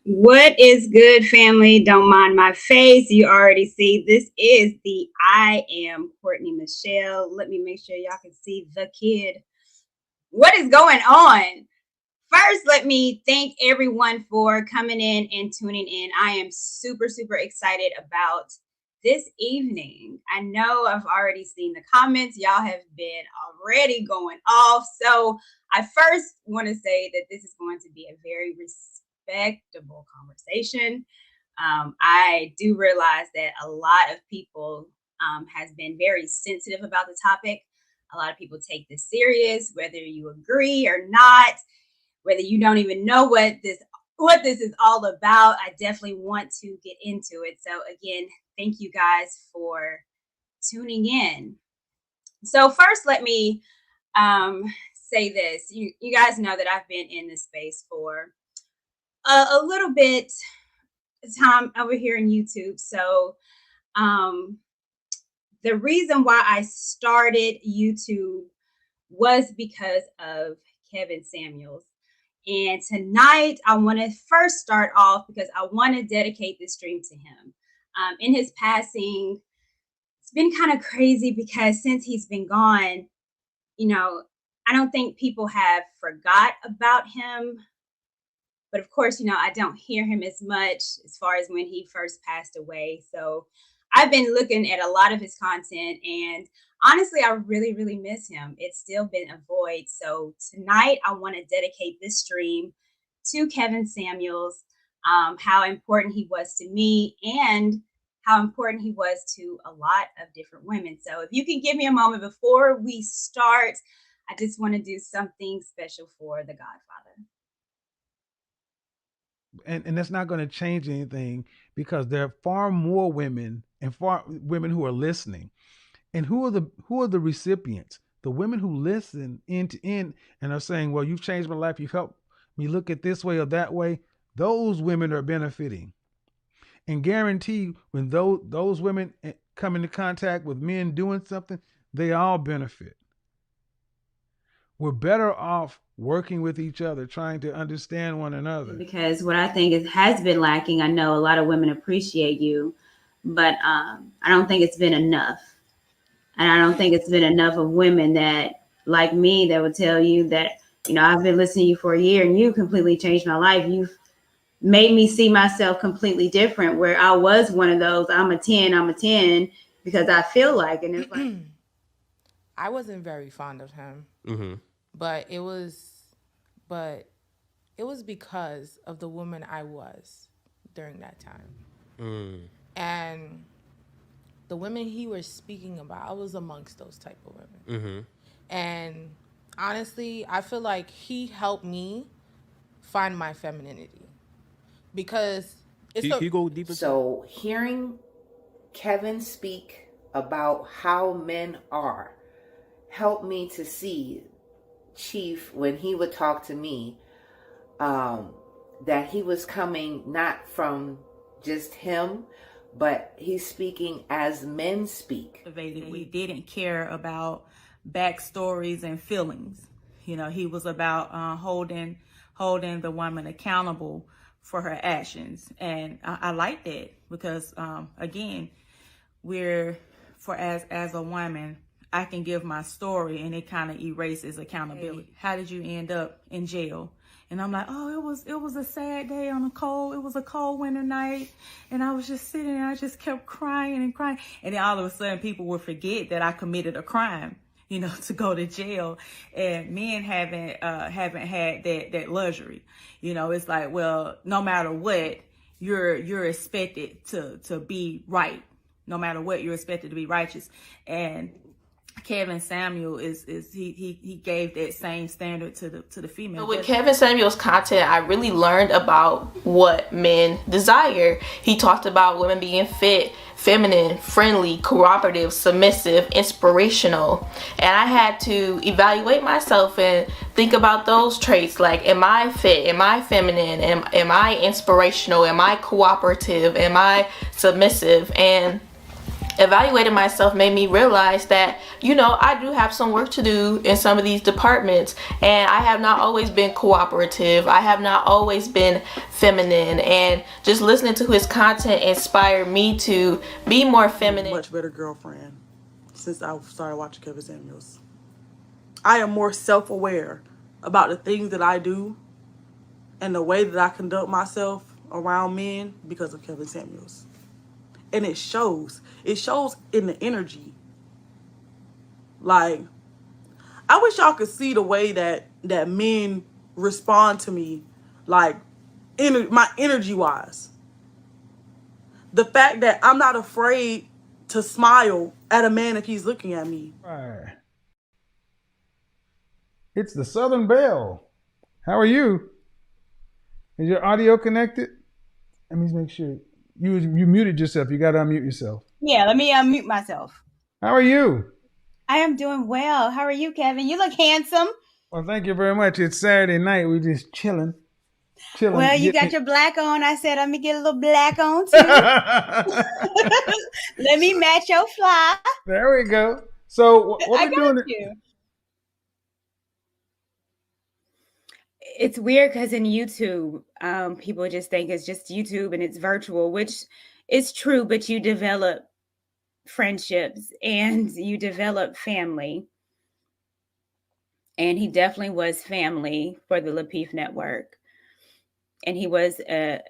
What is good, family? Don't mind my face. You already see this is the I Am Courtney Michelle. Let me make sure y'all can see the kid. What is going on? First, let me thank everyone for coming in and tuning in. I am super, super excited about this evening. I know I've already seen the comments. Y'all have been already going off. So I first want to say that this is going to be a very respectable conversation. I do realize that a lot of people has been very sensitive about the topic. A lot of people take this serious, whether you agree or not, whether you don't even know what this is all about. I definitely want to get into it. So again, thank you guys for tuning in. So first, let me say this. You guys know that I've been in this space for a little bit time over here in YouTube. So the reason why I started YouTube was because of Kevin Samuels. And tonight, I want to first start off because I want to dedicate this stream to him. In his passing, it's been kind of crazy because since he's been gone, I don't think people have forgot about him. But of course, I don't hear him as much as far as when he first passed away. So I've been looking at a lot of his content, and honestly, I really, really miss him. It's still been a void. So tonight, I want to dedicate this stream to Kevin Samuels, how important he was to me and how important he was to a lot of different women. So if you can give me a moment before we start, I just want to do something special for the Godfather. And that's not going to change anything because there are far more women and far women who are listening. And who are the recipients? The women who listen end to end and are saying, well, you've changed my life, you've helped me look at this way or that way. Those women are benefiting. And guarantee when those women come into contact with men doing something, they all benefit. We're better off working with each other, trying to understand one another. Because what I think has been lacking, I know a lot of women appreciate you, but I don't think it's been enough. And I don't think it's been enough of women that, like me, that would tell you that, I've been listening to you for a year and you completely changed my life. You've made me see myself completely different, where I was one of those, I'm a 10, because I feel like, and it's like. I wasn't very fond of him, but it was because of the woman I was during that time. And the women he was speaking about, I was amongst those type of women. And honestly, I feel like he helped me find my femininity because he go deeper. So hearing Kevin speak about how men are helped me to see Chief when he would talk to me, that he was coming not from just him, but he's speaking as men speak. We didn't care about backstories and feelings. He was about holding the woman accountable for her actions, and I like that because again, as a woman, I can give my story and it kind of erases accountability. Hey, how did you end up in jail? And I'm like, oh, it was a sad day it was a cold winter night. And I was just sitting there, I just kept crying and crying. And then all of a sudden people would forget that I committed a crime, to go to jail. And men haven't had that luxury. It's like, well, no matter what, you're expected to be right. No matter what, you're expected to be righteous. And Kevin Samuel he gave that same standard to the female. So with Kevin Samuel's content, I really learned about what men desire. He talked about women being fit, feminine, friendly, cooperative, submissive, inspirational. And I had to evaluate myself and think about those traits. Like, am I fit? Am I feminine? Am I inspirational? Am I cooperative? Am I submissive? And evaluating myself made me realize that, I do have some work to do in some of these departments, and I have not always been cooperative. I have not always been feminine, and just listening to his content inspired me to be more feminine. Much better girlfriend since I started watching Kevin Samuels. I am more self-aware about the things that I do and the way that I conduct myself around men because of Kevin Samuels. And it shows. It shows in the energy. Like, I wish y'all could see the way that men respond to me, like, my energy-wise. The fact that I'm not afraid to smile at a man if he's looking at me. Right. It's the Southern Belle. How are you? Is your audio connected? Let me make sure. You muted yourself. You got to unmute yourself. Yeah, let me unmute myself. How are you? I am doing well. How are you, Kevin? You look handsome. Well, thank you very much. It's Saturday night. We're just chilling. Well, you got your black on. I said, let me get a little black on too. Let me match your fly. There we go. So what we're doing? It's weird because in YouTube, people just think it's just YouTube and it's virtual, which is true, but you develop friendships and you develop family. And he definitely was family for the Lapeef Network. And he was a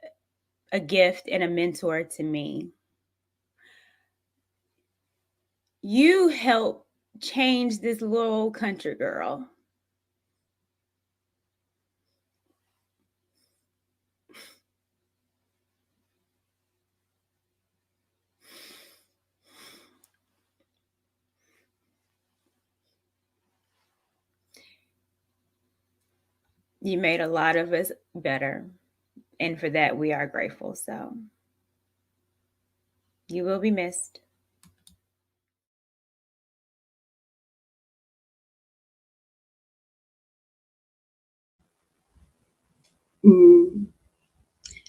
gift and a mentor to me. You helped change this little old country girl. You made a lot of us better. And for that, we are grateful. So you will be missed.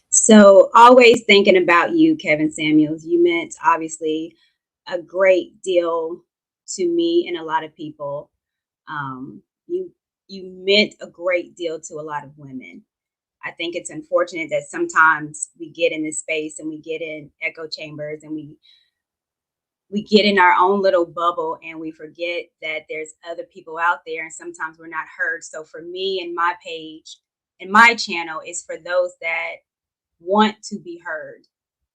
So always thinking about you, Kevin Samuels. You meant obviously a great deal to me and a lot of people. You meant a great deal to a lot of women. I think it's unfortunate that sometimes we get in this space and we get in echo chambers and we get in our own little bubble and we forget that there's other people out there and sometimes we're not heard. So for me and my page and my channel is for those that want to be heard.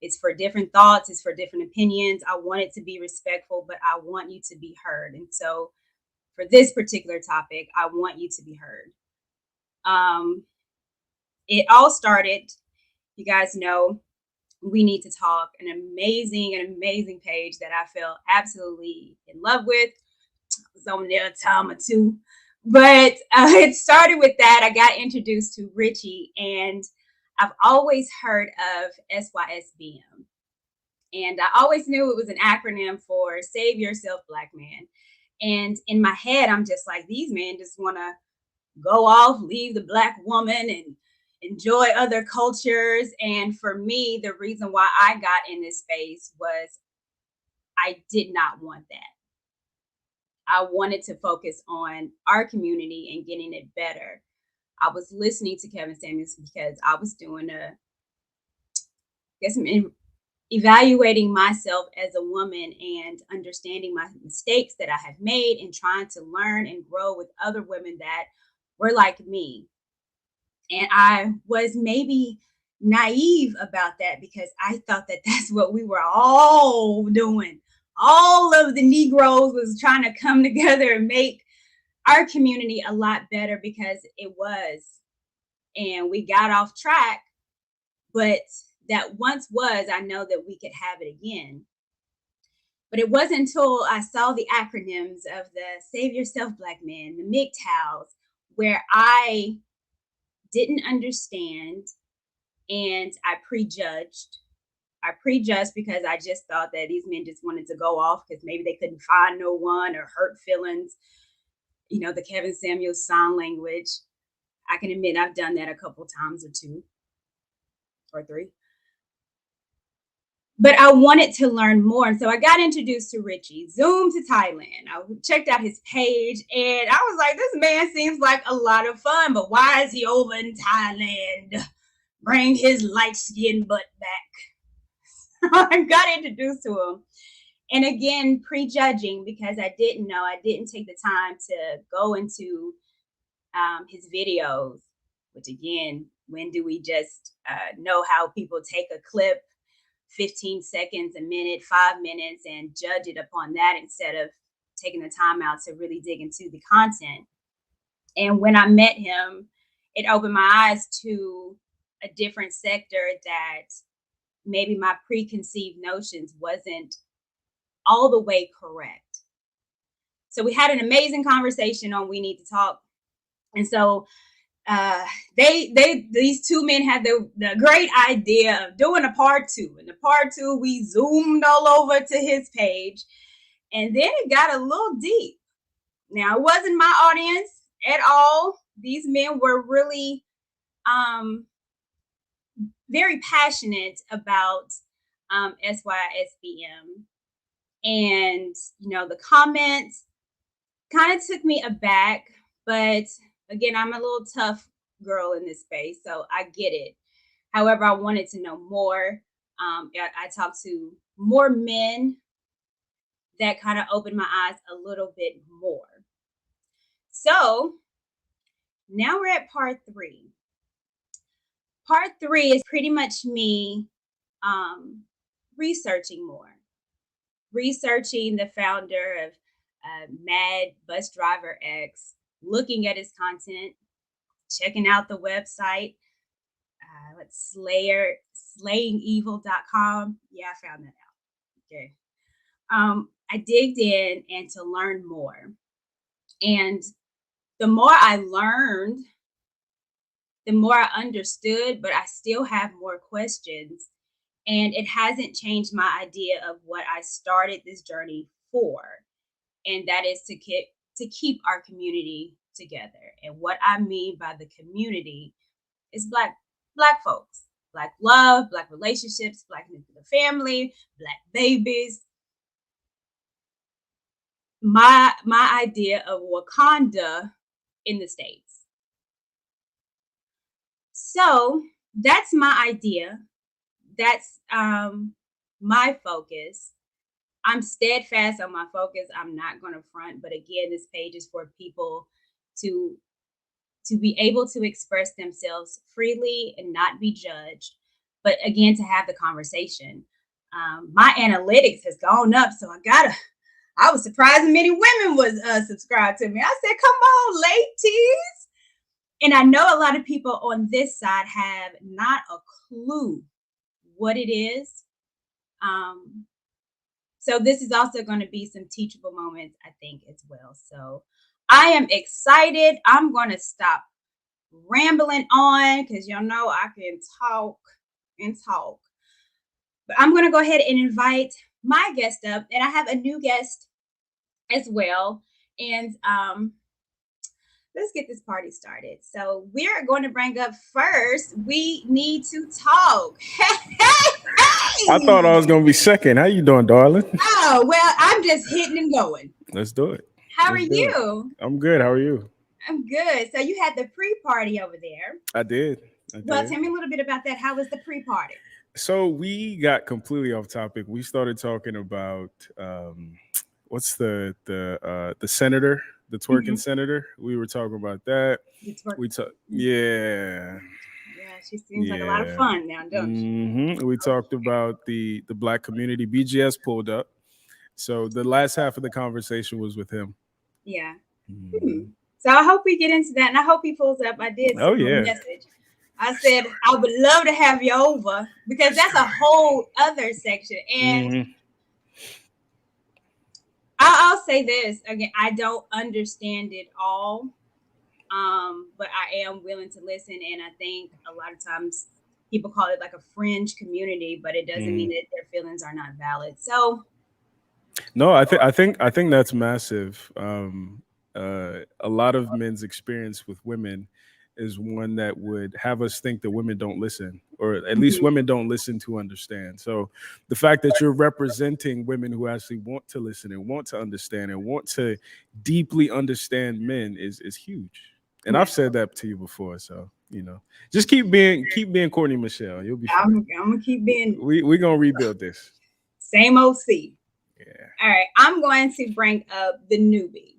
It's for different thoughts. It's for different opinions. I want it to be respectful, but I want you to be heard. And so for this particular topic, I want you to be heard. It all started, you guys know, We Need to Talk, an amazing page that I fell absolutely in love with. I was on there a time or two, but it started with that. I got introduced to Richie, and I've always heard of SYSBM. And I always knew it was an acronym for Save Yourself, Black Man. And in my head, I'm just like, these men just want to go off, leave the Black woman and enjoy other cultures. And for me, the reason why I got in this space was I did not want that. I wanted to focus on our community and getting it better. I was listening to Kevin Samuels because I was doing evaluating myself as a woman and understanding my mistakes that I have made and trying to learn and grow with other women that were like me. And I was maybe naive about that because I thought that that's what we were all doing. All of the Negroes was trying to come together and make our community a lot better because it was. And we got off track, but that once was, I know that we could have it again. But it wasn't until I saw the acronyms of the Save Yourself, Black Man, the MGTOWs, where I didn't understand and I prejudged. I prejudged because I just thought that these men just wanted to go off because maybe they couldn't find no one or hurt feelings. You know, the Kevin Samuels sign language. I can admit I've done that a couple times or two or three. but I wanted to learn more. And so I got introduced to Richie, zoomed to Thailand. I checked out his page and I was like, this man seems like a lot of fun, but why is he over in Thailand? Bring his light skinned butt back. I got introduced to him. And again, prejudging because I didn't know, I didn't take the time to go into his videos, which again, when do we just know how people take a clip, 15 seconds, a minute, 5 minutes, and judge it upon that instead of taking the time out to really dig into the content. And when I met him, it opened my eyes to a different sector that maybe my preconceived notions wasn't all the way correct. So we had an amazing conversation on We Need to Talk. And so these two men had the great idea of doing a part 2. In the part 2, we zoomed all over to his page, and then it got a little deep. Now, it wasn't my audience at all. These men were really very passionate about SYSBM, and the comments kind of took me aback, but again, I'm a little tough girl in this space, so I get it. However, I wanted to know more. I talked to more men that kind of opened my eyes a little bit more. So now we're at part 3. Part 3 is pretty much me researching more. Researching the founder of Mad Bus Driver X, looking at his content, checking out the website, slayingevil.com. Yeah, I found that out. Okay. I digged in and to learn more. And the more I learned, the more I understood, but I still have more questions. And it hasn't changed my idea of what I started this journey for. And that is to keep our community together. And what I mean by the community is black folks, black love, black relationships, black nuclear family, black babies. My idea of Wakanda in the States. So that's my idea. That's my focus. I'm steadfast on my focus. I'm not going to front, but again, this page is for people to be able to express themselves freely and not be judged, but again, to have the conversation. My analytics has gone up, so I was surprised many women was subscribed to me. I said, come on, ladies. And I know a lot of people on this side have not a clue what it is. So this is also going to be some teachable moments, I think, as well. So I am excited. I'm going to stop rambling on because y'all know I can talk and talk. But I'm going to go ahead and invite my guest up. And I have a new guest as well. And let's get this party started. So we're going to bring up first, We Need to Talk. I thought I was going to be second. How you doing, darling? Oh, well, I'm just hitting and going. Let's do it. How are you? I'm good. How are you? I'm good. So you had the pre-party over there. I did. Well, tell me a little bit about that. How was the pre-party? So we got completely off topic. We started talking about what's the senator, the twerking senator. We were talking about that. Yeah. She seems like a lot of fun now, don't she? We talked about the black community. BGS pulled up. So the last half of the conversation was with him. Yeah. So I hope we get into that, and I hope he pulls up. I did send him a message. I said I would love to have you over because that's a whole other section. And I'll say this again: I don't understand it all. But I am willing to listen, and I think a lot of times people call it like a fringe community, but it doesn't mean that their feelings are not valid. So, no, I think that's massive. A lot of men's experience with women is one that would have us think that women don't listen, or at least women don't listen to understand. So the fact that you're representing women who actually want to listen and want to understand and want to deeply understand men is huge. And I've said that to you before. So, just keep being Courtney Michelle. You'll be fine. I'm gonna keep being. We're gonna rebuild this. Same OC. Yeah. All right. I'm going to bring up the newbie.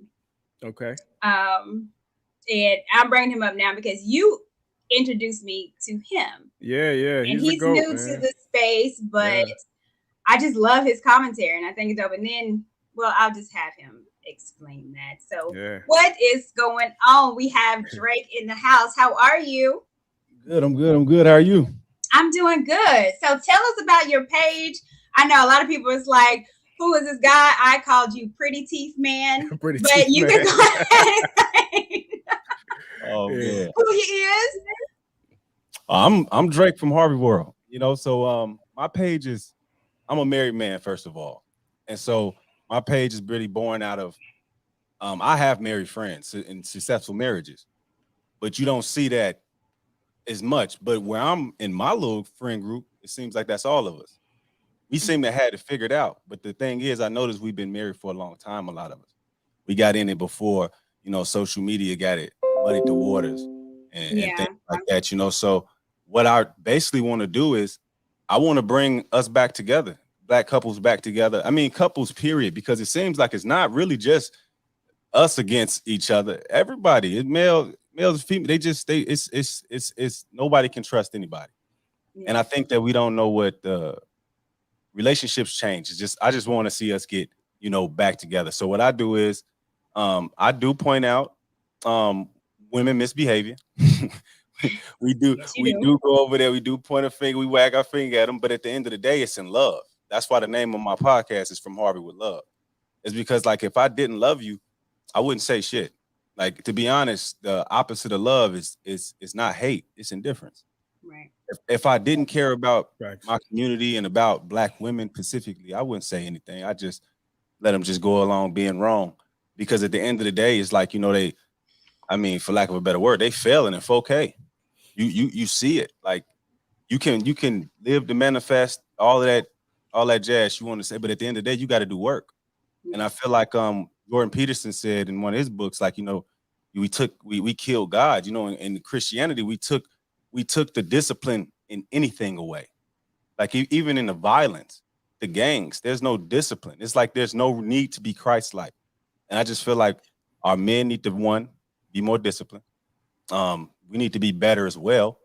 Okay. And I'm bringing him up now because you introduced me to him. Yeah. And he's new to the space, but I just love his commentary, and I think it's dope. And then, I'll just have him explain that. So, What is going on? We have Drake in the house. How are you? Good. I'm good. How are you? I'm doing good. So, tell us about your page. I know a lot of people is like, who is this guy? I called you Pretty Teeth Man. Can go ahead and say who he is. I'm Drake from Harvey World. So my page is, I'm a married man, first of all. And so my page is really born out of, I have married friends in successful marriages, but you don't see that as much. But where I'm in my little friend group, it seems like that's all of us. We seem to have had it figured out. But the thing is, I noticed we've been married for a long time, a lot of us. We got in it before, social media got it, muddied the waters and things like that, So what I basically want to do is I want to bring us back together, Black couples back together. I mean, couples, period, because it seems like it's not really just us against each other. Everybody, males and females, it's nobody can trust anybody. Yeah. And I think that we don't know what relationships change. I just want to see us get, back together. So what I do is I do point out women misbehaving. we do go over there, we do point a finger, we wag our finger at them, but at the end of the day, it's in love. That's why the name of my podcast is From Harvey with Love. It's because, like, if I didn't love you, I wouldn't say shit. Like, to be honest, the opposite of love is not hate, it's indifference. Right. If I didn't care about my community and about Black women specifically, I wouldn't say anything. I just let them just go along being wrong. Because at the end of the day, it's like, for lack of a better word, they failing in 4K. You see it. Like, you can live to manifest all that jazz you want to say, but at the end of the day, you got to do work. And I feel like Jordan Peterson said in one of his books, like, we killed God. In Christianity, we took the discipline in anything away. Like, even in the violence, the gangs, there's no discipline. It's like there's no need to be Christ-like. And I just feel like our men need to, be more disciplined. We need to be better as well.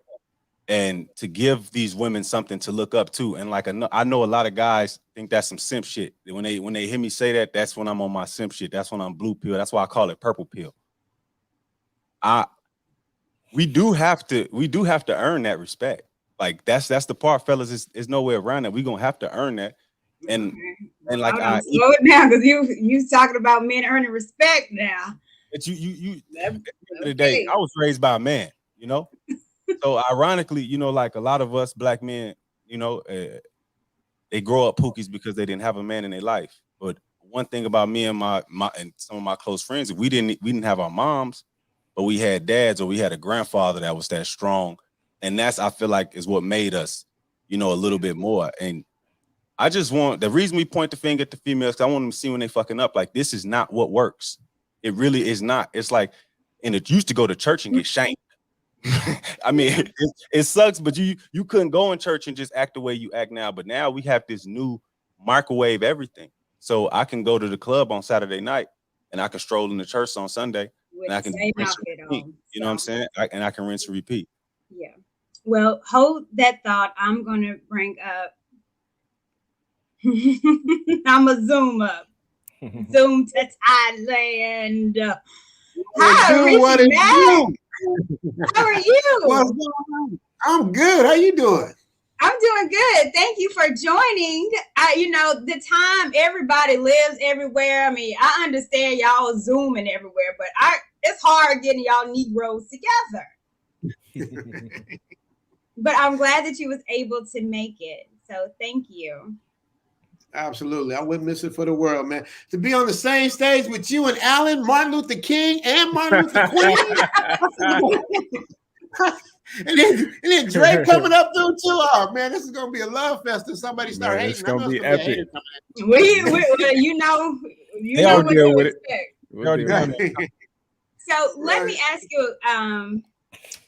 And to give these women something to look up to. And like, I know a lot of guys think that's some simp shit. When they hear me say that, that's when I'm on my simp shit. That's when I'm blue pill. That's why I call it purple pill. We do have to earn that respect. Like, that's the part, fellas. There's no way around that. We're gonna have to earn that. And like, slow it down, because you talking about men earning respect now. But at the end of the day, I was raised by a man, So ironically, like a lot of us Black men, they grow up pookies because they didn't have a man in their life. But one thing about me and my and some of my close friends, we didn't have our moms, but we had dads, or we had a grandfather that was that strong. And that's, I feel like, is what made us, a little bit more. And I just want, the reason we point the finger at the females, because I want them to see when they fucking up, like, this is not what works. It really is not. It's like, and it used to go to church and get shanked. I mean, it sucks, but you couldn't go in church and just act the way you act now. But now we have this new microwave everything. So I can go to the club on Saturday night, and I can stroll in the church on Sunday, and I can rinse and repeat. You know what I'm saying? And I can rinse and repeat. Yeah. Well, hold that thought. I'm going to bring up. I'm a zoom up. Zoom to Thailand. Hi, what is you? How are you? What's going on? I'm good. How you doing? I'm doing good. Thank you for joining. The time, everybody lives everywhere. I mean, I understand y'all zooming everywhere, but it's hard getting y'all Negroes together. But I'm glad that you was able to make it. So thank you. Absolutely. I wouldn't miss it for the world, man. To be on the same stage with you and Alan, Martin Luther King, and Martin Luther Queen. and then Drake coming up through too. Oh man, this is gonna be a love fest. If somebody start hating, it's gonna I know be it's gonna epic. be a hater coming in. You know They already what deal to with it. expect. We'll deal with it. So let me ask you,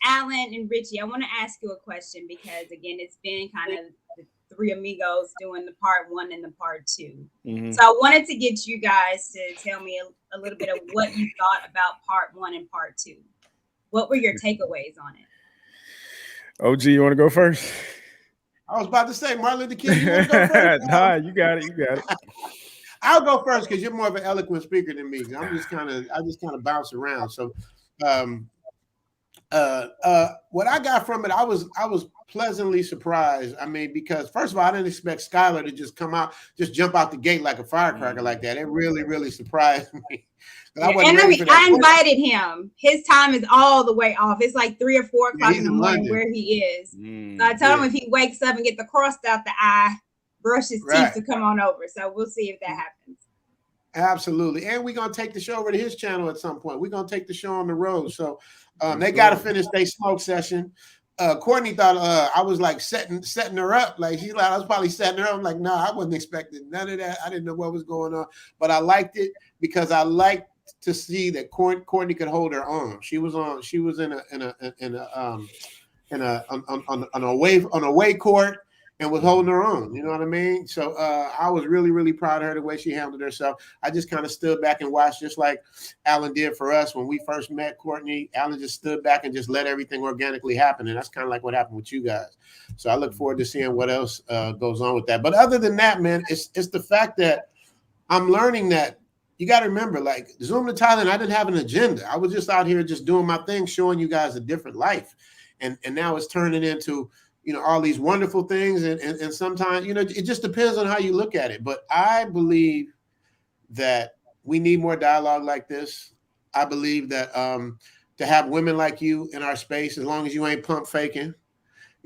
Alan and Richie, I want to ask you a question because again, it's been kind of the three amigos doing the part 1 and the part 2. Mm-hmm. So I wanted to get you guys to tell me a little bit of what you thought about part 1 and part 2. What were your takeaways on it? OG, you want to go first? I was about to say, Martin Luther King, you want to go first? Nah, you got it. I'll go first because you're more of an eloquent speaker than me. I just kind of bounce around. So, what I got from it, I was pleasantly surprised. I mean, because first of all, I didn't expect Skylar to just jump out the gate like a firecracker like that. It really, really surprised me. I invited him. His time is all the way off. It's like 3 or 4 o'clock in the morning London. where he is. So I tell him if he wakes up and get the crust out the eye, brush his teeth to come on over. So we'll see if that happens. Absolutely. And we're going to take the show over to his channel at some point. We're going to take the show on the road. So they got to finish their smoke session. Courtney thought I was like setting her up. Like she's like, I was probably setting her up. I'm like, no, I wasn't expecting none of that. I didn't know what was going on, but I liked it because I liked to see that Courtney could hold her own. She was in a away court and was holding her own. You know what I mean? So I was really, really proud of her, the way she handled herself. I just kind of stood back and watched, just like Alan did for us when we first met Courtney. Alan just stood back and just let everything organically happen. And that's kind of like what happened with you guys. So I look forward to seeing what else goes on with that. But other than that, man, it's the fact that I'm learning that you got to remember, like Zoom to Thailand, I didn't have an agenda. I was just out here just doing my thing, showing you guys a different life. And now it's turning into, all these wonderful things. And sometimes, it just depends on how you look at it. But I believe that we need more dialogue like this. I believe that to have women like you in our space, as long as you ain't pump faking,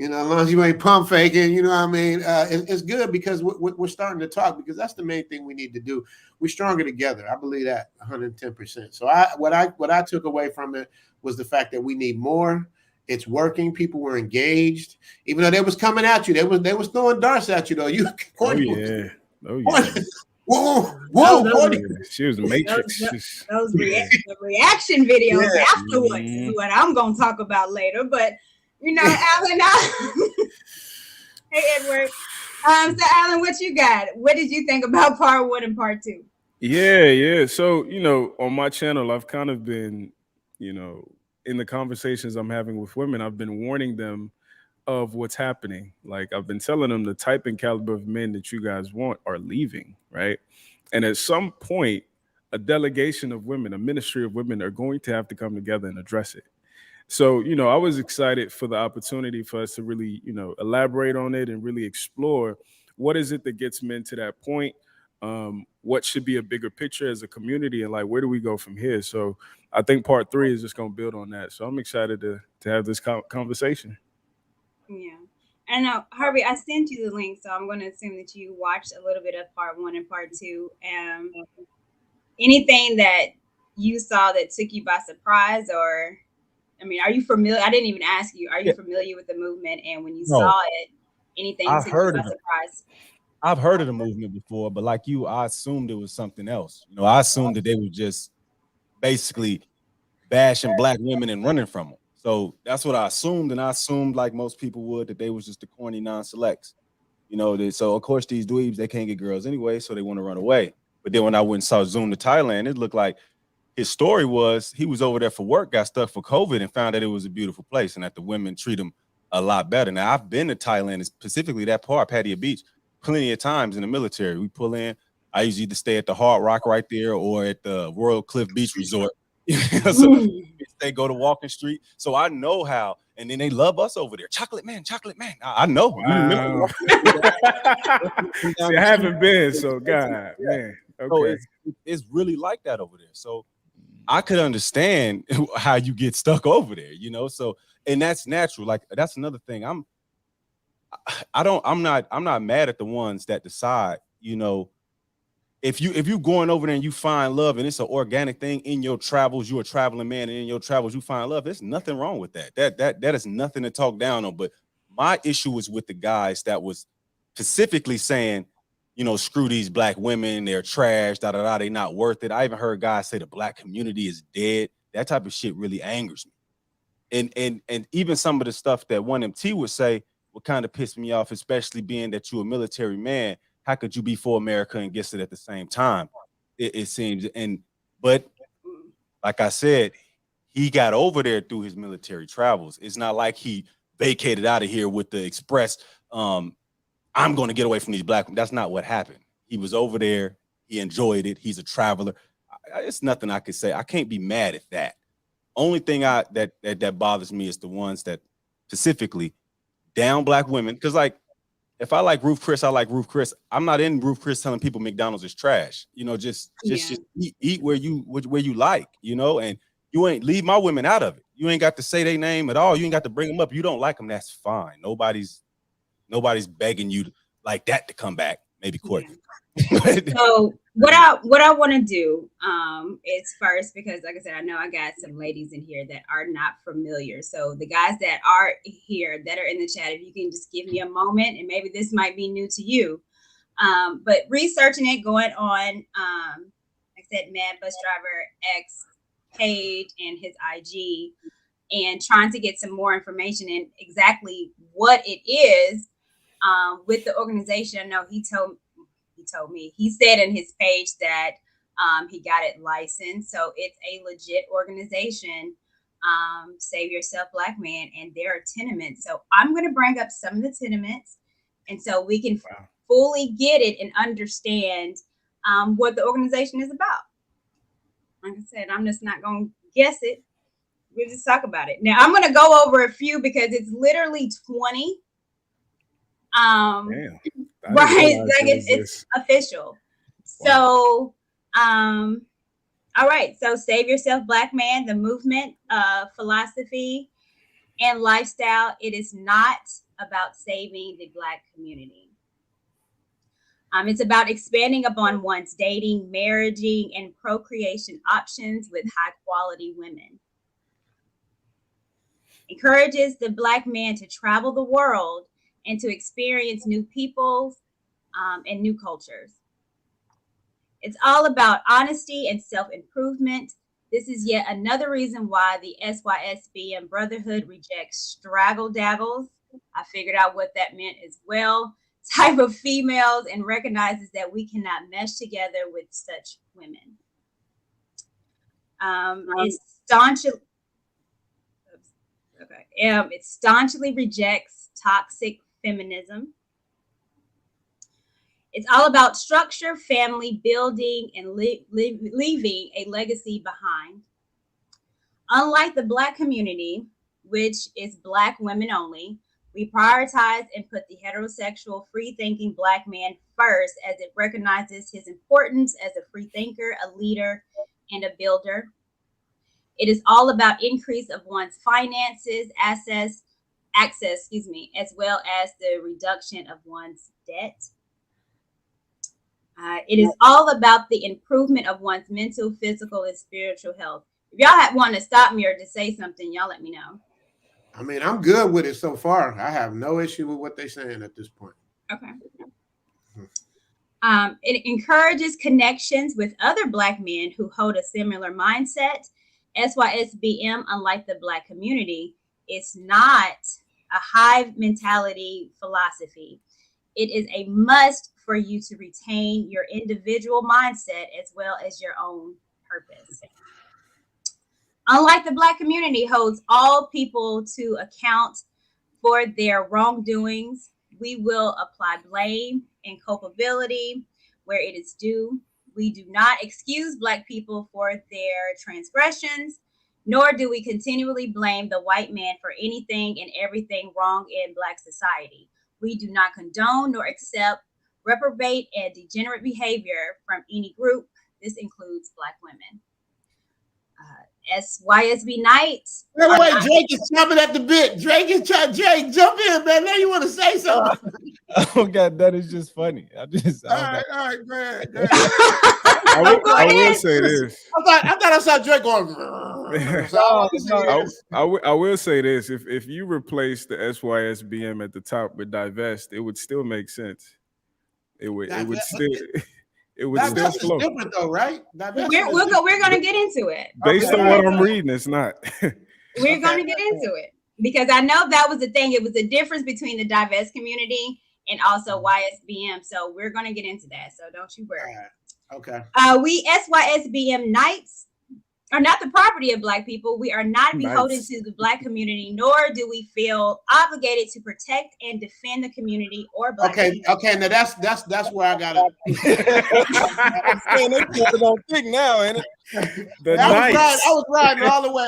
as long as you ain't pump faking, you know what I mean? It's good because we're starting to talk, because that's the main thing we need to do. We're stronger together. I believe that 110%. So what I took away from it was the fact that we need more. It's working. People were engaged, even though they was coming at you. They was throwing darts at you though. Oh yeah. Whoa. She was the Matrix. Those the reaction videos afterwards is what I'm gonna talk about later. But Alan, hey Edward. So Alan, what you got? What did you think about part 1 and part 2? Yeah. So, on my channel, I've kind of been, in the conversations I'm having with women, I've been warning them of what's happening. Like I've been telling them the type and caliber of men that you guys want are leaving, right? And at some point, a delegation of women, a ministry of women are going to have to come together and address it. So, I was excited for the opportunity for us to really, elaborate on it and really explore what is it that gets men to that point. What should be a bigger picture as a community, and like, where do we go from here? So I think part 3 is just going to build on that. So I'm excited to have this conversation. Yeah. And Harvey, I sent you the link, so I'm going to assume that you watched a little bit of part 1 and part 2. Anything that you saw that took you by surprise, or, are you familiar? I didn't even ask you. Are you familiar with the movement? And when you saw it, anything took you by surprise? I've heard of the movement before, but like you, I assumed it was something else. I assumed that they were just basically bashing black women and running from them. So that's what I assumed, and I assumed, like most people would, that they was just the corny non-selects. So of course these dweebs, they can't get girls anyway, so they want to run away. But then when I went and saw Zoom to Thailand, it looked like his story was he was over there for work, got stuck for COVID, and found that it was a beautiful place and that the women treat him a lot better. Now, I've been to Thailand, specifically that part, Pattaya Beach, plenty of times in the military. We pull in. I usually either stay at the Hard Rock right there or at the Royal Cliff Beach Resort. So they go to Walking Street. So I know how, and then they love us over there. Chocolate man. I know. Wow. See, I haven't been, so God, man. Okay. So it's really like that over there. So I could understand how you get stuck over there, So, and that's natural. Like that's another thing. I'm not mad at the ones that decide, if you going over there and you find love and it's an organic thing in your travels, you're a traveling man, and in your travels you find love, there's nothing wrong with that. That is nothing to talk down on. But my issue was with the guys that was specifically saying, you know, screw these black women, they're trash, they not worth it. I even heard guys say the black community is dead. That type of shit really angers me. And even some of the stuff that 1MT would say would kind of piss me off, especially being that you're a military man. How could you be for America and get it at the same time? It seems. But like I said, he got over there through his military travels. It's not like he vacated out of here with the express, I'm going to get away from these black men. That's not what happened. He was over there. He enjoyed it. He's a traveler. It's nothing I could say. I can't be mad at that. Only thing that bothers me is the ones that specifically down black women. Because like, if I like Ruth Chris, I like Ruth Chris. I'm not in Ruth Chris telling people McDonald's is trash. You know, just eat where you like, you know, and you ain't leave my women out of it. You ain't got to say their name at all. You ain't got to bring them up. You don't like them, that's fine. Nobody's begging you like that to come back. Maybe Courtney. So what I want to do is first, because like I said, I know I got some ladies in here that are not familiar. So the guys that are here that are in the chat, if you can just give me a moment, and maybe this might be new to you, but researching it, going on, like I said, Mad Bus Driver X page and his IG, and trying to get some more information and exactly what it is with the organization. I know he told me, he said in his page that he got it licensed. So it's a legit organization, Save Yourself Black Man, and there are tenements. So I'm going to bring up some of the tenements, and so we can fully get it and understand what the organization is about. Like I said, I'm just not going to guess it. We'll just talk about it. Now, I'm going to go over a few because it's literally 20. Damn. Right, like it's official. Wow. So all right, so Save Yourself Black Man, the movement, philosophy and lifestyle. It is not about saving the Black community. It's about expanding upon one's dating, marrying, and procreation options with high quality women. Encourages the Black man to travel the world and to experience new peoples and new cultures. It's all about honesty and self-improvement. This is yet another reason why the SYSBM Brotherhood rejects straggle-daggles. I figured out what that meant as well. Type of females, and recognizes that we cannot mesh together with such women. It staunchly rejects toxic feminism. It's all about structure, family, building, and leaving a legacy behind. Unlike the Black community, which is Black women only, we prioritize and put the heterosexual, free-thinking Black man first, as it recognizes his importance as a free thinker, a leader, and a builder. It is all about increase of one's finances, access, as well as the reduction of one's debt. It is all about the improvement of one's mental, physical, and spiritual health. If y'all want to stop me or to say something, y'all let me know. I mean, I'm good with it so far. I have no issue with what they're saying at this point. Okay. It encourages connections with other Black men who hold a similar mindset. SYSBM, unlike the Black community, it's not a hive mentality philosophy. It is a must for you to retain your individual mindset as well as your own purpose. Unlike the Black community, holds all people to account for their wrongdoings. We will apply blame and culpability where it is due. We do not excuse Black people for their transgressions, nor do we continually blame the white man for anything and everything wrong in Black society. We do not condone nor accept reprobate and degenerate behavior from any group. This includes Black women. SYSB Nights. Wait, Drake is chopping at the bit. Drake, jump in, man. Now you want to say something. That is just funny. All right, go ahead. I will say this. I thought I saw Drake going. I will say this. If you replace the SYSBM at the top with divest, it would still make sense. It would still flow. Different though, right? We're going to get into it. Based on what I'm reading, it's not. We're going to get into it because I know that was the thing. It was the difference between the divest community and also YSBM. So we're going to get into that. So don't you worry. Okay. We SYSBM Knights are not the property of Black people. We are not beholden to the Black community, nor do we feel obligated to protect and defend the community or Black people. Okay. Now that's where I got it. Now, ain't it? I was riding all the way.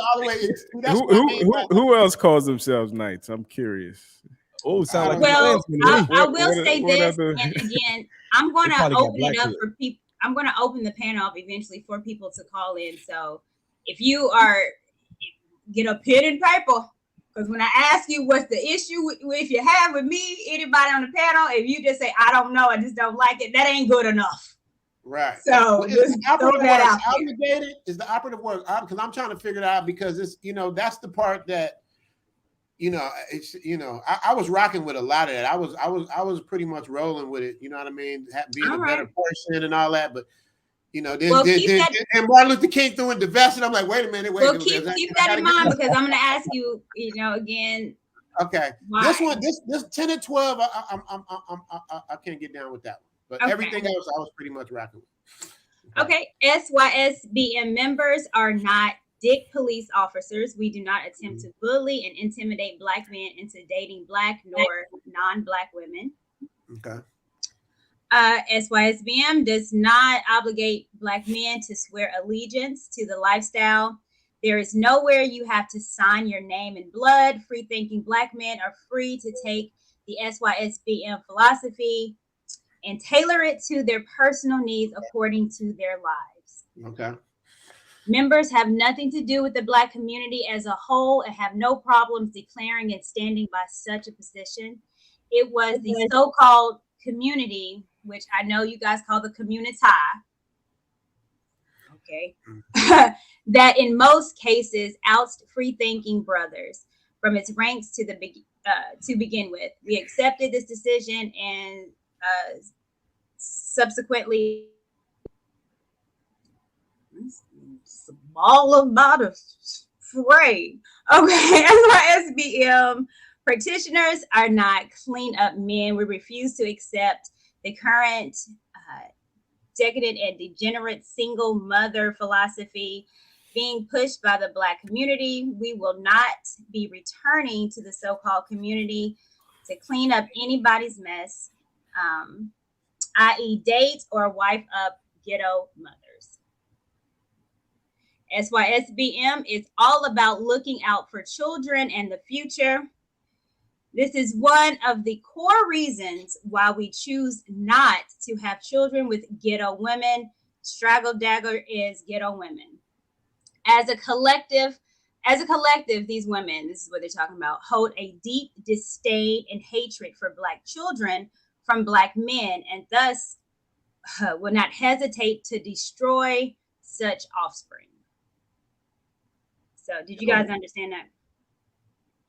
Who else calls themselves Knights? I'm curious. Oh, sound like I will say this, and again, I'm going to open it up for people. I'm going to open the panel up eventually for people to call in. So if you get a pen and paper, because when I ask you what's the issue if you have with me, anybody on the panel, if you just say, I don't know, I just don't like it, that ain't good enough. Right. So is the operative word, because I'm trying to figure it out, because it's, that's the part that, it's, I was rocking with a lot of that. I was pretty much rolling with it. You know what I mean? Being a better person and all that. But, then Martin Luther King threw in Divestment. I'm like, wait a minute. Keep that in mind, because I'm going to ask you, again. Okay. Why? This 10 and 12, I can't get down with that one. But everything else, I was pretty much rocking with. Okay. SYSBM members are not Dick police officers. We do not attempt to bully and intimidate Black men into dating Black nor non-Black women. Okay. SYSBM does not obligate Black men to swear allegiance to the lifestyle. There is nowhere you have to sign your name in blood. Free-thinking Black men are free to take the SYSBM philosophy and tailor it to their personal needs according to their lives. Okay. Members have nothing to do with the Black community as a whole and have no problems declaring and standing by such a position. It was the so-called community, which I know you guys call the community, okay, that in most cases ousted free-thinking brothers from its ranks to begin with. We accepted this decision and subsequently small amount of frame. Okay, SYSBM practitioners are not clean up men. We refuse to accept the current decadent and degenerate single mother philosophy being pushed by the Black community. We will not be returning to the so-called community to clean up anybody's mess, i.e. date or wife up ghetto mothers. SYSBM is all about looking out for children and the future. This is one of the core reasons why we choose not to have children with ghetto women. Straggle Dagger is ghetto women. As a collective, these women, this is what they're talking about, hold a deep disdain and hatred for Black children from Black men, and thus will not hesitate to destroy such offspring. So did you guys understand that?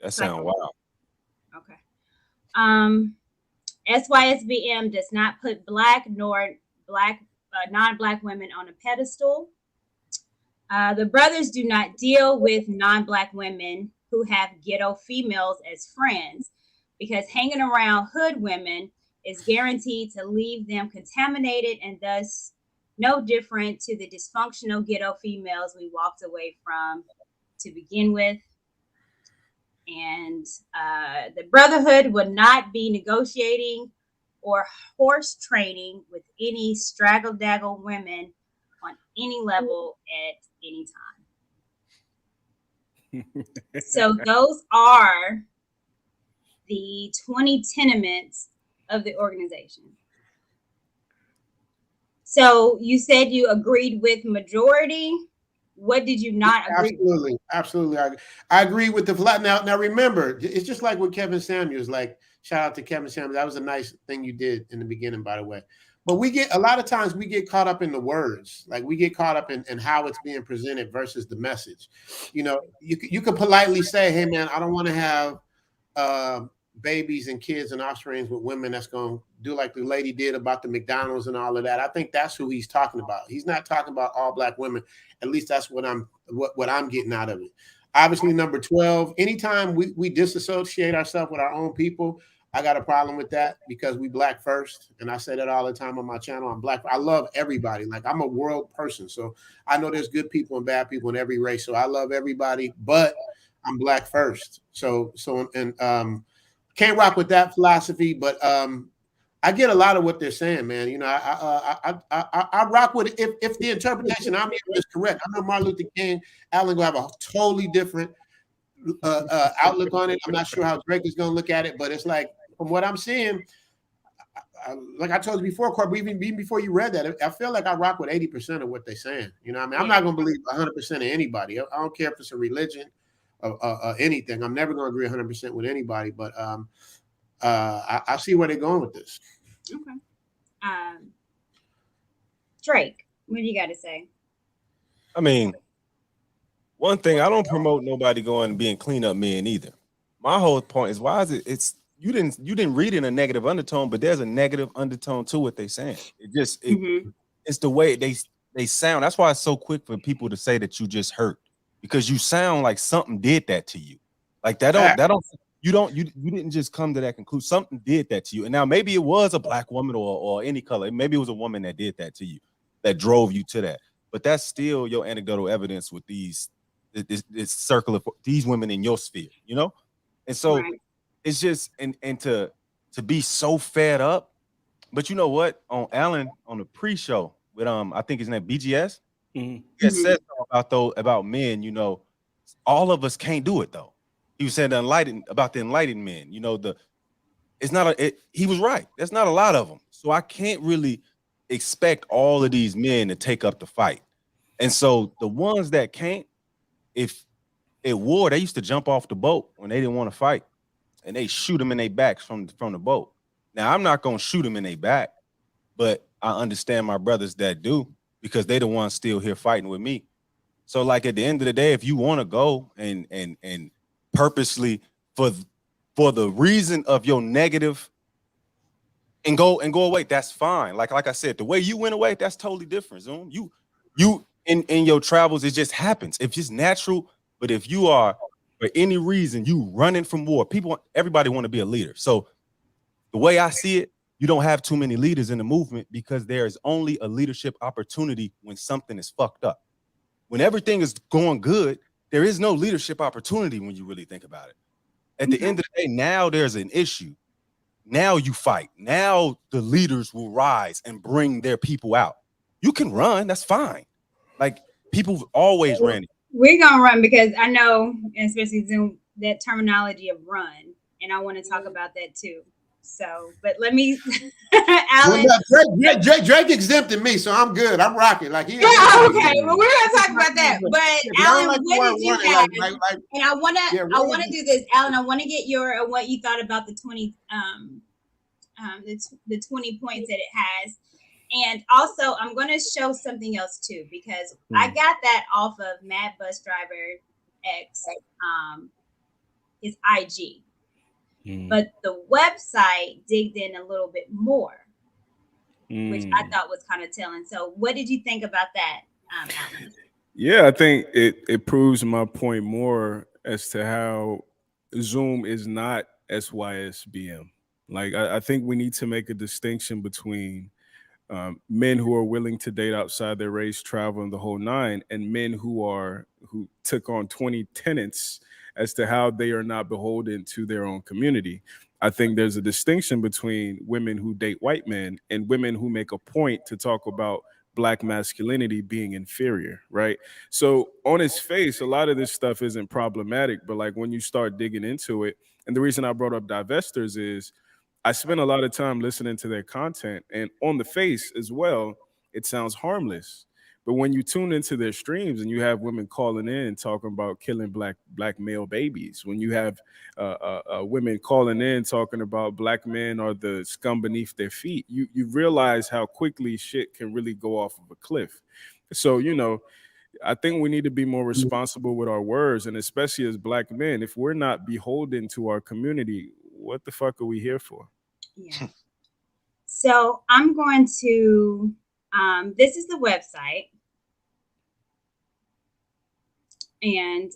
That sounds wild. Okay. SYSBM does not put Black nor non-Black women on a pedestal. The brothers do not deal with non-Black women who have ghetto females as friends, because hanging around hood women is guaranteed to leave them contaminated and thus no different to the dysfunctional ghetto females we walked away from to begin with. And the Brotherhood would not be negotiating or horse training with any straggle-daggle women on any level at any time. So those are the 20 tenements of the organization. So you said you agreed with majority. What did you not agree with? Absolutely. I agree with the flat. Now remember, it's just like with Kevin Samuels. Like, Shout out to Kevin Samuels. That was a nice thing you did in the beginning, by the way. But a lot of times we get caught up in the words. Like we get caught up in how it's being presented versus the message. You know, you could politely say, hey man, I don't want to have babies and kids and offsprings with women that's going to do like the lady did about the McDonald's and all of that. I think that's who he's talking about. He's not talking about all black women. At least that's what I'm getting out of it. Obviously, number 12, anytime we disassociate ourselves with our own people, I got a problem with that because we black first. And I say that all the time on my channel. I'm black. I love everybody. Like I'm a world person. So I know there's good people and bad people in every race. So I love everybody, but I'm black first. Can't rock with that philosophy, but I get a lot of what they're saying, man. You know, I rock with it if the interpretation I'm hearing is correct. I know Martin Luther King, Alan gonna have a totally different outlook on it. I'm not sure how Drake is gonna look at it, but it's like from what I'm seeing, like I told you before, Corb, even before you read that, I feel like I rock with 80% of what they're saying. You know what I mean? I'm not gonna believe 100% of anybody. I don't care if it's a religion or anything. I'm never gonna agree 100% with anybody, but I see where they're going with this. Okay. Drake, what do you got to say? I mean, one thing, I don't promote nobody going and being cleanup men either. My whole point is why is it's you didn't read in a negative undertone, but there's a negative undertone to what they're saying. It's the way they sound. That's why it's so quick for people to say that you just hurt, because you sound like something did that to you. Like you didn't just come to that conclusion. Something did that to you. And now maybe it was a black woman or any color. Maybe it was a woman that did that to you, that drove you to that. But that's still your anecdotal evidence with this circle of these women in your sphere, you know? And so it's just and to be so fed up. But you know what? On Alan on the pre-show with I think his name BGS, he had said about men, you know, all of us can't do it though. He was saying about the enlightened men, you know, he was right. There's not a lot of them. So I can't really expect all of these men to take up the fight. And so the ones that can't, if at war, they used to jump off the boat when they didn't want to fight and they shoot them in their backs from the boat. Now I'm not going to shoot them in their back, but I understand my brothers that do, because they the ones still here fighting with me. So like at the end of the day, if you want to go and purposely for the reason of your negative and go away, that's fine. Like I said, the way you went away, that's totally different. Zoom. You in your travels, it just happens. It's just natural. But if you are for any reason you running from war, everybody want to be a leader. So the way I see it, you don't have too many leaders in the movement because there is only a leadership opportunity when something is fucked up. When everything is going good, there is no leadership opportunity when you really think about it. At the end of the day, now there's an issue. Now you fight. Now the leaders will rise and bring their people out. You can run, that's fine. Like people always ran. We're gonna run because I know, especially Zoom, that terminology of run, and I want to talk about that too. So, but let me, Alan. Drake exempted me, so I'm good. I'm rocking. Like okay. Well, we're gonna talk about that. But Alan, what did you have? And I wanna do this, Alan. I want to get your what you thought about the 20 points that it has. And also, I'm going to show something else too, because I got that off of Mad Bus Driver X, his IG. But the website digged in a little bit more, which I thought was kind of telling. So what did you think about that, Alan? Yeah, I think it proves my point more as to how Zoom is not SYSBM. Like, I think we need to make a distinction between men who are willing to date outside their race, travel, and the whole nine, and men who took on 20 tenets as to how they are not beholden to their own community. I think there's a distinction between women who date white men and women who make a point to talk about Black masculinity being inferior, right? So on its face, a lot of this stuff isn't problematic, but like when you start digging into it, and the reason I brought up Divestors is I spent a lot of time listening to their content, and on the face as well, it sounds harmless. But when you tune into their streams and you have women calling in talking about killing black male babies, when you have women calling in talking about black men are the scum beneath their feet, you realize how quickly shit can really go off of a cliff. So, you know, I think we need to be more responsible with our words, and especially as black men, if we're not beholden to our community, what the fuck are we here for? Yeah. So I'm going to, this is the website. And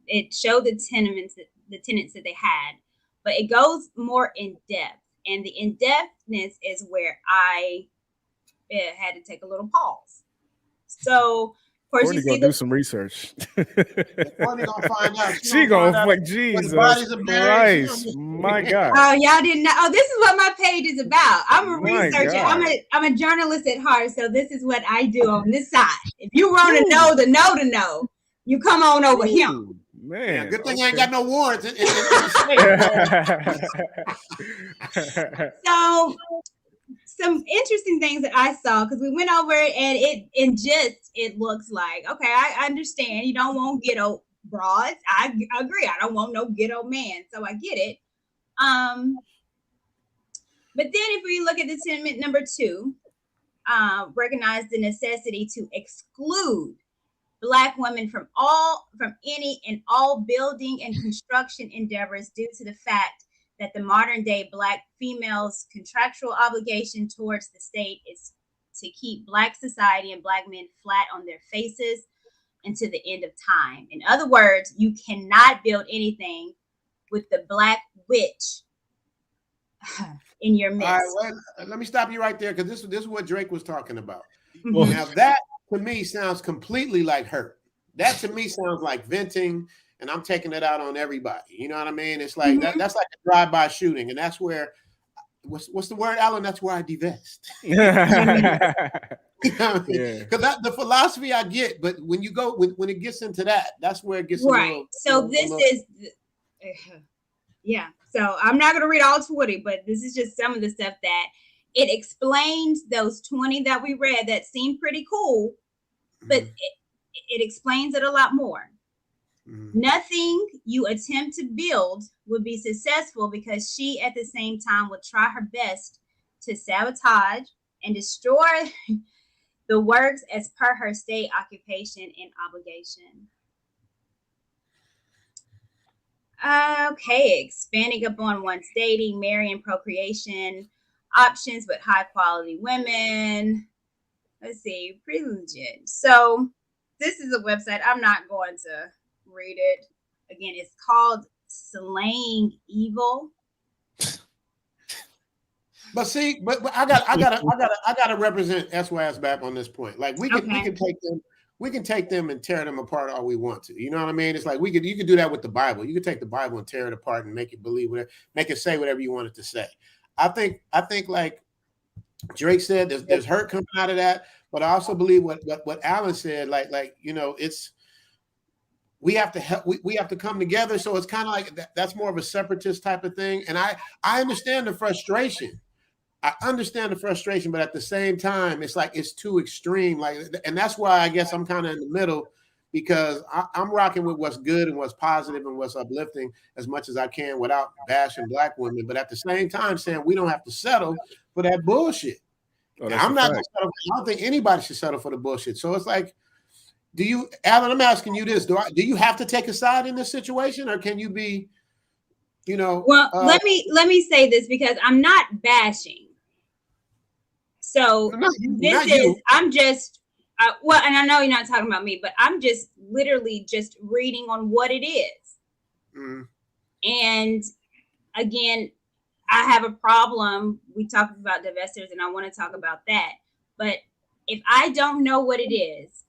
it showed the tenets that they had, but it goes more in depth. And the in-depthness is where I had to take a little pause. So, of course, Courtney gonna do some research. Courtney gonna find out. She gonna like Jesus Christ, my God. Oh, y'all didn't know. Oh, this is what my page is about. I'm a researcher. I'm a journalist at heart, so this is what I do on this side. If you want to know the know, you come on over here. Man, yeah, good thing I ain't got no warrants. So, some interesting things that I saw, because we went over it, and it looks like, okay, I understand you don't want ghetto broads. I agree. I don't want no ghetto man, so I get it. But then if we look at the tenet number 2, recognize the necessity to exclude Black women from any and all building and construction endeavors due to the fact that the modern day Black females' contractual obligation towards the state is to keep Black society and Black men flat on their faces until the end of time. In other words, you cannot build anything with the Black witch in your midst. All right, well, let me stop you right there, because this is what Drake was talking about. Now that to me sounds completely like hurt. That to me sounds like venting, and I'm taking it out on everybody. You know what I mean? It's like that's like a drive-by shooting, and that's where what's the word, Alan? That's where I divest. You know what I mean? Because the philosophy I get, but when you go when it gets into that, that's where it gets right. So So I'm not gonna read all 20, but this is just some of the stuff that it explains. Those 20 that we read that seemed pretty cool, but it explains it a lot more. Nothing you attempt to build would be successful because she at the same time would try her best to sabotage and destroy the works as per her state occupation and obligation. Okay, expanding upon one's dating, marrying, procreation options with high quality women. Let's see, pretty legit. So this is a website. I'm not going to read it. Again, it's called Slaying Evil. But see, but I gotta represent SYS back on this point. Like we can take them and tear them apart all we want to. You know what I mean? It's like you could do that with the Bible. You could take the Bible and tear it apart and make it believe whatever, make it say whatever you want it to say. I think like Drake said, there's hurt coming out of that, but I also believe what Alan said, like you know, it's we have to help, we have to come together. So it's kind of like that's more of a separatist type of thing. And I understand the frustration. I understand the frustration, but at the same time, it's like it's too extreme. Like, and that's why I guess I'm kind of in the middle, because I'm rocking with what's good and what's positive and what's uplifting as much as I can without bashing Black women. But at the same time, saying we don't have to settle for that bullshit. I'm not going to settle. I don't think anybody should settle for the bullshit. So it's like, Alan, I'm asking you this: do you have to take a side in this situation, or can you be, you know? Well, let me say this, because I'm not bashing. So I'm just, well, and I know you're not talking about me, but I'm just literally just reading on what it is. And again, I have a problem. We talked about divestors, and I want to talk about that. But if I don't know what it is,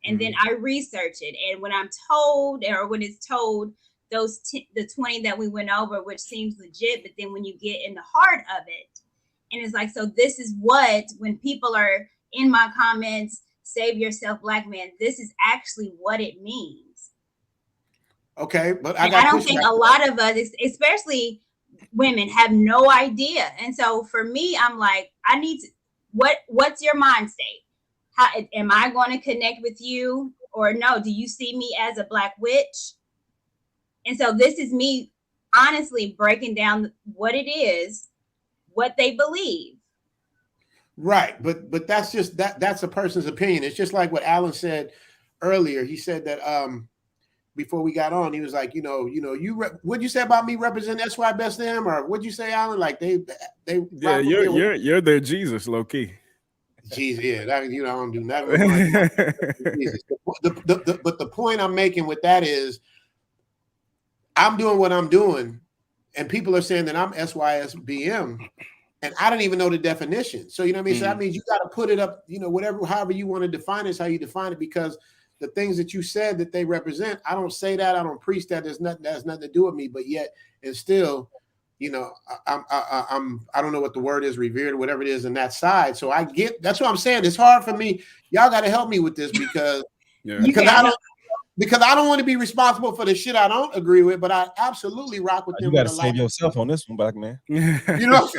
and then I research it, and when I'm told, or when it's told, the 20 that we went over, which seems legit, but then when you get in the heart of it, and it's like, so this is what, when people are in my comments, save yourself, Black man, this is actually what it means. Okay, but I don't think a lot of us, especially women, have no idea. And so for me, I'm like, I need to, what's your mind state? How am I going to connect with you, or no? Do you see me as a Black witch? And so this is me honestly breaking down what it is, what they believe. Right, but that's just that's a person's opinion. It's just like what Alan said earlier. He said that before we got on, he was like, what'd you say about me representing SYSBM, or what'd you say, Alan? Like they yeah, you're their Jesus, low key. Jesus, yeah, that, I don't do nothing with Jesus. But the point I'm making with that is, I'm doing what I'm doing, and people are saying that I'm SYSBM, and I don't even know the definition. So you know what I mean. So that means you got to put it up, whatever, however you want to define it, is how you define it, because the things that you said that they represent, I don't say that, I don't preach that. There's nothing that has nothing to do with me, but yet and still, I don't know what the word is, revered, whatever it is, in that side. So I get, that's what I'm saying. It's hard for me. Y'all got to help me with this because I don't want to be responsible for the shit I don't agree with, but I absolutely rock with them. You got to save yourself on this one, Black man. You know what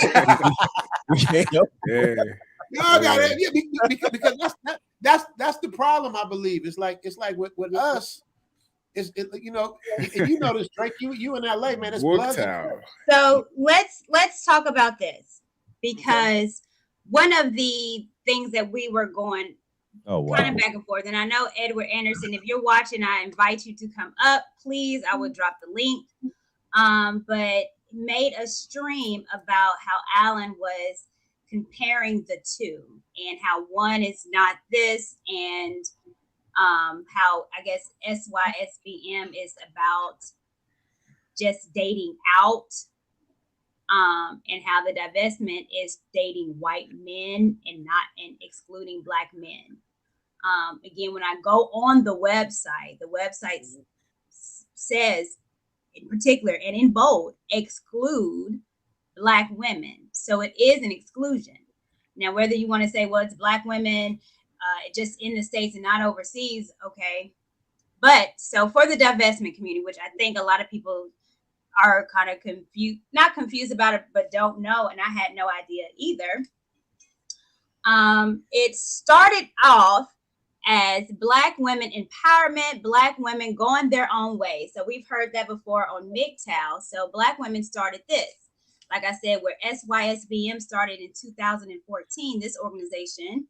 I'm saying? Because that's the problem, I believe. It's like with us. It's this, Drake. You in LA, man. It's blood. So let's talk about this, because one of the things that we were going kind of back and forth, and I know Edward Anderson, if you're watching, I invite you to come up, please. I will drop the link. But made a stream about how Alan was comparing the two, and how one is not this, and how I guess SYSBM is about just dating out, and how the divestment is dating white men and excluding Black men. Again, when I go on the website says in particular and in bold, exclude Black women. So it is an exclusion. Now, whether you want to say, well, it's Black women just in the States and not overseas, okay. But so for the divestment community, which I think a lot of people are kind of not confused about it, but don't know, and I had no idea either. It started off as Black women empowerment, Black women going their own way. So we've heard that before on MGTOW. So Black women started this. Like I said, where SYSBM started in 2014, this organization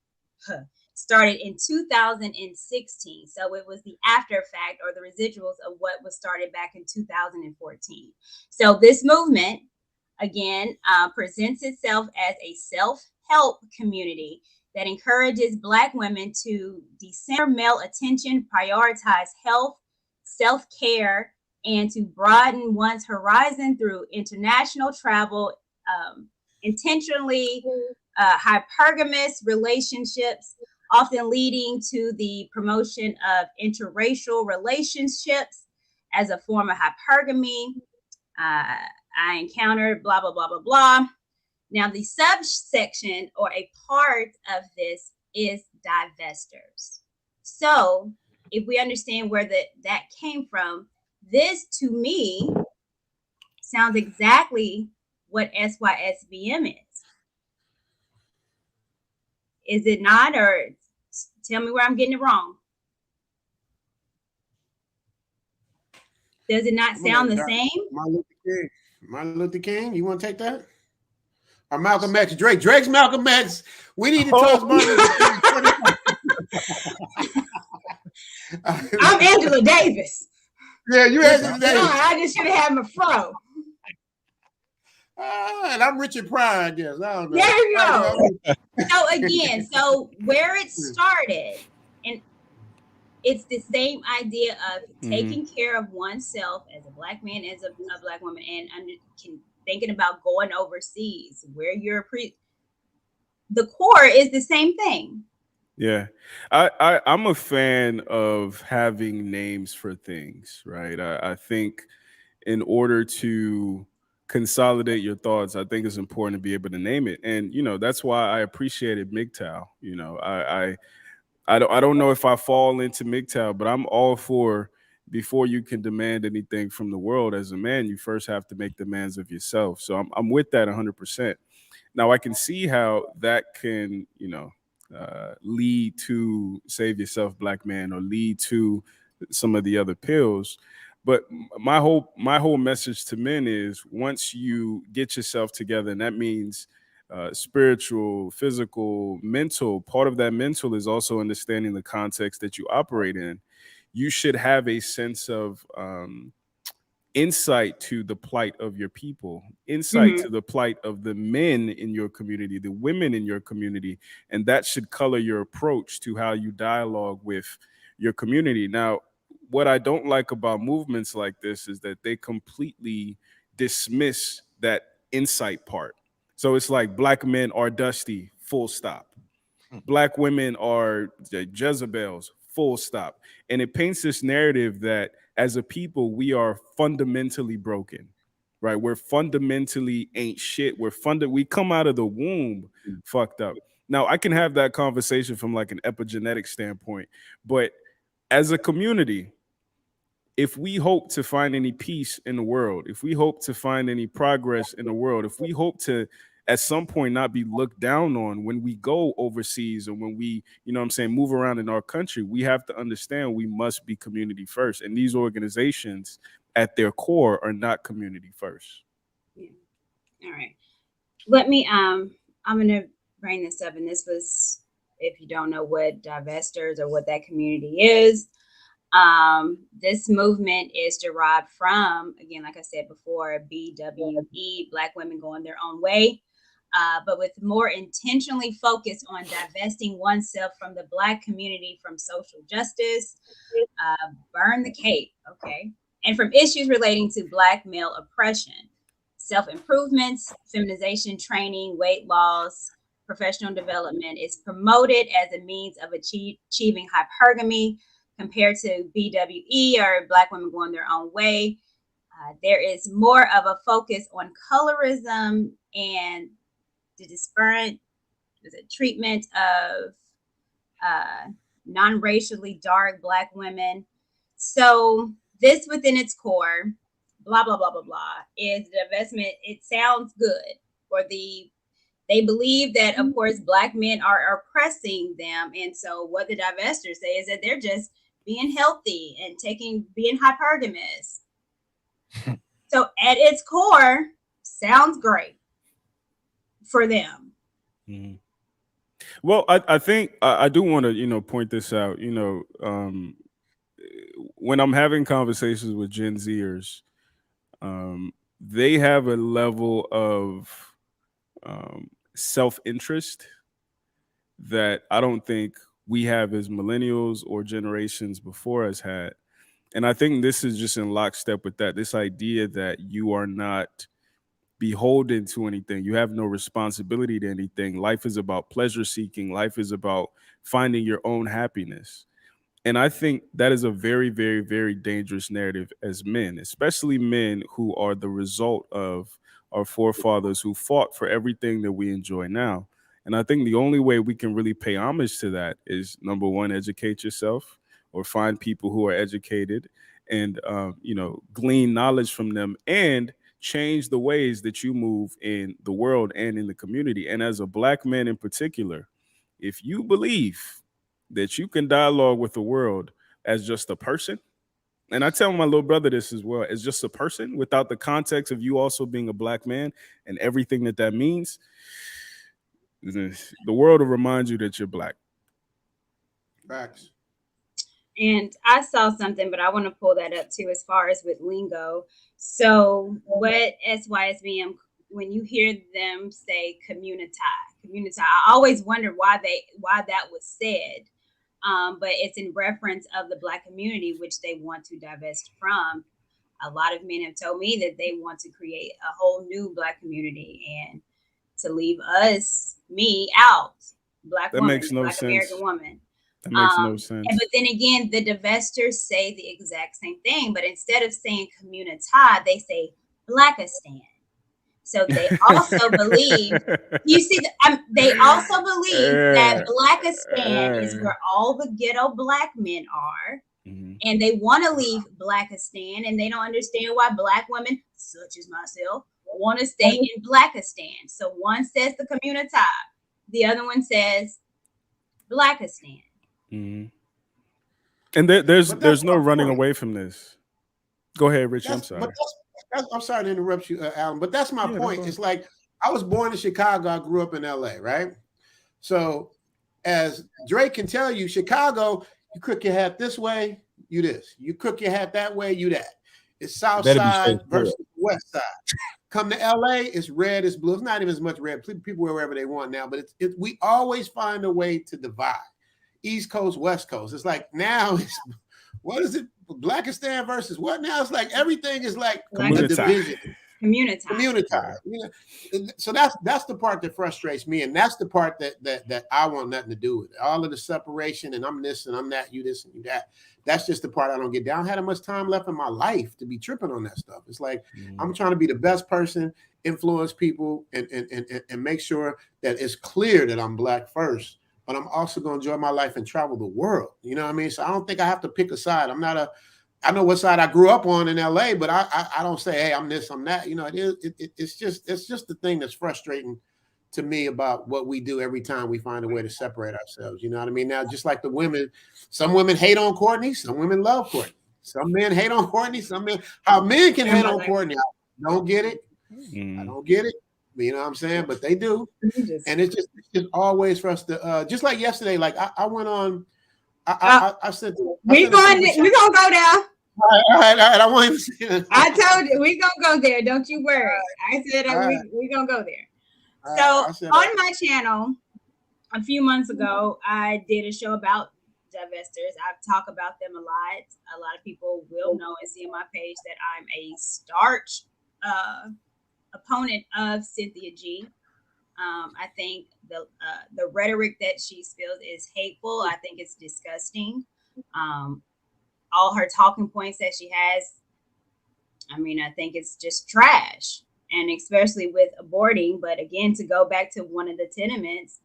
started in 2016. So it was the after effect, or the residuals of what was started back in 2014. So this movement, again, presents itself as a self-help community that encourages Black women to decenter male attention, prioritize health, self-care, and to broaden one's horizon through international travel, intentionally hypergamous relationships, often leading to the promotion of interracial relationships as a form of hypergamy. I encountered blah, blah, blah, blah, blah. Now, the subsection or a part of this is divestors. So if we understand where that came from, this to me sounds exactly what SYSBM is. Is it not? Or tell me where I'm getting it wrong. Does it not sound the same? Martin Luther King, you want to take that? Or Malcolm X? Drake's Malcolm X. We need to toss Martin Luther King. I'm Angela Davis. Yeah, you Angela Davis. I just should have had my fro. And I'm Richard Pryor, I guess. I don't know. There you go. So again, where it started, and it's the same idea of taking care of oneself as a Black man, as a Black woman, and thinking about going overseas, where you're the core is the same thing. Yeah, I'm a fan of having names for things, right? I think in order to consolidate your thoughts, I think it's important to be able to name it. And, that's why I appreciated MGTOW. I don't know if I fall into MGTOW, but I'm all for, before you can demand anything from the world as a man, you first have to make demands of yourself. So I'm with that 100%. Now I can see how that can, lead to Save Yourself Black Man or lead to some of the other pills. But my whole message to men is, once you get yourself together, and that means spiritual, physical, mental. Part of that mental is also understanding the context that you operate in. You should have a sense of insight to the plight of your people, insight to the plight of the men in your community, the women in your community, and that should color your approach to how you dialogue with your community. Now, what I don't like about movements like this is that they completely dismiss that insight part. So it's like Black men are dusty, full stop. Black women are Jezebels, full stop. And it paints this narrative that as a people, we are fundamentally broken, right? We're fundamentally ain't shit. We come out of the womb fucked up. Now, I can have that conversation from like an epigenetic standpoint, but as a community, if we hope to find any peace in the world, if we hope to find any progress in the world, if we hope to at some point not be looked down on when we go overseas or when we, you know what I'm saying, move around in our country, we have to understand we must be community first. And these organizations at their core are not community first. Yeah. All right. Let me, I'm going to bring this up. And this was, if you don't know what divestors or what that community is, this movement is derived from, again, like I said before, BWE, Black Women Going Their Own Way, but with more intentionally focused on divesting oneself from the Black community from social justice, burn the cape, okay, and from issues relating to Black male oppression, self-improvements, feminization training, weight loss, professional development is promoted as a means of achieving hypergamy. Compared to BWE or Black Women Going Their Own Way, there is more of a focus on colorism and the disparate treatment of non-racially dark Black women. So this within its core, blah, blah, blah, blah, blah, is the divestment. It sounds good for they believe that, of course, Black men are oppressing them. And so what the divestors say is that they're just being healthy and being hypergamous. So at its core, sounds great for them. Mm-hmm. Well, I think I do want to, point this out. When I'm having conversations with Gen Zers, they have a level of self-interest that I don't think we have as millennials or generations before us had. And I think this is just in lockstep with that, this idea that you are not beholden to anything. You have no responsibility to anything. Life is about pleasure seeking. Life is about finding your own happiness. And I think that is a very, very, very dangerous narrative as men, especially men who are the result of our forefathers who fought for everything that we enjoy now. And I think the only way we can really pay homage to that is, number one, educate yourself or find people who are educated and, glean knowledge from them and change the ways that you move in the world and in the community. And as a Black man in particular, if you believe that you can dialogue with the world as just a person, and I tell my little brother this as well, as just a person without the context of you also being a Black man and everything that means, the world will remind you that you're Black. Facts. And I saw something, but I want to pull that up too, as far as with lingo. So what SYSBM, when you hear them say community, I always wondered why that was said. But it's in reference of the Black community, which they want to divest from. A lot of men have told me that they want to create a whole new Black community and to leave me out, Black that woman, makes no Black sense. American woman. That makes no sense. But then again, the divestors say the exact same thing, but instead of saying community, they say Blackistan. So they also believe, they also believe that Blackistan is where all the ghetto Black men are. Mm-hmm. And they want to leave Blackistan, and they don't understand why Black women, such as myself, want to stay in Blackistan. So one says the community, the other one says Blackistan. Mm-hmm. And there's no running away from this. Go ahead, Richie. I'm sorry. I'm sorry to interrupt you, Alan, but that's my point. It's like I was born in Chicago. I grew up in LA, right? So as Drake can tell you, Chicago, you crook your hat this way, you this. You crook your hat that way, you that. It's South Side versus West Side. Come to LA, it's red, it's blue. It's not even as much red. People wear wherever they want now, but we always find a way to divide. East Coast, West Coast. It's like now it's what is it? Blackistan versus what now? It's like everything is like a division. Communitized. You know, so that's the part that frustrates me, and that's the part that I want nothing to do with it. All of the separation, and I'm this and I'm that, you this and you that. That's just the part I don't get down. I had that much time left in my life to be tripping on that stuff. It's like I'm trying to be the best person, influence people, and make sure that it's clear that I'm Black first. But I'm also going to enjoy my life and travel the world. You know what I mean? So I don't think I have to pick a side. I know what side I grew up on in LA, but I don't say, hey, I'm this, I'm that. You know, it's just the thing that's frustrating to me about what we do every time we find a way to separate ourselves. You know what I mean? Now, just like the women, some women hate on Courtney, some women love Courtney. Some men hate on Courtney, how men can hate on Courtney. I don't get it. I don't get it. You know what I'm saying? But they do. And it's just always for us to just like yesterday, like I went on, I said we're gonna go there. All right. I want him to see it. I told you we're gonna go there. Don't you worry. I said we're gonna go there. So on my channel a few months ago, I did a show about divestors. I've talked about them a lot. A lot of people will know and see on my page that I'm a starch opponent of Cynthia G. I think the rhetoric that she spills is hateful. I think it's disgusting. All her talking points that she has, I mean, I think it's just trash, and especially with aborting. But again, to go back to one of the tenements,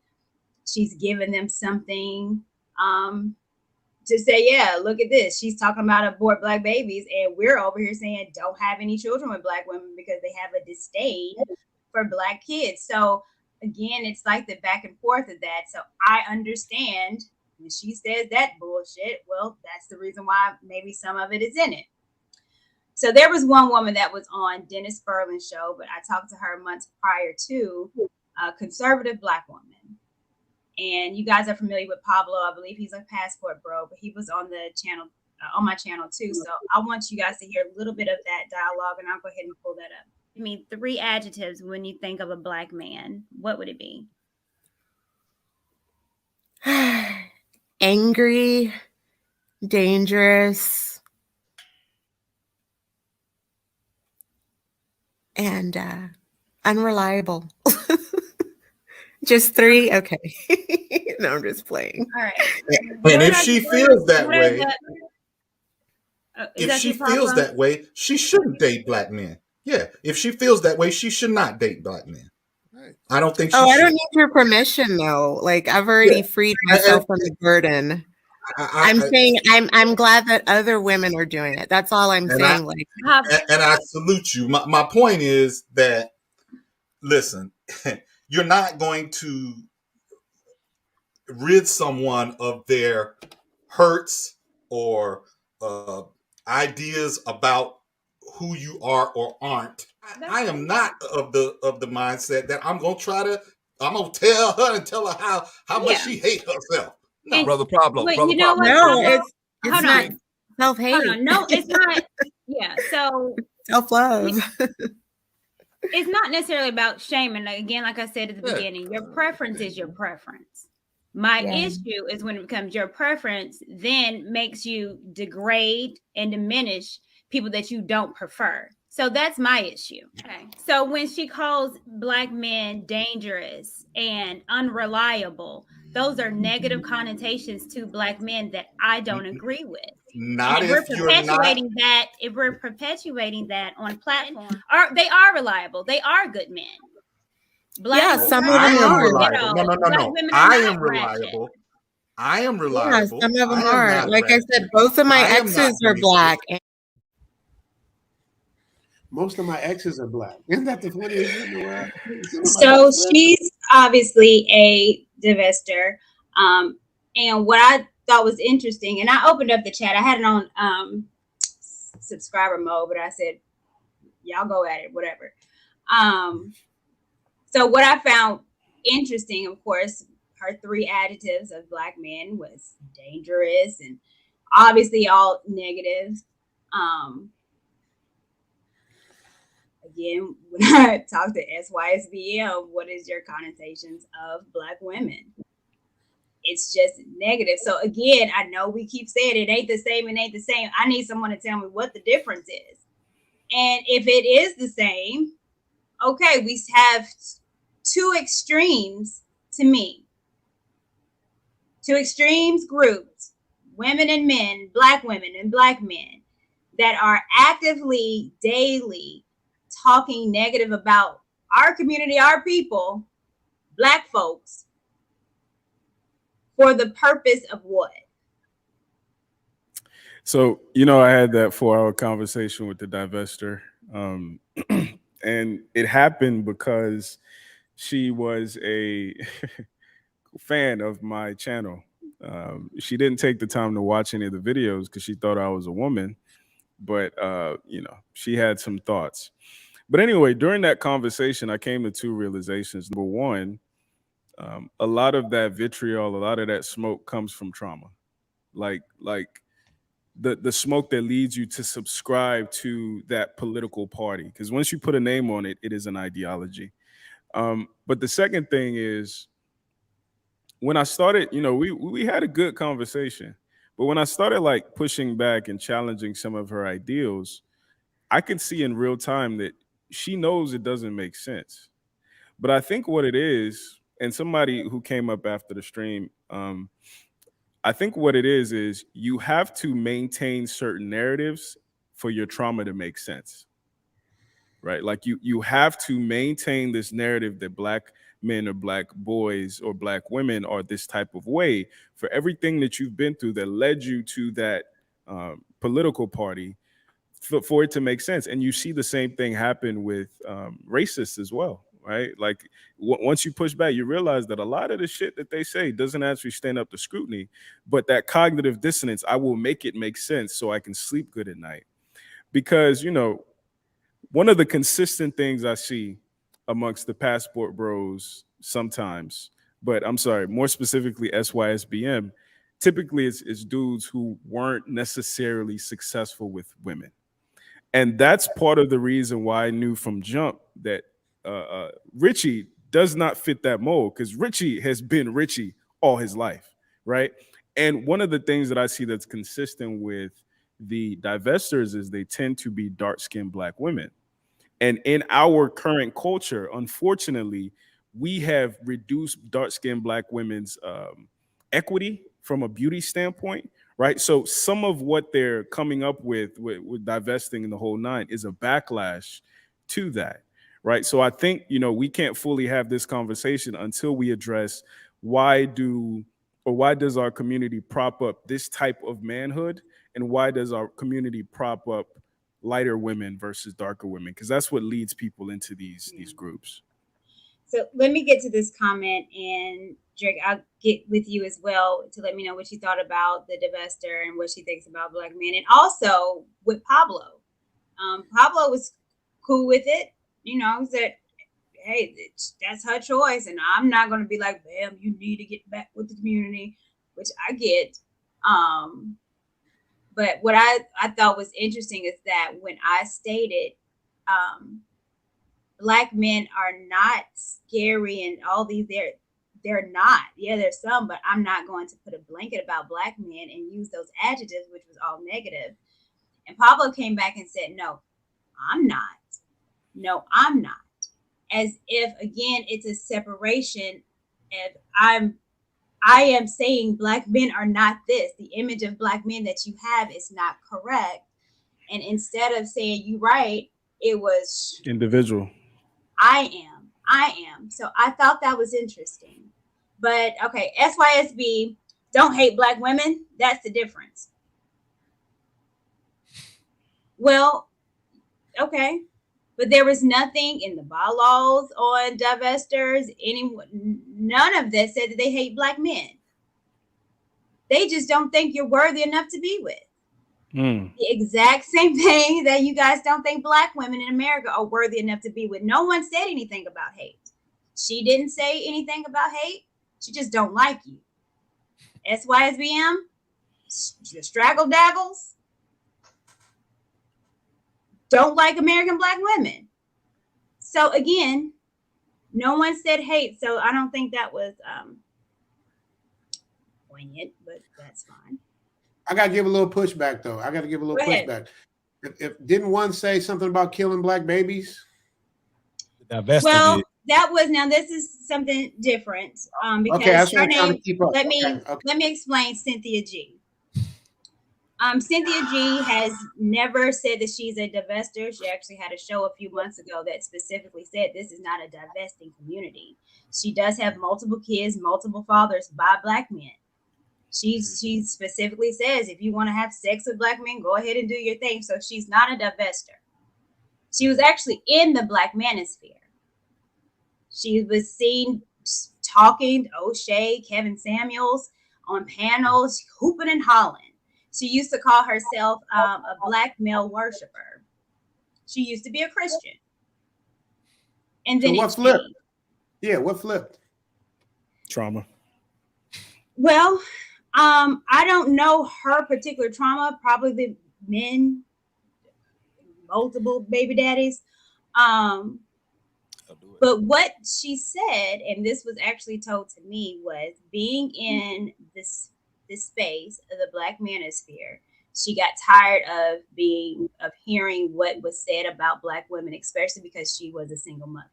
she's giving them something to say, yeah, look at this. She's talking about abort Black babies, and we're over here saying don't have any children with Black women because they have a disdain for Black kids. So again, it's like the back and forth of that. So I understand when she says that bullshit, well, that's the reason why maybe some of it is in it. So there was one woman that was on Dennis Furlan's show, but I talked to her months prior to, a conservative Black woman. And you guys are familiar with Pablo. I believe he's a passport bro, but he was on the channel, on my channel too. So I want you guys to hear a little bit of that dialogue, and I'll go ahead and pull that up. I mean, 3 adjectives when you think of a Black man, what would it be? Angry, dangerous, and unreliable. Just 3? Okay. No, I'm just playing. All right. And if she feels that way, she shouldn't date Black men. Yeah, if she feels that way, she should not date Black men. I don't think she should. I don't need your permission though. Like I've already freed myself from the burden. I'm saying I'm glad that other women are doing it. That's all I'm saying. And I salute you. My point is that, listen, you're not going to rid someone of their hurts or ideas about who you are or aren't. I am not of the mindset that I'm gonna tell her and tell her how much she hates herself. No, brother Pablo. You know what? No, it's not self-hate. No, it's not. Yeah, so self-love. It's not necessarily about shaming. Again, like I said at the beginning, your preference is your preference. My issue is when it becomes your preference, then makes you degrade and diminish people that you don't prefer. So that's my issue. Okay. So when she calls Black men dangerous and unreliable, those are negative connotations to Black men that I don't agree with. Not if we're perpetuating that on platform, they are reliable. They are good men. Some of them are. No. I am reliable. I am reliable. Yeah, some of them are. Like I said, both of my exes are Black. Most of my exes are Black. Isn't that the funniest thing in the world? So she's obviously a divestor. And what I thought was interesting, and I opened up the chat. I had it on subscriber mode, but I said, y'all go at it, whatever. So what I found interesting, of course, her 3 adjectives of Black men was dangerous and obviously all negative. Again, when I talk to SYSBM, what is your connotations of Black women? It's just negative. So again, I know we keep saying it ain't the same, it ain't the same. I need someone to tell me what the difference is. And if it is the same, okay, we have 2 extremes to me. 2 extremes groups, women and men, Black women and Black men, that are actively, daily talking negative about our community, our people, Black folks, for the purpose of what? So, I had that 4-hour conversation with the divester. And it happened because she was a fan of my channel. She didn't take the time to watch any of the videos because she thought I was a woman, but she had some thoughts. But anyway, during that conversation, I came to 2 realizations. Number one, a lot of that vitriol, a lot of that smoke comes from trauma. Like the smoke that leads you to subscribe to that political party. Because once you put a name on it, it is an ideology. But the second thing is, when I started, we had a good conversation. But when I started like pushing back and challenging some of her ideals, I could see in real time that she knows it doesn't make sense. But I think what it is, and somebody who came up after the stream, I think what it is you have to maintain certain narratives for your trauma to make sense, right? Like you have to maintain this narrative that Black men or Black boys or Black women are this type of way for everything that you've been through that led you to that political party, for it to make sense. And you see the same thing happen with racists as well, right? Like once you push back, you realize that a lot of the shit that they say doesn't actually stand up to scrutiny, but that cognitive dissonance, I will make it make sense so I can sleep good at night. Because, one of the consistent things I see amongst the passport bros sometimes, but I'm sorry, more specifically SYSBM, typically it's dudes who weren't necessarily successful with women. And that's part of the reason why I knew from jump that Richie does not fit that mold, because Richie has been Richie all his life, right? And one of the things that I see that's consistent with the divestors is they tend to be dark-skinned Black women. And in our current culture, unfortunately, we have reduced dark-skinned Black women's equity from a beauty standpoint, right? So some of what they're coming up with divesting in the whole 9 is a backlash to that, right? So I think, we can't fully have this conversation until we address why does our community prop up this type of manhood, and why does our community prop up lighter women versus darker women? Because that's what leads people into these groups. So let me get to this comment, and Drake, I'll get with you as well to let me know what you thought about the divester and what she thinks about Black men, and also with Pablo. Pablo was cool with it, said, hey, that's her choice, and I'm not going to be like, bam, you need to get back with the community, which I get. But what I thought was interesting is that when I stated Black men are not scary and all these, they're not. Yeah, there's some, but I'm not going to put a blanket about Black men and use those adjectives, which was all negative. And Pablo came back and said, no, I'm not. No, I'm not. As if, again, it's a separation. If I am saying Black men are not this. The image of Black men that you have is not correct. And instead of saying you right, it was individual. I am. So I thought that was interesting. But okay, SYSB, don't hate Black women. That's the difference. Well, okay. But there was nothing in the bylaws on divestors, none of that said that they hate Black men. They just don't think you're worthy enough to be with. Mm. The exact same thing that you guys don't think Black women in America are worthy enough to be with. No one said anything about hate. She didn't say anything about hate. She just don't like you. SYSBM, the straggle daggles, don't like American Black women. So again, no one said hate. So I don't think that was poignant, but that's fine. I gotta give a little pushback though. I gotta give a little pushback. If didn't one say something about killing Black babies? Well, that was, now this is something different. Because her name, let me explain Cynthia G. Cynthia G has never said that she's a divester. She actually had a show a few months ago that specifically said this is not a divesting community. She does have multiple kids, multiple fathers by Black men. She specifically says if you want to have sex with Black men, go ahead and do your thing. So she's not a divester. She was actually in the Black manosphere. She was seen talking to O'Shea, Kevin Samuels on panels, hooping and hollering. She used to call herself a Black male worshiper. She used to be a Christian. And then what flipped? Yeah, what flipped? Trauma. Well, I don't know her particular trauma. Probably the men, multiple baby daddies. But what she said, and this was actually told to me, was being in this space of the Black manosphere, she got tired of hearing what was said about Black women, especially because she was a single mother.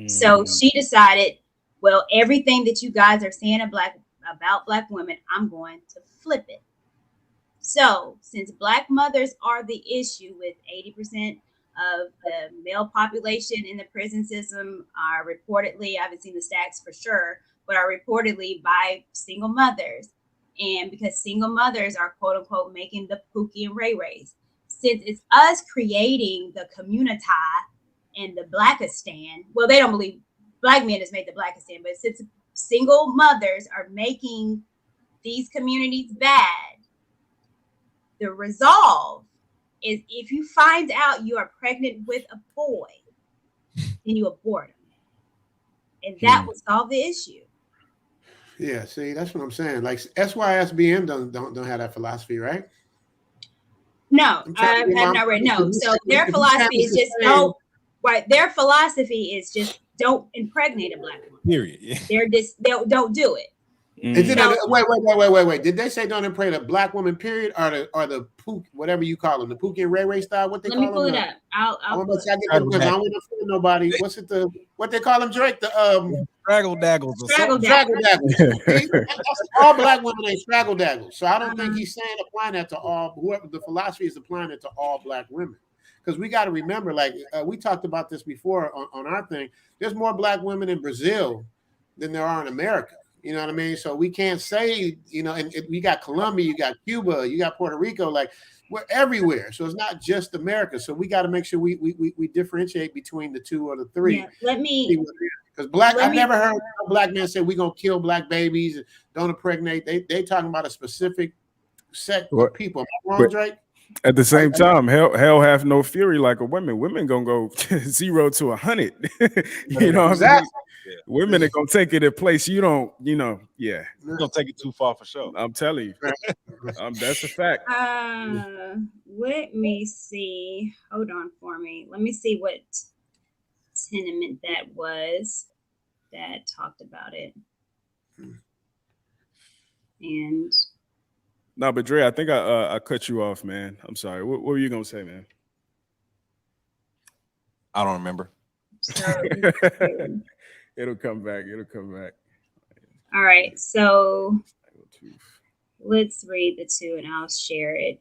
So she decided, well, everything that you guys are saying about Black women, I'm going to flip it. So since Black mothers are the issue, with 80% of the male population in the prison system are reportedly, I haven't seen the stats for sure, but are reportedly by single mothers. And because single mothers are quote unquote making the Pookie and Ray Rays, since it's us creating the community and the Blackistan, well, they don't believe Black men has made the Blackistan, but since single mothers are making these communities bad, the resolve is if you find out you are pregnant with a boy, then you abort him. And that will solve the issue. Yeah, see, that's what I'm saying. Like SYSBM don't have that philosophy, right? No, I have not read. No, so their philosophy is just their philosophy is just don't impregnate a Black woman. Period. They're just don't do it. Wait. Did they say don't impregnate a Black woman? Period, or the pook, whatever you call them, the Pookie and Ray Ray style? What they Let call me pull them? it up. I'll pull it. I don't want to fool nobody. What's it? What they call them, Drake? The straggle daggles. Straggle daggles. All Black women ain't straggle daggles. So I don't think he's saying applying that to all. Whoever the philosophy is applying it to all Black women. Because we got to remember, like we talked about this before on our thing. There's more Black women in Brazil than there are in America. You know what I mean? So we can't say, and we got Colombia, you got Cuba, you got Puerto Rico, like we're everywhere. So it's not just America. So we got to make sure we differentiate between the two or the three. Yeah, let me, because I've never heard a Black man say we're gonna kill Black babies and don't impregnate. They talking about a specific set of people. Am I wrong, Drake? At the same time, hell have no fury like a woman. Women gonna go 0 to 100. You know what I mean? Yeah. Women are gonna take it a place you don't, yeah. You're gonna take it too far for sure. I'm telling you. That's a fact. Let me see. Hold on for me. Let me see what tenement that was that talked about it. And no, but Dre, I think I cut you off, man. I'm sorry. What were you gonna say, man? I don't remember. It'll come back. All right. So let's read the two and I'll share it.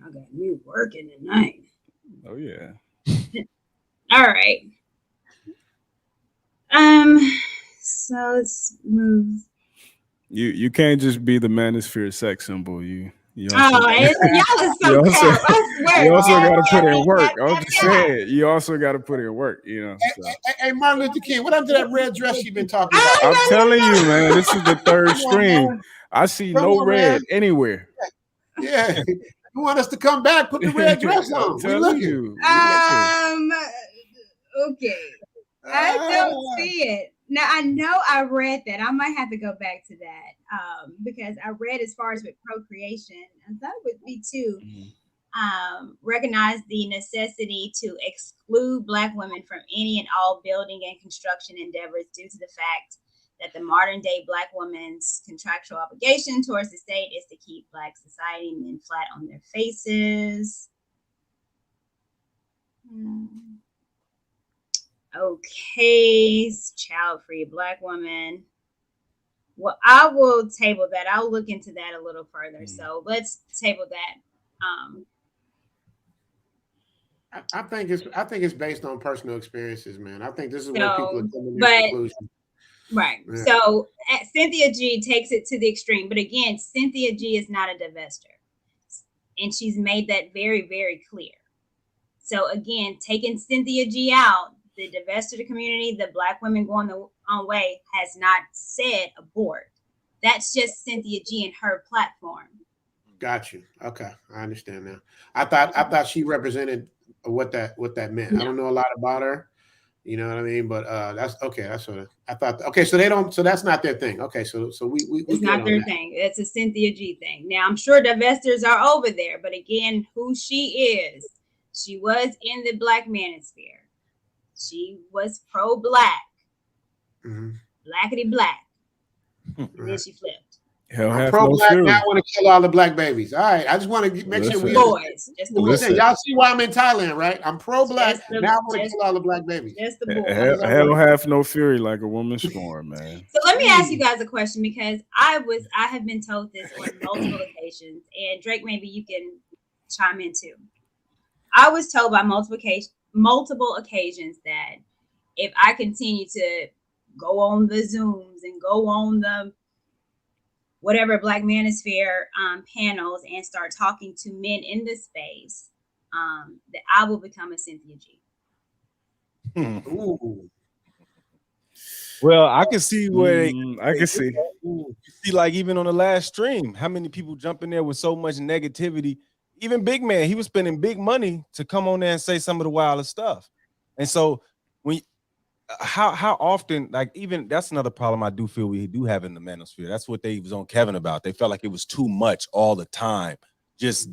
I got me working tonight. Oh yeah. All right. So let's move. You can't just be the manosphere sex symbol. You You also, y'all are so you also, cap. I swear. you also got to put in Cap, work. cap, I'm cap, just cap. saying, you also got to put in work, you know. So. Hey, Martin Luther King, what happened to that red dress you've been talking about? I'm telling you, man, this is the third Come on, stream. man. I see Come no on, red man. anywhere. Yeah. You want us to come back? Put the red dress I'm on. We telling looking. you. We looking. Okay. I don't see it. Now I know I read that. I might have to go back to that because I read as far as with procreation, and that would be too. Recognize the necessity to exclude Black women from any and all building and construction endeavors due to the fact that the modern day Black woman's contractual obligation towards the state is to keep Black society men flat on their faces. Okay, child-free Black woman. Well, I will table that. I'll look into that a little further. So let's table that. I think it's based on personal experiences, man. I think this is where people are coming to this conclusion. Right. Yeah. So Cynthia G takes it to the extreme. But again, Cynthia G is not a divester. And she's made that very, very clear. So again, taking Cynthia G out, the divester community, the Black women going the own way, has not said abort. That's just Cynthia G and her platform. Got you. Okay, I understand now. I thought she represented what that meant. No. I don't know a lot about her. You know what I mean? But that's okay. That's what I thought. Okay, so they don't. So that's not their thing. Okay, so we it's not their thing. It's a Cynthia G thing. Now I'm sure divestors are over there, but again, who she is, she was in the Black manosphere. She was pro-Black, blackity black, and then she flipped. I'm pro-Black. Now I want to kill all the Black babies. All right, I just want to make sure we boys. Just the boys. Y'all see why I'm in Thailand, right? I'm pro-Black. Now I want to kill all the Black babies. Just the boys. Hell have no fury like a woman scorned, man. So let me ask you guys a question, because I have been told this on multiple occasions, and Drake, maybe you can chime in too. I was told by multiple occasions that if I continue to go on the Zooms and go on the whatever Black manosphere panels and start talking to men in this space, that I will become a Cynthia G. Ooh. Well, I can see where I can see. You see, like even on the last stream, how many people jump in there with so much negativity. Even Big Man, he was spending big money to come on there and say some of the wildest stuff. And so when how often, like, even that's another problem I do feel we do have in the manosphere. That's what they was on Kevin about. They felt like it was too much all the time, just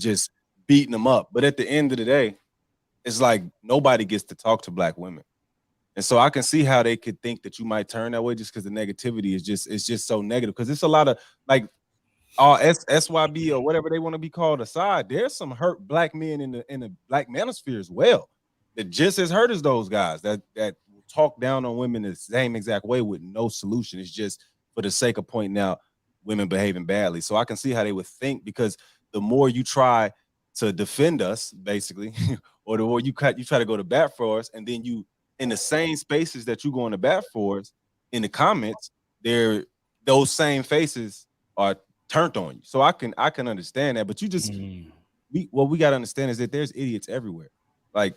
beating them up. But at the end of the day, it's like nobody gets to talk to Black women. And so I can see how they could think that you might turn that way just because the negativity is just so negative. Because it's a lot of like SYB or whatever they want to be called aside. There's some hurt Black men in the Black manosphere as well that just as hurt as those guys that talk down on women the same exact way with no solution. It's just for the sake of pointing out women behaving badly. So I can see how they would think, because the more you try to defend us, basically, or the more you try to go to bat for us, and then you in the same spaces that you go in the bat for us, in the comments, those same faces are turned on you. So I can understand that, but you just what we gotta understand is that there's idiots everywhere. Like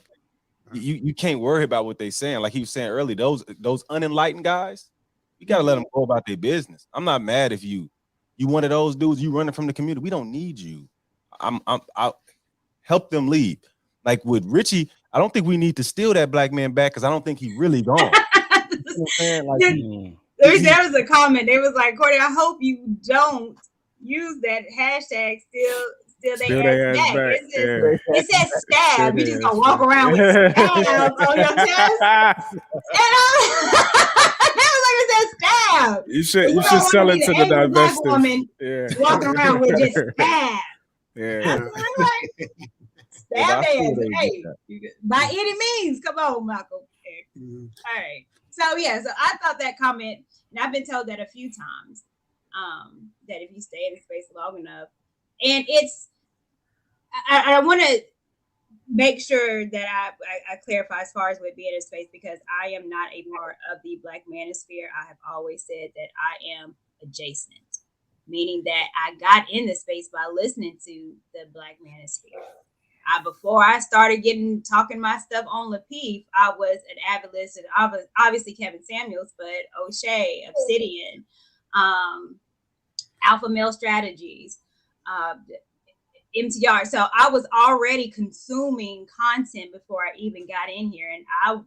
you can't worry about what they're saying. Like he was saying earlier, those unenlightened guys, you gotta let them go about their business. I'm not mad if you one of those dudes, you running from the community. We don't need you. I'll help them lead. Like with Richie, I don't think we need to steal that Black man back, because I don't think he really gone. You know what I'm saying? Like, there was a comment. They was like, Courtney, I hope you don't use that hashtag steal their ass back. It says stab. You just gonna walk around with stabs on your chest. And that was like, it says stab. You should sell it to the divestors. Woman walking around with just stab. Yeah. Stab ass. Hey, by any means, come on, Michael. Okay. All right. So yeah, so I thought that comment, and I've been told that a few times, that if you stay in the space long enough, and I want to make sure that I clarify as far as with being in space, because I am not a part of the Black manosphere. I have always said that I am adjacent. meaning that I got in the space by listening to the Black Manosphere. Before I started talking my stuff on Lapeef, I was an avid listener. I was obviously Kevin Samuels, but O'Shea, Obsidian, Alpha Male Strategies, MTR. So I was already consuming content before I even got in here, and I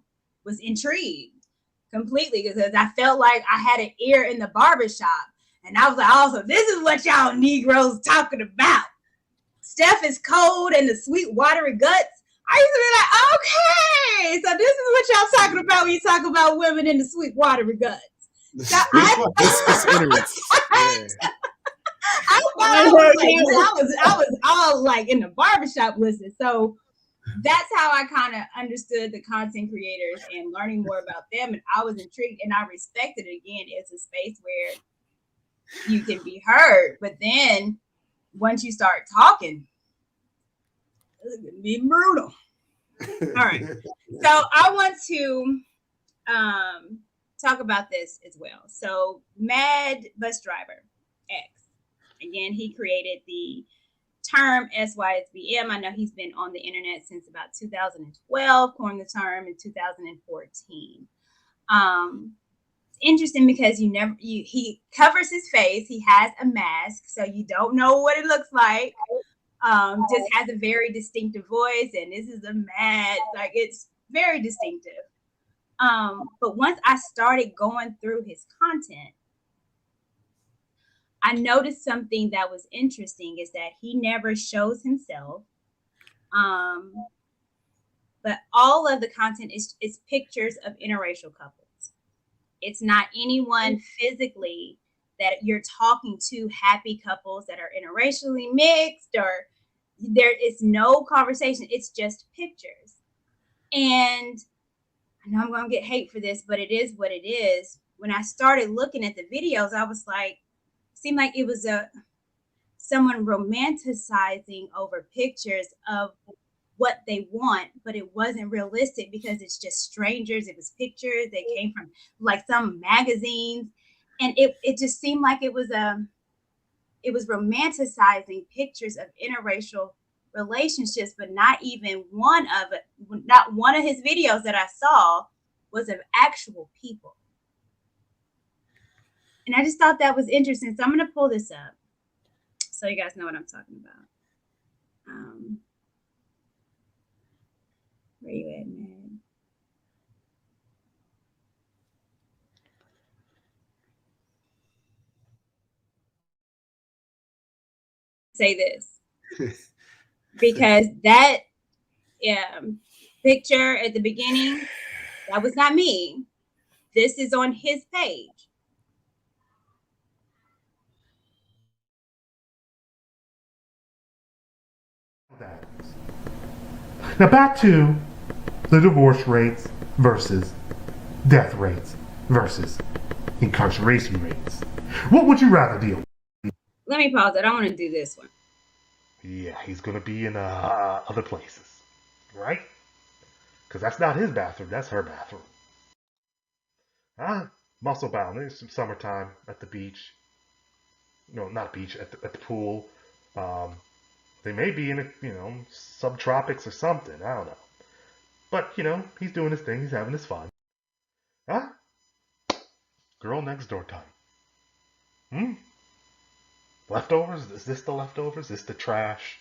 was intrigued completely because I felt like I had an ear in the barbershop, and I was like, "Also, this is what y'all Negroes talking about. Steph is cold and the sweet watery guts." I used to be like, "Okay, so this is what y'all talking about when you talk about women in the sweet watery guts." So It's interesting. I was all like in the barbershop listening. So that's how I kind of understood the content creators and learning more about them. And I was intrigued and I respected it again as a space where you can be heard. But then once you start talking, it's gonna be brutal. All right. So I want to talk about this as well. So Mad Bus Driver X. Again, he created the term SYSBM. I know he's been on the internet since about 2012, coined the term in 2014. It's interesting because he covers his face. He has a mask, so you don't know what it looks like. Just has a very distinctive voice, and this is a mad, like it's very distinctive. But once I started going through his content, I noticed something that was interesting is that he never shows himself. But all of the content is pictures of interracial couples. It's not anyone physically that you're talking to, happy couples that are interracially mixed, or there is no conversation. It's just pictures. And I know I'm going to get hate for this, but it is what it is. When I started looking at the videos, I was like, seemed like it was someone romanticizing over pictures of what they want, but it wasn't realistic because it's just strangers. It was pictures. They came from like some magazines, and it just seemed like it was romanticizing pictures of interracial relationships, but not one of his videos that I saw was of actual people. And I just thought that was interesting. So I'm going to pull this up so you guys know what I'm talking about. Where you at, man? Say this. Because that picture at the beginning, that was not me. This is on his page. Now back to the divorce rates versus death rates versus incarceration rates. What would you rather deal with? Let me pause it. I want to do this one. Yeah, he's going to be in other places, right? Because that's not his bathroom, that's her bathroom. Muscle bound. It's some summertime at the beach. No, not beach, at the pool. They may be in, subtropics or something. I don't know. But, he's doing his thing. He's having his fun. Huh? Girl next door type. Leftovers? Is this the leftovers? Is this the trash?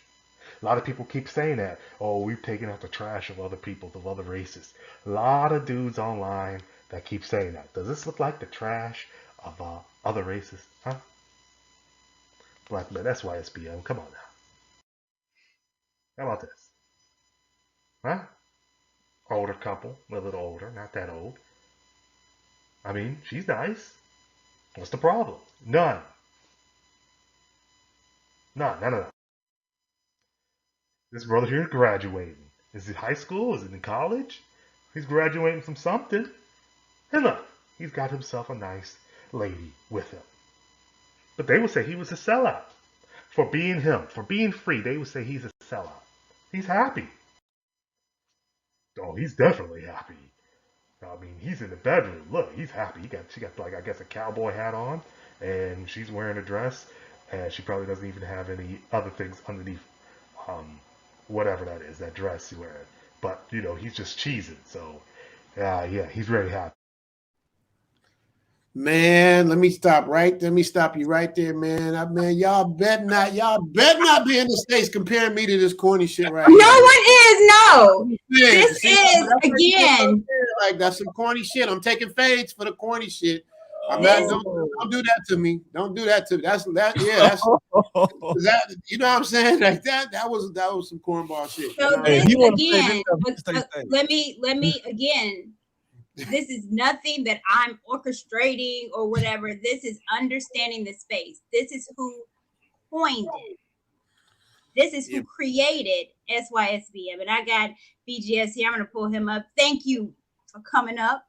A lot of people keep saying that. Oh, we've taken out the trash of other people, of other races. A lot of dudes online that keep saying that. Does this look like the trash of other races? Huh? Black men, that's SYSBM. Come on now. How about this? Huh? Older couple, a little older, not that old. I mean, she's nice. What's the problem? None. None of that. This brother here is graduating. Is it high school? Is it in college? He's graduating from something. And look, he's got himself a nice lady with him. But they would say he was a sellout. For being him, for being free, they would say he's a sellout. He's happy. Oh, he's definitely happy. I mean, he's in the bedroom. Look, he's happy. She got like, I guess, a cowboy hat on, and she's wearing a dress, and she probably doesn't even have any other things underneath, whatever that is, that dress she's wearing. But he's just cheesing. So, yeah, he's very happy. Man, let me stop you right there, man. Man, y'all bet not be in the States comparing me to this corny shit right here. No one is. No, this is again. Like that's some corny shit. I'm taking fades for the corny shit. I'm not. Don't do that to me. Don't do that to me. That's that. Yeah, that's that. You know what I'm saying? Like that. That was some cornball shit. So you know again. Let me again. This is nothing that I'm orchestrating or whatever. This is understanding the space. This is who coined it. This is who created SYSBM. And I got BGS here. I'm going to pull him up. Thank you for coming up.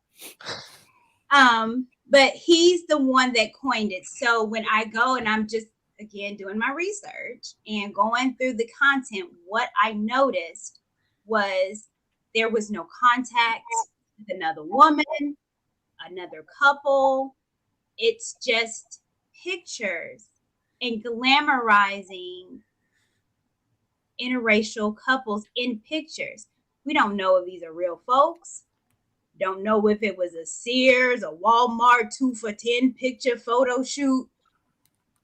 But he's the one that coined it. So when I go and I'm just, again, doing my research and going through the content, what I noticed was there was no contact with another woman, another couple. It's just pictures and glamorizing interracial couples in pictures. We don't know if these are real folks. Don't know if it was a Sears, a Walmart 2 for $10 picture photo shoot.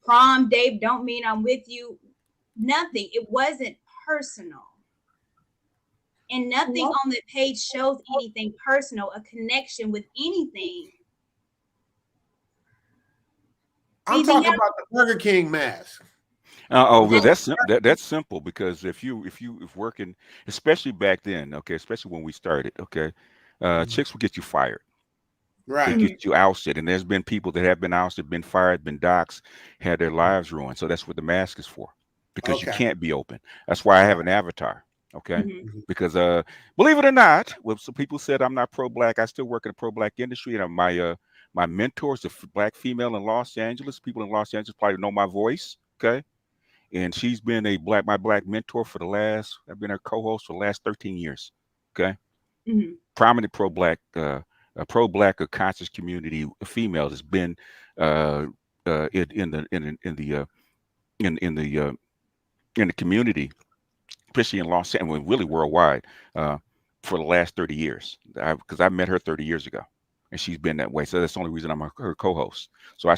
Prom date, don't mean I'm with you. Nothing. It wasn't personal. And nothing on the page shows anything personal, a connection with anything. I'm talking about the Burger King mask. Well, that's simple because if working, especially back then, okay, especially when we started, okay, chicks will get you fired, right? They get you ousted, and there's been people that have been ousted, been fired, been doxxed, had their lives ruined. So that's what the mask is for, because you can't be open. That's why I have an avatar. Okay, because believe it or not, well, some people said I'm not pro-black. I still work in the pro-black industry, and my mentors, a black female in Los Angeles. People in Los Angeles probably know my voice. Okay, and she's been my black mentor for I've been her co-host for the last 13 years. Okay, prominent pro-black or conscious community females has been in the community, especially in Los Angeles, really worldwide, for the last 30 years. Because I met her 30 years ago, and she's been that way. So that's the only reason I'm her co-host. So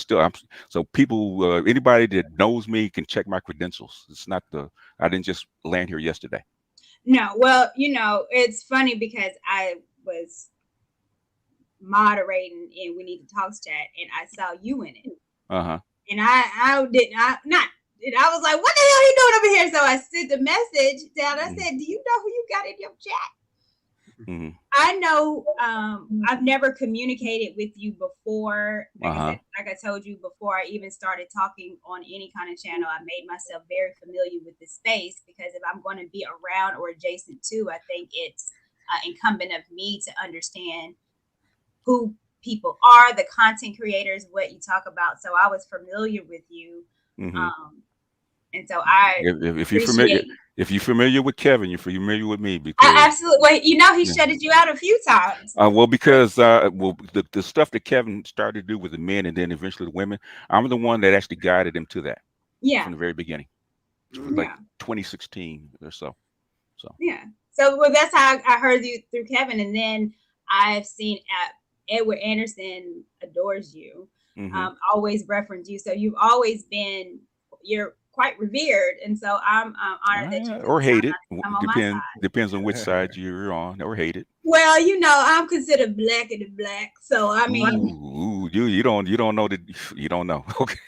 so people, anybody that knows me can check my credentials. It's not I didn't just land here yesterday. No, well, it's funny because I was moderating in We Need to Talk chat, and I saw you in it. And I was like, what the hell are you doing over here? So I sent the message down. I said, do you know who you got in your chat? I know I've never communicated with you before. Like I told you before I even started talking on any kind of channel, I made myself very familiar with the space, because if I'm going to be around or adjacent to, I think it's incumbent of me to understand who people are, the content creators, what you talk about. So I was familiar with you. And so if you're familiar with Kevin, you're familiar with me, because absolutely. He shutted you out a few times. Well, because the stuff that Kevin started to do with the men and then eventually the women, I'm the one that actually guided him to that. From the very beginning, like 2016 or so. So that's how I heard you through Kevin, and then I've seen Edward Anderson adores you. Always reference you. So you've always been, you're quite revered, and so I'm honored that you or hated. Depends on which side you're on, or hated. Well, I'm considered black of the black, so I mean, you don't know that, you don't know. Okay,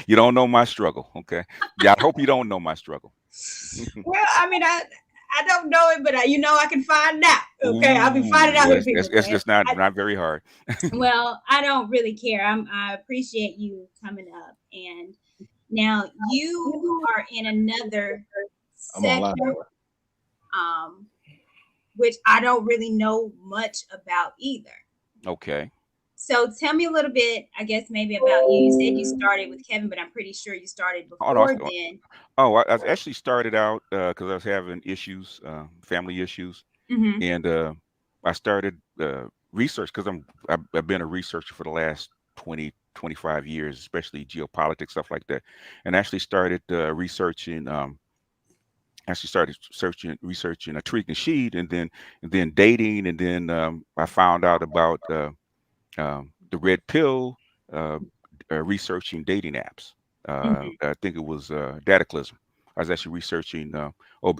you don't know my struggle. Okay, yeah, I hope you don't know my struggle. Well, I mean, I don't know it, but I can find out. Okay, I'll be finding out. It's just not very hard. Well, I don't really care. I appreciate you coming up, and now you are in another sector, which I don't really know much about either. Okay. So tell me a little bit, I guess, maybe about you. You said you started with Kevin, but I'm pretty sure you started before then. I actually started out because I was having issues, family issues, and I started research because I've been a researcher for the last 20, 25 years, especially geopolitics, stuff like that, and actually started researching researching a Tariq Nasheed, and then dating, and then I found out about the red pill, researching dating apps. I think it was Dataclysm. I was actually researching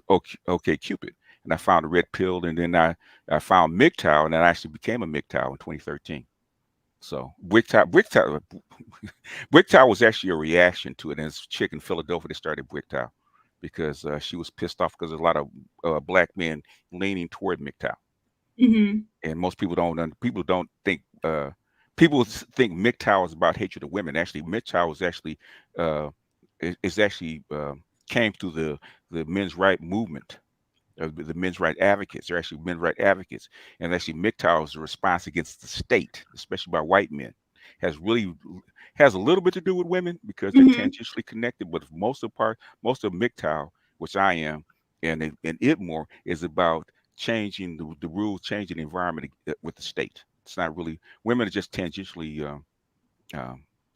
OK Cupid, and I found a red pill, and then I found MGTOW, and I actually became a MGTOW in 2013. So BWCTOW was actually a reaction to it. And this chick in Philadelphia that started BWCTOW because she was pissed off because there's a lot of black men leaning toward MGTOW. And most people don't think people think MGTOW is about hatred of women. Actually, MGTOW is actually came through the men's right movement. The men's right advocates. They're actually men's right advocates, and actually MGTOW is a response against the state, especially by white men. Has a little bit to do with women because they're tangentially connected, but most of MGTOW, which I am, and ITMOR is about changing the rules, changing the environment with the state. It's not really, women are just tangentially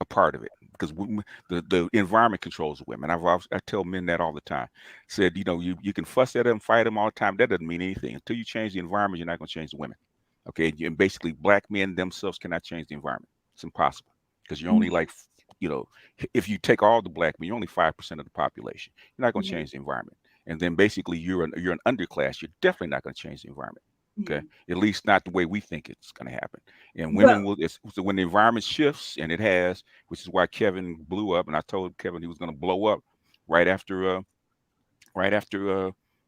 a part of it because the environment controls women. I tell men that all the time. Said, you can fuss at them, fight them all the time. That doesn't mean anything. Until you change the environment, you're not going to change the women. Okay. And basically black men themselves cannot change the environment. It's impossible because you're only like, if you take all the black men, you're only 5% of the population. You're not going to change the environment. And then basically you're an underclass. You're definitely not going to change the environment. Okay, at least not the way we think it's going to happen. And women will. So when the environment shifts, and it has, which is why Kevin blew up, and I told Kevin he was going to blow up right after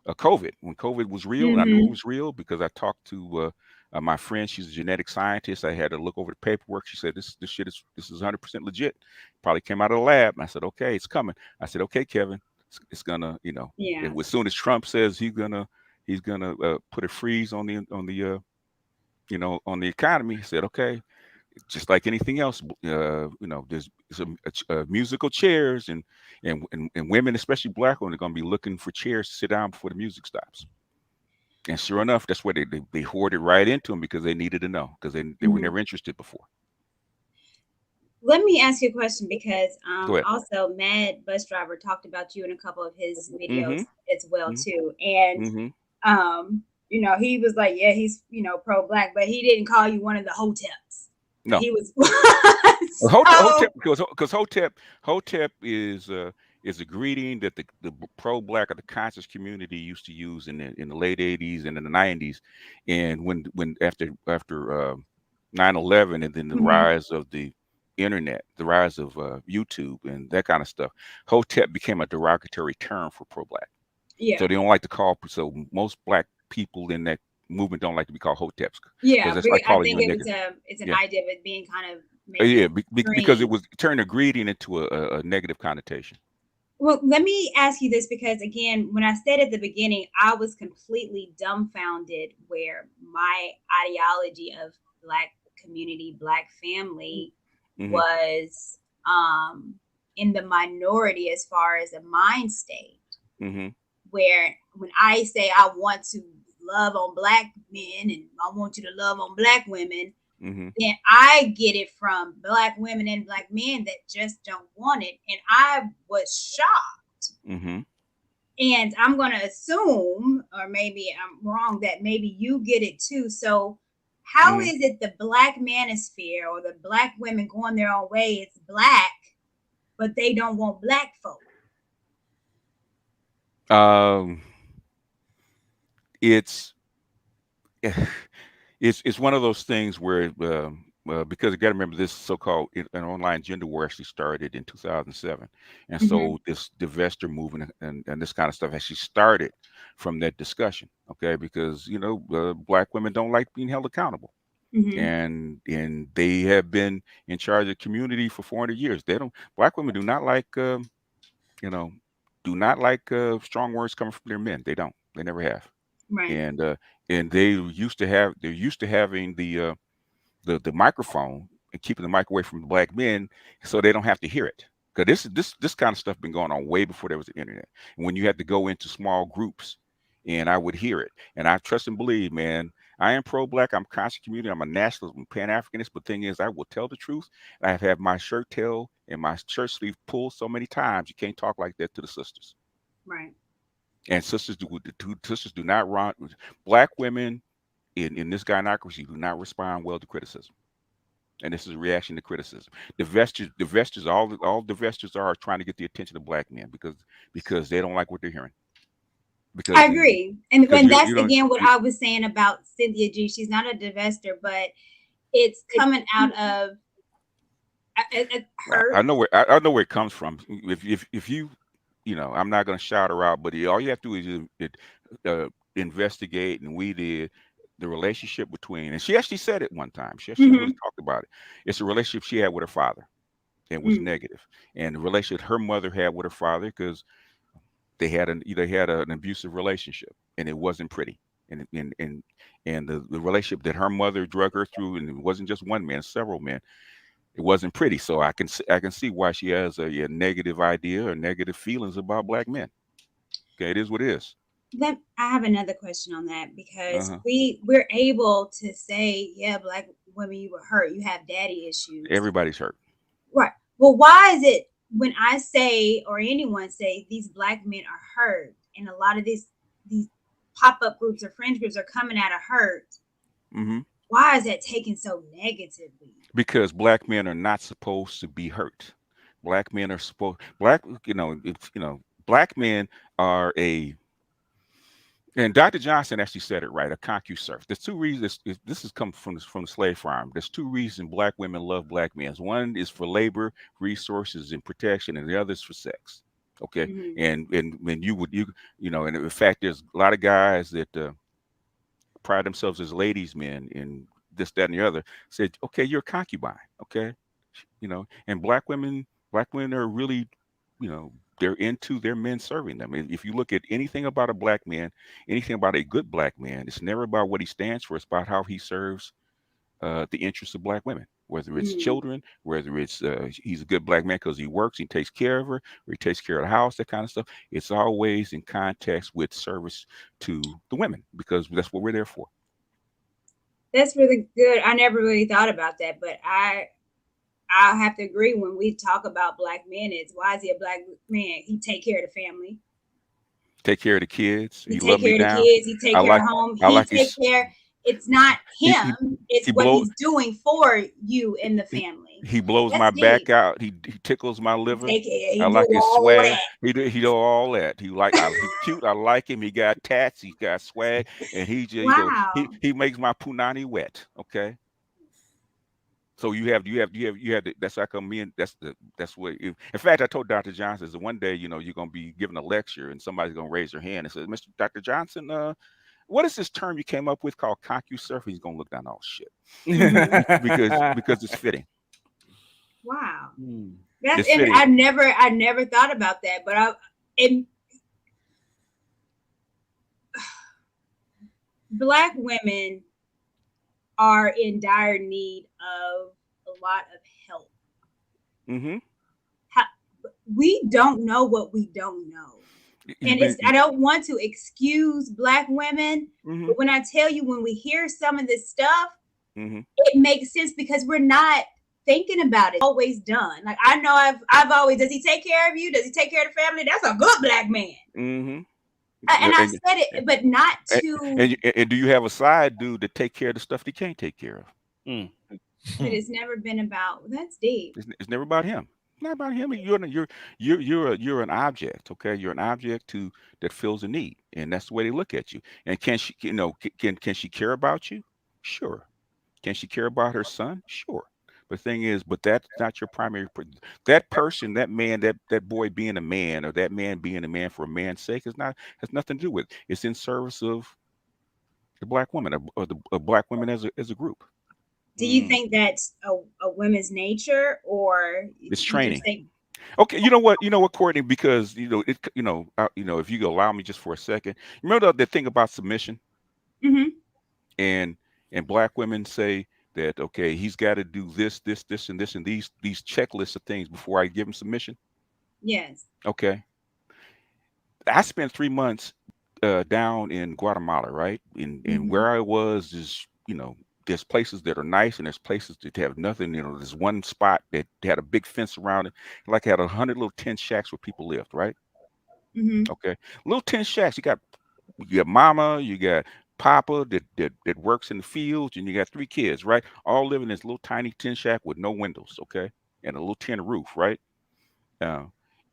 COVID, when COVID was real, and I knew it was real because I talked to my friend. She's a genetic scientist. I had to look over the paperwork. She said this is 100% legit. Probably came out of the lab. And I said, okay, it's coming. I said, okay, Kevin, it's gonna, as soon as Trump says he's gonna put a freeze on the economy. He said, okay, just like anything else, there's musical chairs, and women, especially black women, are going to be looking for chairs to sit down before the music stops. And sure enough, that's where they hoarded right into them because they needed to know, because they were never interested before. Let me ask you a question because also Mad Bus Driver talked about you in a couple of his videos as well too. And he was like, yeah, he's pro-black, but he didn't call you one of the hoteps. No, he was Hotep, because Hotep is a greeting that the pro-black or the conscious community used to use in the late 80s and in the 90s, and when after 9/11, and then the rise of the internet, the rise of YouTube and that kind of stuff, Hotep became a derogatory term for pro-black. Yeah. So they don't like to call. So most black people in that movement don't like to be called Hoteps. Yeah, like I think it's an idea of it being kind of because it was turned a greeting into a negative connotation. Well, let me ask you this, because again, when I said at the beginning, I was completely dumbfounded where my ideology of black community, black family was in the minority as far as a mind state. Where when I say I want to love on black men and I want you to love on black women, then I get it from black women and black men that just don't want it. And I was shocked. And I'm going to assume, or maybe I'm wrong, that maybe you get it too. So how is it the black manosphere or the black women going their own way is black, but they don't want black folk? It's one of those things where because you got to remember, this so-called an online gender war actually started in 2007, and so this divestiture movement and this kind of stuff actually started from that discussion. Okay, because black women don't like being held accountable, and they have been in charge of community for 400 years. Black women do not like strong words coming from their men. They don't. They never have. Right. And they're used to having the microphone and keeping the mic away from the black men so they don't have to hear it. Because this kind of stuff been going on way before there was the internet. And when you had to go into small groups, and I would hear it, and I trust and believe, man, I am pro-black. I'm conscious community. I'm a nationalist. I'm Pan-Africanist. But the thing is, I will tell the truth. I have had my shirt tail and my shirt sleeve pulled so many times. You can't talk like that to the sisters. Right. And sisters do not run. Black women in this gynocracy do not respond well to criticism. And this is a reaction to criticism. The vestures, all the vestures are trying to get the attention of black men because they don't like what they're hearing. Because I agree. And that's you again what I was saying about Cynthia G. She's not a divester, but it's coming out of her. I know where it comes from. If you I'm not going to shout her out, but all you have to do is investigate, and we did the relationship between, and she actually said it one time. She actually really talked about it. It's a relationship she had with her father. It was negative, and the relationship her mother had with her father, because they had an abusive relationship, and it wasn't pretty. And the relationship that her mother drug her through, and it wasn't just one man, several men. It wasn't pretty. So I can see why she has a negative idea or negative feelings about black men. Okay, it is what it is. I have another question on that, because we're able to say, yeah, black women, you were hurt. You have daddy issues. Everybody's hurt. Right. Well, why is it when I say, or anyone say, these black men are hurt, and a lot of these pop-up groups or fringe groups are coming out of hurt, why is that taken so negatively? Because black men are not supposed to be hurt. Black men are black men are and Dr. Johnson actually said it right, a concuserf. There's two reasons. This has come from the slave farm. There's two reasons black women love black men. One is for labor, resources, and protection, and the other is for sex. Okay, and when and in fact, there's a lot of guys that pride themselves as ladies' men in this, that, and the other. Said, okay, you're a concubine. Okay, and black women are really, they're into their men serving them. If you look at anything about a black man, anything about a good black man, it's never about what he stands for. It's about how he serves the interests of black women, whether it's children, whether it's he's a good black man because he works, he takes care of her, or he takes care of the house, that kind of stuff. It's always in context with service to the women, because that's what we're there for. That's really good. I never really thought about that, but I'll have to agree. When we talk about black men, it's, why is he a black man? He take care of the family. Take care of the kids. He take care of the kids. He take care of home. He take care. It's not him. It's what he's doing for you and the family. He blows my back out. He tickles my liver. I like his swag. He do all that. He's cute. I like him. He got tats. He got swag, and he just he makes my punani wet. Okay. So you have that's how come me, and that's what. In fact, I told Dr. Johnson that one day, you're going to be giving a lecture and somebody's going to raise their hand and say, Mr. Dr. Johnson, what is this term you came up with called concusurf? He's going to look down all shit because it's fitting. Wow. That's fitting. I never thought about that, but black women are in dire need of a lot of help. We don't know what we don't know. And I don't want to excuse black women, but when I tell you, when we hear some of this stuff, it makes sense because we're not thinking about it. Always done. Like, I know I've always, does he take care of you? Does he take care of the family? That's a good black man. And I said it, but not to. And do you have a side dude to take care of the stuff he can't take care of? But it's never been about. That's deep. It's never about him. It's not about him. You're an object. Okay, you're an object that fills a need, and that's the way they look at you. And can she, can she care about you? Sure. Can she care about her son? Sure. The thing is, but that's not your primary. That person, that man, that boy being a man, or that man being a man for a man's sake, has nothing to do with it. It's in service of the black woman, or the black women as a group. Do you think that's a women's nature, or it's training? Okay, you know what, Courtney, because if you allow me just for a second, remember the thing about submission, and black women say that, okay, he's got to do this, and this, and these checklists of things before I give him submission. Yes. Okay. I spent 3 months down in Guatemala, right? And where I was is, there's places that are nice and there's places that have nothing. There's one spot that had a big fence around it, like had 100 little tin shacks where people lived, right? Okay, little tin shacks. You got mama, you got papa that works in the fields, and you got 3 kids, right? All living in this little tiny tin shack with no windows, okay, and a little tin roof, right?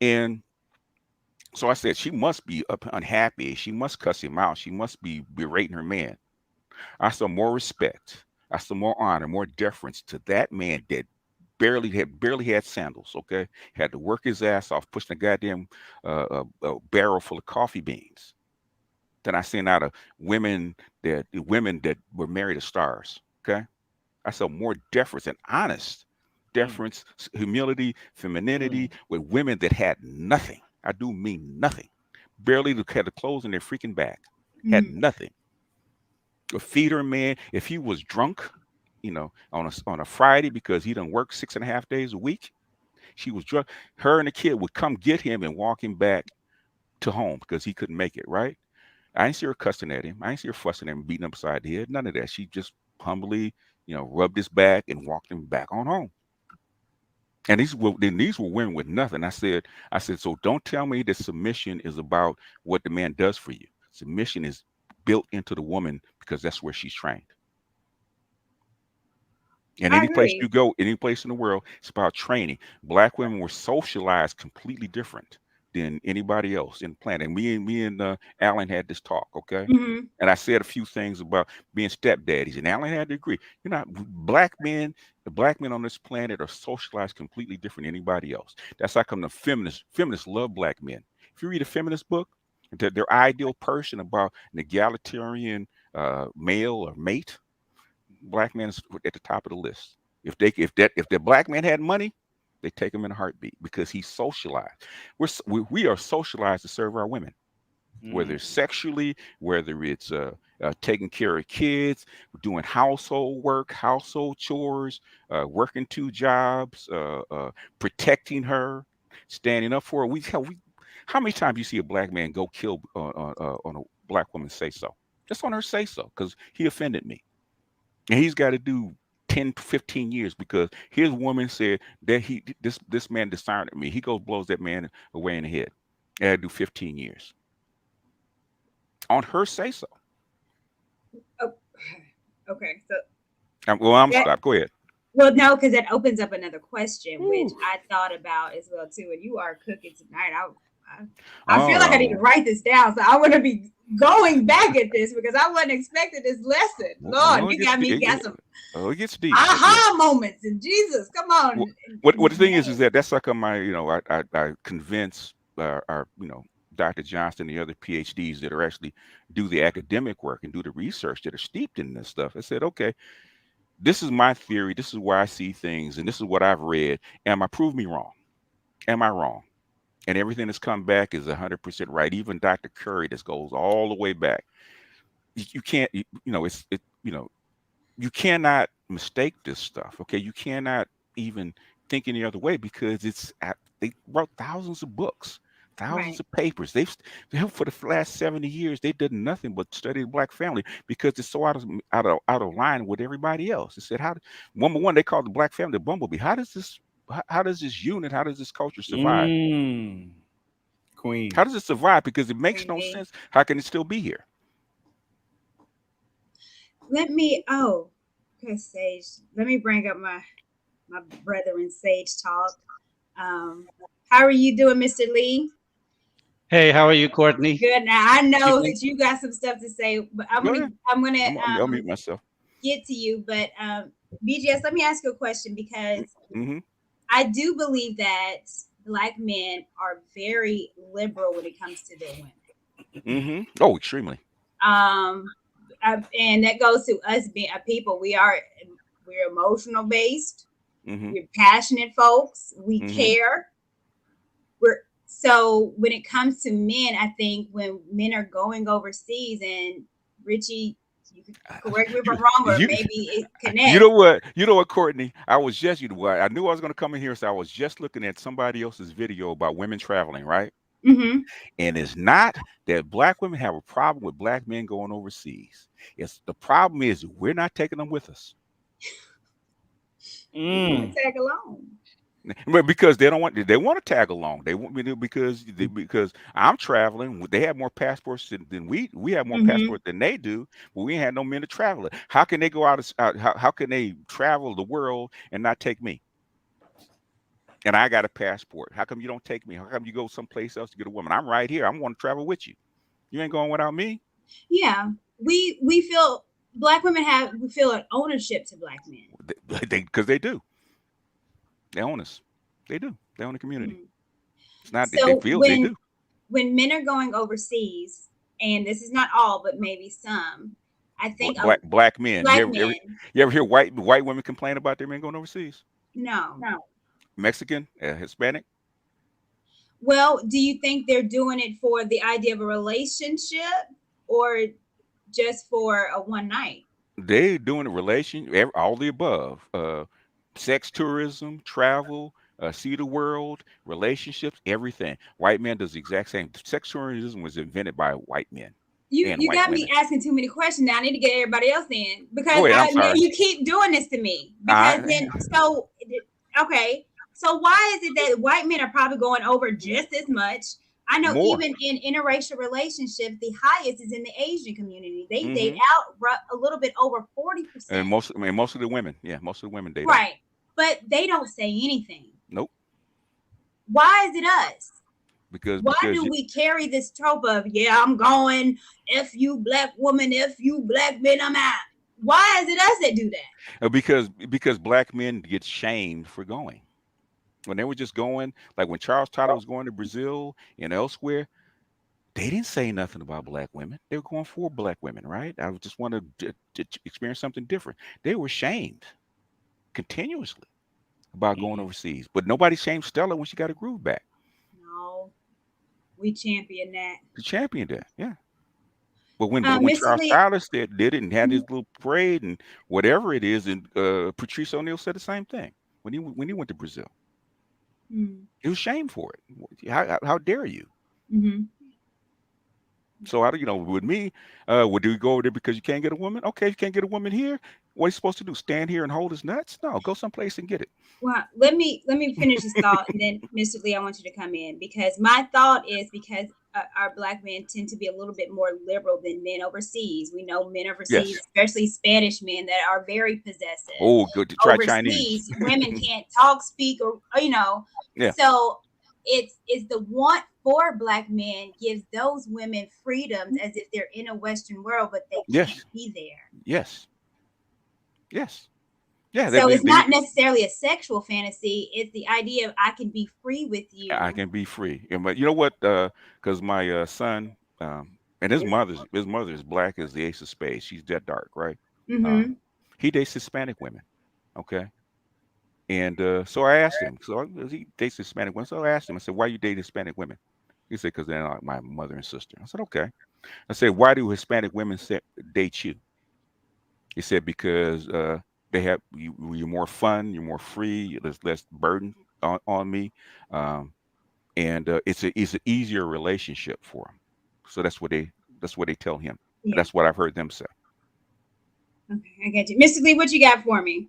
And so I said, she must be unhappy. She must cuss him out. She must be berating her man. I saw more respect. I saw more honor, more deference to that man that barely had sandals. Okay, had to work his ass off pushing a goddamn barrel full of coffee beans. Then I seen out of women that were married to stars. Okay, I saw more deference and honest deference, humility, femininity with women that had nothing. I do mean nothing. Barely had the clothes in their freaking back. Had nothing. A feeder man, if he was drunk, on a Friday because he done work 6.5 days a week, she was drunk. Her and the kid would come get him and walk him back to home because he couldn't make it, right? I ain't see her cussing at him. I ain't see her fussing at him, beating him upside the head. None of that. She just humbly, rubbed his back and walked him back on home. And these were women with nothing. I said, so don't tell me that submission is about what the man does for you. Submission is built into the woman because that's where she's trained. And any place you go, any place in the world, it's about training. Black women were socialized completely different than anybody else in the planet. And me and Alan had this talk, okay? And I said a few things about being stepdaddies, and Alan had to agree. The black men on this planet are socialized completely different than anybody else. That's how come the feminists love black men. If you read a feminist book, their ideal person about an egalitarian male or mate, black men is at the top of the list. If the black man had money, they take him in a heartbeat because he's socialized. We are socialized to serve our women, whether it's sexually, whether it's taking care of kids, doing household work, household chores, working 2 jobs, protecting her, standing up for her. How many times you see a black man go kill on a black woman say so? Just on her say so because he offended me. And he's got to do 10 to 15 years because his woman said that this man dishonored me. He goes blows that man away in the head. And I do 15 years. On her say so. Oh, okay. So I'm stopped. Go ahead. Well, no, because that opens up another question, which I thought about as well too. And you are cooking tonight. I feel like I need to write this down. So I want to be going back at this because I wasn't expecting this lesson. Lord, you got me got some it gets deep. aha moments. And Jesus, come on. What the thing is that's like I convince our Dr. Johnston and the other PhDs that are actually do the academic work and do the research that are steeped in this stuff. I said, okay, this is my theory. This is where I see things, and this is what I've read. Prove me wrong. Am I wrong? And everything that's come back is 100% right. Even Dr. Curry, this goes all the way back. You can't, you cannot mistake this stuff. Okay, you cannot even think any other way because they wrote thousands of books, thousands of papers. They've for the last 70 years they did nothing but study the black family because it's so out of line with everybody else. They said number one, they called the black family the bumblebee. How does this unit, how does this culture survive? Queen. How does it survive? Because it makes no sense. How can it still be here? Sage. Let me bring up my brother in Sage Talk. How are you doing, Mr. Lee? Hey, how are you, Courtney? Good. Now I know that you got some stuff to say, but I'm gonna I'll mute myself. Get to you, but BGS, let me ask you a question because I do believe that Black men are very liberal when it comes to their women. Oh, extremely. And that goes to us being a people. We're emotional based. We're passionate folks. We care. So when it comes to men, I think when men are going overseas, and Richie, you can correct me if I'm wrong, or maybe it connects. You know what, Courtney? I was just, I knew I was going to come in here, so I was just looking at somebody else's video about women traveling, right? Mm-hmm. And it's not that black women have a problem with black men going overseas. It's the problem is we're not taking them with us. Tag along. But because they don't want, they want to tag along. They want me to because I'm traveling. They have more passports than we have more passports than they do. But we ain't had no men to travel it. How can they go how can they travel the world and not take me? And I got a passport. How come you don't take me? How come you go someplace else to get a woman? I'm right here. I'm going to travel with you. You ain't going without me. Yeah, we feel black women we feel an ownership to black men. Because they do. They own us. They do. They own the community. It's not that So they feel they do. When men are going overseas, and this is not all, but maybe some, I think Black men. Black You ever hear white women complain about their men going overseas? No. Mexican, Hispanic. Well, do you think they're doing it for the idea of a relationship or just for a one night? They doing a all the above. Sex tourism, travel, see the world, relationships, everything. White men does the exact same. Sex tourism was invented by white men. You got me asking too many questions now. I need to get everybody else in because I'm sorry. you keep doing this to me. Because okay. So why is it that white men are probably going over just as much? I know even in interracial relationships, the highest is in the Asian community. They date out a little bit over 40%. And most of the women, most of the women date out. Right. But they don't say anything. Nope. Why is it us? Because do we carry this trope of I'm going, if you black woman, if you black men, I'm out? Why is it us that do that? Because black men get shamed for going. When they were just going, like when Charles Tyler was going to Brazil and elsewhere, they didn't say nothing about black women. They were going for black women, right? I just wanted to experience something different. They were shamed continuously about going overseas, but nobody shamed Stella when she got her groove back. No, we champion that. We championed that, yeah. But when Charles Tyler did it and had his little parade and whatever it is, and Patrice O'Neal said the same thing when he went to Brazil. He was shamed for it. How dare you? So with me, do you go over there because you can't get a woman? Okay, if you can't get a woman here, what are you supposed to do? Stand here and hold his nuts? No, go someplace and get it. Well, let me finish this thought, and then Mr. Lee, I want you to come in because my thought is because our black men tend to be a little bit more liberal than men overseas. We know men overseas, especially Spanish men, that are very possessive. Oh, good to try overseas, Chinese. Women can't talk, speak, or Yeah. So it's the want for black men gives those women freedoms as if they're in a Western world, but they can't be there. Yes. Yeah. So it's not necessarily a sexual fantasy. It's the idea of I can be free with you. I can be free. But you know what? Because my son, and his mother is black as the ace of spades. She's dead dark, right? He dates Hispanic women. Okay. And so I asked him. So he dates Hispanic women. So I asked him. I said, "Why you date Hispanic women?" He said, "Because they're like my mother and sister." I said, "Okay." I said, "Why do Hispanic women date you?" He said, "Because you're more fun, you're more free, there's less burden on me, and it's an easier relationship for him." So that's what they tell him. Yeah. That's what I've heard them say. Okay, I get you, Mr. Lee. What you got for me?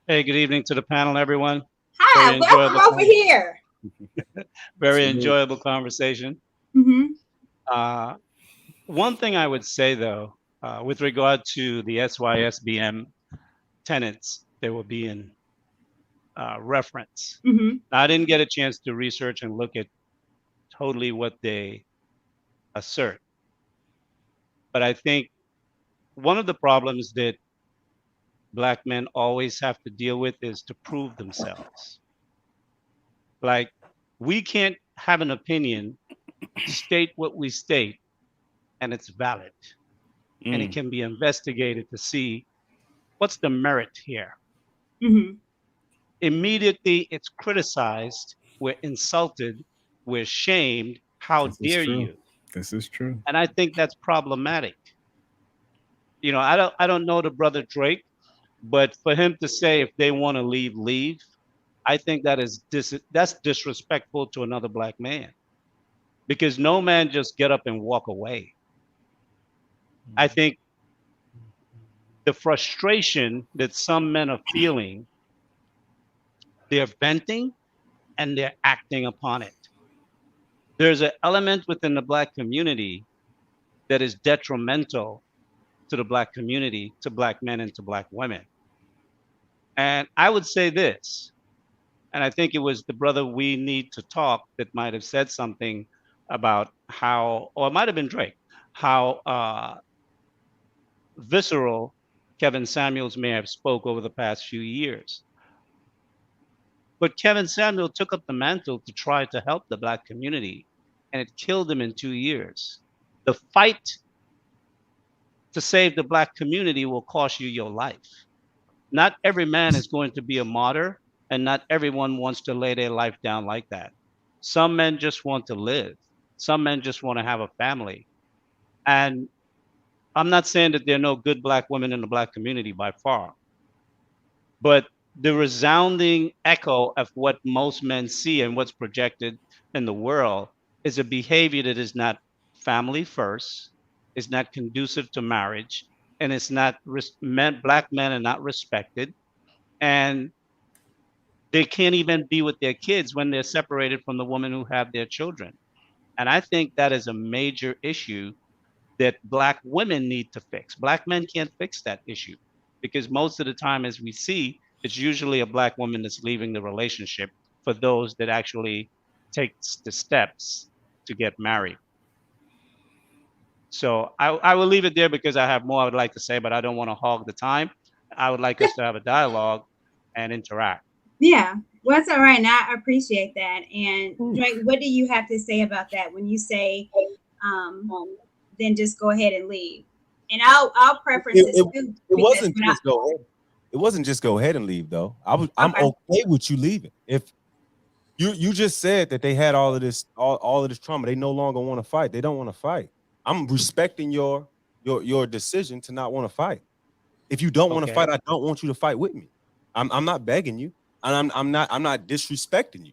Hey, good evening to the panel, everyone. Hi, welcome over here. Very enjoyable conversation. One thing I would say, though, with regard to the SYSBM tenets that will be in reference, I didn't get a chance to research and look at totally what they assert. But I think one of the problems that Black men always have to deal with is to prove themselves. Like, we can't have an opinion, state what we state, and it's valid. And it can be investigated to see what's the merit here. Immediately, it's criticized, we're insulted, we're shamed. How dare you? This is true. And I think that's problematic. I don't know the brother Drake, but for him to say if they want to leave, leave, I think that's disrespectful to another Black man. because no man just get up and walk away. I think the frustration that some men are feeling, they're venting and they're acting upon it. There's an element within the Black community that is detrimental to the Black community, to Black men and to Black women. And I would say this, and I think it was the brother We Need to Talk that might have said something about how, or it might have been Drake, how visceral Kevin Samuels may have spoke over the past few years. But Kevin Samuel took up the mantle to try to help the Black community, and it killed him in 2 years. The fight to save the Black community will cost you your life. Not every man is going to be a martyr, and not everyone wants to lay their life down like that. Some men just want to live. Some men just want to have a family. And I'm not saying that there are no good Black women in the Black community by far, but the resounding echo of what most men see and what's projected in the world is a behavior that is not family first, is not conducive to marriage, and it's not Black men are not respected, and they can't even be with their kids when they're separated from the woman who have their children. And I think that is a major issue that Black women need to fix. Black men can't fix that issue because most of the time, as we see, it's usually a Black woman that's leaving the relationship for those that actually takes the steps to get married. So I will leave it there because I have more I would like to say, but I don't want to hog the time. I would like us to have a dialogue and interact. Yeah, well, that's all right. And I appreciate that. And Drake, what do you have to say about that when you say, then just go ahead and leave? And I'll preference this too. It wasn't just go ahead. It wasn't just go ahead and leave though. I'm okay with you leaving. If you just said that they had all of this trauma, they no longer want to fight. They don't want to fight. I'm respecting your decision to not want to fight. If you don't want to fight, I don't want you to fight with me. I'm not begging you, and I'm not disrespecting you.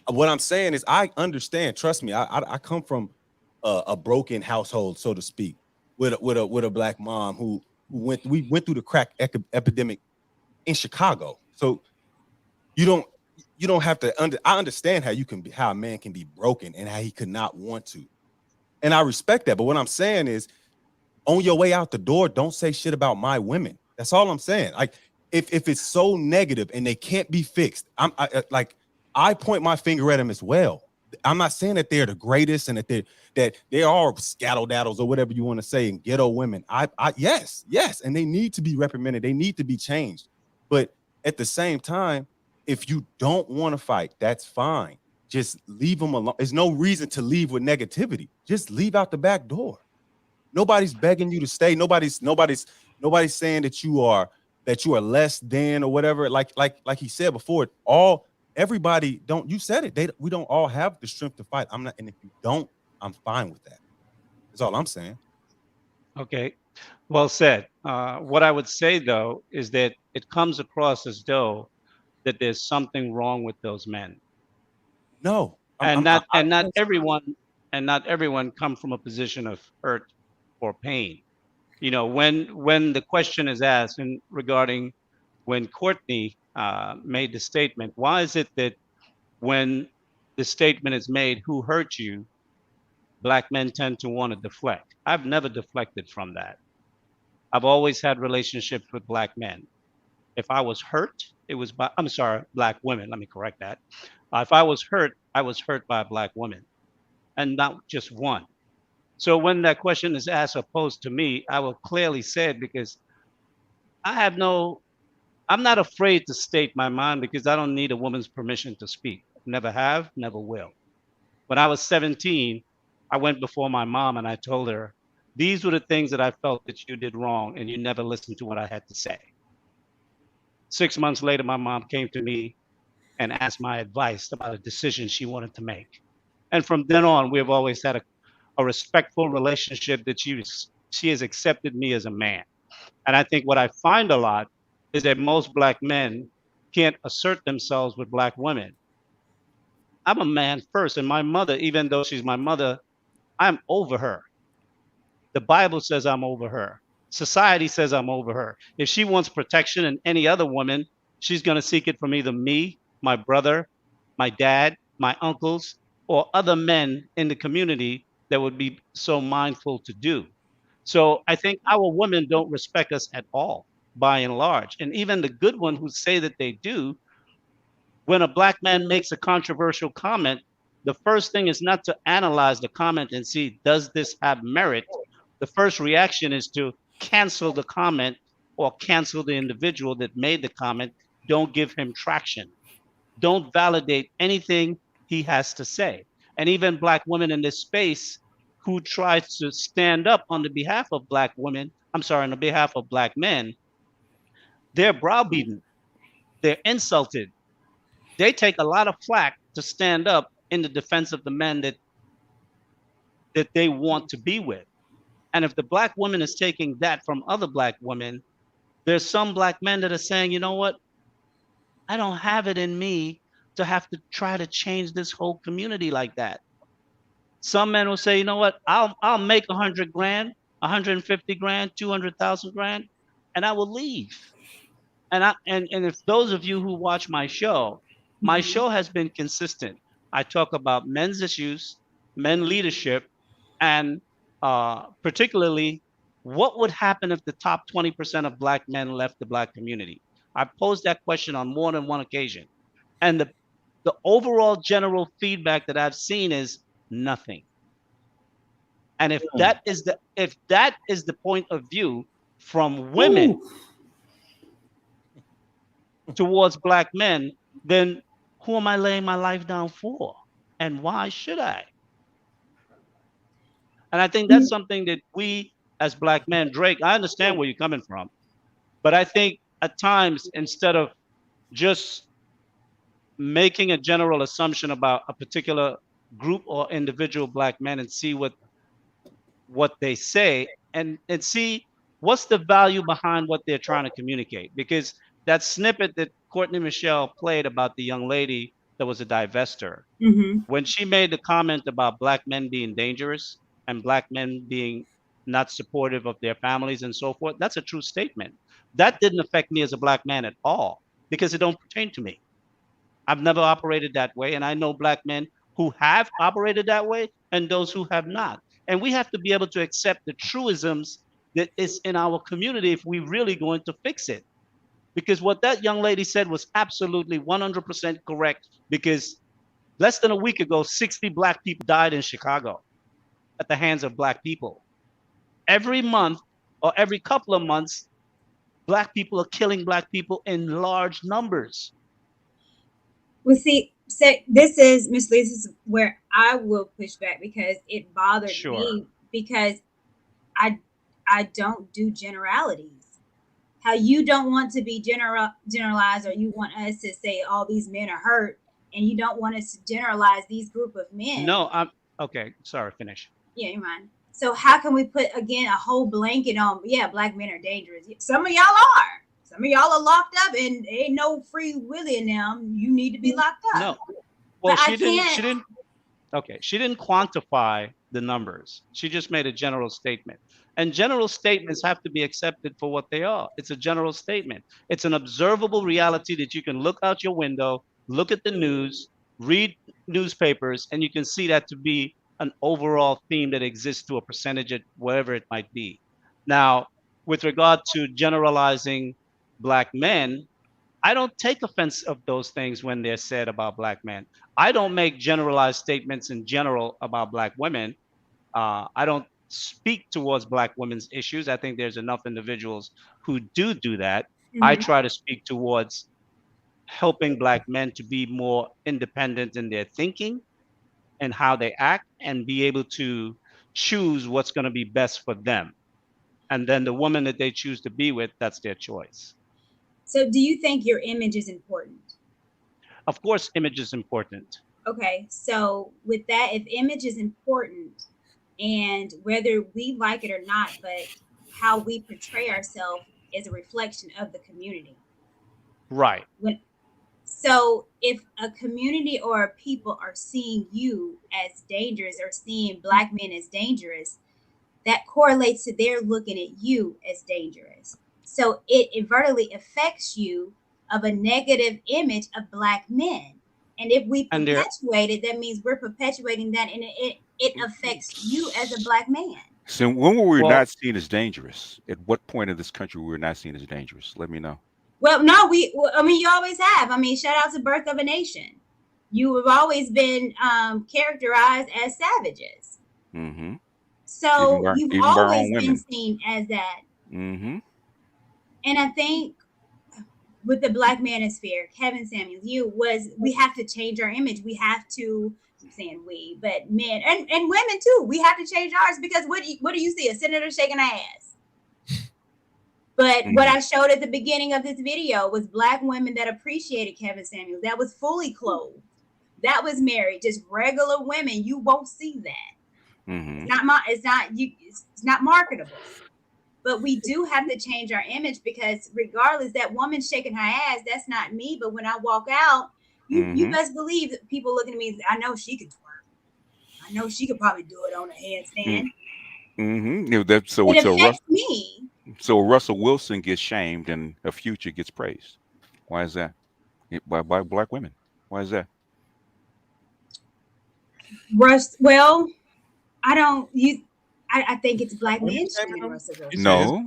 What I'm saying is I understand. Trust me, I come from a broken household, so to speak, with a Black mom who went through the crack epidemic in Chicago. So you don't have to I understand how a man can be broken and how he could not want to. And I respect that. But what I'm saying is, on your way out the door, don't say shit about my women. That's all I'm saying. Like, if it's so negative and they can't be fixed, I point my finger at them as well. I'm not saying that they're the greatest and that they are scattle-daddles or whatever you want to say and ghetto women. Yes, and they need to be reprimanded. They need to be changed. But at the same time, if you don't want to fight, that's fine. Just leave them alone. There's no reason to leave with negativity. Just leave out the back door. Nobody's begging you to stay. Nobody's saying that you are less than or whatever. Like he said before, everybody don't. You said it. We don't all have the strength to fight. I'm not, and if you don't, I'm fine with that. That's all I'm saying. Okay, well said. What I would say though is that it comes across as though that there's something wrong with those men. No, not everyone come from a position of hurt or pain. You know, when the question is asked and regarding when Courtney made the statement, why is it that when the statement is made, who hurt you, Black men tend to want to deflect? I've never deflected from that. I've always had relationships with Black men. If I was hurt, it was by, I'm sorry, Black women, let me correct that. If I was hurt by a Black woman and not just one. So when that question is asked or posed to me, I will clearly say it because I'm not afraid to state my mind because I don't need a woman's permission to speak. Never have, never will. When I was 17, I went before my mom and I told her, these were the things that I felt that you did wrong and you never listened to what I had to say. 6 months later, my mom came to me and asked my advice about a decision she wanted to make. And from then on, we have always had a respectful relationship that she has accepted me as a man. And I think what I find a lot is that most Black men can't assert themselves with Black women. I'm a man first, and my mother, even though she's my mother, I'm over her. The Bible says I'm over her. Society says I'm over her. If she wants protection in any other woman, she's going to seek it from either me, my brother, my dad, my uncles, or other men in the community that would be so mindful to do. So I think our women don't respect us at all, by and large. And even the good ones who say that they do, when a black man makes a controversial comment, the first thing is not to analyze the comment and see, does this have merit? The first reaction is to cancel the comment or cancel the individual that made the comment. Don't give him traction. Don't validate anything he has to say. And even black women in this space who try to stand up on the behalf of black women, I'm sorry, on the behalf of black men, they're browbeaten, they're insulted, they take a lot of flack to stand up in the defense of the men that they want to be with. And if the black woman is taking that from other black women, there's some black men that are saying, you know what? I don't have it in me to have to try to change this whole community like that. Some men will say, you know what? I'll make 100 grand, 150 grand, 200,000 grand, and I will leave. And if those of you who watch my show has been consistent. I talk about men's issues, men leadership, and particularly what would happen if the top 20% of black men left the black community. I posed that question on more than one occasion, and the overall general feedback that I've seen is nothing. And if that is the point of view from women towards black men, then who am I laying my life down for? And why should I? And I think that's something that we as black men, Drake, I understand where you're coming from, but I think at times, instead of just making a general assumption about a particular group or individual black men and see what they say and see what's the value behind what they're trying to communicate. Because that snippet that Courtney Michelle played about the young lady that was a divester, when she made the comment about black men being dangerous and black men being not supportive of their families and so forth, that's a true statement. That didn't affect me as a black man at all because it don't pertain to me. I've never operated that way, and I know black men who have operated that way and those who have not. And we have to be able to accept the truisms that is in our community if we really going to fix it. Because what that young lady said was absolutely 100% correct, because less than a week ago, 60 black people died in Chicago at the hands of black people. Every month or every couple of months, black people are killing black people in large numbers. Well, see, so this is, Miss Lee, this is where I will push back because it bothered me because I don't do generalities. How you don't want to be generalized, or you want us to say all these men are hurt, and you don't want us to generalize these group of men. No, I'm okay. Sorry, finish. Yeah, you mind. So how can we put again a whole blanket on? Yeah, black men are dangerous. Some of y'all are. Some of y'all are locked up, and ain't no free willy in them. You need to be locked up. No, well, she didn't. Okay, she didn't quantify the numbers. She just made a general statement. And general statements have to be accepted for what they are. It's a general statement. It's an observable reality that you can look out your window, look at the news, read newspapers, and you can see that to be an overall theme that exists to a percentage at wherever it might be. Now, with regard to generalizing black men, I don't take offense of those things when they're said about black men. I don't make generalized statements in general about black women. I don't speak towards black women's issues. I think there's enough individuals who do that. I try to speak towards helping black men to be more independent in their thinking and how they act and be able to choose what's going to be best for them. And then the woman that they choose to be with, that's their choice. So do you think your image is important? Of course, image is important. Okay, so with that, if image is important, and whether we like it or not, but how we portray ourselves is a reflection of the community. Right. So if a community or a people are seeing you as dangerous or seeing Black men as dangerous, that correlates to their looking at you as dangerous. So it inadvertently affects you of a negative image of Black men. And if we And there, perpetuate it, that means we're perpetuating that, and it affects you as a Black man. So when were we well, not seen as dangerous? At what point in this country were we not seen as dangerous? Let me know. Well, no, I mean, you always have. I mean, shout out to Birth of a Nation. You have always been characterized as savages. Mm-hmm. So you've even by our always own been women. seen as that. Mm-hmm. And I think with the Black Manosphere, Kevin Samuels, we have to change our image. We have to, I'm saying we, but men and women too. We have to change ours, because what do you see? A senator shaking her ass. But what I showed at the beginning of this video was Black women that appreciated Kevin Samuels. That was fully clothed. That was married, just regular women. You won't see that. Mm-hmm. It's not marketable. But we do have to change our image, because regardless, that woman shaking her ass, that's not me. But when I walk out, you best believe that people looking at me, I know she could twerk. I know she could probably do it on a handstand. Mm-hmm. It affects me. So Russell Wilson gets shamed and a Future gets praised. Why is that? By Black women. Why is that? Well, I think it's Black men shaming Russell Wilson.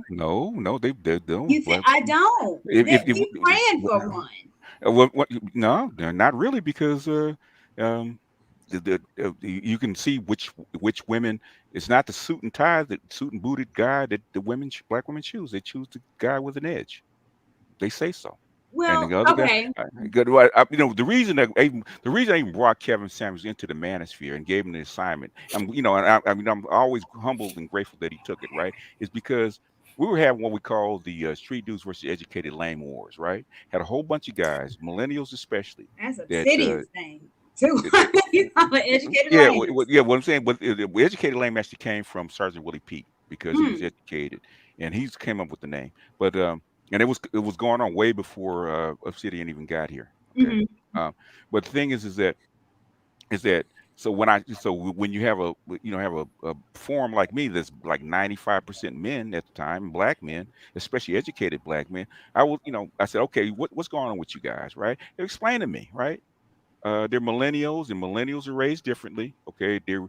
No, they don't. You think I don't? You praying for one? No, they're not really, because you can see which women. It's not the suit and tie, the suit and booted guy that the Black women choose. They choose the guy with an edge. They say so. Well, and the other okay. the reason I even brought Kevin Samuels into the manosphere and gave him the assignment, I'm always humbled and grateful that he took it, right, is because we were having what we call the street dudes versus educated lame wars, right? Had a whole bunch of guys, millennials especially. That's a obsidian thing too. Educated yeah, lame. what I'm saying, but the educated lame actually came from Sergeant Willie Pete, because he was educated, and he came up with the name. But and it was going on way before Obsidian even got here. Okay, but the thing is that so when you have a forum like me that's like 95% men at the time, Black men, especially educated Black men, I said, okay, what's going on with you guys, right? They explained to me, right? They're millennials, and millennials are raised differently. Okay, they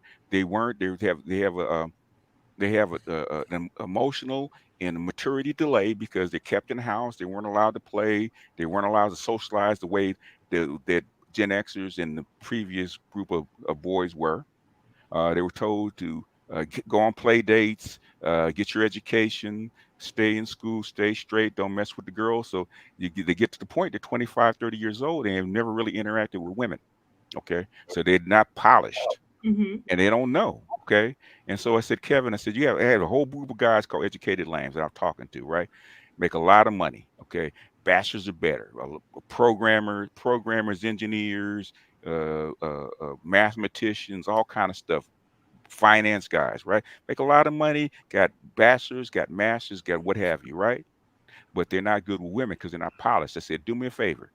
have an emotional and a maturity delay, because they're kept in the house. They weren't allowed to play. They weren't allowed to socialize the way that Gen Xers and the previous group of boys were. They were told to go on play dates, get your education, stay in school, stay straight, don't mess with the girls. So they get to the point they're 25, 30 years old, and have never really interacted with women. Okay, so they're not polished, and they don't know. Okay, and so I said, Kevin, I said, I had a whole group of guys called educated lambs that I'm talking to, right? Make a lot of money. Okay, bachelors are better, programmers, engineers, mathematicians, all kind of stuff, finance guys, right? Make a lot of money, got bachelors, got masters, got what have you, right? But they're not good with women because they're not polished. I said, do me a favor,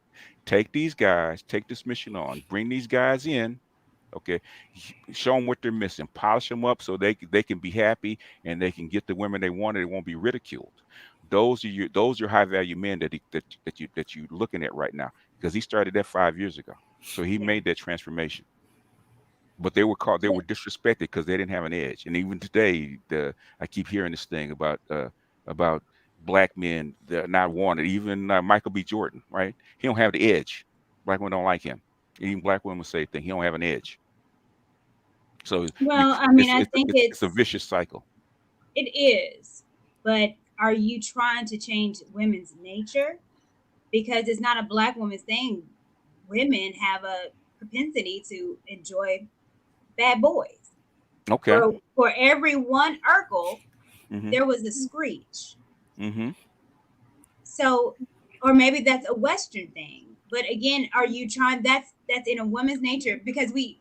take these guys, take this mission on, bring these guys in. Okay, show them what they're missing, polish them up so they can be happy, and they can get the women they want, and they won't be ridiculed. Those are high value men that you're looking at right now, because he started that 5 years ago. So he made that transformation. But they were disrespected because they didn't have an edge. And even today, I keep hearing this thing about Black men that are not wanted. Even Michael B. Jordan, right? He don't have the edge. Black women don't like him. Even Black women say thing. He don't have an edge. So well, I mean, I think it's a vicious cycle. It is, but are you trying to change women's nature? Because it's not a Black woman's thing. Women have a propensity to enjoy bad boys. Okay. For every one Urkel, there was a Screech. So, or maybe that's a Western thing. But again, are you trying? That's in a woman's nature, because we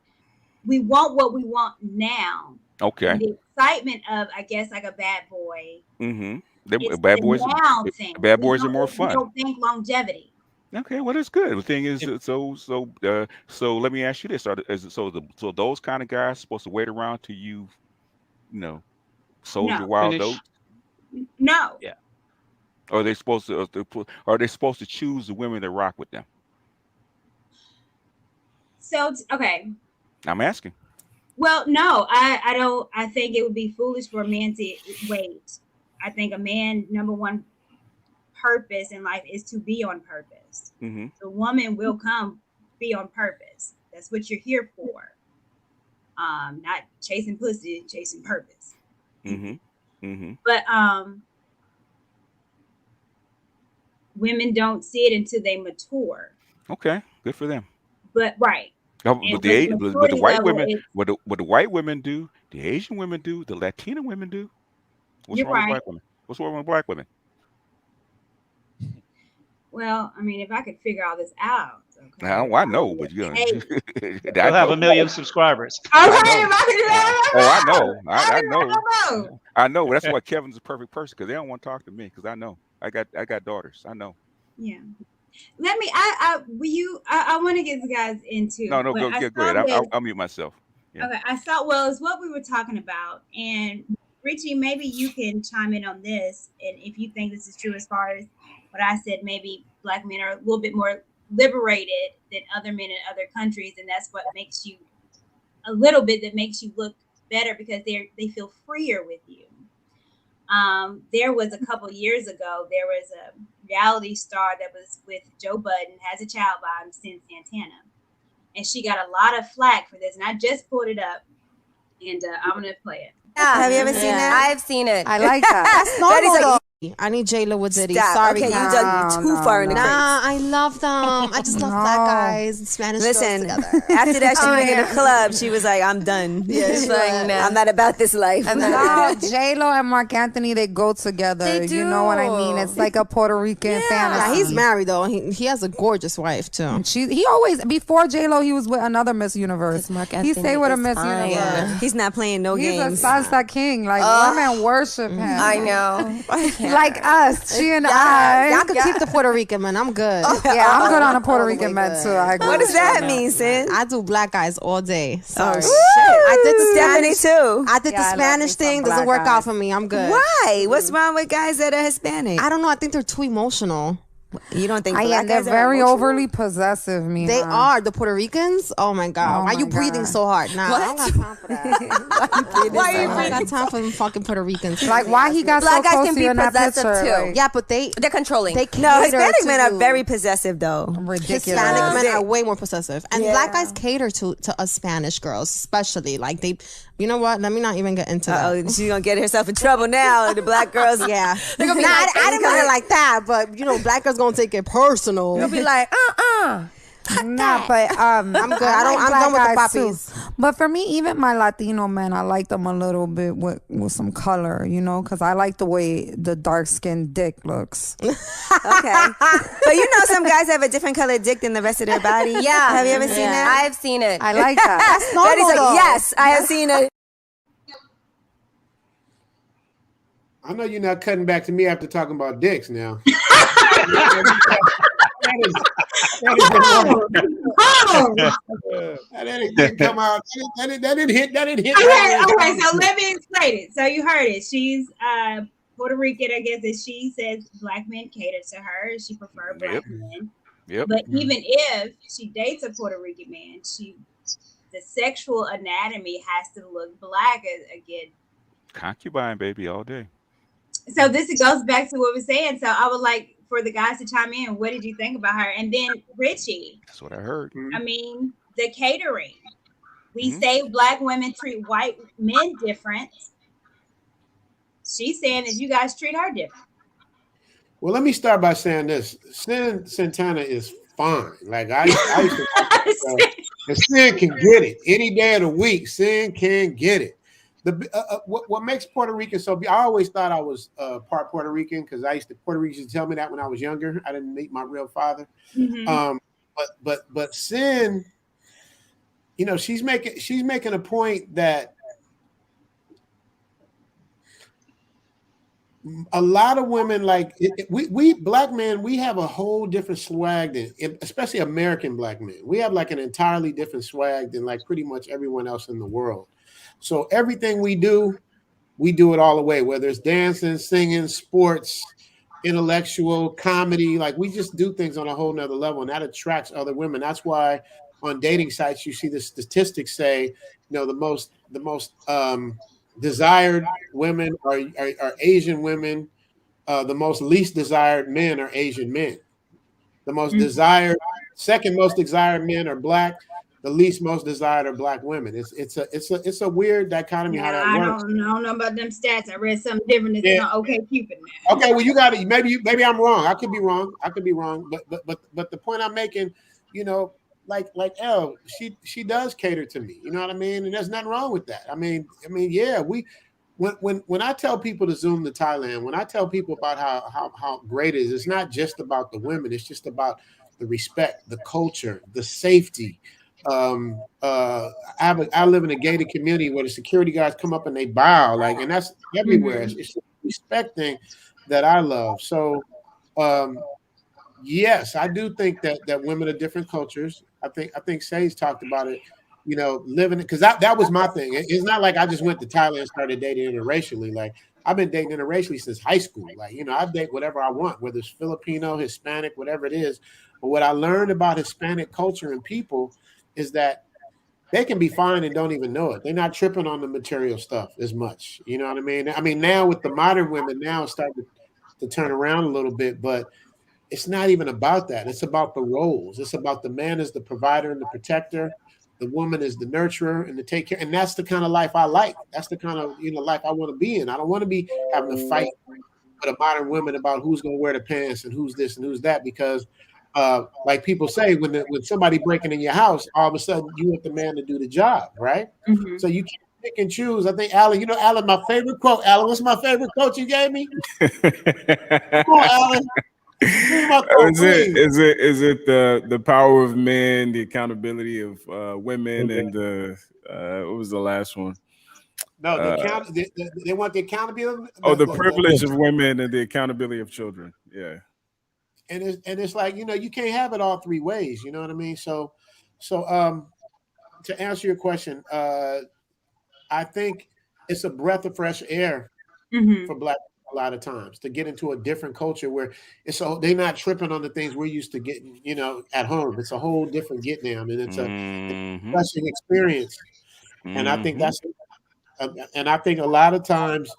want what we want now. Okay. And the excitement of, I guess, like a bad boy. Bad boys. Now thing. Bad boys are more fun. We don't think longevity. Okay, well, that's good. The thing is, so let me ask you this: so those kind of guys supposed to wait around till sold your No. wild Finish. oats? No. Yeah. Or are they supposed to choose the women that rock with them? So okay. I'm asking. Well, no, I don't. I think it would be foolish for a man to wait. I think a man, number one purpose in life is to be on purpose. Mm-hmm. The woman will come be on purpose. That's what you're here for. Not chasing pussy, chasing purpose. Mm-hmm. Mm-hmm. But women don't see it until they mature. Okay, good for them. But right. But And the with but the maturity white level, women, it's, what the white women do, the Asian women do, the Latina women do. What's you're wrong with right. black women? What's wrong with black women? Well, I mean, if I could figure all this out, okay. Now, I know, but you're gonna. They'll have 1 million subscribers. I know. I know. I know. That's why Kevin's the perfect person, because they don't want to talk to me, because I know. I got daughters. I know. Yeah. Let me. I want to get the guys into. No, go ahead. I'll mute myself. Yeah. Okay. I thought. Well, it's what we were talking about, and Richie, maybe you can chime in on this, and if you think this is true as far as what I said, maybe black men are a little bit more liberated than other men in other countries, and that's what makes you a little bit that makes you look better because they feel freer with you. There was a couple years ago, there was a reality star that was with Joe Budden, has a child by him, Sin Santana, and she got a lot of flack for this. And I just pulled it up, and I'm gonna play it. Yeah. Have you ever seen that? I've seen it. I like that. That's normal though. I need J-Lo with Diddy. Stop. Sorry, okay, guys. you dug too far in the crates. Nah, I love them. I just love black guys and Spanish girls together. After that, she went in the club. She was like, "I'm done. Yeah, she's like, I'm not about this life." No, J-Lo and Mark Anthony, they go together. They do. You know what I mean? It's like a Puerto Rican fantasy. Yeah, he's married though. He has a gorgeous wife too. He always, before J-Lo, he was with another Miss Universe. Mark He Anthony stayed with a is Miss fine. Universe. Yeah. He's not playing no games. He's a salsa king. Like women worship him. I know. Like us, she and I. Y'all can keep the Puerto Rican man. I'm good. Yeah, I'm good on a Puerto Rican man too. I agree. What does that mean, Sin? I do black guys all day. Sorry. Oh, shit. I did the Stephanie Spanish too. I did the Spanish thing. Doesn't work out for me. I'm good. Why? What's wrong with guys that are Hispanic? I don't know. I think they're too emotional. You don't think they're very overly possessive, Mina. They are. The Puerto Ricans? Oh my God. Oh Why are you my breathing God. so hard? Nah, I don't got time for that. Why are you I don't got time for them fucking Puerto Ricans. Like, why he got Black so guys close can to be you in that possessive picture? too. Like, Yeah, but they're controlling. They No, cater Hispanic to men are you. very possessive though. ridiculous. Hispanic men are way more possessive, and Yeah. black guys cater to us Spanish girls, especially. Like they, you know what? Let me not even get into that. Oh, she's gonna get herself in trouble now. The black girls, Yeah, they're gonna be nah, like, I didn't mean it like that, but you know, black girls gonna take it personal. They'll be like, Nah, but I'm good. I'm done with the poppies. But for me, even my Latino men, I like them a little bit with some color, you know, because I like the way the dark skinned dick looks. Okay, but you know, some guys have a different colored dick than the rest of their body. Yeah. Have you ever seen that? I've seen it. I like that. That's normal, Betty's like, though. yes, I have seen it. I know you're not cutting back to me after talking about dicks now. That didn't come out. That didn't hit. Okay, so let me explain it. So you heard it. She's Puerto Rican, I guess, and she says black men cater to her. She prefers black men. Yep. But even if she dates a Puerto Rican man, the sexual anatomy has to look black again. Concubine, baby, all day. So this goes back to what we're saying. So I would like for the guys to chime in. What did you think about her? And then Richie. That's what I heard. I mean, the catering. We say black women treat white men different. She's saying that you guys treat her different. Well, let me start by saying this: Sin Santana is fine. Like I used to, and Sin can get it any day of the week. Sin can get it. What makes Puerto Rican so? I always thought I was part Puerto Rican because Puerto Ricans tell me that when I was younger. I didn't meet my real father. Mm-hmm. But Sin, you know, she's making a point that a lot of women we black men, we have a whole different swag than, especially American black men. We have like an entirely different swag than like pretty much everyone else in the world. So everything we do it all the way, whether it's dancing, singing, sports, intellectual, comedy. Like we just do things on a whole nother level, and that attracts other women. That's why on dating sites you see the statistics say, the most desired women are Asian women. The most least desired men are Asian men. The most desired, second most desired men are black. The least most desired are black women. It's a weird dichotomy how that I works. don't know about them stats. I read something different. It's not okay, Cupid now. Okay, well, you got it. Maybe I'm wrong. I could be wrong. But the point I'm making, like Elle, she does cater to me. You know what I mean? And there's nothing wrong with that. I mean, yeah, when I tell people to Zoom to Thailand, when I tell people about how great it is, it's not just about the women. It's just about the respect, the culture, the safety. I live in a gated community where the security guards come up and they bow, and that's everywhere. It's respect thing that I love. So, yes, I do think that women are different cultures. I think Sage talked about it. Living because that was my thing. It's not like I just went to Thailand and started dating interracially. Like I've been dating interracially since high school. I date whatever I want, whether it's Filipino, Hispanic, whatever it is. But what I learned about Hispanic culture and people is that they can be fine and don't even know it. They're not tripping on the material stuff as much. You know what I mean? I mean, now with the modern women now it's starting to turn around a little bit, but it's not even about that. It's about the roles. It's about the man as the provider and the protector. The woman is the nurturer and the take care. And that's the kind of life I like. That's the kind of life I want to be in. I don't want to be having a fight with a modern woman about who's going to wear the pants and who's this and who's that, because like people say, when somebody breaking in your house, all of a sudden you want the man to do the job, right? So you can't pick and choose. I think Alan, Alan, my favorite quote. Alan, what's my favorite quote you gave me? Come on, Alan. Is it the power of men, the accountability of women, and what was the last one? No, they want the accountability. The privilege of women and the accountability of children. Yeah. And it's like, you can't have it all three ways. You know what I mean? So to answer your question, I think it's a breath of fresh air for Black people a lot of times to get into a different culture where they're not tripping on the things we're used to getting, at home. It's a whole different get down, and it's a refreshing experience. And I think I think a lot of times,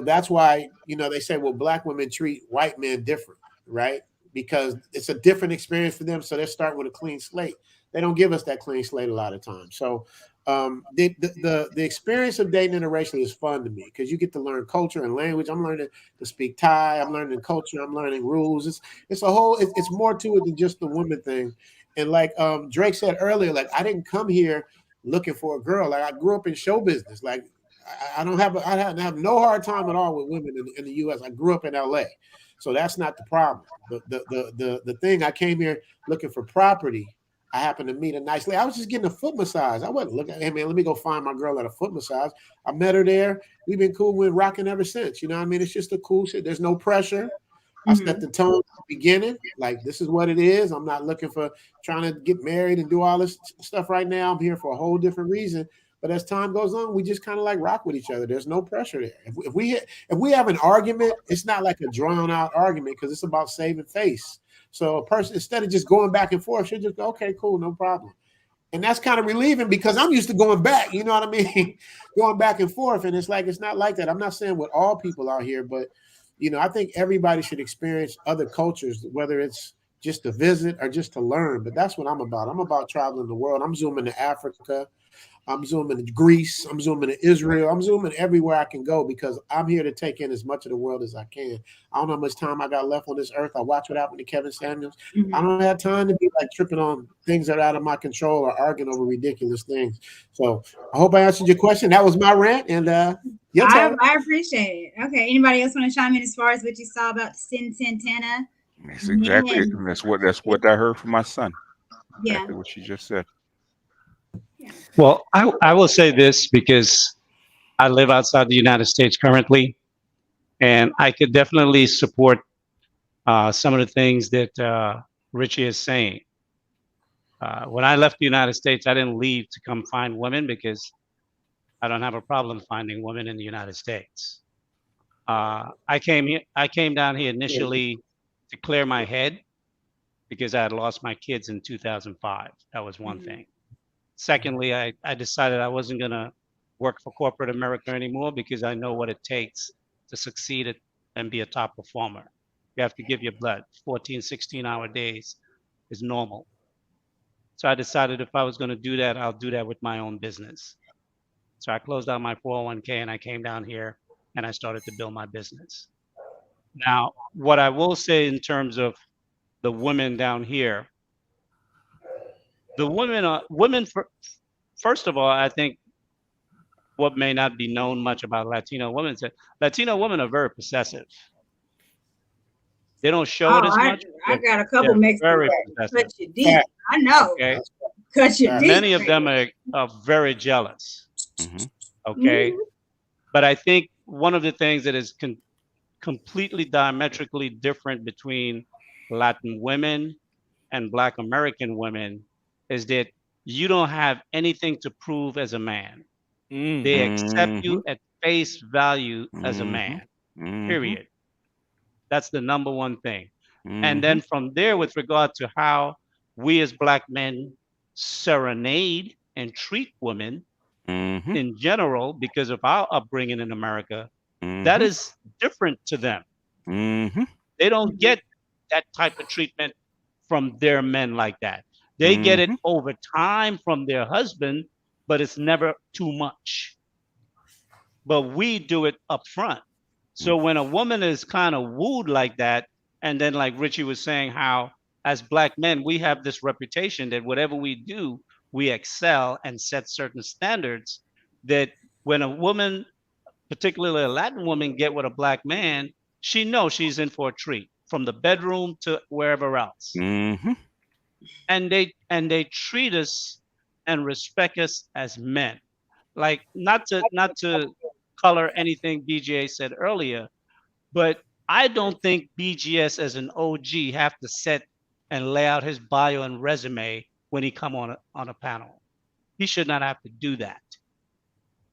that's why, they say, well, Black women treat white men different, right? Because it's a different experience for them. So they're starting with a clean slate. They don't give us that clean slate a lot of times. So the experience of dating interracially is fun to me because you get to learn culture and language. I'm learning to speak Thai. I'm learning culture. I'm learning rules. It's a whole. It's more to it than just the woman thing. And like Drake said earlier, like I didn't come here looking for a girl. Like I grew up in show business. Like I have no hard time at all with women in the U.S. I grew up in L.A., so that's not the problem. The thing, I came here looking for property. I happened to meet a nice lady. I was just getting a foot massage. I wasn't looking, hey man, let me go find my girl at a foot massage. I met her there. We've been cool. We're rocking ever since. You know what I mean? It's just a cool shit. There's no pressure. I set the tone at the beginning. Like, this is what it is. I'm not looking for trying to get married and do all this stuff right now. I'm here for a whole different reason. But as time goes on, we just kind of like rock with each other. There's no pressure there. If we have an argument, it's not like a drawn out argument because it's about saving face. So a person, instead of just going back and forth, should just go, okay, cool, no problem. And that's kind of relieving because I'm used to going back, you know what I mean? Going back and forth. And it's like, it's not like that. I'm not saying with all people out here, but I think everybody should experience other cultures, whether it's just to visit or just to learn. But that's what I'm about. I'm about traveling the world. I'm zooming to Africa. I'm zooming to Greece. I'm zooming to Israel. I'm zooming everywhere I can go because I'm here to take in as much of the world as I can. I don't know how much time I got left on this earth. I watch what happened to Kevin Samuels. I don't have time to be like tripping on things that are out of my control or arguing over ridiculous things. So I hope I answered your question. That was my rant, and your turn. I appreciate it. Okay, anybody else want to chime in as far as what you saw about Sin Santana? That's exactly it. That's what I heard from my son. Yeah, exactly what she just said. Well, I will say this because I live outside the United States currently. And I could definitely support some of the things that Richie is saying. When I left the United States, I didn't leave to come find women because I don't have a problem finding women in the United States. I came down here initially to clear my head because I had lost my kids in 2005. That was one thing. Secondly, I decided I wasn't going to work for corporate America anymore because I know what it takes to succeed and be a top performer. You have to give your blood. 14, 16-hour days is normal. So I decided if I was going to do that, I'll do that with my own business. So I closed out my 401k and I came down here and I started to build my business. Now, what I will say in terms of the women down here, the women first of all, I think what may not be known much about Latino women is that Latino women are very possessive. They don't show it as much. I got a couple very Mexicans cut you deep. I know. Okay. Cut you deep. Many of them are very jealous. Okay. But I think one of the things that is completely diametrically different between Latin women and Black American women is that you don't have anything to prove as a man. They accept you at face value as a man, period. That's the number one thing. And then from there, with regard to how we as Black men serenade and treat women in general, because of our upbringing in America, that is different to them. They don't get that type of treatment from their men like that. They get it over time from their husband, but it's never too much. But we do it up front. So when a woman is kind of wooed like that, and then like Richie was saying, how as Black men, we have this reputation that whatever we do, we excel and set certain standards, that when a woman, particularly a Latin woman, get with a Black man, she knows she's in for a treat from the bedroom to wherever else. And they treat us and respect us as men. Like not to color anything BGA said earlier, but I don't think BGS as an OG have to set and lay out his bio and resume when he come on a panel. He should not have to do that.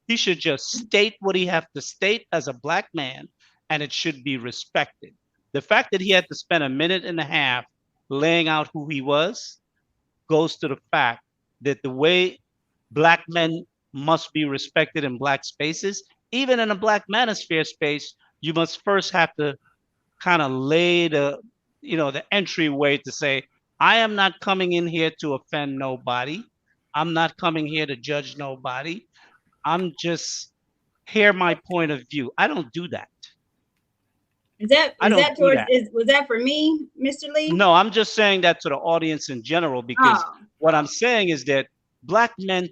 He should just state what he have to state as a Black man, and it should be respected. The fact that he had to spend a minute and a half laying out who he was goes to the fact that the way Black men must be respected in Black spaces, even in a Black manosphere space, you must first have to kind of lay the entryway to say, I am not coming in here to offend nobody. I'm not coming here to judge nobody. I'm just hear my point of view. I don't do that. Was that for me, Mr. Lee? No, I'm just saying that to the audience in general, because what I'm saying is that Black men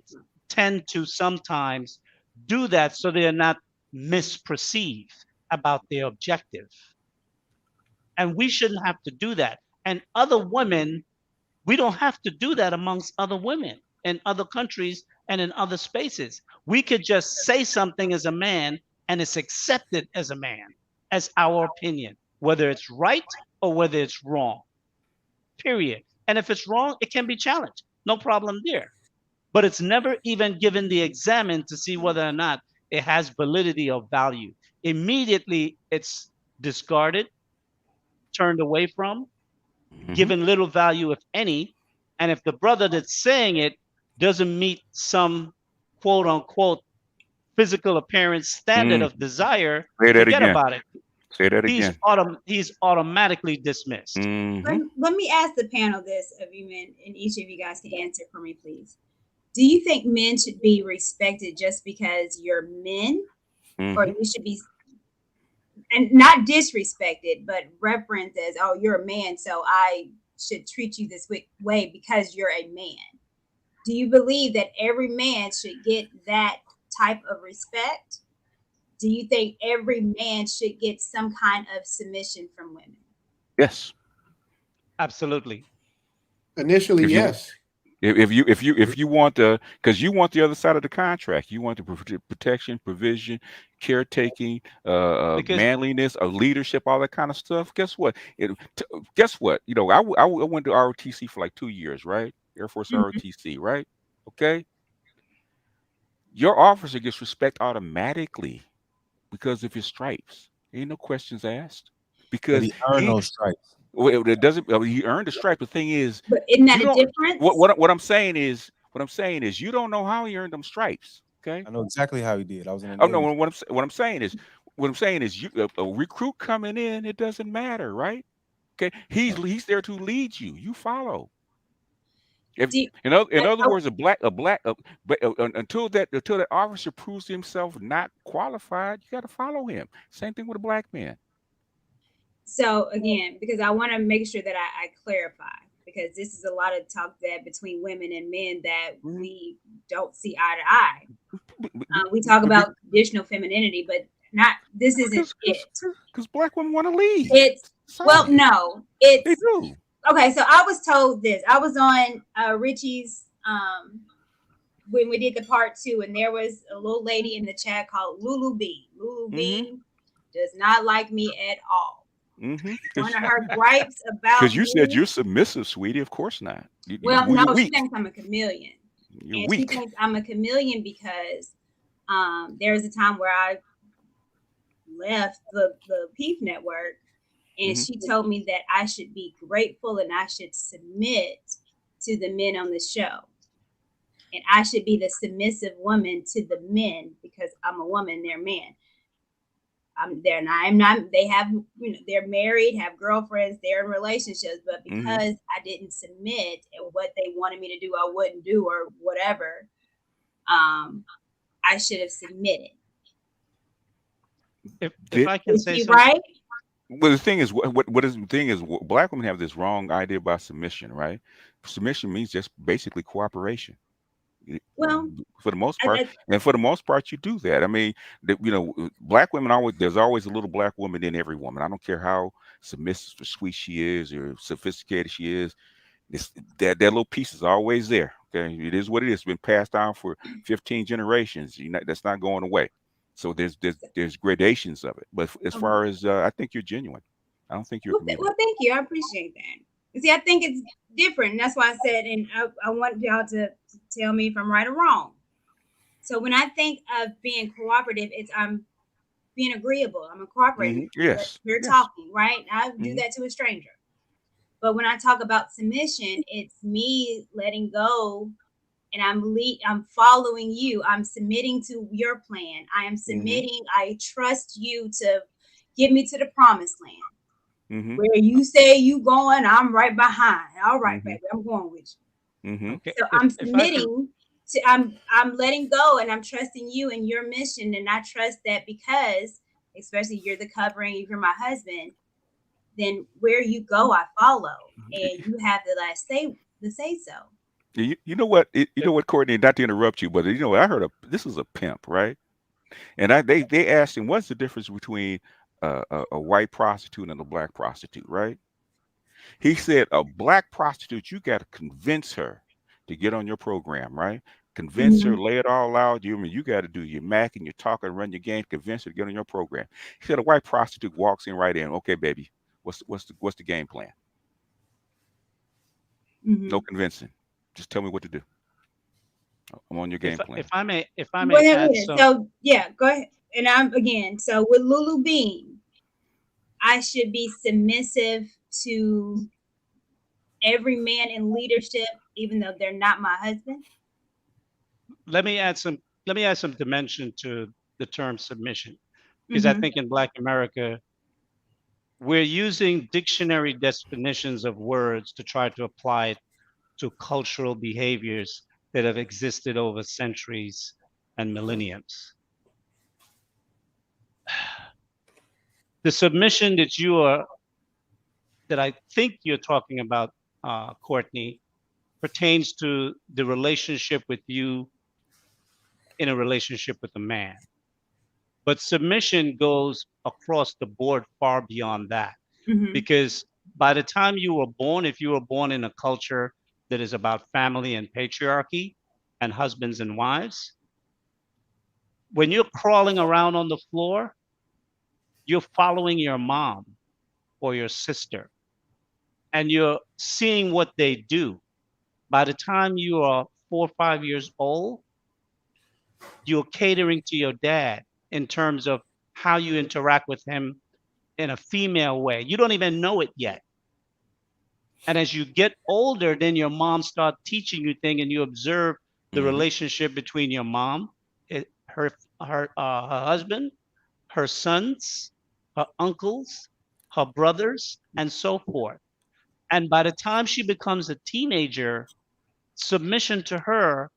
tend to sometimes do that so they're not misperceived about their objective. And we shouldn't have to do that. And other women, we don't have to do that amongst other women in other countries and in other spaces. We could just say something as a man and it's accepted as a man, as our opinion, whether it's right or whether it's wrong, period. And if it's wrong, it can be challenged. No problem there. But it's never even given the examine to see whether or not it has validity or value. Immediately, it's discarded, turned away from, given little value, if any. And if the brother that's saying it doesn't meet some quote unquote physical appearance standard of desire, forget about it. Say that again. He's automatically dismissed. Let me ask the panel this of you men, and each of you guys can answer for me, please. Do you think men should be respected just because you're men, or you should be, and not disrespected, but referenced as, oh, you're a man, so I should treat you this way because you're a man? Do you believe that every man should get that type of respect? Do you think every man should get some kind of submission from women? Yes. Absolutely. Initially, yes. If you want the, because you want the other side of the contract, you want the protection, provision, caretaking, manliness, leadership, all that kind of stuff. Guess what? Guess what? You know, I went to ROTC for like 2 years, right? Air Force ROTC, right? Okay. Your officer gets respect automatically because of his stripes. Ain't no questions asked But because he earned those stripes. well, it doesn't. He earned the stripe. The thing is, But isn't that you a don't. difference? What I'm saying is, you don't know how he earned them stripes. Okay. I know exactly how he did. I was in the Oh no. Navy. What I'm saying is, you a recruit coming in. It doesn't matter, right? Okay. He's there to lead you. You follow. If in other words, until that officer proves himself not qualified, you got to follow him. Same thing with a black man. So again, because I want to make sure that I clarify, because this is a lot of talk that between women and men that we don't see eye to eye. We talk about traditional femininity, but not. This isn't it. Because black women want to lead. It's well, no, it's they do. Okay, so I was told this. I was on Richie's when we did the part 2, and there was a little lady in the chat called Lulu B. Lulu B does not like me at all. One of her gripes about because you said you're submissive, sweetie. Of course not. No, she thinks I'm a chameleon. You're and weak. She thinks I'm a chameleon because there was a time where I left the Peep Network, and she told me that I should be grateful and I should submit to the men on the show. And I should be the submissive woman to the men because I'm a woman, they're men. I'm not. They have, they're married, have girlfriends, they're in relationships, but because I didn't submit and what they wanted me to do, I wouldn't do or whatever. I should have submitted. If I can say something, right? Well, the thing is, the thing is, black women have this wrong idea about submission, right? Submission means just basically cooperation. Well, for the most part, you do that. I mean, black women there's always a little black woman in every woman. I don't care how submissive or sweet she is or sophisticated she is. That little piece is always there. Okay, it is what it is. It's been passed down for 15 generations. That's not going away. So there's gradations of it. But as far as I think you're genuine. I don't think you're. Well, thank you. I appreciate that. See, I think it's different. And that's why I said, and I want y'all to tell me if I'm right or wrong. So when I think of being cooperative, it's I'm being agreeable. I'm a cooperator. Yes. We're talking, right? I do that to a stranger. But when I talk about submission, it's me letting go, and I'm following you. I'm submitting to your plan. I am submitting. I trust you to get me to the promised land. Where you say you going, I'm right behind. All right, baby, I'm going with you. Okay. So I'm submitting to. I'm letting go, and I'm trusting you and your mission, and I trust that because, especially you're the covering, if you're my husband, then where you go, I follow, and you have the last say. The say so. You know what? You know what, Courtney? Not to interrupt you, but I heard this is a pimp, right? And they asked him, what's the difference between a white prostitute and a black prostitute, right? He said, a black prostitute, you got to convince her to get on your program, right? Convince her, lay it all out. You got to do your Mac and your talk and run your game, convince her to get on your program. He said, a white prostitute walks in right in. Okay, baby, what's the game plan? No convincing. Just tell me what to do. I'm on your game plan. If I may add some. So yeah, go ahead. And so with Lulu Bean, I should be submissive to every man in leadership, even though they're not my husband. Let me add some dimension to the term submission, because I think in Black America, we're using dictionary definitions of words to try to apply it to cultural behaviors that have existed over centuries and millenniums. The submission that I think you're talking about, Courtney, pertains to the relationship with you in a relationship with a man. But submission goes across the board far beyond that. Because by the time you were born, if you were born in a culture that is about family and patriarchy and husbands and wives. When you're crawling around on the floor, you're following your mom or your sister, and you're seeing what they do. By the time you are 4 or 5 years old, you're catering to your dad in terms of how you interact with him in a female way. You don't even know it yet. And as you get older, then your mom starts teaching you things, and you observe the relationship between your mom, her husband, her sons, her uncles, her brothers, and so forth. And by the time she becomes a teenager, submission to her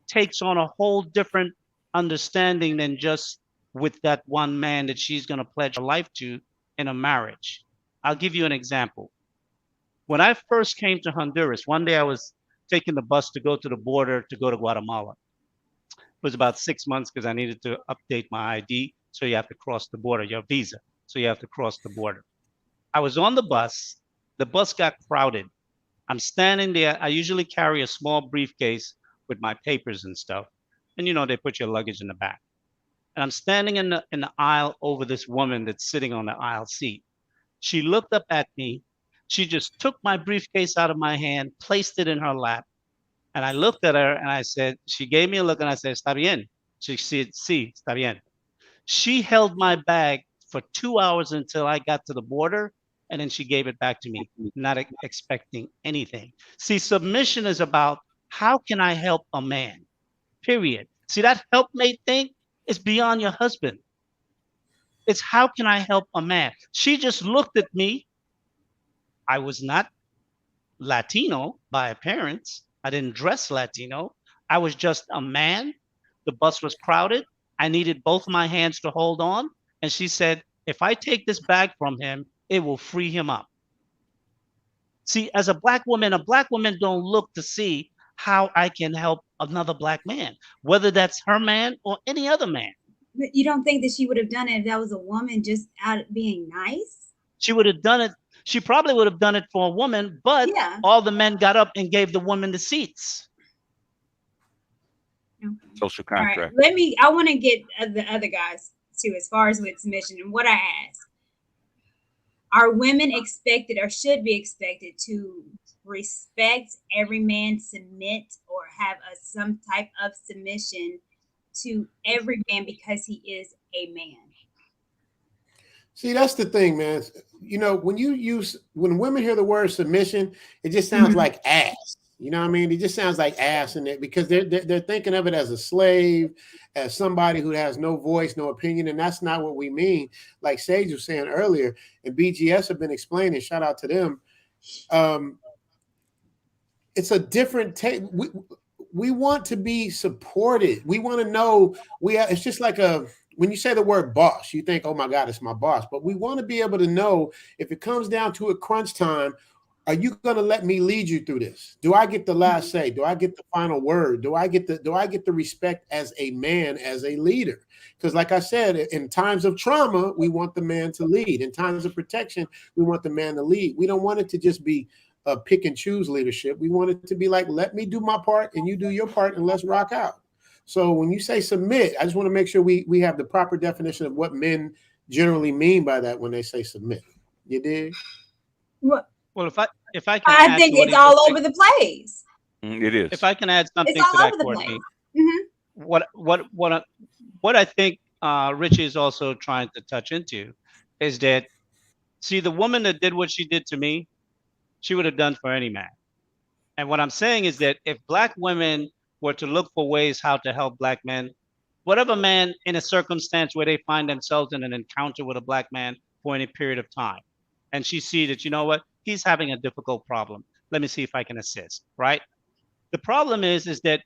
takes on a whole different understanding than just with that one man that she's going to pledge her life to in a marriage. I'll give you an example. When I first came to Honduras, one day I was taking the bus to go to the border to go to Guatemala. It was about 6 months because I needed to update my ID. So you have to cross the border, your visa. So you have to cross the border. I was on the bus. The bus got crowded. I'm standing there. I usually carry a small briefcase with my papers and stuff. And they put your luggage in the back. And I'm standing in the aisle over this woman that's sitting on the aisle seat. She looked up at me. She just took my briefcase out of my hand, placed it in her lap. And I looked at her and I said, she gave me a look and I said, "Está bien." She said, "Sí, está bien." She held my bag for 2 hours until I got to the border. And then she gave it back to me, not expecting anything. See, submission is about how can I help a man, period. See, that helpmate thing is beyond your husband. It's how can I help a man? She just looked at me. I was not Latino by appearance. I didn't dress Latino. I was just a man. The bus was crowded. I needed both my hands to hold on. And she said, if I take this bag from him, it will free him up. See, as a black woman don't look to see how I can help another black man, whether that's her man or any other man. But you don't think that she would have done it if that was a woman just out of being nice? She would have done it. She probably would have done it for a woman, but all the men got up and gave the woman the seats. Okay. Social All contract. right, I want to get the other guys too, as far as with submission. And what I ask, are women expected or should be expected to respect every man, submit, or have some type of submission to every man because he is a man? See, that's the thing, man. When women hear the word submission, it just sounds like ass. You know what I mean? It just sounds like ass in it because they're thinking of it as a slave, as somebody who has no voice, no opinion, and that's not what we mean. Like Sage was saying earlier, and BGS have been explaining. Shout out to them. It's a different take. We want to be supported. We want to know it's just like when you say the word boss, you think, oh my God, it's my boss. But we want to be able to know if it comes down to a crunch time, are you going to let me lead you through this? Do I get the last say? Do I get the final word? Do I get the respect as a man, as a leader? Because like I said, in times of trauma, we want the man to lead. In times of protection, we want the man to lead. We don't want it to just be a pick and choose leadership. We want it to be like, let me do my part and you do your part and let's rock out. So when you say submit, I just want to make sure we have the proper definition of what men generally mean by that when they say submit. You dig? What? Well, if I can, I think it's all over the place. It is. If I can add something It's all to that, over the Courtney, place. what I think Richie is also trying to touch into is that, see, the woman that did what she did to me, she would have done for any man. And what I'm saying is that if black women were to look for ways how to help black men, whatever man in a circumstance where they find themselves in an encounter with a black man for any period of time, and she see that, you know what, he's having a difficult problem. Let me see if I can assist, right? The problem is that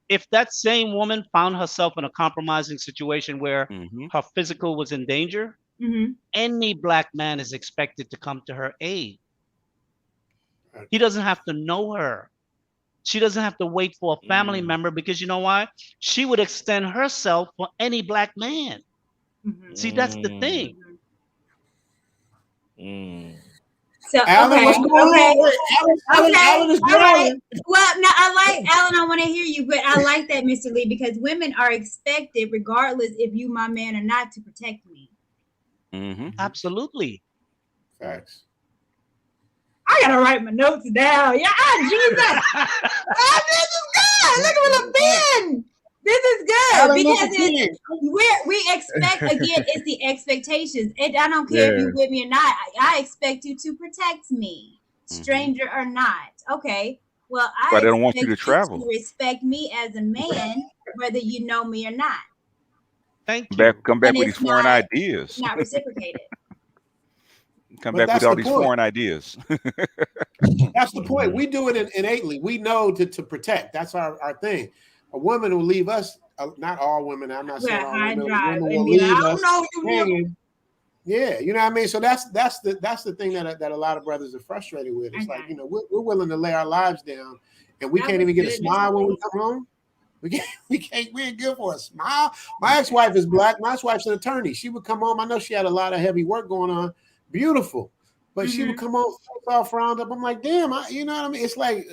if that same woman found herself in a compromising situation where her physical was in danger, any black man is expected to come to her aid. He doesn't have to know her. She doesn't have to wait for a family member because you know why? She would extend herself for any black man. See, that's the thing. So Alan, what's going on? Wait, Alan is all right. growing. Well, no, I like Alan. I want to hear you, but I like that, Mr. Lee, because women are expected, regardless if you my man or not, to protect me. Absolutely. Facts. I gotta write my notes down. Yeah, Jesus. This is good. Look at what I'm being. This is good Alan because we expect, again, it's the expectations. I don't care if you're with me or not. I expect you to protect me, stranger or not. Okay. Well, But they don't want you to expect travel. to respect me as a man, whether you know me or not. Thank you. Come back And with these it's foreign not, ideas. not reciprocated. Come But back with that's all the these point. foreign ideas. That's the point. We do it innately. We know to protect. That's our thing. A woman will leave us, not all women, I'm not saying all women, women will leave us hanging. Yeah, you know what I mean? So that's the thing that a lot of brothers are frustrated with. It's like, you know, we're willing to lay our lives down and we can't even get a smile when we come home. We ain't good for a smile. My ex-wife is black. My ex-wife's an attorney. She would come home. I know she had a lot of heavy work going on. Beautiful. But she would come home all frowned up. I'm like, damn, you know what I mean? It's like,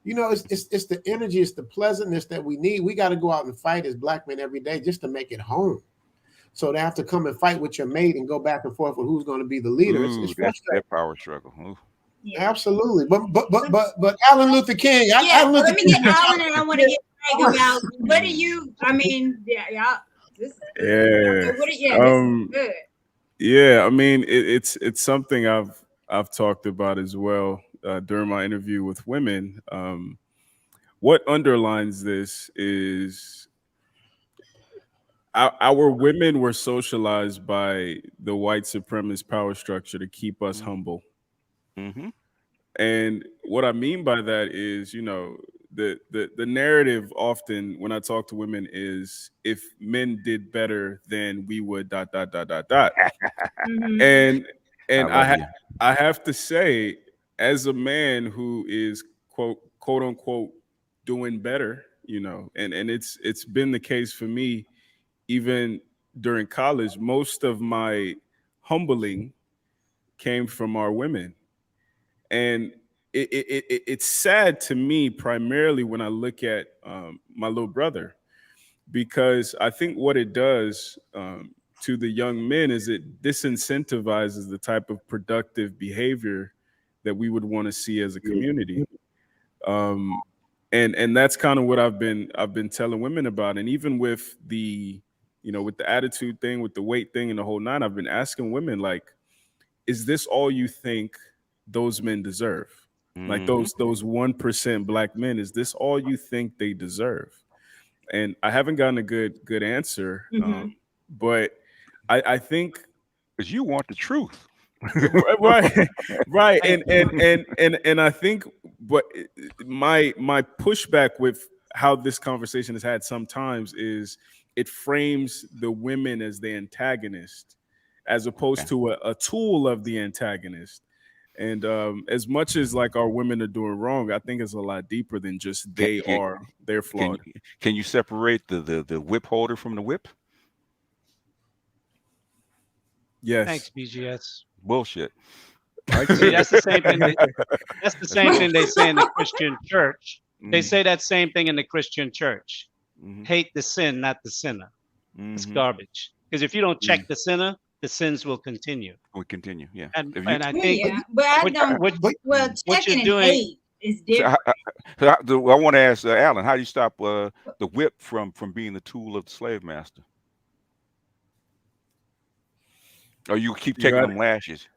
you know, it's the energy, it's the pleasantness that we need. We got to go out and fight as black men every day just to make it home. So to have to come and fight with your mate and go back and forth with who's going to be the leader, it's frustrating. That power struggle. Ooh. Yeah. Absolutely. But Alan Luther King. Let me get Alan, and I want to get Craig about what do you? I mean, y'all. This is good. This is good. Yeah, I mean, it's something I've talked about as well during my interview with women. What underlines this is our women were socialized by the white supremacist power structure to keep us humble. And what I mean by that is, you know, the narrative often when I talk to women is if men did better, then we would ... And I have to say, as a man who is quote unquote doing better, you know, and it's been the case for me even during college. Most of my humbling came from our women, and it's sad to me primarily when I look at my little brother, because I think what it does to the young men is it disincentivizes the type of productive behavior that we would want to see as a community. And that's kind of what I've been telling women about. And even with the, you know, with the attitude thing, with the weight thing and the whole nine, I've been asking women, like, is this all you think those men deserve? Like those 1% black men, is this all you think they deserve? And I haven't gotten a good answer. But I think because you want the truth. right. And I think what my pushback with how this conversation has had sometimes is it frames the women as the antagonist as opposed to a tool of the antagonist. And as much as like our women are doing wrong, I think it's a lot deeper than just they're flawed. Can you separate the whip holder from the whip? Yes. Thanks, BGS. Bullshit. See, that's the same thing. That's the same thing they say in the Christian church. They say that same thing in the Christian church. Hate the sin, not the sinner. It's garbage. Because if you don't check the sinner, the sins will continue. Will continue, yeah. And I think, but I don't. Well, checking and hate is different. So I want to ask Alan, how do you stop the whip from being the tool of the slave master? Or you keep taking them lashes?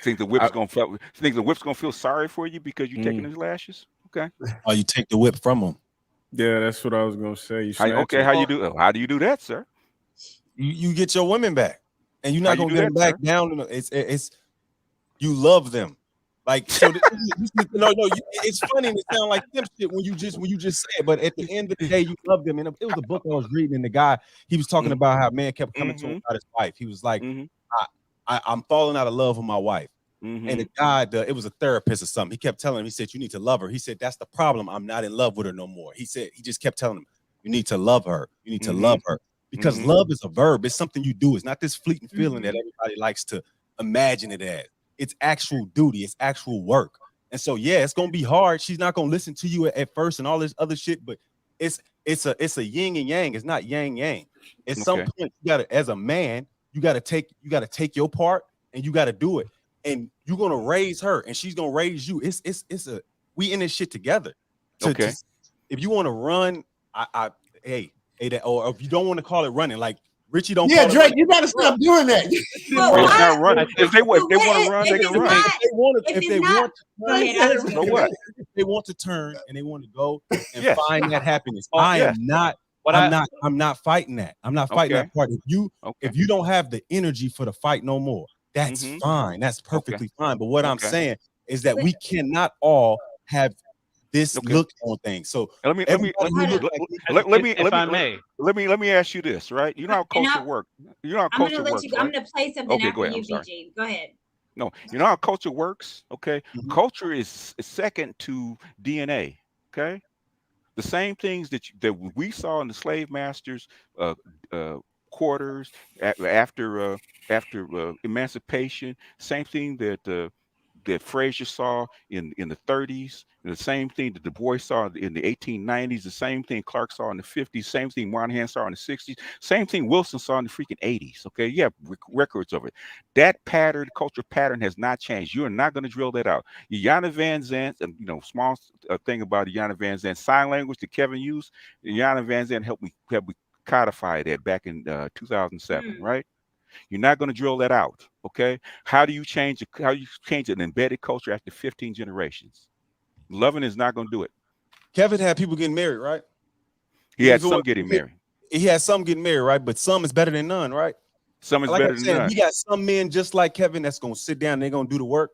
Think the whip's gonna feel sorry for you because you're taking his lashes? Okay. Or you take the whip from them. Yeah, that's what I was gonna say. How do you do that, sir? You get your women back, and you're not gonna get them back down. It's you love them, like so. It's funny and it sounds like them shit when you just say it, but at the end of the day, you love them. And it was a book I was reading, and the guy he was talking about how man kept coming to him about his wife. He was like, I'm falling out of love with my wife. And the guy, it was a therapist or something. He kept telling him, he said, you need to love her. He said, that's the problem. I'm not in love with her no more. He said, he just kept telling him, you need to love her. You need to love her. Because love is a verb. It's something you do. It's not this fleeting feeling that everybody likes to imagine it as. it's actual duty, it's actual work. And so yeah, it's gonna be hard. She's not gonna listen to you at first and all this other shit, but it's a yin and yang. It's not yang yang. At some point, you gotta, as a man, you gotta take your part and you gotta do it. And you're gonna raise her and she's gonna raise you. We in this shit together. If you want to run, or if you don't want to call it running, like Richie don't. Yeah, call Drake, it you gotta stop doing that. It's not running. If they want to run, they can run. If they want to turn and they want to go and find that happiness, I'm not fighting that. I'm not fighting that part. If you don't have the energy for the fight no more, that's fine. That's perfectly fine. But what I'm saying is that we cannot all have this look on things. So let me ask you this, right? You know how culture works. You know how culture works. I'm gonna play something after you, BG. Go ahead. No, you know how culture works. Okay, culture is second to DNA. Okay, the same things that we saw in the slave masters' quarters after emancipation. Same thing that Frazier saw in the 30s, and the same thing that Du Bois saw in the 1890s, the same thing Clark saw in the 50s, same thing Moynihan saw in the 60s, same thing Wilson saw in the freaking 80s. Okay, you have records of it. That pattern, culture pattern, has not changed. You are not going to drill that out. Yana Van Zandt, small thing about Yana Van Zandt, sign language that Kevin used. Yana Van Zandt helped me codify that back in 2007, right? You're not going to drill that out, okay? How do you change an embedded culture after 15 generations? Loving is not going to do it. Kevin had people getting married, right? He had some getting married. He had some getting married, right? But some is better than none, right? Some is better than none. He got some men just like Kevin that's going to sit down and they're going to do the work.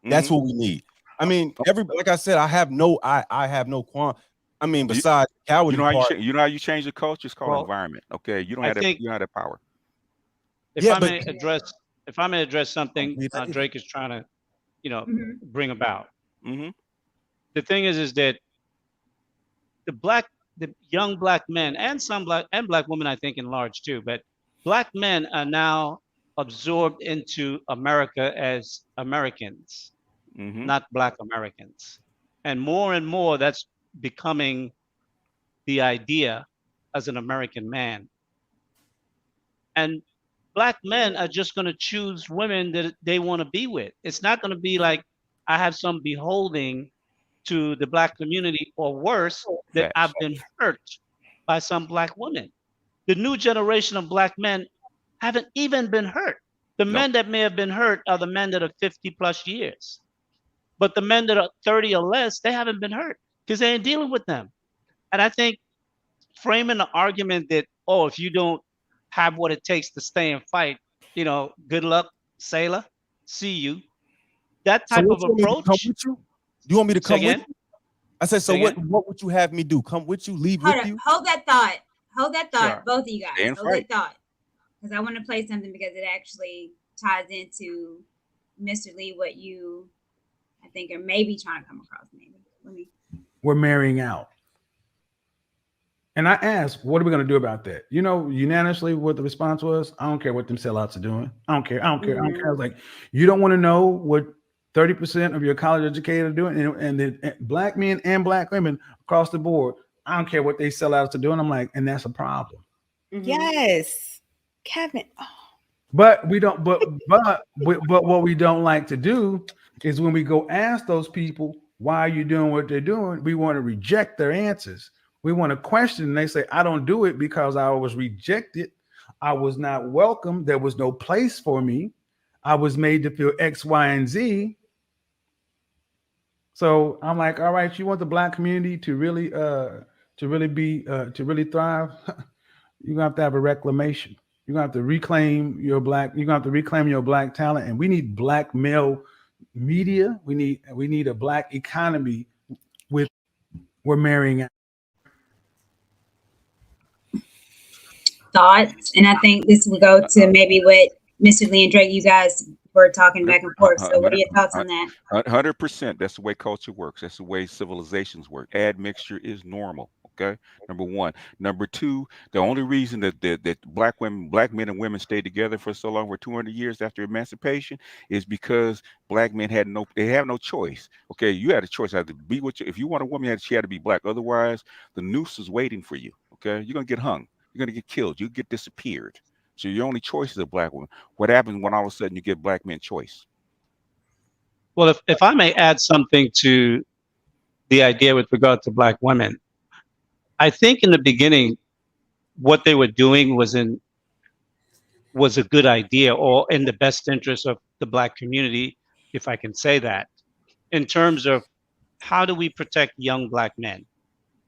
That's what we need. I mean, like I said, I have no qualm. I mean, besides cowardly part. You know how you change the culture? It's called environment. Okay, you don't have that power. If I may address something Drake is trying to, bring about. The thing is that the young black men and some black women, I think in large too, but black men are now absorbed into America as Americans, not black Americans. And more that's becoming the idea as an American man. And black men are just going to choose women that they want to be with. It's not going to be like I have some beholding to the black community, or worse, that I've been hurt by some black women. The new generation of black men haven't even been hurt. The men that may have been hurt are the men that are 50 plus years. But the men that are 30 or less, they haven't been hurt because they ain't dealing with them. And I think framing the argument that, if you don't have what it takes to stay and fight, good luck, sailor, see you. That type of approach. Do you want me to come with you? I said, so what would you have me do? Come with you, leave with you? Hold that thought. Sure. Both of you guys. And hold that thought. Because I want to play something because it actually ties into Mr. Lee, what you, I think, are maybe trying to come across. Maybe. We're marrying out. And I asked, what are we going to do about that? Unanimously what the response was, I don't care what them sellouts are doing. I don't care. I was like, you don't want to know what 30% of your college educated are doing, and the black men and black women across the board, I don't care what they sellouts are doing. I'm like, and that's a problem. Yes, Kevin. Oh. But we don't. But what we don't like to do is when we go ask those people why are you doing what they're doing, we want to reject their answers. We want to question, and they say, I don't do it because I was rejected. I was not welcome. There was no place for me. I was made to feel X, Y, and Z. So I'm like, all right, you want the black community to really thrive? You're gonna have to have a reclamation. You're gonna have to reclaim your black talent, and we need black male media. We need a black economy. We're marrying out. Thoughts, and I think this will go to maybe what Mr. Lee and Drake, you guys were talking back and forth. So what are your thoughts on that? 100%. That's the way culture works. That's the way civilizations work. Admixture is normal. Okay, number one. Number two, the only reason that black men and women stayed together for so long, for 200 years after emancipation, is because black men have no choice. Okay, you had a choice. Either be with you. If you want a woman, she had to be black. Otherwise, the noose is waiting for you. Okay, you're gonna get hung. You're gonna get killed. You get disappeared. So your only choice is a black woman. What happens when all of a sudden you give black men choice? Well, if I may add something to the idea with regard to black women, I think in the beginning, what they were doing was a good idea, or in the best interest of the black community, if I can say that, in terms of how do we protect young black men?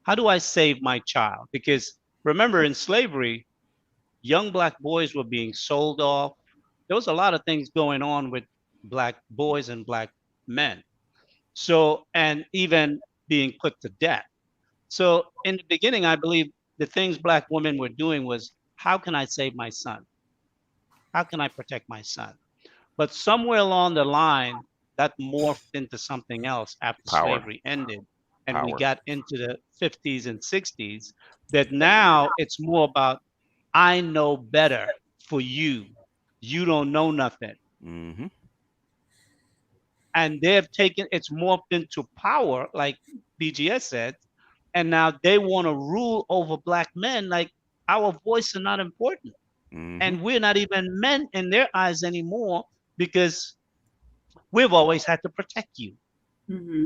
How do I save my child? Because remember, in slavery, young black boys were being sold off. There was a lot of things going on with black boys and black men. So, and even being put to death. So, in the beginning, I believe the things black women were doing was, how can I save my son? How can I protect my son? But somewhere along the line, that morphed into something else after Power. slavery ended. And we Power. got into the 50s and 60s, that now it's more about, I know better for you. You don't know nothing. Mm-hmm. And they've taken, it's morphed into power, like BGS said. And now they want to rule over black men like our voice is not important. Mm-hmm. And we're not even men in their eyes anymore, because we've always had to protect you. Mm-hmm.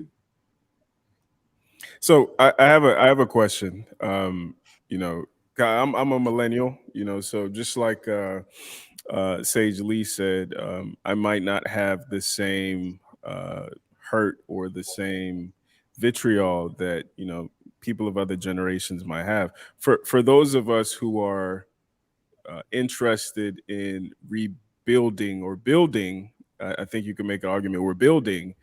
So I have a question. You know, I'm a millennial. You know, so just like Sage Lee said, I might not have the same hurt or the same vitriol that people of other generations might have. For those of us who are interested in rebuilding or building, I think you can make an argument we're building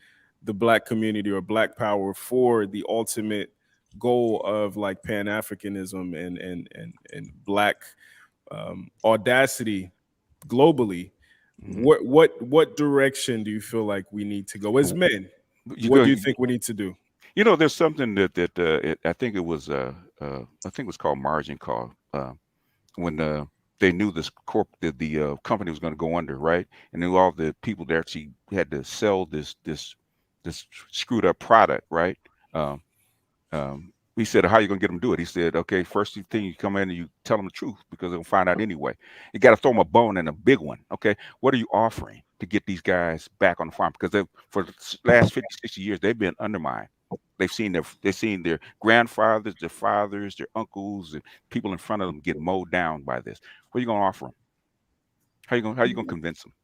the black community or black power for the ultimate goal of like Pan-Africanism and black audacity globally. What direction do you feel like we need to go as men? What do you think we need to do? You know, there's something that I think it was called margin call when they knew the company was going to go under, right? And knew all the people that actually had to sell this screwed up product, right? He said, "How are you going to get them to do it?" He said, "Okay, first thing you come in and you tell them the truth because they'll find out anyway. You got to throw them a bone and a big one. Okay, what are you offering to get these guys back on the farm? Because for the last 50, 60 years, they've been undermined. They've seen their grandfathers, their fathers, their uncles, and people in front of them get mowed down by this. What are you going to offer them? How you going to convince them?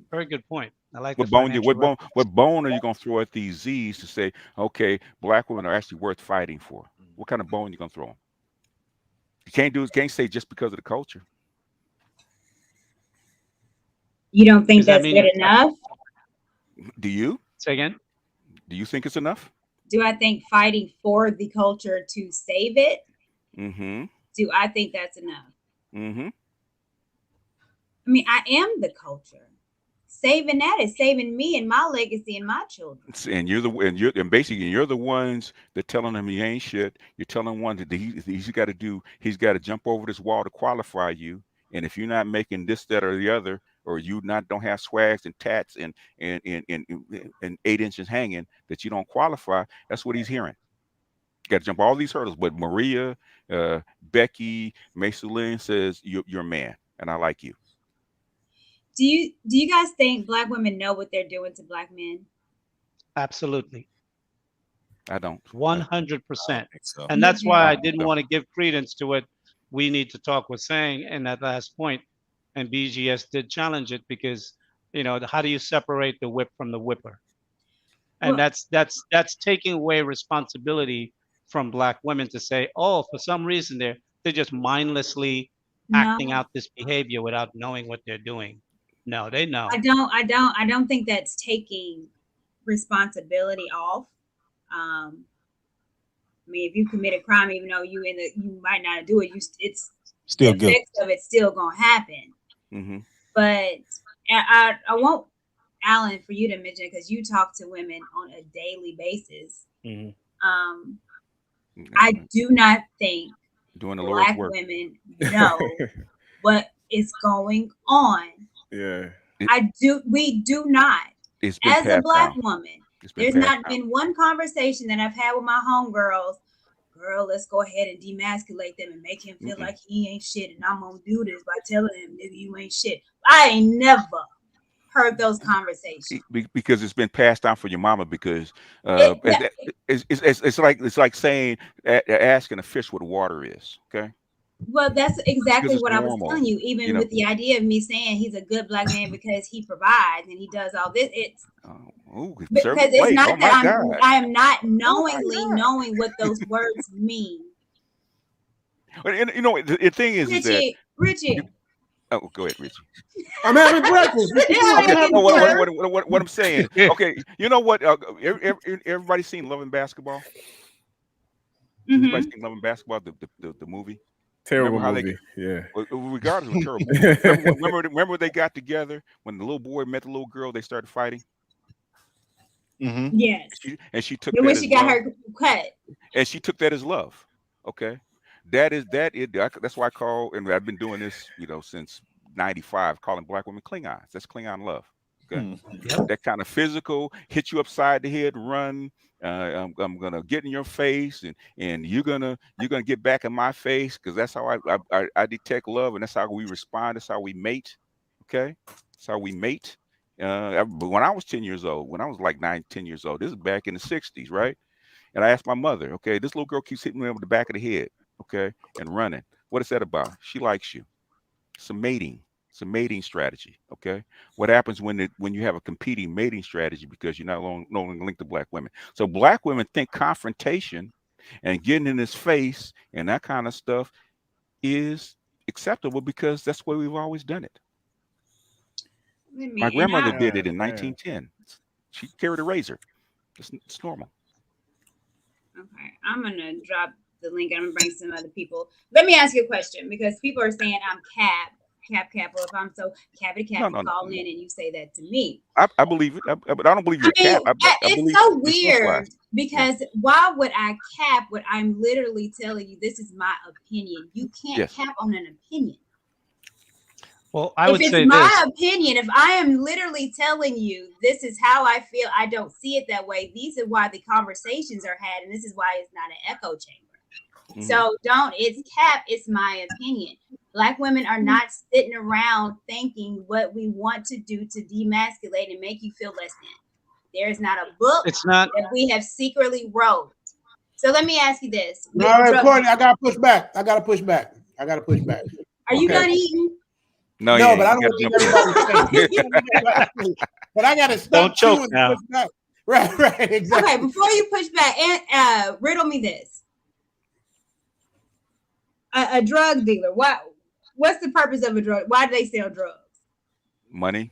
Very good point. I like What the financial what bone are you going to throw at these Z's to say, okay, black women are actually worth fighting for? What kind of bone are you going to throw them? You can't say just because of the culture. You don't think that's good enough? Do you? Say again? Do you think it's enough? Do I think fighting for the culture to save it? Mm-hmm. Do I think that's enough? Mm-hmm. I mean, I am the culture. Saving that is saving me and my legacy and my children. And you're the ones that telling him he ain't shit. You're telling one that he's got to jump over this wall to qualify you. And if you're not making this, that, or the other, or you don't have swags and tats and 8 inches hanging, that you don't qualify, that's what he's hearing. You got to jump all these hurdles. But Maria, Becky, Maysulin says you're a man, and I like you. Do you guys think black women know what they're doing to black men? Absolutely. I don't. 100%. So. And that's why I didn't want to give credence to what We Need to Talk was saying in that last point. And BGS did challenge it because, how do you separate the whip from the whipper? And that's taking away responsibility from black women to say, oh, for some reason they're just mindlessly acting out this behavior without knowing what they're doing. No, they know. I don't think that's taking responsibility off. I mean, if you commit a crime, even though you might not do it, it's still the effects of it's still gonna happen. Mm-hmm. But I want Alan for you to mention, because you talk to women on a daily basis. Mm-hmm. I do not think doing the Lord's Black work. women know what is going on. Yeah. We do not. It's been As a passed Black down. woman, It's been there's passed not down. been one conversation that I've had with my homegirls. Girl, let's go ahead and demasculate them and make him feel like he ain't shit. And I'm gonna do this by telling him, nigga, you ain't shit. I ain't never heard those conversations. Because it's been passed down for your mama. Because it's like saying asking a fish what water is. Okay. Well, that's exactly what I was normal, telling you. Even with the idea of me saying he's a good Black man because he provides and he does all this, it's because it's not that I am not knowingly knowing what those words mean. And you know, the thing is that Richie. Oh, go ahead, Richie. I'm having breakfast. What I'm saying. Okay, you know what? Everybody seen Love and Basketball? Everybody seen Love and Basketball, the movie? Terrible movie. Yeah. Regardless of terrible movie. Remember they got together when the little boy met the little girl, they started fighting? Yes. And she took when that she as got love. her cut. And she took that as love. Okay. That's why I call, and I've been doing this, since 95, calling Black women Klingons. That's Klingon love. Okay. That kind of physical, hit you upside the head, run. I'm gonna get in your face, and you're gonna get back in my face, because that's how I detect love, and that's how we respond. That's how we mate. Okay, that's how we mate. When I was 10 years old, when I was like 9, 10 years old, this is back in the 60s, right? And I asked my mother, okay, this little girl keeps hitting me over the back of the head, okay, and running. What is that about? She likes you. It's a mating. It's a mating strategy. Okay. What happens when you have a competing mating strategy because you're no longer linked to Black women? So Black women think confrontation and getting in his face and that kind of stuff is acceptable because that's the way we've always done it. My grandmother did it in 1910. She carried a razor. It's normal. Okay, I'm gonna drop the link. I'm gonna bring some other people. Let me ask you a question, because people are saying I'm cap, or if I'm so cappy, call in and you say that to me. I believe it, but I don't believe you're cap. It's so weird because why would I cap what I'm literally telling you? This is my opinion. You can't cap on an opinion. Well, I would say this. If it's my opinion, if I am literally telling you this is how I feel, I don't see it that way. These are why the conversations are had, and this is why it's not an echo chamber. So it's cap, it's my opinion. Black women are not sitting around thinking what we want to do to demasculate and make you feel less than. There's not a book that we have secretly wrote. So let me ask you this. All right, Courtney, I gotta push back. Are you done eating? No, but I don't want to get everybody. But I gotta stop. Don't choke now. Push back. Right, exactly. Okay, before you push back, and riddle me this. A drug dealer. What's the purpose of a drug? Why do they sell drugs? Money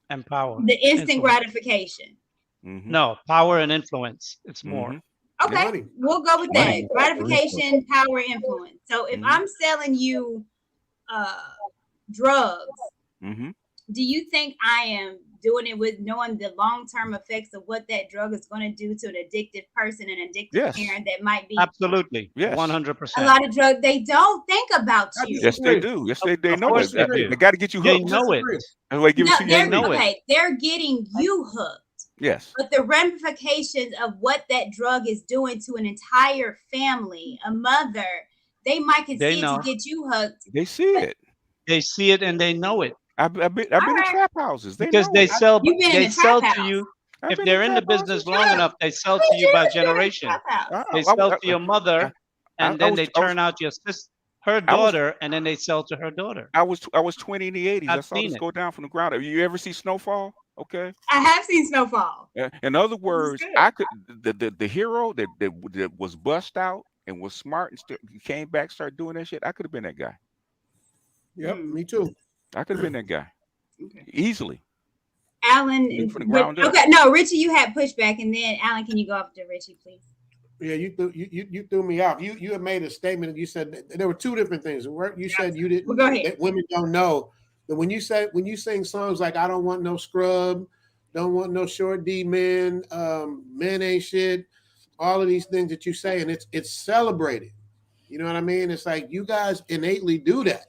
and power. The instant gratification. No, power and influence. It's more. Okay, we'll go with that. Gratification, power, influence. So if I'm selling you drugs, do you think I am doing it with knowing the long-term effects of what that drug is going to do to an addictive person, an addictive parent that might be? Absolutely. Yes. 100%. A lot of drugs, they don't think about you. Yes, they do. Yes, they know it. They got to get you hooked. They know it. They're getting you hooked. Yes. But the ramifications of what that drug is doing to an entire family, a mother, they might can see it to get you hooked. They see it. They see it and they know it. I've been in trap houses. Because they sell to you. If they're in the business long enough, they sell to you by generation. They sell to your mother, and then they turn out her daughter, and then they sell to her daughter. I was 20 in the 80s. I saw this go down from the ground up. You ever see Snowfall? Okay. I have seen Snowfall. In other words, the hero that was bust out and was smart and came back, started doing that shit. I could have been that guy. Yep, me too. I could have been that guy easily. Alan, okay, no, Richie, you had pushback, and then Alan, can you go up to Richie, please? Yeah, you threw me off. You had made a statement, and you said there were two different things. You said you didn't. Well, go ahead. That women don't know that when you sing songs like "I don't want no scrub, don't want no short D men, men ain't shit," all of these things that you say, and it's celebrated. You know what I mean? It's like you guys innately do that.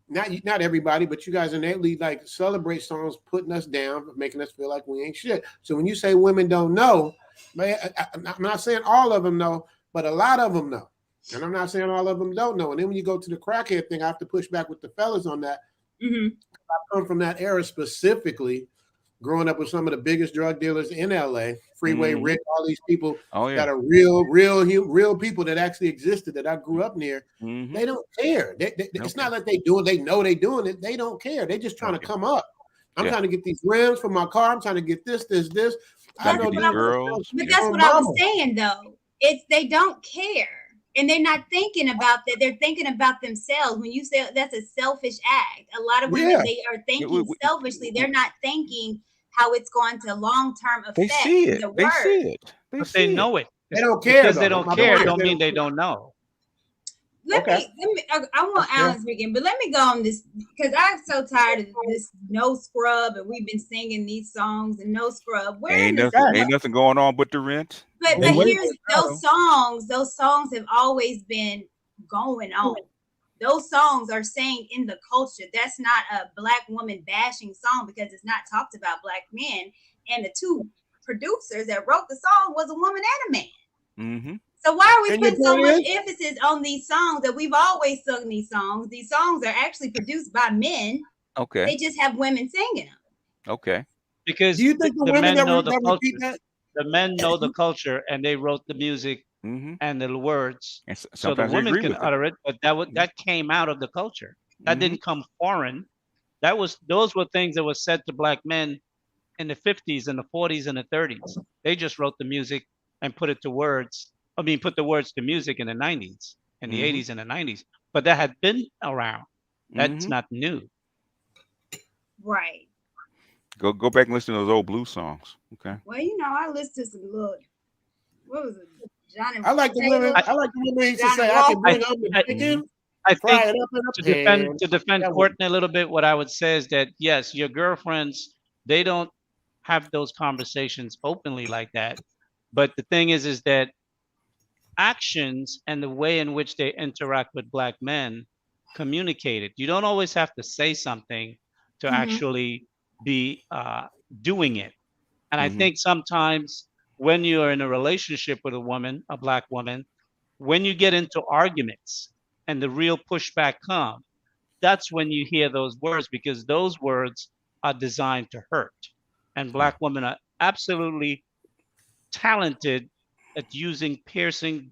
Not everybody, but you guys innately like celebrate songs putting us down, making us feel like we ain't shit. So when you say women don't know, man, I'm not saying all of them know, but a lot of them know. And I'm not saying all of them don't know. And then when you go to the crackhead thing, I have to push back with the fellas on that. Mm-hmm. I come from that era specifically, growing up with some of the biggest drug dealers in LA, Freeway Rick, all these people that are real people that actually existed that I grew up near. They don't care. It's not like they do it. They know they doing it. They don't care. They just trying to come up. I'm trying to get these rims for my car. I'm trying to get this. I know these girls. But that's what I was saying, though. It's they don't care. And they're not thinking about that. They're thinking about themselves. When you say that's a selfish act, a lot of women, they are thinking selfishly. They're not thinking how it's going to long-term affect they see it. the They word. see it. They know it. They don't care. Because they don't care don't mean they don't know. Let me. I want Alan speaking, but let me go on this because I'm so tired of this no scrub, and we've been singing these songs and no scrub. Ain't nothing going on but the rent. But here's those songs. Those songs have always been going on. Those songs are saying in the culture. That's not a black woman bashing song because it's not talked about black men. And the two producers that wrote the song was a woman and a man. Mm-hmm. So why are we putting so much emphasis on these songs that we've always sung these songs? These songs are actually produced by men. Okay. They just have women singing them. Okay. Because do you think the men know the culture? The men know the culture and they wrote the music and the words. And so the women can utter it, but that came out of the culture. That didn't come foreign. Those were things that were said to black men in the 50s and the 40s and the 30s. They just wrote the music and put it to words. I mean, put the words to music in the 90s, in the 80s and the 90s. But that had been around. That's not new. Right. Go back and listen to those old blues songs. Okay. Well, I listened to some little. What was it? Johnny. I like the women. I like the women used to say, "I can bring up the chicken." I think to defend Courtney a little bit, what I would say is that yes, your girlfriends, they don't have those conversations openly like that. But the thing is that actions and the way in which they interact with black men communicate it. You don't always have to say something to actually be doing it. And I think sometimes when you're in a relationship with a woman, a black woman, when you get into arguments and the real pushback comes, that's when you hear those words because those words are designed to hurt. And black women are absolutely talented at using piercing,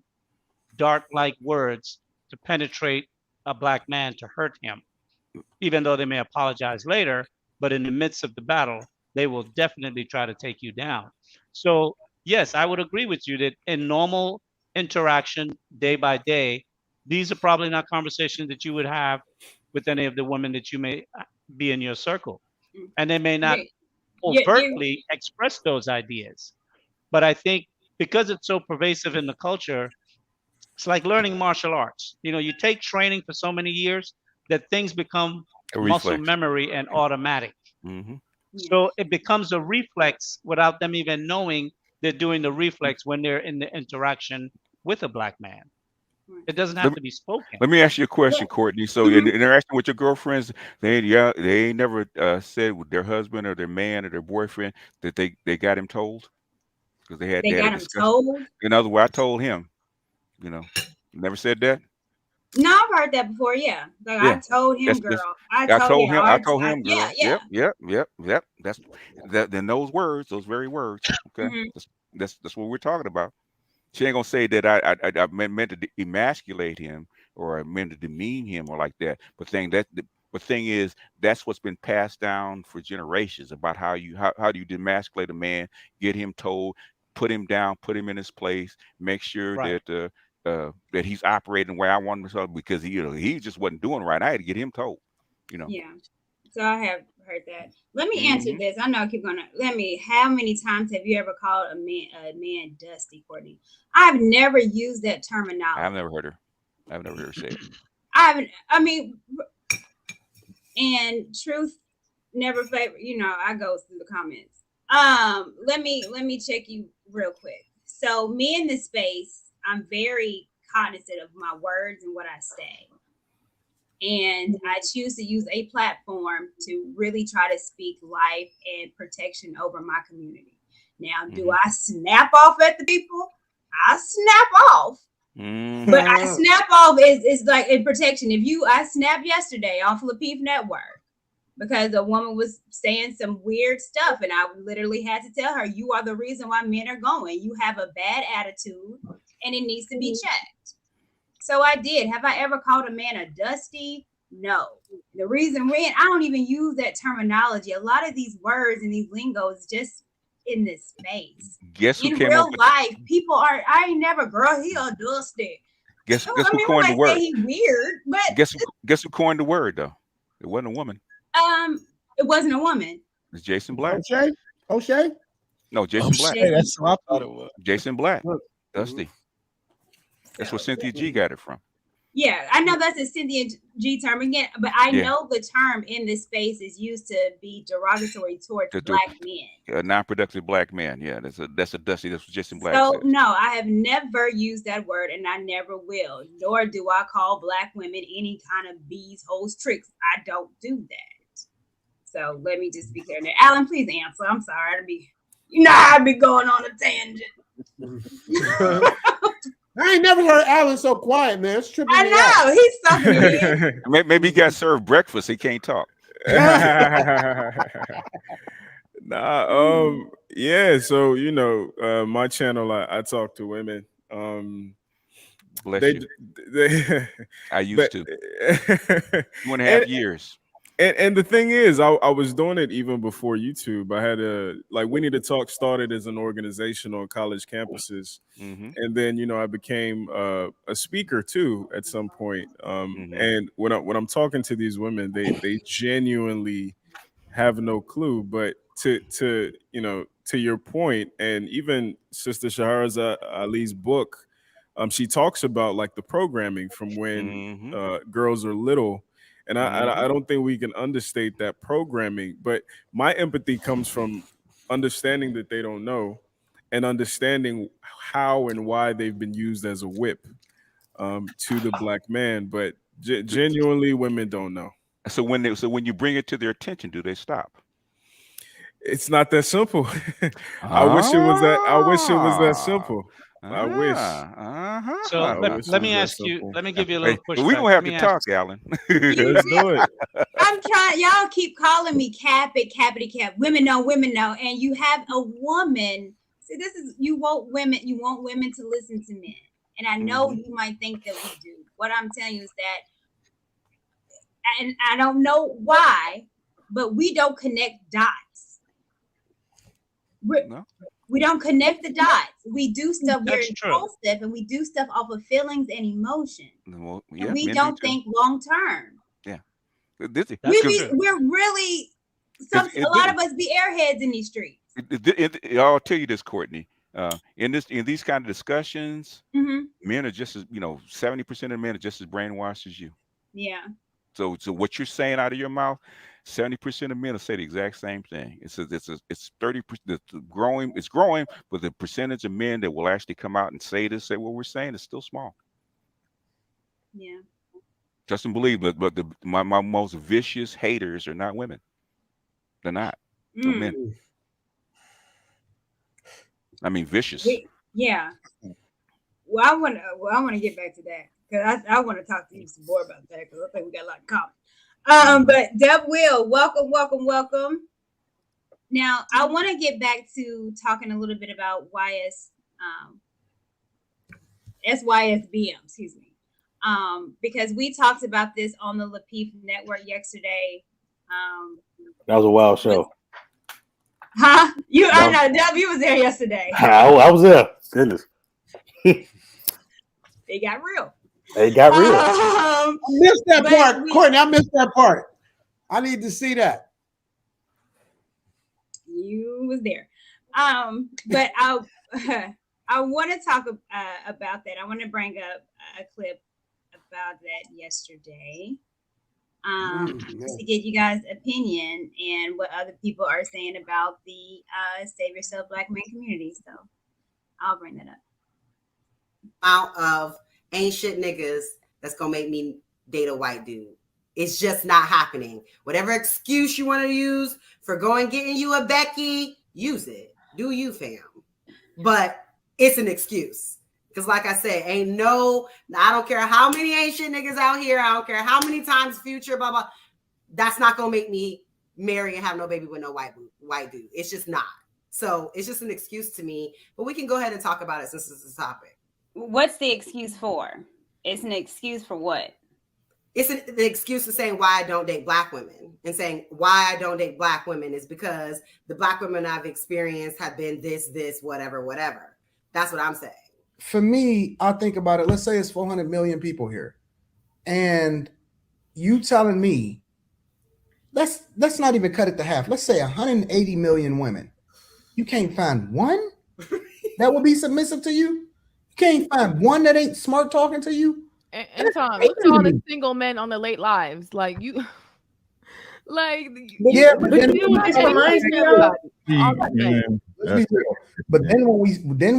dart-like words to penetrate a black man to hurt him, even though they may apologize later. But in the midst of the battle, they will definitely try to take you down. So, yes, I would agree with you that in normal interaction, day by day, these are probably not conversations that you would have with any of the women that you may be in your circle. And they may not overtly express those ideas. But I think because it's so pervasive in the culture, it's like learning martial arts. You take training for so many years that things become muscle memory and automatic. So it becomes a reflex without them even knowing they're doing the reflex when they're in the interaction with a black man. It doesn't have to be spoken. Let me ask you a question, Courtney. So in interaction with your girlfriends, they ain't never said with their husband or their man or their boyfriend that they got him told because they had got him told. In other words, I told him. Never said that. No, I've heard that before. Yeah, I told him, girl. I told him, girl. Yep. Then those words, those very words. Okay, that's what we're talking about. She ain't gonna say that I meant to emasculate him or I meant to demean him or like that. But the thing is, that's what's been passed down for generations about how do you demasculate a man, get him told, put him down, put him in his place, make sure that he's operating the way I want him to, because he just wasn't doing right. I had to get him told. Yeah. So I have heard that. Let me answer this. I know I keep going to. How many times have you ever called a man dusty, Courtney? I've never used that terminology. I've never heard her say it. And truth never favor. I go through the comments. Let me check you real quick. So me in this space, I'm very cognizant of my words and what I say. And I choose to use a platform to really try to speak life and protection over my community. Now, do I snap off at the people? I snap off. But I snap off is like in protection. I snapped yesterday off Lapeef Network because a woman was saying some weird stuff, and I literally had to tell her, you are the reason why men are going. You have a bad attitude, and it needs to be checked. So I did. Have I ever called a man a dusty? No. The reason I don't even use that terminology. A lot of these words and these lingos just in this space. Guess who in came real up with life, people are. I ain't never, girl. He a dusty. Guess I who mean, coined we the might say word? he weird, but Guess who coined the word though? It wasn't a woman. it wasn't a woman. It's Jason Black. O'Shea? No, Jason Black. That's what I thought it was. Jason Black. Dusty. That's where Cynthia G got it from. Yeah, I know that's a Cynthia G term again, but I know the term in this space is used to be derogatory towards black men. A non-productive black man. Yeah, that's a dusty. That's what Jason Black So said. no, I have never used that word, and I never will. Nor do I call black women any kind of bees, hoes, tricks. I don't do that. So let me just be clear there. Alan, please answer. I'm sorry. I'd be going on a tangent. I ain't never heard Alan so quiet, man. It's tripping me out. He's sucking me. Maybe he got served breakfast. He can't talk. Yeah. So my channel, I talk to women. Bless you. I used to 2.5 years. And the thing is, I was doing it even before YouTube. I had We Need to Talk started as an organization on college campuses. And then, I became a speaker too at some point. And when I'm talking to these women, they genuinely have no clue. But to your point, and even Sister Shahrazad Ali's book, she talks about like the programming from when girls are little. And I don't think we can understate that programming. But my empathy comes from understanding that they don't know and understanding how and why they've been used as a whip to the black man. But genuinely, women don't know. So when you bring it to their attention, do they stop? It's not that simple. I wish it was that simple. I wish. So let me ask you. Let me give you a little pushback. We're gonna have to talk, Alan. Let's do it. I'm trying. Y'all keep calling me cap. Women know, and you have a woman. See, you want women. You want women to listen to men, and I know you might think that we do. What I'm telling you is that, and I don't know why, but we don't connect dots. We don't connect the dots. We do stuff very impulsive, and we do stuff off of feelings and emotion. Well, and we don't think long term. Yeah, we're really a lot of us be airheads in these streets. I'll tell you this, Courtney. In these kind of discussions, men are just as 70% of men are just as brainwashed as you. Yeah. So what you're saying out of your mouth, 70% of men will say the exact same thing. It's 30%. It's growing, but the percentage of men that will actually come out and say what we're saying is still small. Yeah. Trust and believe, but my most vicious haters are not women. They're not. They're men. I mean, vicious. Yeah. Well, I want to get back to that because I want to talk to you some more about that because I think we got a lot in common. But Deb Will, welcome. Now, I want to get back to talking a little bit about SYSBM, excuse me. Because we talked about this on the Lapeef Network yesterday. That was a wild show. Huh? I know, Deb, you was there yesterday. I was there. Goodness. It got real. It got real. I missed that part. Courtney, I missed that part. I need to see that. You was there. But I want to talk about that. I want to bring up a clip about that yesterday. To get you guys' opinion and what other people are saying about the Save Yourself Black Man community. So I'll bring that up. Out of ain't shit niggas that's gonna make me date a white dude. It's just not happening. Whatever excuse you want to use for going getting you a Becky, use it. Do you, fam? But it's an excuse. Because like I said, I don't care how many ain't shit niggas out here. I don't care how many times Future, blah, blah. That's not going to make me marry and have no baby with no white dude. It's just not. So it's just an excuse to me. But we can go ahead and talk about it since it's a topic. What's the excuse for? It's an excuse for what? It's an excuse for saying why I don't date black women, and saying why I don't date black women is because the black women I've experienced have been this, whatever. That's what I'm saying. For me, I think about it. Let's say it's 400 million people here, and you telling me, let's not even cut it to half. Let's say 180 million women. You can't find one that will be submissive to you. You can't find one that ain't smart talking to you. And Tom, look at all the single men on the late lives. Like you, like yeah, but then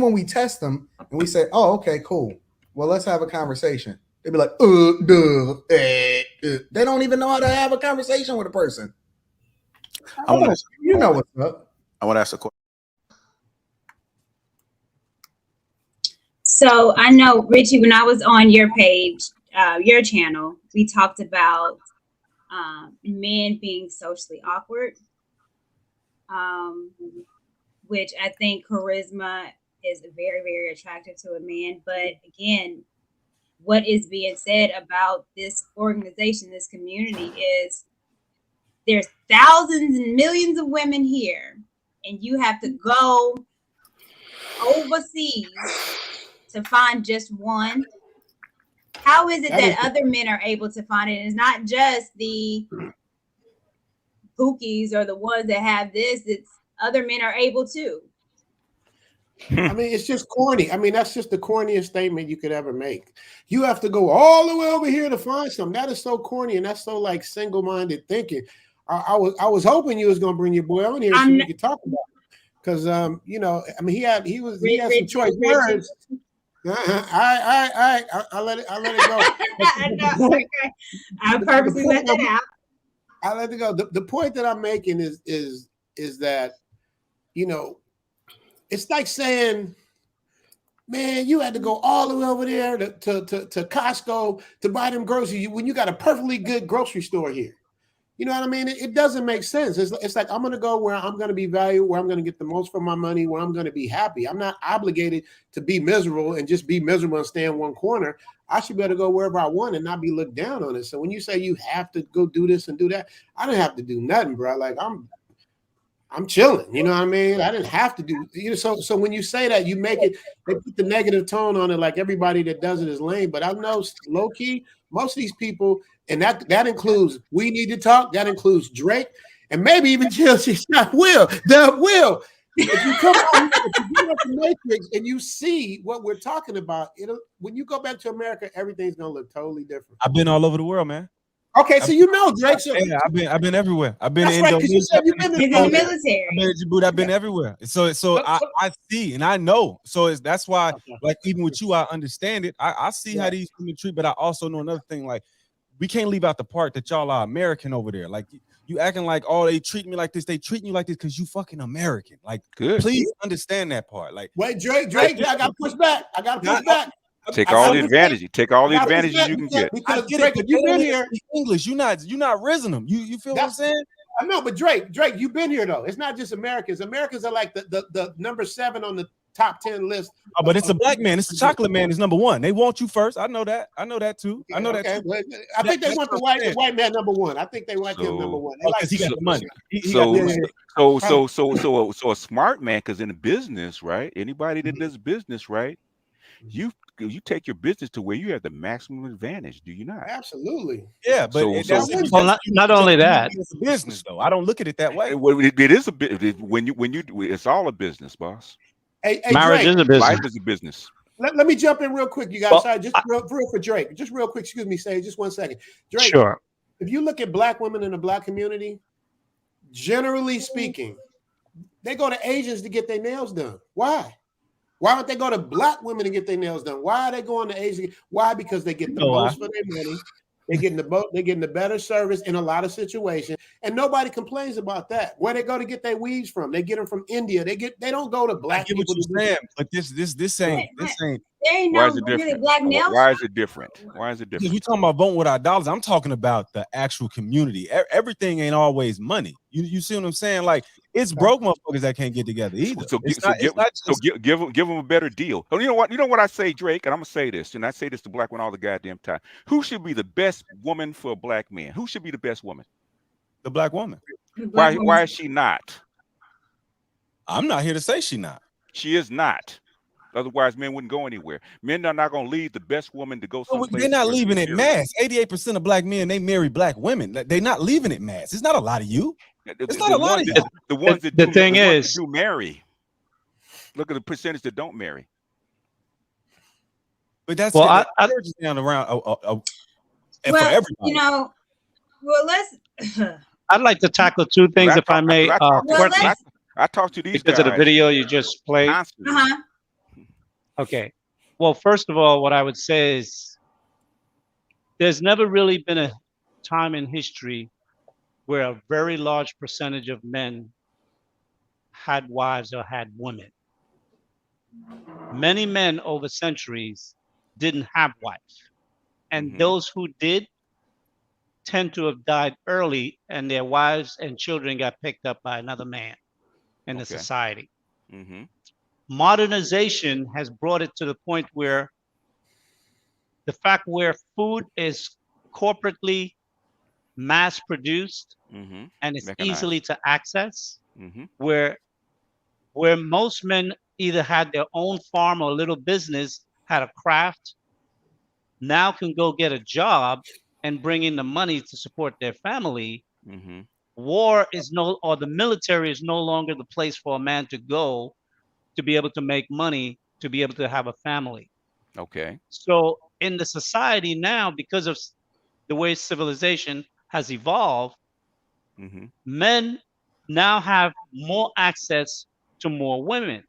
when we test them and we say, "Oh, okay, cool. Well, let's have a conversation." They be like, They don't even know how to have a conversation with a person. You know what's up. I want to ask a question. So I know, Richie, when I was on your page, your channel, we talked about men being socially awkward, which I think charisma is very, very attractive to a man. But again, what is being said about this organization, this community, is there's thousands and millions of women here, and you have to go overseas to find just one. How is it that other men are able to find it? And it's not just the bookies or the ones that have this, it's other men are able to. I mean, it's just corny. I mean, that's just the corniest statement you could ever make. You have to go all the way over here to find something. That is so corny, and that's so like single-minded thinking. I was hoping you was gonna bring your boy on here so we could talk about it. Because you know, I mean, he had some choice words. I let it go. I purposely let that out. I let it go. The point that I'm making is that, you know, it's like saying, man, you had to go all the way over there to Costco to buy them groceries when you got a perfectly good grocery store here. You know what I mean? It doesn't make sense. It's like I'm going to go where I'm going to be valued, where I'm going to get the most for my money, where I'm going to be happy. I'm not obligated to be miserable and just be miserable and stay in one corner. I should be able to go wherever I want and not be looked down on it. So when you say you have to go do this and do that, I didn't have to do nothing, bro. Like I'm chilling. You know what I mean? I didn't have to do. You know, so when you say that, you make it. They put the negative tone on it, like everybody that does it is lame. But I know low key, most of these people. And that includes We Need to Talk. That includes Drake, and maybe even Chelsea Will. If you come on, if you get up the Matrix and you see what we're talking about, when you go back to America, everything's gonna look totally different. I've been all over the world, man. Okay, so you know Drake. So yeah, I've been everywhere. I've been that's in right, because you said you've been in the military. I've been in Djibouti. I've been everywhere. So I see and I know. So that's why, like, even with you, I understand it. I see how these women treat, but I also know another thing, like. We can't leave out the part that y'all are American over there. Like you acting like, oh, they treat me like this. They treating you like this because you fucking American. Like, please understand that part. Like, wait, Drake, I got to push back. Take all the advantages. Take all the advantages you can get. Because Drake, you've been here. English, you're not risen them. You feel what I'm saying? I know, but Drake, you've been here though. It's not just Americans. Americans are like the number 7 on the top 10 list. Oh, but it's a black man. It's the chocolate man is number 1. They want you first. I know that. I know that too. I know that too. Well, I think they want the white man number 1. I think they want him number 1. Because he got the money. So a smart man, because in the business, right? Anybody that does business, right? You take your business to where you have the maximum advantage, do you not? Absolutely. Yeah, but not only that, it's a business though. I don't look at it that way. It is a bit when you it's all a business, boss. Hey, marriage Drake, is a business. Life is a business. Let me jump in real quick, you guys. Well, Sorry, just real for Drake. Just real quick, excuse me, say just 1 second. Drake, sure. If you look at black women in the black community, generally speaking, they go to Asians to get their nails done. Why? Why don't they go to black women and get their nails done? Why are they going to Asian? Why? Because they get the most for their money. They're getting the better service in a lot of situations, and nobody complains about that. Where they go to get their weaves from? They get them from India. They don't go to black people. What you're saying, but this ain't. There ain't Why no is it really different? black nail Why shop. is it different? Why is it Because different? we talking about voting with our dollars. I'm talking about the actual community. Everything ain't always money. You see what I'm saying? Like, it's broke motherfuckers that can't get together either. So give them a better deal. Oh, you know what? You know what I say, Drake, and I'm gonna say this, and I say this to black women all the goddamn time. Who should be the best woman for a black man? Who should be the best woman? The black woman. Why is she not? I'm not here to say she not. She is not. Otherwise, men wouldn't go anywhere. Men are not gonna leave the best woman to go someplace. They're not leaving it mass. 88% of black men, they marry black women. They're not leaving it mass. It's not a lot of you. It's not a lot of you. The ones that do marry. Look at the percentage that don't marry. But that's well, I down around Well, for everybody. you know, well, let's. I'd like to tackle two things, if I may. I talked to these because guys of the video you just played. Uh-huh. Okay. Well, first of all, what I would say is there's never really been a time in history where a very large percentage of men had wives or had women. Many men over centuries didn't have wives. And those who did tend to have died early, and their wives and children got picked up by another man in the society. Modernization has brought it to the point where the fact where food is corporately mass produced and it's easily to access, where most men either had their own farm or little business, had a craft, now can go get a job and bring in the money to support their family. War is or the military is no longer the place for a man to go to be able to make money, to be able to have a family. Okay. So in the society now, because of the way civilization has evolved, men now have more access to more women.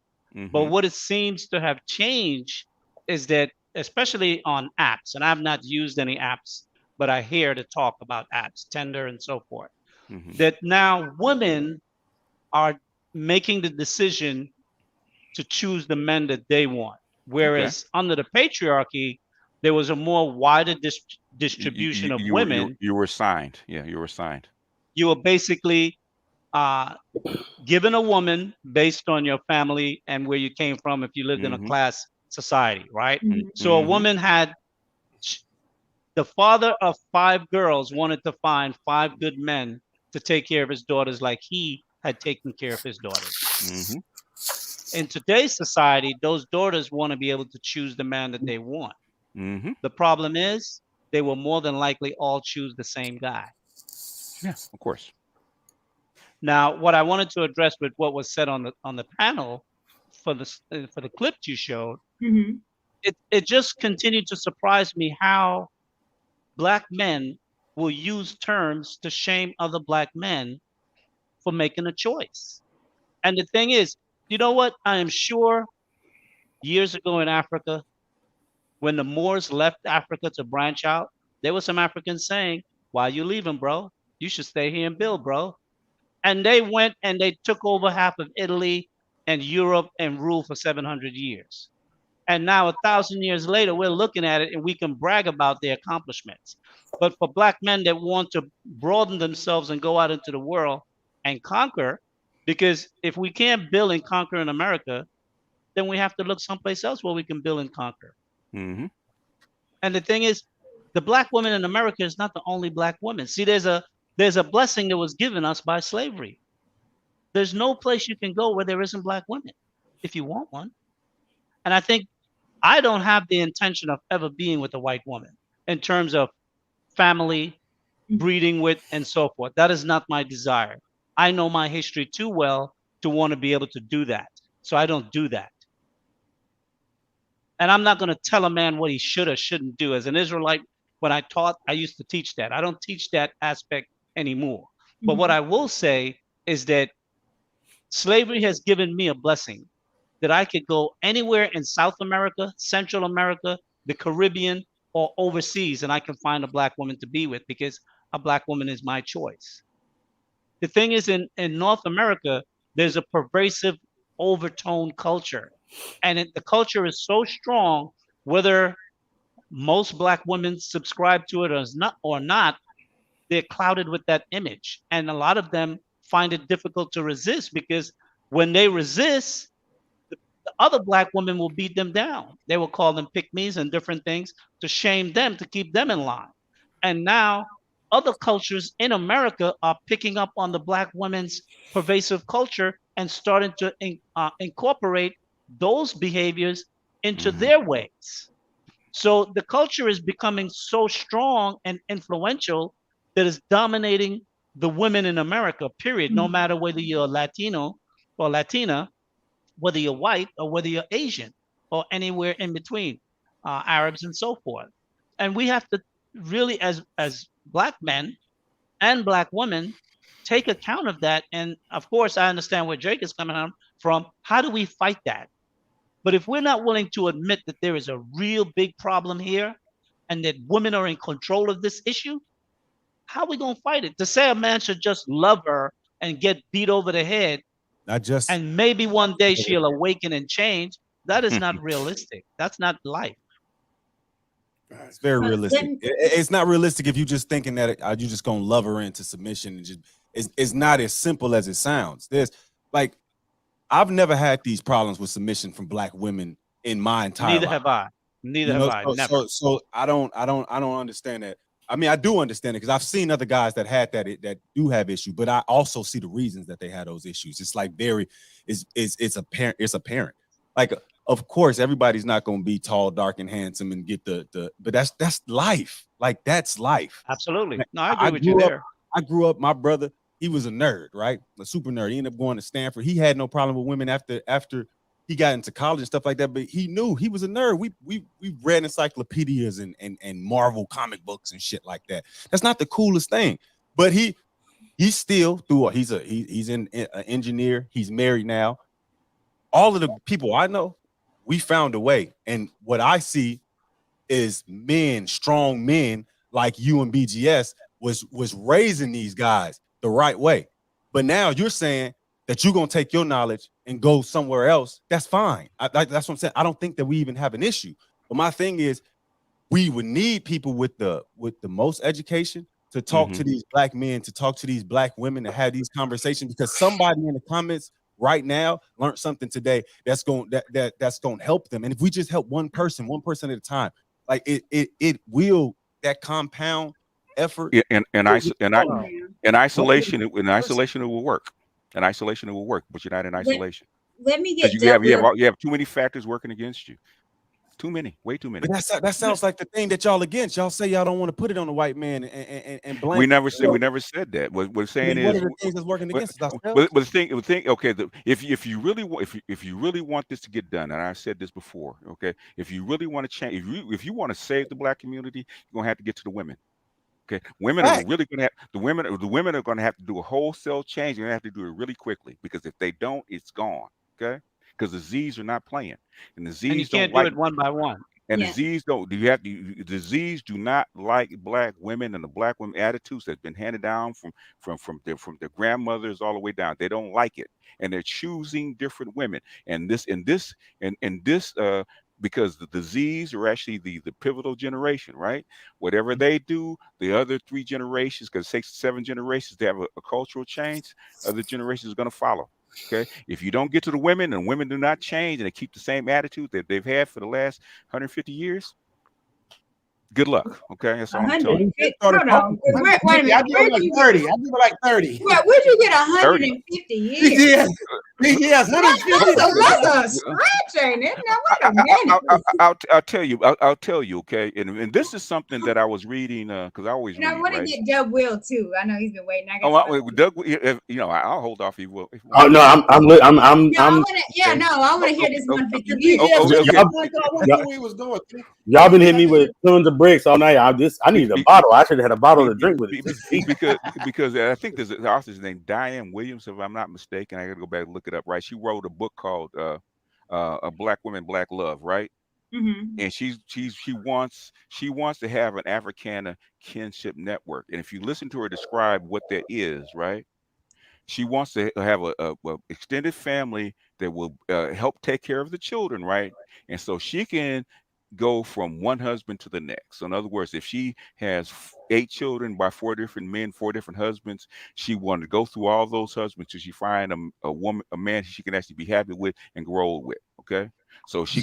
But what it seems to have changed is that, especially on apps, and I've not used any apps, but I hear the talk about apps, Tinder and so forth, that now women are making the decision to choose the men that they want. Whereas under the patriarchy, there was a more wider distribution of women. You were assigned. Yeah, you were assigned. You were basically given a woman based on your family and where you came from, if you lived in a class society, right? So a woman had, the father of 5 girls wanted to find 5 good men to take care of his daughters like he had taken care of his daughters. In today's society, those daughters want to be able to choose the man that they want. The problem is they will more than likely all choose the same guy. Yeah, of course. Now, what I wanted to address with what was said on the panel for the clip you showed, it just continued to surprise me how Black men will use terms to shame other Black men for making a choice. And the thing is, you know what? I am sure years ago in Africa, when the Moors left Africa to branch out, there were some Africans saying, "Why you leaving, bro? You should stay here and build, bro." And they went and they took over half of Italy and Europe and ruled for 700 years. And now 1,000 years later, we're looking at it and we can brag about their accomplishments. But for Black men that want to broaden themselves and go out into the world and conquer, because if we can't build and conquer in America, then we have to look someplace else where we can build and conquer. And the thing is, the Black woman in America is not the only Black woman. See, there's a blessing that was given us by slavery. There's no place you can go where there isn't Black women if you want one. And I think I don't have the intention of ever being with a white woman in terms of family, breeding with, and so forth. That is not my desire. I know my history too well to want to be able to do that. So I don't do that. And I'm not going to tell a man what he should or shouldn't do. As an Israelite, when I taught, I used to teach that. I don't teach that aspect anymore. But what I will say is that slavery has given me a blessing that I could go anywhere in South America, Central America, the Caribbean, or overseas, and I can find a Black woman to be with because a Black woman is my choice. The thing is, in North America, there's a pervasive overtone culture, and the culture is so strong, whether most Black women subscribe to it or not, they're clouded with that image, and a lot of them find it difficult to resist because when they resist, the other Black women will beat them down. They will call them pick-me's and different things to shame them, to keep them in line. And now other cultures in America are picking up on the Black women's pervasive culture and starting to incorporate those behaviors into their ways. So the culture is becoming so strong and influential that it's dominating the women in America, period, no matter whether you're Latino or Latina, whether you're white or whether you're Asian or anywhere in between, Arabs and so forth. And we have to really, as Black men and Black women, take account of that. And of course, I understand where Drake is coming from. How do we fight that? But if we're not willing to admit that there is a real big problem here and that women are in control of this issue, how are we going to fight it? To say a man should just love her and get beat over the head, and maybe one day she'll awaken and change, that is not realistic. That's not life. It's very realistic. It's not realistic if you're just thinking that you're just gonna love her into submission. And just it's not as simple as it sounds. There's like, I've never had these problems with submission from Black women in my entire Neither life. have I. Neither have I. Never. So I don't understand that. I mean, I do understand it because I've seen other guys that had that do have issues, but I also see the reasons that they had those issues. It's like it's apparent. It's apparent. Like, of course, everybody's not going to be tall, dark, and handsome and get but that's life. Like, that's life. Absolutely. No, I agree with you there. I grew up, my brother, he was a nerd, right? A super nerd. He ended up going to Stanford. He had no problem with women after he got into college and stuff like that, but he knew he was a nerd. We read encyclopedias and Marvel comic books and shit like that. That's not the coolest thing. But he's still he's an engineer. He's married now. All of the people I know, we found a way. And what I see is men, strong men like you and BGS was raising these guys the right way. But now you're saying that you're going to take your knowledge and go somewhere else. That's fine. That's what I'm saying. I don't think that we even have an issue. But my thing is, we would need people with the most education to talk to these Black men, to talk to these Black women, to have these conversations, because somebody in the comments right now learned something today that's going to help them. And if we just help one person at a time, like it will, that compound effort. In isolation, it will work. In isolation, it will work, but you're not in isolation. Let me get you have too many factors working against you. Too many, way too many. But that sounds like the thing that y'all against. Y'all say y'all don't want to put it on the white man and blame. We never said that. What we're saying what is, are the things that's working against us? But the thing, okay, if you really want this to get done, and I said this before, okay, if you really want to change, if you want to save the Black community, you're gonna have to get to the women. Okay, women are really going to have the women are going to have to do a wholesale change. They're going to have to do it really quickly, because if they don't, it's gone. Okay, because the Z's are not playing, and the Z's and you can't do it one by one. And the Z's don't. The Z's do not like Black women and the Black women attitudes that's been handed down from their grandmothers all the way down. They don't like it, and they're choosing different women. And this because the Z's are actually the pivotal generation, right? Whatever they do, the other 3 generations, because it takes 7 generations to have a cultural change, other generations are going to follow. Okay, if you don't get to the women and women do not change and they keep the same attitude that they've had for the last 150 years, good luck. Okay, that's all I'm telling you. Hold on. Wait a minute. I give it like 30. I give it like 30. Where'd you get 150 years? Yes, 150. That's a stretch, ain't it? Now, wait a minute. I'll tell you. I'll tell you. Okay, and this is something that I was reading because I always. I want to get Doug Will too. I know he's been waiting. Doug, I'll hold off. He will. Oh no, I want to hear this 150 years. Y'all been hitting me with tons of bricks all night. I need a bottle. I should have had a bottle to drink with it. because I think there's the author's name, Diane Williams, if I'm not mistaken. I got to go back and look it up. Right, she wrote a book called a black woman, black love, right? And she wants to have an Africana kinship network. And if you listen to her describe what that is, right? She wants to have a extended family that will help take care of the children, right? And so she can go from one husband to the next. So in other words, if she has 8 children by 4 different men, 4 different husbands, she wanted to go through all those husbands till she find a woman, a man she can actually be happy with and grow with. Okay. So she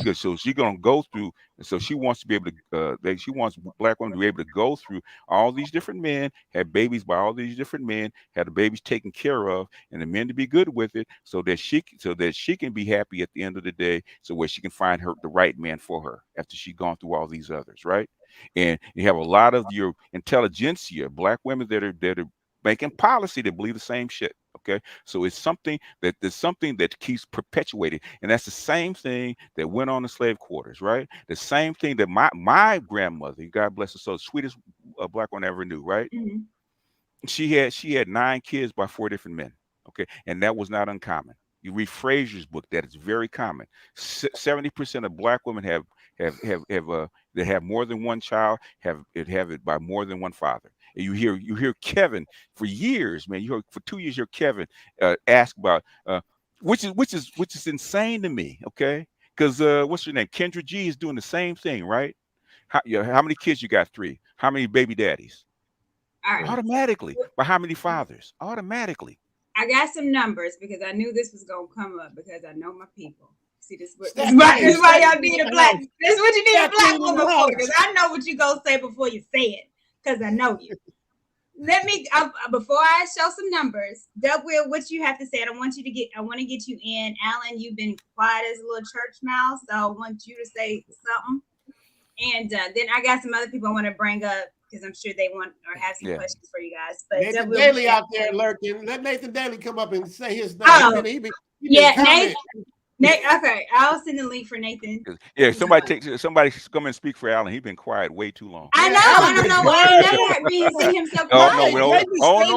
gonna go through. So she wants to be able to. She wants black women to be able to go through all these different men, have babies by all these different men, have the babies taken care of, and the men to be good with it, so that she can be happy at the end of the day, so where she can find the right man for her after she's gone through all these others, right? And you have a lot of your intelligentsia, black women that are making policy that believe the same shit. Okay, so it's something that keeps perpetuating, and that's the same thing that went on in slave quarters, right? The same thing that my grandmother, God bless her soul, sweetest black one I ever knew, right? She had 9 kids by 4 different men. Okay, and that was not uncommon. You read Fraser's book, that is very common. 70% of black women that have more than one child have it by more than one father. And you hear Kevin for years, man. You heard for 2 years, Kevin ask about which is insane to me. Okay, because what's your name? Kendra G is doing the same thing, right? How many kids you got? 3. How many baby daddies? All right. Automatically. By how many fathers? Automatically. I got some numbers because I knew this was gonna come up because I know my people. See, this is why y'all need a black. This is what you need a black woman for, because I know what you gonna say before you say it, because I know you. Let me before I show some numbers, Doug Will, what you have to say. I want to get you in. Alan, you've been quiet as a little church mouse, so I want you to say something. And then I got some other people I want to bring up, because I'm sure they want or have some questions for you guys. But Nathan Daly out there lurking. Let Nathan Daly come up and say his name. Oh, Nathan. Okay, I'll send the link for Nathan. Yeah, somebody come and speak for Alan. He's been quiet way too long. I know. I don't know why I never been see him so quiet.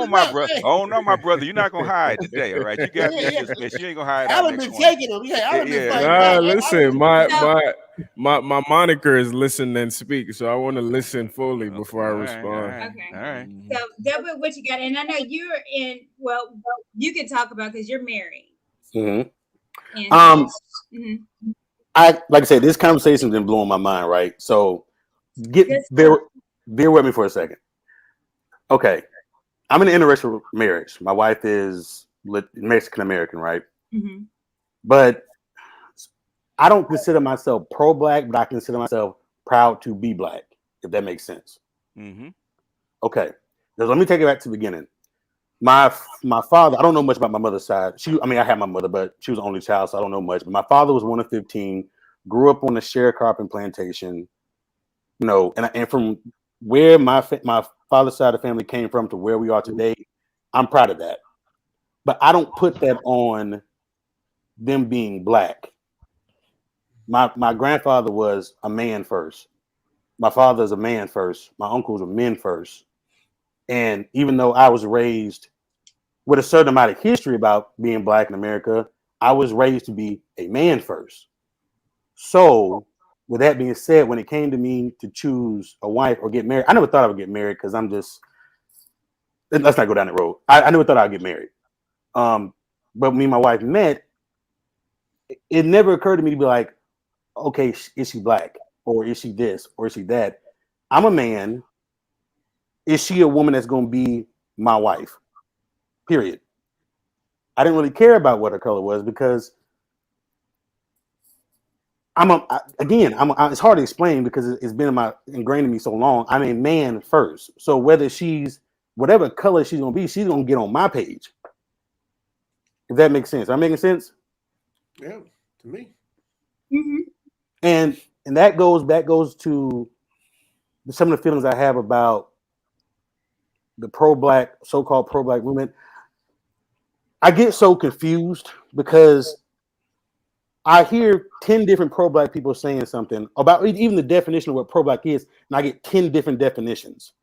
My brother. Oh no, my brother. You're not gonna hide today, all right? You got this space. You ain't gonna hide. Alan been taking him. Yeah, Alan been fighting. Listen, my moniker is listen then speak, so I want to listen fully before I respond. Okay. All right. So, Deborah, what you got? And I know you're in. Well, you can talk about because you're married. Mm-hmm. I like I said, this conversation's been blowing my mind, right? So bear with me for a second. Okay, I'm in an interracial marriage. My wife is Mexican American, right? Mm-hmm. But I don't consider myself pro-black, but I consider myself proud to be black, if that makes sense. Mm-hmm. Okay, now let me take it back to the beginning. My father, I don't know much about my mother's side. I had my mother, but she was the only child, so I don't know much. But my father was one of 15, grew up on a sharecropping plantation, and from where my father's side of the family came from to where we are today, I'm proud of that. But I don't put that on them being black. My grandfather was a man first. My father's a man first. My uncles are men first. And even though I was raised with a certain amount of history about being black in America, I was raised to be a man first. So with that being said, when it came to me to choose a wife or get married, I never thought I would get married because let's not go down that road. I never thought I'd get married. But me and my wife met, it never occurred to me to be like, okay, is she black? Or is she this? Or is she that? I'm a man. Is she a woman that's going to be my wife? Period. I didn't really care about what her color was because it's hard to explain because it's been ingrained in me so long. I'm a man first. So whether she's whatever color she's going to be, she's going to get on my page. If that makes sense. Am I making sense? Yeah, to me. Mm-hmm. And that goes to some of the feelings I have about the so-called pro-black movement. I get so confused because I hear 10 different pro-black people saying something about even the definition of what pro-black is, and I get 10 different definitions.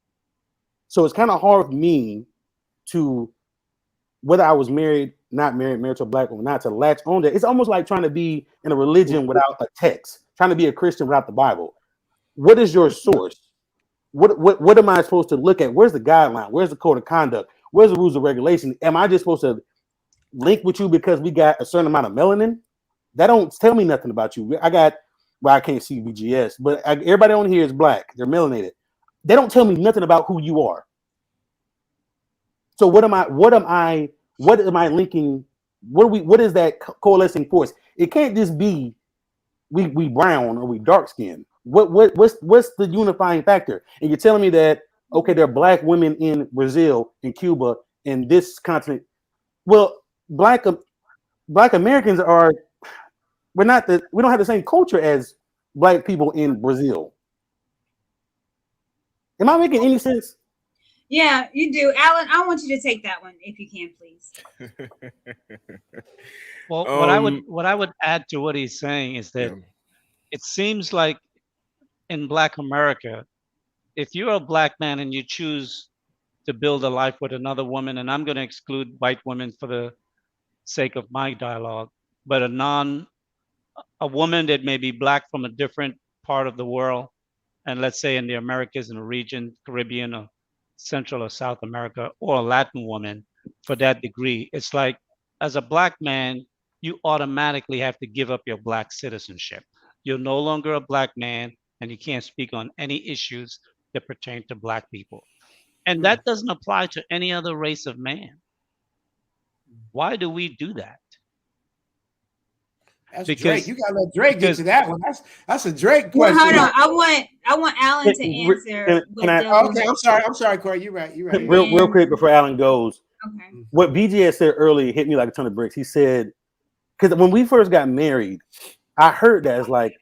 So it's kind of hard for me to, whether I was married not married to a black woman, not to latch on to. It's almost like trying to be in a religion without a text, trying to be a Christian without the Bible. What is your source? What am I supposed to look at? Where's the guideline? Where's the code of conduct? Where's the rules of regulation? Am I just supposed to link with you because we got a certain amount of melanin? That don't tell me nothing about you. I can't see BGS, but everybody on here is black. They're melanated. They don't tell me nothing about who you are. So what am I linking? What is that coalescing force? It can't just be we brown or we dark skinned. What's the unifying factor? And you're telling me that okay, there are black women in Brazil, in Cuba, in this continent. Well, black Americans we don't have the same culture as black people in Brazil. Am I making any sense? Yeah, you do. Alan, I want you to take that one if you can, please. Well, what I would add to what he's saying is that it seems like in Black America, if you're a black man and you choose to build a life with another woman, and I'm going to exclude white women for the sake of my dialogue, but a woman that may be black from a different part of the world, and let's say in the Americas, in the region, Caribbean or Central or South America, or a Latin woman for that degree, it's like as a black man, you automatically have to give up your black citizenship. You're no longer a black man and you can't speak on any issues that pertain to black people. And that doesn't apply to any other race of man. Why do we do that? That's Drake. You gotta let Drake get to that one. That's a Drake question. Well, hold on. I want Alan to answer. Okay, I'm sorry, Corey. You're right. Real quick before Alan goes. Okay. What BJ said earlier hit me like a ton of bricks. He said, because when we first got married, I heard that as like,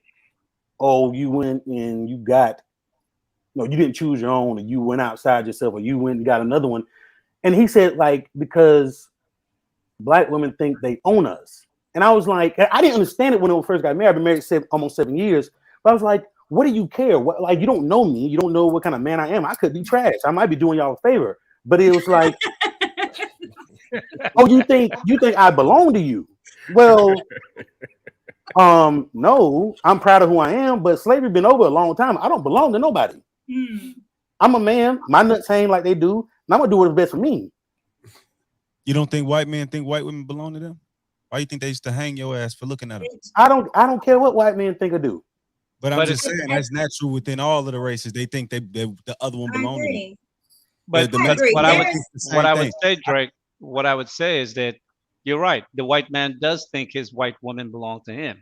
oh, you went and you got, you didn't choose your own, or you went outside yourself, or you went and got another one. And he said, like, because black women think they own us. And I was like, I didn't understand it when we first got married. I've been married almost 7 years. But I was like, what do you care? Like, you don't know me. You don't know what kind of man I am. I could be trash. I might be doing y'all a favor. But it was like, oh, you think I belong to you? Well, no, I'm proud of who I am, but slavery been over a long time. I don't belong to nobody. I'm a man. My nuts hang like they do, and I'm gonna do what's best for me. You don't think white men think white women belong to them? Why you think they used to hang your ass for looking at them? I don't care what white men think or do. But I'm just saying that's natural within all of the races. They think the other one belongs to them. But what I would say, Drake, what I would say is that you're right. The white man does think his white woman belongs to him.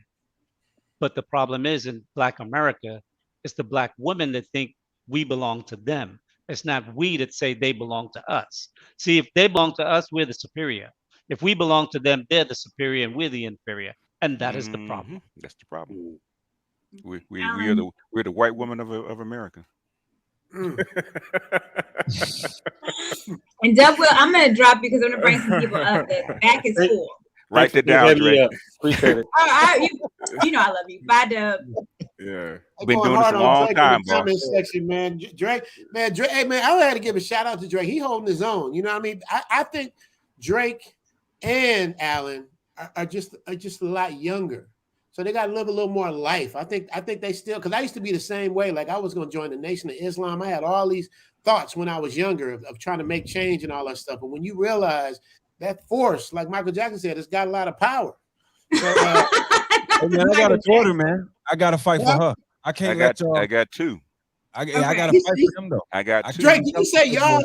But the problem is in Black America, it's the black women that think we belong to them. It's not we that say they belong to us. See, if they belong to us, we're the superior. If we belong to them, they're the superior and we're the inferior. And that is the problem. That's the problem. We're the white woman of America. And Dub, I'm going to drop you because I'm going to bring some people up. The back is full. Write that down, Drake. Appreciate it. You know I love you. Bye, Dub. Yeah. Been doing this a long time, bro. Comment section, man. Drake, hey, man, I had to give a shout out to Drake. He holding his own. You know what I mean? I think Drake and Alan are just a lot younger. So they got to live a little more life. I think they still, because I used to be the same way. Like I was going to join the Nation of Islam. I had all these thoughts when I was younger of trying to make change and all that stuff. But when you realize that force, like Michael Jackson said, it's got a lot of power. So, hey man, I got a daughter, man. I got to fight for her. I can't let y'all. I got two. I got to fight for them though. I got two. Drake, did you say y'all?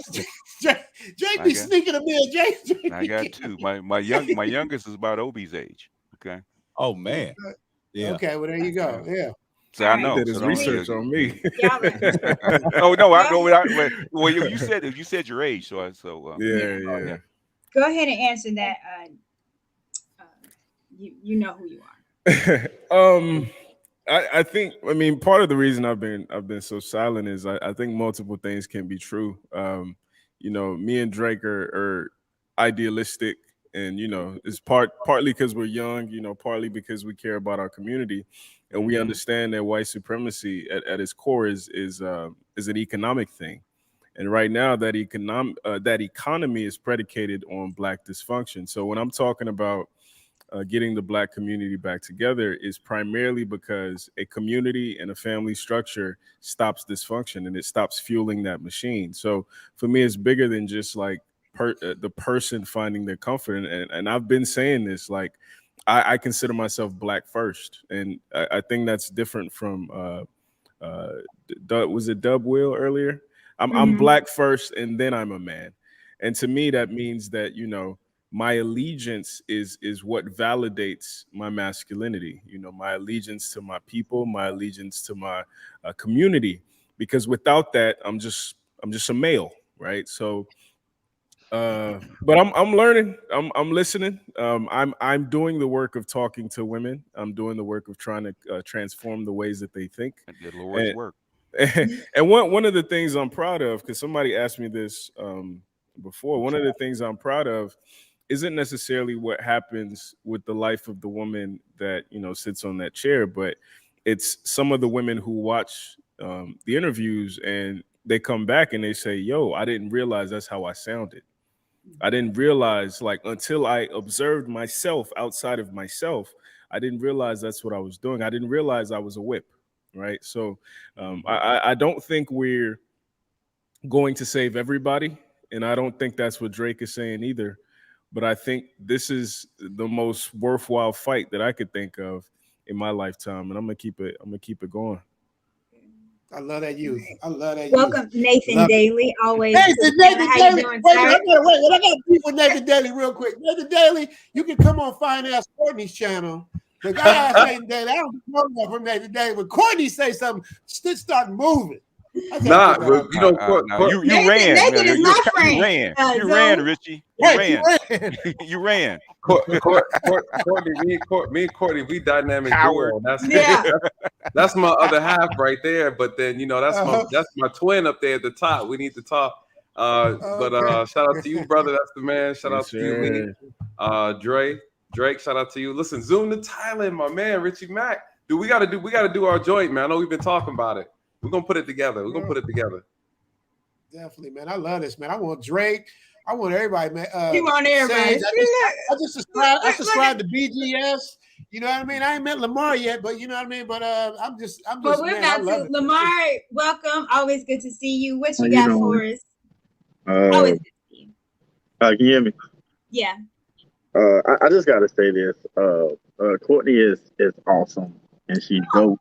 Drake be sneaking a man. Drake. I got two. My youngest is about Obi's age. Okay. Oh man. Yeah. Okay. Well, there you go. Yeah. So I know. Did his research on me. Oh no, I go without. Well, you said your age, so yeah. Go ahead and answer that. You know who you are. I think. I mean, part of the reason I've been so silent is I think multiple things can be true. Me and Drake are idealistic. And it's partly because we're young, partly because we care about our community, and we understand that white supremacy at its core is an economic thing, And right now, that economy is predicated on Black dysfunction. So when I'm talking about getting the Black community back together, is primarily because a community and a family structure stops dysfunction and it stops fueling that machine. So for me, it's bigger than just like the person finding their comfort. And I've been saying this, like, I consider myself Black first. And I think that's different from, was it Dub Will earlier? I'm Black first and then I'm a man. And to me, that means that, you know, my allegiance is what validates my masculinity, you know, my allegiance to my people, my allegiance to my community, because without that, I'm just a male, right? So but I'm learning, I'm listening, I'm doing the work of talking to women, I'm doing the work of trying to transform the ways that they think. The Lord's work. And one of the things I'm proud of, because somebody asked me this before, one of the things I'm proud of isn't necessarily what happens with the life of the woman that, you know, sits on that chair, but it's some of the women who watch the interviews and they come back and they say, yo, I didn't realize that's how I sounded. I didn't realize, like, until I observed myself outside of myself, I didn't realize that's what I was doing. I didn't realize I was a whip, right? So I don't think we're going to save everybody, and I don't think that's what Drake is saying either. But I think this is the most worthwhile fight that I could think of in my lifetime, and I'm gonna keep it going. I love that youth. I love that. Welcome, Nathan Daly. Always. Nathan Daly. Wait, I got beef with Nathan Daly real quick. Nathan Daly, you can come on Finance Courtney's channel. Because I asked Nathan Daly, I don't know that from Nathan Daly. When Courtney say something, shit start moving. Nah, but you know, you ran. Nathan is my friend. You ran, Richie. You ran. You ran. Courtney, me and Courtney, we dynamic duo. That's my other half right there. But then, you know, that's my twin up there at the top. We need to talk. But shout out to you, brother. That's the man. Shout out to you, Drake. Shout out to you. Listen, Zoom to Thailand, my man, Richie Mack. Dude, we gotta do our joint, man. I know we've been talking about it. We're gonna put it together. Definitely, man. I love this, man. I want Drake. I want everybody, man. You want everybody. I subscribe to BGS. You know what I mean? I ain't met Lamar yet, but you know what I mean? But I'm just But we're about to. Lamar, welcome. Always good to see you. What you got for us? Always good to see you. Can you hear me? Yeah. I just gotta say this. Courtney is awesome and she's dope.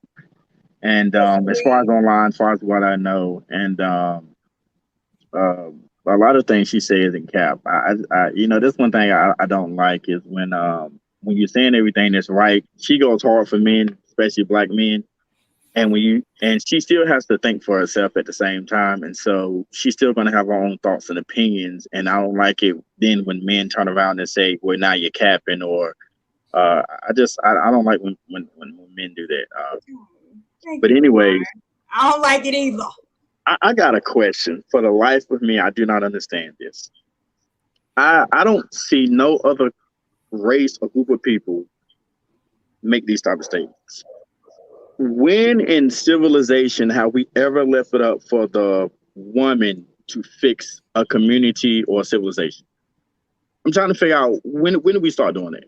And as far as online, as far as what I know, and a lot of things she says in cap. I you know, this one thing I don't like is when you're saying everything that's right, she goes hard for men, especially Black men, and she still has to think for herself at the same time, and so she's still going to have her own thoughts and opinions. And I don't like it then when men turn around and say, "Well, now you're capping," or I don't like when men do that. But anyways, I don't like it either. I got a question. For the life of me, I do not understand this. I don't see no other race or group of people make these type of statements. When in civilization have we ever left it up for the woman to fix a community or civilization? I'm trying to figure out when do we start doing that?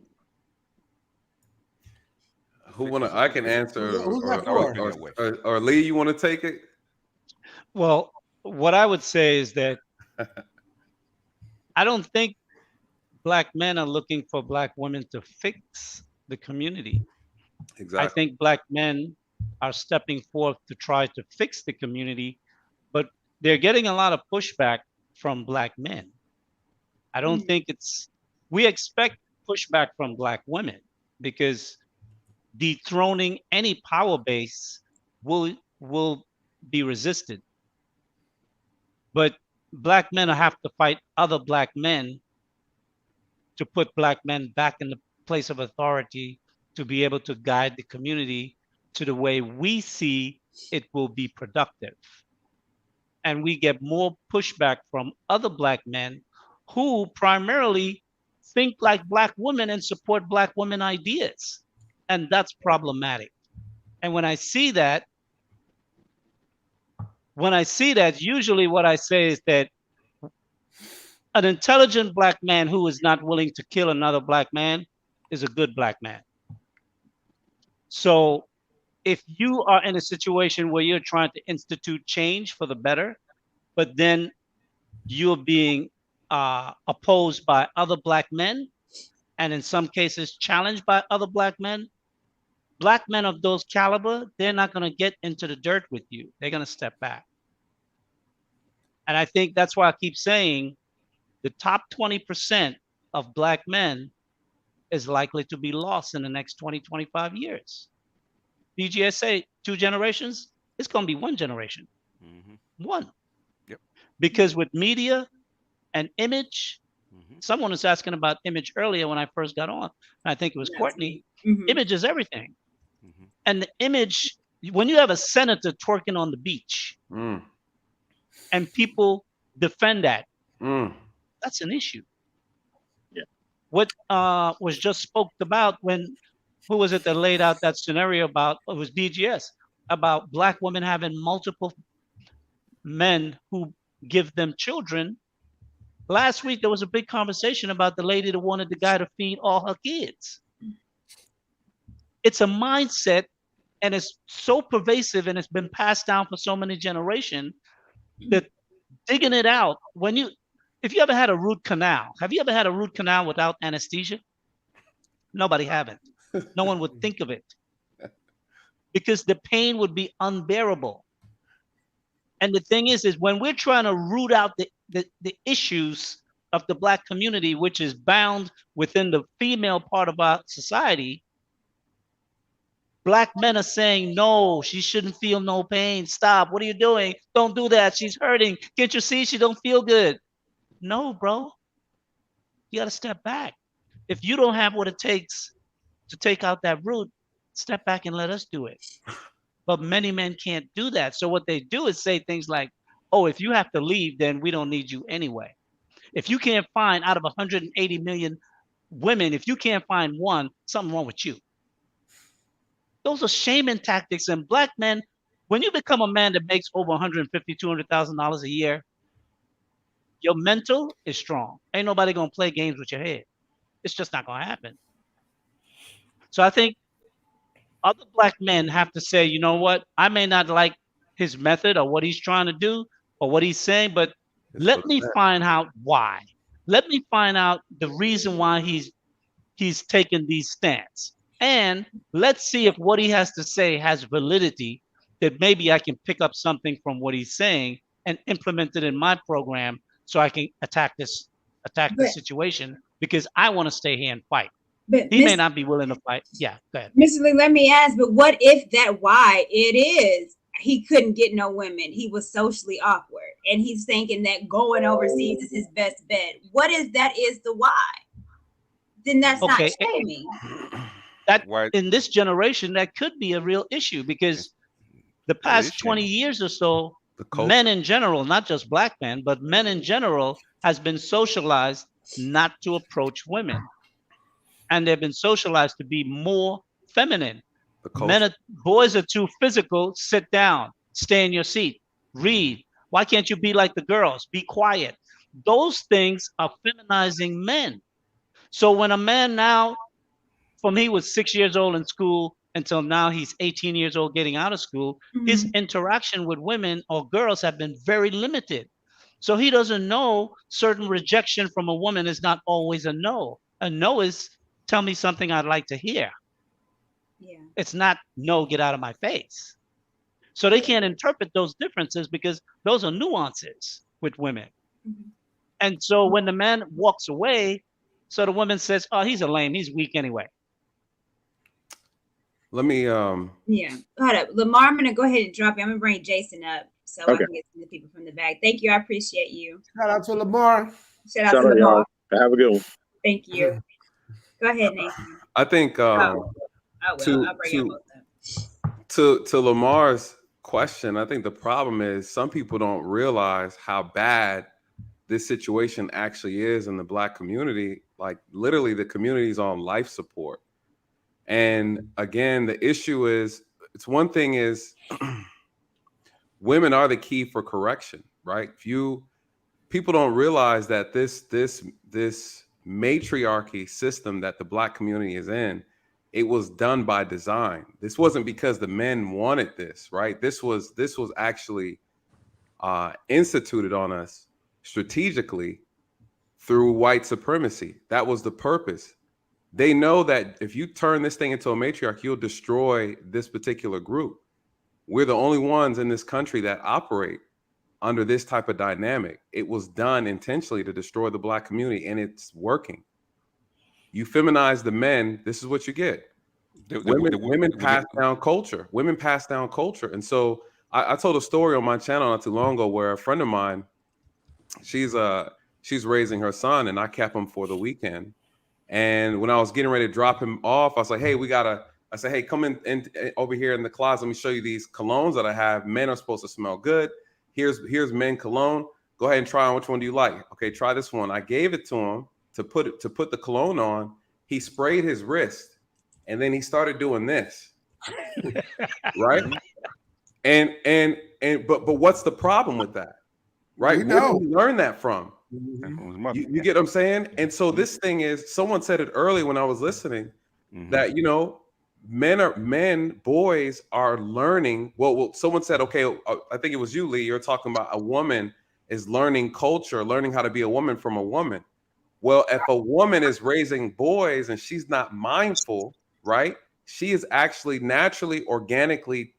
I can answer, or Lee, you want to take it? Well, what I would say is that I don't think Black men are looking for Black women to fix the community. Exactly. I think Black men are stepping forth to try to fix the community, but they're getting a lot of pushback from Black men. I don't think we expect pushback from Black women because dethroning any power base will be resisted. But Black men have to fight other Black men to put Black men back in the place of authority to be able to guide the community to the way we see it will be productive. And we get more pushback from other Black men who primarily think like Black women and support Black women ideas. And that's problematic. And when I see that, when I see that, usually what I say is that an intelligent black man who is not willing to kill another black man is a good black man. So if you are in a situation where you're trying to institute change for the better, but then you're being opposed by other black men, and in some cases challenged by other black men of those caliber, they're not going to get into the dirt with you. They're going to step back. And I think that's why I keep saying the top 20% of black men is likely to be lost in the next 20, 25 years. BGS say 2 generations, it's going to be 1 generation. One. Yep. Because with media and image, someone was asking about image earlier when I first got on. I think it was Courtney. Image is everything. And the image, when you have a senator twerking on the beach and people defend that, that's an issue. Yeah. What was just spoke about when, who was it that laid out that scenario about, it was BGS, about black women having multiple men who give them children. Last week, there was a big conversation about the lady that wanted the guy to feed all her kids. It's a mindset, and it's so pervasive, and it's been passed down for so many generations that digging it out, if you ever had a root canal, have you ever had a root canal without anesthesia? Nobody haven't. No one would think of it because the pain would be unbearable. And the thing is when we're trying to root out the issues of the black community, which is bound within the female part of our society, black men are saying, no, she shouldn't feel no pain. Stop. What are you doing? Don't do that. She's hurting. Can't you see she don't feel good? No, bro. You got to step back. If you don't have what it takes to take out that root, step back and let us do it. But many men can't do that. So what they do is say things like, oh, if you have to leave, then we don't need you anyway. If you can't find out of 180 million women, if you can't find one, something wrong with you. Those are shaming tactics. And black men, when you become a man that makes over $150,000, $200,000 a year, your mental is strong. Ain't nobody going to play games with your head. It's just not going to happen. So I think other black men have to say, you know what? I may not like his method or what he's trying to do or what he's saying, but let me find out why. Let me find out the reason why he's taken these stance. And let's see if what he has to say has validity, that maybe I can pick up something from what he's saying and implement it in my program so I can attack the situation, because I want to stay here and fight. But he may not be willing to fight. Yeah, go ahead. Mr. Lee, let me ask, but what if that why it is he couldn't get no women? He was socially awkward and he's thinking that going overseas is his best bet. What if that is the why? Then that's not shaming. That in this generation, that could be a real issue, because the past 20 years or so, men in general, not just black men, but men in general has been socialized not to approach women. And they've been socialized to be more feminine. Boys are too physical. Sit down, stay in your seat, read. Why can't you be like the girls? Be quiet. Those things are feminizing men. So when a man now, from he was 6 years old in school until now he's 18 years old getting out of school, his interaction with women or girls have been very limited. So he doesn't know certain rejection from a woman is not always a no. A no is, tell me something I'd like to hear. Yeah. It's not, no, get out of my face. So they can't interpret those differences because those are nuances with women. And so when the man walks away, so the woman says, oh, he's a lame, he's weak anyway. Let me yeah, hold up, Lamar, I'm gonna go ahead and drop you. I'm gonna bring Jason up so I can get some of the people from the back. Thank you, I appreciate you. Shout out to Lamar. Shout out to Lamar. Have a good one. Thank you. Go ahead, Nathan. I think to Lamar's question, I think the problem is some people don't realize how bad this situation actually is in the black community. Like literally the community's on life support. And again, the issue is, it's one thing is women are the key for correction, right? People don't realize that this matriarchy system that the Black community is in, it was done by design. This wasn't because the men wanted this, right? This was actually instituted on us strategically through white supremacy. That was the purpose. They know that if you turn this thing into a matriarchy, you'll destroy this particular group. We're the only ones in this country that operate under this type of dynamic. It was done intentionally to destroy the Black community, and it's working. You feminize the men, this is what you get. Women pass down culture. Women pass down culture. And so I told a story on my channel not too long ago where a friend of mine, she's raising her son, and I kept him for the weekend. And when I was getting ready to drop him off, I was like, hey, I said, hey, come in over here in the closet. Let me show you these colognes that I have. Men are supposed to smell good. Here's men cologne. Go ahead and try on. Which one do you like? Okay, try this one. I gave it to him to put the cologne on. He sprayed his wrist, and then he started doing this. Right? But what's the problem with that? Right? Where did we learn that from? You get what I'm saying? And so this thing is, someone said it earlier when I was listening, that boys are learning. Well, someone said, okay, I think it was you, Lee, you're talking about a woman is learning culture, learning how to be a woman from a woman. Well, if a woman is raising boys and she's not mindful, right? She is actually naturally, organically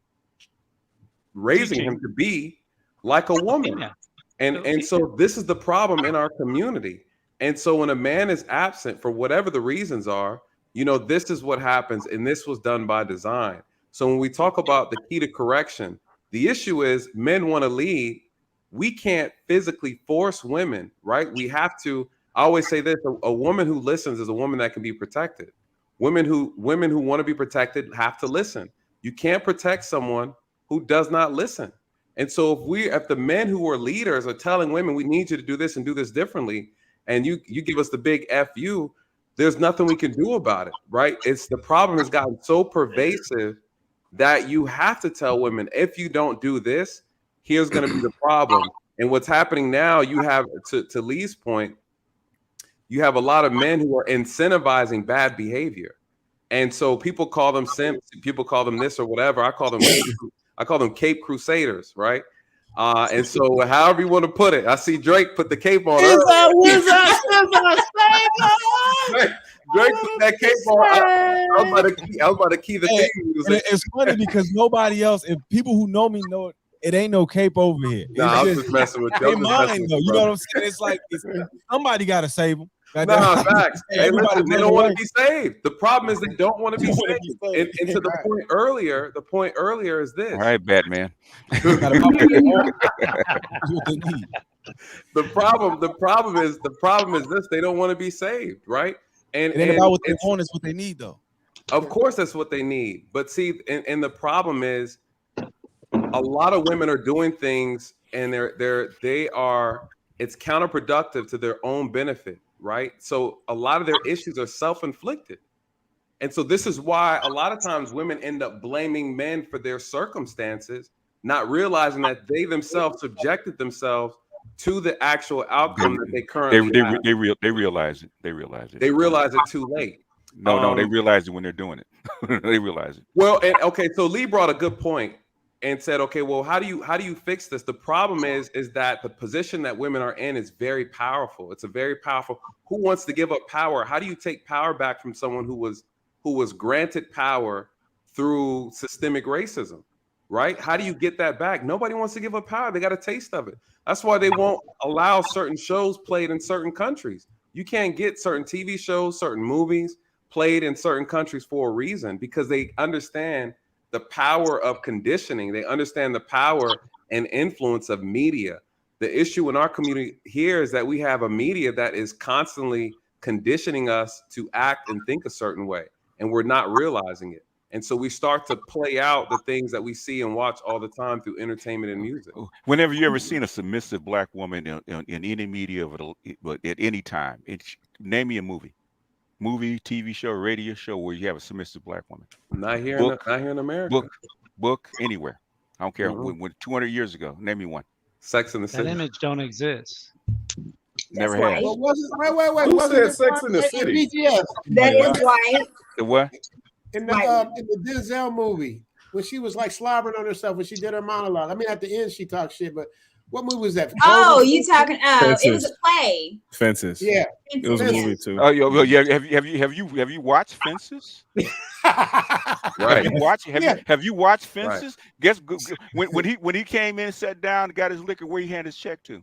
raising him to be like a woman. And so this is the problem in our community. And so when a man is absent for whatever the reasons are, this is what happens. And this was done by design. So when we talk about the key to correction, the issue is men want to lead. We can't physically force women, right? We have to. I always say this: a woman who listens is a woman that can be protected. Women who want to be protected have to listen. You can't protect someone who does not listen. And so if the men who are leaders are telling women, we need you to do this and do this differently, and you give us the big FU, there's nothing we can do about it, right? The problem has gotten so pervasive that you have to tell women, if you don't do this, here's going to be the problem. And what's happening now, you have, to Lee's point, you have a lot of men who are incentivizing bad behavior. And so people call them simps, people call them this or whatever. I call them Cape Crusaders, right? And so however you want to put it, I see Drake put the cape on. Drake put that cape on. I was about to key the theme music. It's funny because nobody else, if people who know me know it ain't no cape over here. Nah, I'm just messing with you. You know what I'm saying? It's like somebody got to save them. Facts. Hey, listen, they don't want to be saved. The problem is they don't want to be saved. And to the point earlier is this. All right, Batman. The problem is this: they don't want to be saved, right? And it ain't about what they want, it's what they need, though. Of course, that's what they need. But see, and the problem is, a lot of women are doing things, and it's counterproductive to their own benefit, right? So a lot of their issues are self-inflicted. And so this is why a lot of times women end up blaming men for their circumstances, not realizing that they themselves subjected themselves to the actual outcome that they currently have. They realize it. They realize it. They realize it too late. No, they realize it when they're doing it. They realize it. Well, and okay, so Lee brought a good point and said, okay, well, how do you fix this? The problem is that the position that women are in is very powerful. It's a very powerful. Who wants to give up power? How do you take power back from someone who was granted power through systemic racism, right? How do you get that back? Nobody wants to give up power. They got a taste of it. That's why they won't allow certain shows played in certain countries. You can't get certain TV shows, certain movies played in certain countries for a reason, because they understand the power of conditioning. They understand the power and influence of media. The issue in our community here is that we have a media that is constantly conditioning us to act and think a certain way, and we're not realizing it. And so we start to play out the things that we see and watch all the time through entertainment and music. Whenever you ever seen a submissive Black woman in any media at any time, name me a movie, TV show, radio show where you have a submissive Black woman. Not here in America. Book anywhere. I don't care. When 200 years ago, name me one. Sex in the That City. image don't exist. Never has. Well, wait. Who Wasn't said it Sex in the in City? BTS? That is white. The what? In the Denzel movie, when she was like slobbering on herself when she did her monologue. I mean, at the end she talked shit, but what movie was that? Oh, you talking? It was a Fences. play. Fences. Yeah, it was a movie too. Oh, yeah. Have you watched Fences? Right. Have you watched Fences? Guess when he came in and sat down and got his liquor, where he handed his check to?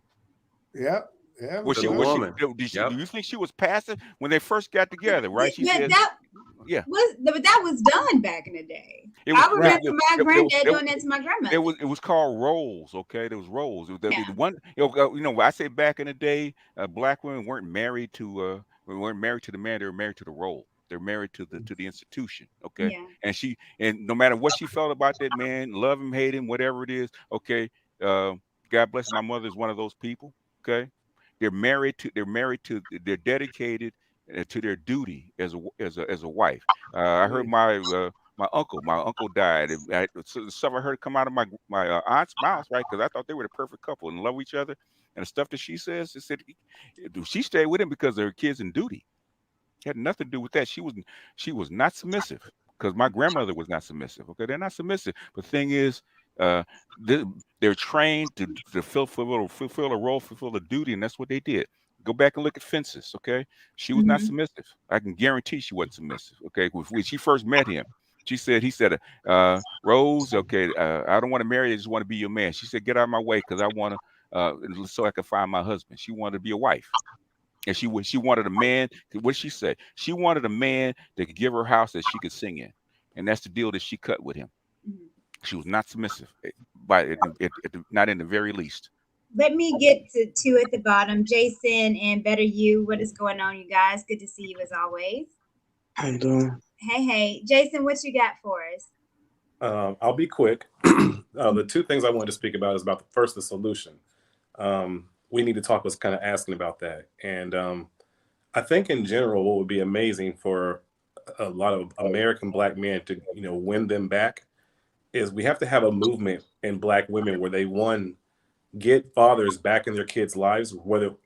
Yeah. Do you think she was passive when they first got together? Right? She said, "Yeah." But that was done back in the day. I remember my granddad doing that to my grandmother. It was called roles. Okay, there was roles. The one, I say back in the day, black women weren't married to the man; they were married to the role. They're married to the institution. Okay, and no matter what she felt about that man, love him, hate him, whatever it is. Okay, God bless. My mother is one of those people. Okay. They're dedicated to their duty as a wife. I heard my uncle died. So stuff I heard come out of my aunt's mouth, right? Because I thought they were the perfect couple and love each other. And the stuff that she says, she stayed with him because of her kids and duty. It had nothing to do with that. She was not submissive because my grandmother was not submissive. Okay, they're not submissive. But the thing is, they're trained to fulfill a role, fulfill a duty, and that's what they did. Go back and look at Fences. Okay, she was not submissive. I can guarantee she wasn't submissive. Okay, when she first met him, he said, Rose, okay, I don't want to marry you, I just want to be your man. She said, get out of my way because I want to, so I can find my husband. She wanted to be a wife. And she wanted a man. What did she say? She wanted a man that could give her a house that she could sing in, and that's the deal that she cut with him. She was not submissive, not in the very least. Let me get to two at the bottom. Jason and Better You. What is going on, you guys? Good to see you as always. How you doing? Hey, Jason, what you got for us? I'll be quick. The two things I wanted to speak about is about the solution. We need to talk was kind of asking about that. And I think in general, what would be amazing for a lot of American black men to, win them back is we have to have a movement in black women where they, one, get fathers back in their kids' lives,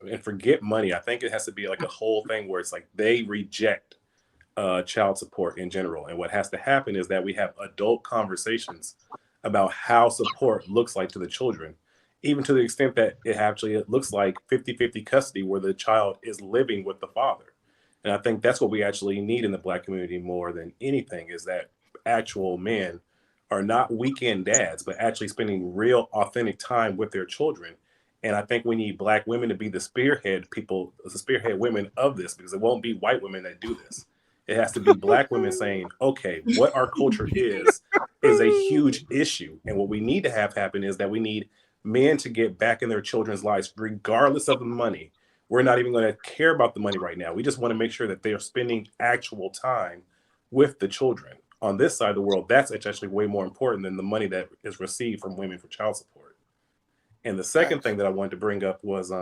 and forget money. I think it has to be like a whole thing where it's like they reject child support in general. And what has to happen is that we have adult conversations about how support looks like to the children, even to the extent that it looks like 50-50 custody where the child is living with the father. And I think that's what we actually need in the black community more than anything, is that actual men are not weekend dads, but actually spending real authentic time with their children. And I think we need black women to be the spearhead women of this, because it won't be white women that do this. It has to be black women saying, okay, what our culture is a huge issue. And what we need to have happen is that we need men to get back in their children's lives, regardless of the money. We're not even going to care about the money right now. We just want to make sure that they are spending actual time with the children. On this side of the world, that's actually way more important than the money that is received from women for child support. And the second thing that I wanted to bring up was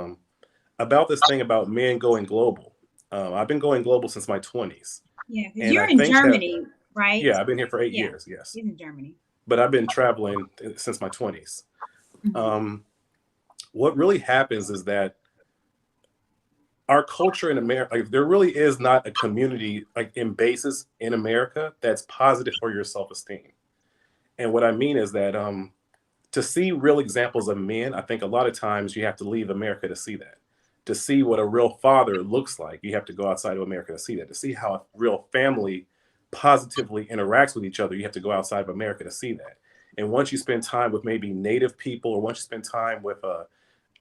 about this thing about men going global. I've been going global since my 20s. Yeah, because you're in Germany, right? Yeah, I've been here for 8 years, yes. He's in Germany. But I've been traveling since my 20s. What really happens is that our culture in America, there really is not a community in basis in America that's positive for your self-esteem. And what I mean is that to see real examples of men, I think a lot of times you have to leave America to see that. To see what a real father looks like, you have to go outside of America to see that. To see how a real family positively interacts with each other, you have to go outside of America to see that. And once you spend time with maybe Native people, or once you spend time with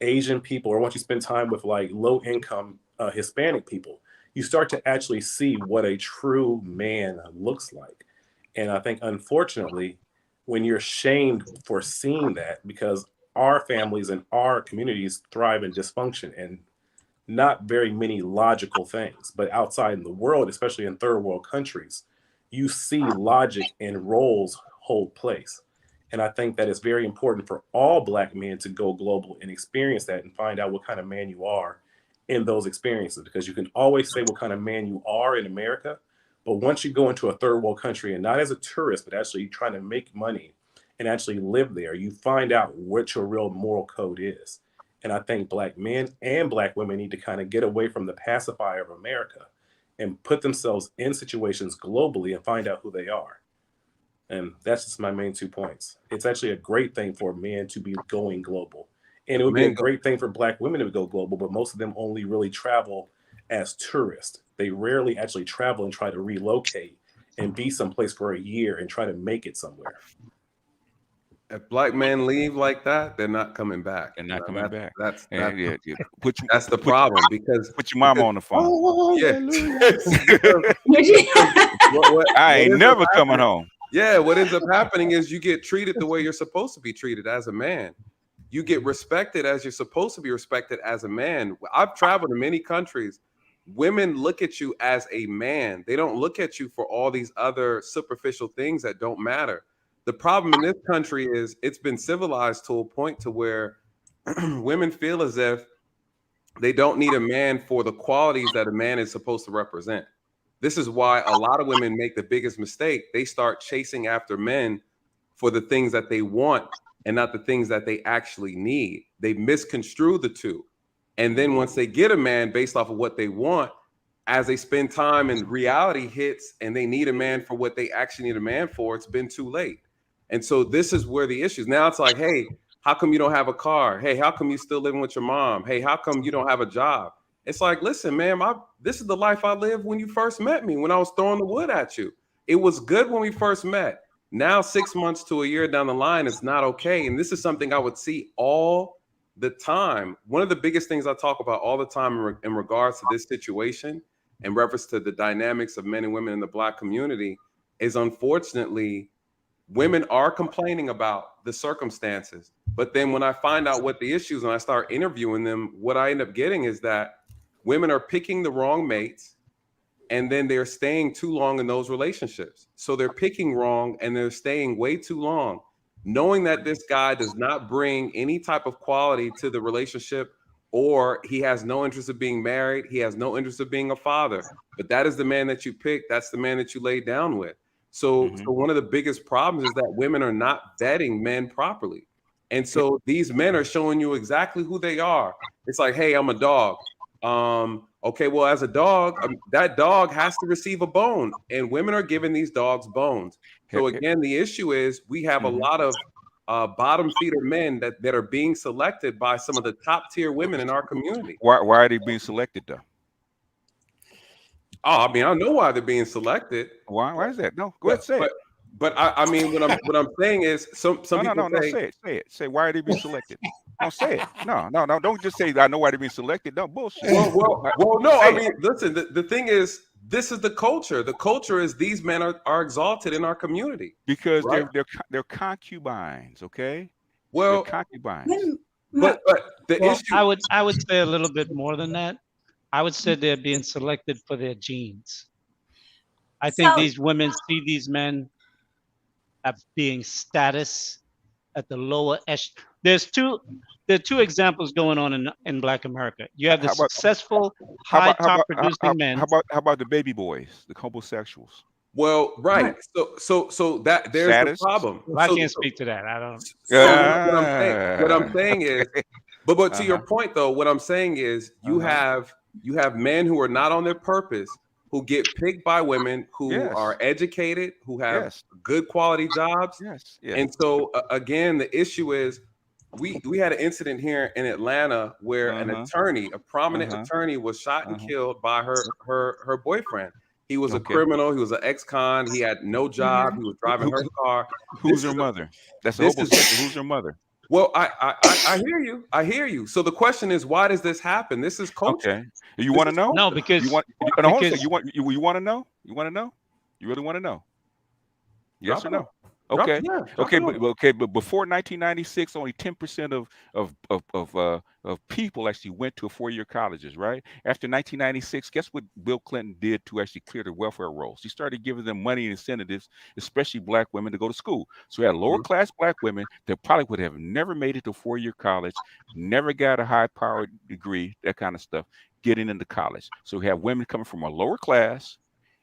Asian people, or once you spend time with low income Hispanic people, you start to actually see what a true man looks like. And I think, unfortunately, when you're shamed for seeing that, because our families and our communities thrive in dysfunction and not very many logical things, but outside in the world, especially in third world countries, you see logic and roles hold place. And I think that it's very important for all black men to go global and experience that and find out what kind of man you are in those experiences, because you can always say what kind of man you are in America, but once you go into a third world country, and not as a tourist, but actually trying to make money and actually live there, you find out what your real moral code is. And I think Black men and Black women need to kind of get away from the pacifier of America and put themselves in situations globally and find out who they are. And that's just my main 2 points. It's actually a great thing for men to be going global. And it would be a great thing for Black women to go global, but most of them only really travel as tourists. They rarely actually travel and try to relocate and be someplace for a year and try to make it somewhere. If Black men leave like that, they're not coming back. They're not coming back. That's That's the problem because put your mama on the phone. I ain't never coming home. Yeah, what ends up happening is you get treated the way you're supposed to be treated as a man. You get respected as you're supposed to be respected as a man. I've traveled to many countries. Women look at you as a man. They don't look at you for all these other superficial things that don't matter. The problem in this country is it's been civilized to a point to where women feel as if they don't need a man for the qualities that a man is supposed to represent. This is why a lot of women make the biggest mistake. They start chasing after men for the things that they want and not the things that they actually need. They misconstrue the two. And then once they get a man based off of what they want, as they spend time and reality hits and they need a man for what they actually need a man for, it's been too late. And so this is where the issue is. Now it's like, hey, how come you don't have a car? Hey, how come you still living with your mom? Hey, how come you don't have a job? It's like, listen, man, this is the life I lived when you first met me, when I was throwing the wood at you. It was good when we first met. Now, 6 months to a year down the line, it's not okay. And this is something I would see all the time. One of the biggest things I talk about all the time in regards to this situation, in reference to the dynamics of men and women in the Black community, is unfortunately, women are complaining about the circumstances. But then when I find out what the issues and I start interviewing them, what I end up getting is that women are picking the wrong mates and then they're staying too long in those relationships. So they're picking wrong and they're staying way too long, knowing that this guy does not bring any type of quality to the relationship, or he has no interest of being married. He has no interest of being a father. But that is the man that you pick. That's the man that you lay down with. So one of the biggest problems is that women are not vetting men properly. And so these men are showing you exactly who they are. It's like, hey, I'm a dog. Okay, well, as a dog, that dog has to receive a bone, and women are giving these dogs bones. So again, the issue is we have a lot of bottom feeder men that are being selected by some of the top tier women in our community. Why are they being selected though? Oh, I mean, I know why they're being selected. Why is that? No, go ahead, say it. But I mean, what I'm saying is some people say it. Say why are they being selected? Don't say it. No. Don't just say I know why they're being selected. No bullshit. Well, no. I mean, listen. The thing is, this is the culture. The culture is these men are exalted in our community because they're concubines. Okay. Well, they're concubines. But the issue. I would say a little bit more than that. I would say they're being selected for their genes. I think these women see these men as being status at the lower echelon. There are two examples going on in Black America. You have the successful, high top producing men. How about the baby boys, the homosexuals? Well, right. So that there's status? The problem. I can't speak to that. I don't. What I'm saying is, but to your point though, what I'm saying is you have men who are not on their purpose, who get picked by women who are educated, who have good quality jobs. And so again, the issue is we had an incident here in Atlanta where an attorney, a prominent attorney, was shot and killed by her boyfriend. He was a criminal. He was an ex-con. He had no job. He was driving her car. Who's your mother? That's a homosexual. Who's your mother? Well, I hear you. I hear you. So the question is, why does this happen? This is culture. Okay. You want to know? No, because you want to know? You want to know? You want to know? You really want to know? Yes or no? Okay. But before 1996, only 10% of people actually went to 4-year colleges, right? After 1996, guess what Bill Clinton did to actually clear the welfare rolls? He started giving them money and incentives, especially Black women, to go to school. So we had lower class Black women that probably would have never made it to 4-year college, never got a high powered degree, that kind of stuff, getting into college. So we have women coming from a lower class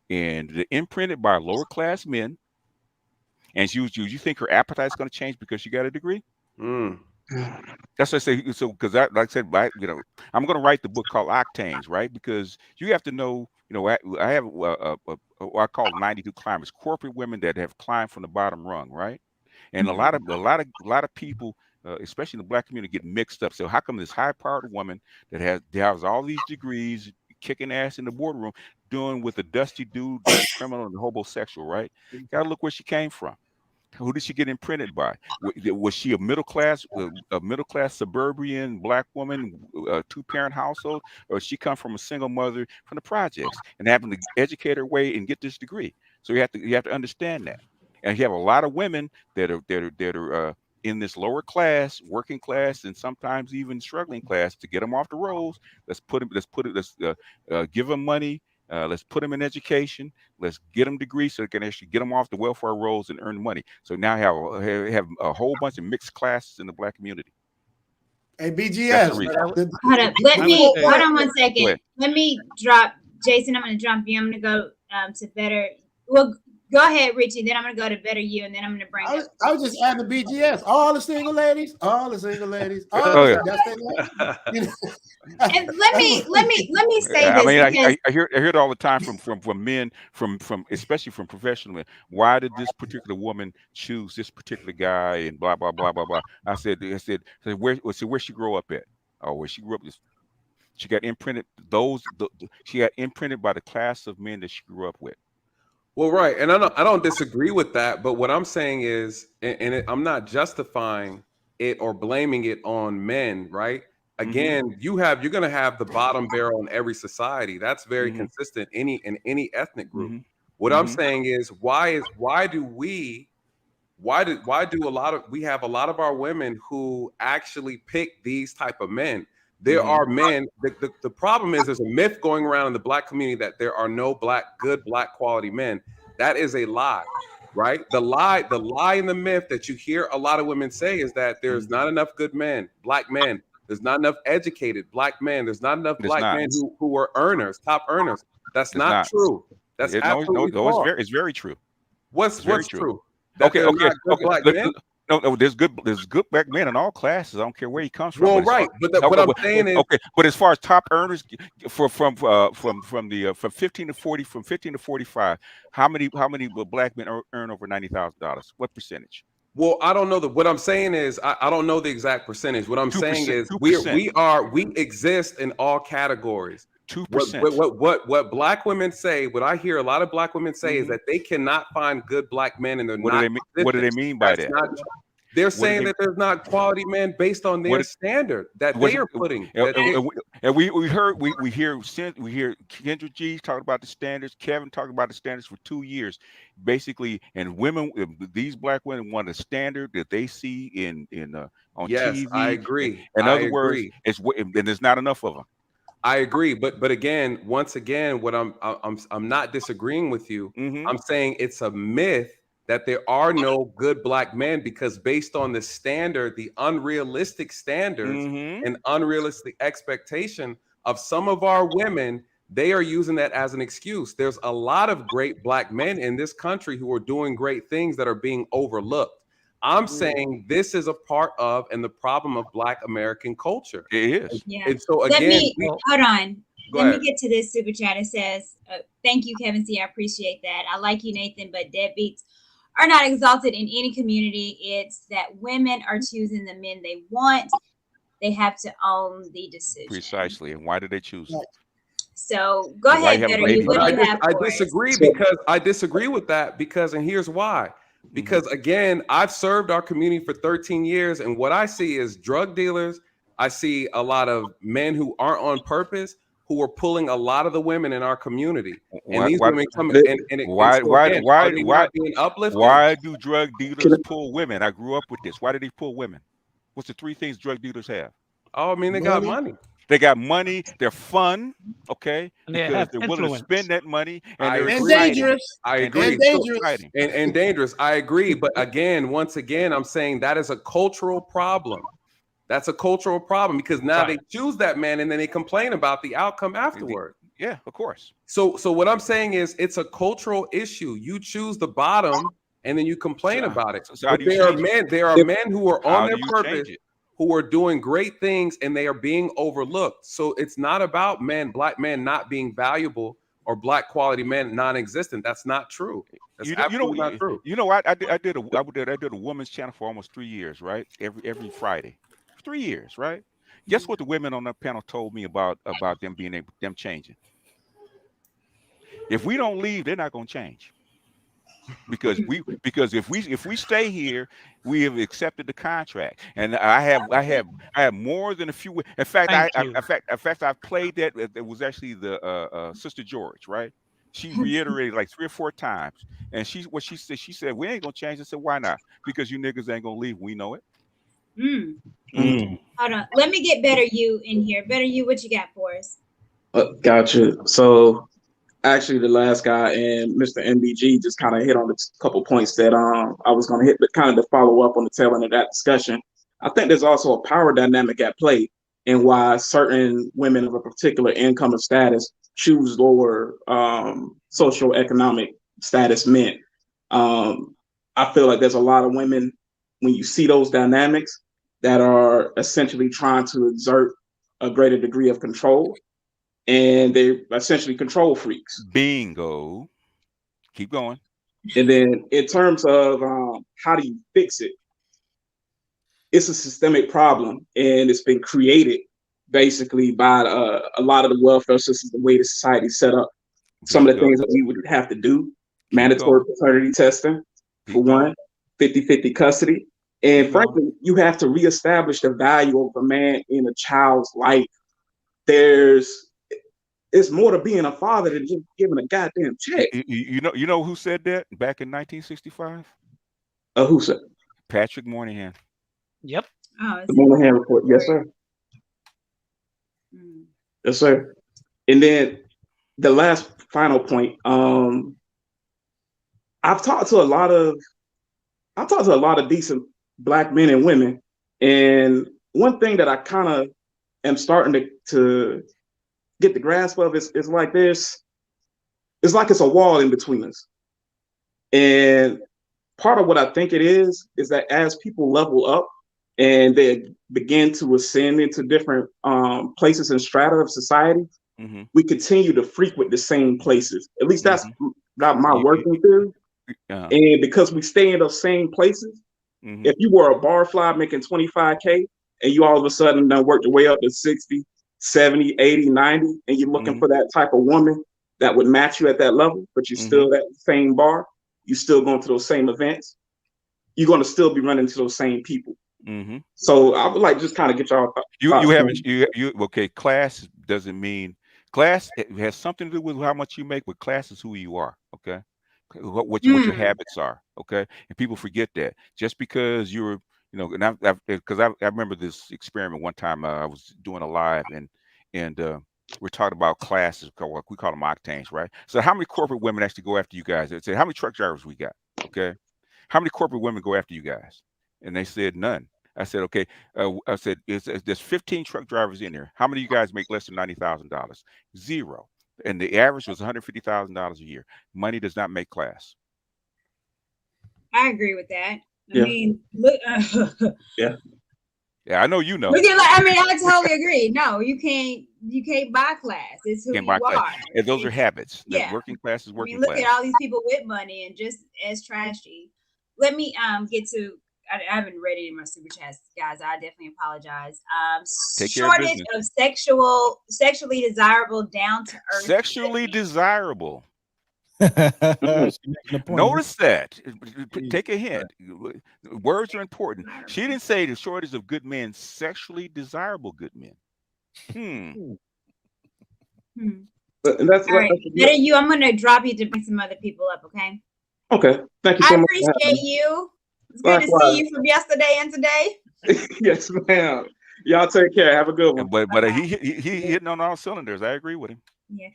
and they're imprinted by lower class men. and you think her appetite is going to change because she got a degree? That's what I say. So, because like I said, I'm going to write the book called Octanes, right? Because you have to know, I have what I call 92 climbers, corporate women that have climbed from the bottom rung, right? And a lot of people, especially in the Black community, get mixed up. So how come this high-powered woman that has all these degrees, kicking ass in the boardroom, doing with a dusty dude that's a criminal and a homosexual, right? Gotta look where she came from. Who did she get imprinted by? Was she a middle class suburban Black woman, a two-parent household, or she come from a single mother from the projects and having to educate her way and get this degree? So you have to understand that. And you have a lot of women that are in this lower class, working class, and sometimes even struggling class. To get them off the rolls, let's give them money. Let's put them in education. Let's get them degrees so they can actually get them off the welfare rolls and earn money. So now have a whole bunch of mixed classes in the Black community. Hey, BGS. Hold up. Hold on 1 second. Let me drop Jason. I'm going to drop you. I'm going to go to better. Well, go ahead, Richie. Then I'm going to go to better you, and then I'm going to bring up. I was just adding the BGS. All the single ladies. And let me say I this. mean, I hear it all the time from men, from especially from professional men. Why did this particular woman choose this particular guy and blah blah blah blah blah? I said where she grow up at? Oh, where she grew up, she got imprinted. She got imprinted by the class of men that she grew up with. Well, right, and I don't disagree with that, but what I'm saying is, I'm not justifying it or blaming it on men, right? Again, you're going to have the bottom barrel in every society. That's very consistent in any ethnic group. What I'm saying is, why do we have a lot of our women who actually pick these type of men? There are men. The problem is there's a myth going around in the Black community that there are no good black quality men. That is a lie, right? The lie and the myth that you hear a lot of women say is that there's not enough good men, Black men. There's not enough educated Black men. There's not enough Black men who are earners, top earners. That's not true. That's absolutely false. It's very true. What's true? Okay. Black men? No, there's good Black men in all classes. I don't care where he comes from. Well, right, what I'm saying is, but as far as top earners, from 15 to 40, from 15 to 45, how many Black men earn over $90,000? What percentage? Well, I don't know what I'm saying is I don't know the exact percentage. What I'm saying is we exist in all categories. 2%. What Black women say, what I hear a lot of Black women say is that they cannot find good Black men, and they're not. What do they mean by that? They're saying that there's not quality men based on their standard that they are putting. And we hear Kendra G talking about the standards, Kevin talking about the standards for 2 years, basically. And these Black women want a standard that they see on TV. I agree. In other words, and there's not enough of them. I agree, but again, once again, what I'm not disagreeing with you. I'm saying it's a myth that there are no good Black men, because based on the standard, the unrealistic standards and unrealistic expectation of some of our women, they are using that as an excuse. There's a lot of great Black men in this country who are doing great things that are being overlooked. I'm saying this is a part of and the problem of Black American culture. It is. Yeah. And so again, hold on. Let me get to this super chat. It says, thank you, Kevin C. I appreciate that. I like you, Nathan, but deadbeats are not exalted in any community. It's that women are choosing the men they want. They have to own the decision. Precisely. And why do they choose them? So go ahead, Better. I disagree with that and here's why. Because again, I've served our community for 13 years, and what I see is drug dealers. I see a lot of men who aren't on purpose, who are pulling a lot of the women in our community. And these women come why do drug dealers pull women? I grew up with this. Why do they pull women? What's the 3 things drug dealers have? Oh, I mean, they got money. They got money. They're fun, okay? Because they're willing to spend that money, and dangerous. I agree. And dangerous. I agree. But again, once again, I'm saying that is a cultural problem. That's a cultural problem, because now they choose that man and then they complain about the outcome afterward. Yeah, of course. So what I'm saying is it's a cultural issue. You choose the bottom and then you complain about it. So how but do you there are change it? there are men who are on How their do you purpose, change it? who are doing great things, and they are being overlooked. So it's not about black men not being valuable or black quality men non-existent. That's not true. That's absolutely not true. I did a woman's channel for almost 3 years, right? Every Friday, 3 years, right? Guess what the women on that panel told me about them them changing? If we don't leave, they're not going to change. Because if we stay here, we have accepted the contract, and I have more than a few. In fact, I've played that. It was actually the Sister George, right? She reiterated like 3 or 4 times, and she said. She said, "We ain't gonna change." I said, "Why not?" Because you niggas ain't gonna leave. We know it. Hold on. Let me get Better You in here. Better You, what you got for us? Gotcha. So actually, the last guy and Mr. MBG just kind of hit on a couple points that I was going to hit, but kind of to follow up on the tail end of that discussion. I think there's also a power dynamic at play in why certain women of a particular income or status choose lower socioeconomic status men. I feel like there's a lot of women, when you see those dynamics, that are essentially trying to exert a greater degree of control, and they're essentially control freaks. Bingo. Keep going. And then in terms of how do you fix it, it's a systemic problem, and it's been created basically by a lot of the welfare systems, the way the society is set up. Some of the things that we would have to do, mandatory paternity testing, for one, 50-50 custody. And frankly, you have to reestablish the value of a man in a child's life. It's more to being a father than just giving a goddamn check. You know who said that back in 1965? Who said? Patrick Moynihan. Yep. The Moynihan Report. Yes, sir. Yes, sir. And then the last final point. I've talked to a lot of decent Black men and women, and one thing that I kind of am starting to get the grasp of is like this. It's like it's a wall in between us, and part of what I think it is that as people level up and they begin to ascend into different places and strata of society, we continue to frequent the same places. At least that's not my working theory. And because we stay in those same places, if you were a bar fly making 25K and you all of a sudden worked your way up to 60, 70, 80, 90, and you're looking for that type of woman that would match you at that level, but you're still at the same bar, you're still going to those same events, you're going to still be running into those same people. So I would like just kind of get y'all thoughts. Okay, class doesn't mean class. It has something to do with how much you make, but class is who you are. Okay, what your habits are. Okay, and people forget that just because you're, and I remember this experiment one time. I was doing a live and we're talking about classes. We call them octanes, right? So how many corporate women actually go after you guys? They say, how many truck drivers we got? Okay, how many corporate women go after you guys? And they said none. I said, okay. I said, there's 15 truck drivers in there. How many of you guys make less than $90,000? 0. And the average was $150,000 a year. Money does not make class. I agree with that. I mean, look. Yeah, I know you know. I totally agree. No, you can't buy class. It's who you are. And those are habits. Yeah. Working class is working look class. at all these people with money and just as trashy. Let me get to. I haven't read any of my super chats, guys. I definitely apologize. Shortage of sexually desirable, down to earth. Sexually desirable. Notice that. Take a hint. Words are important. She didn't say the shortage of good men. Sexually desirable good men. That's all right. Better you. I'm going to drop you to bring some other people up. Okay. Okay. Thank you so much. I appreciate you. It's good to see you from yesterday and today. Yes, ma'am. Y'all take care. Have a good one. But he hitting on all cylinders. I agree with him. Yeah.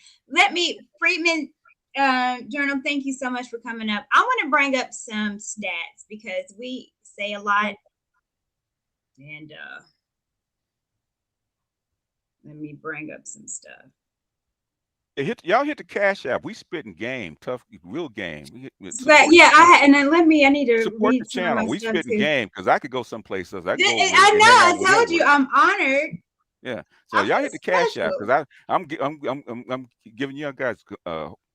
Freeman Journal, thank you so much for coming up. I want to bring up some stats because we say a lot. And let me bring up some stuff. Y'all hit the Cash App. We spitting game, tough, real game. But yeah, I need to support read the some of my channel. We stuff spitting too. game because I could go someplace else. I could go I and hang out know. with I told you, Edward. I'm honored. Yeah. So y'all hit the Cash App because I'm giving you guys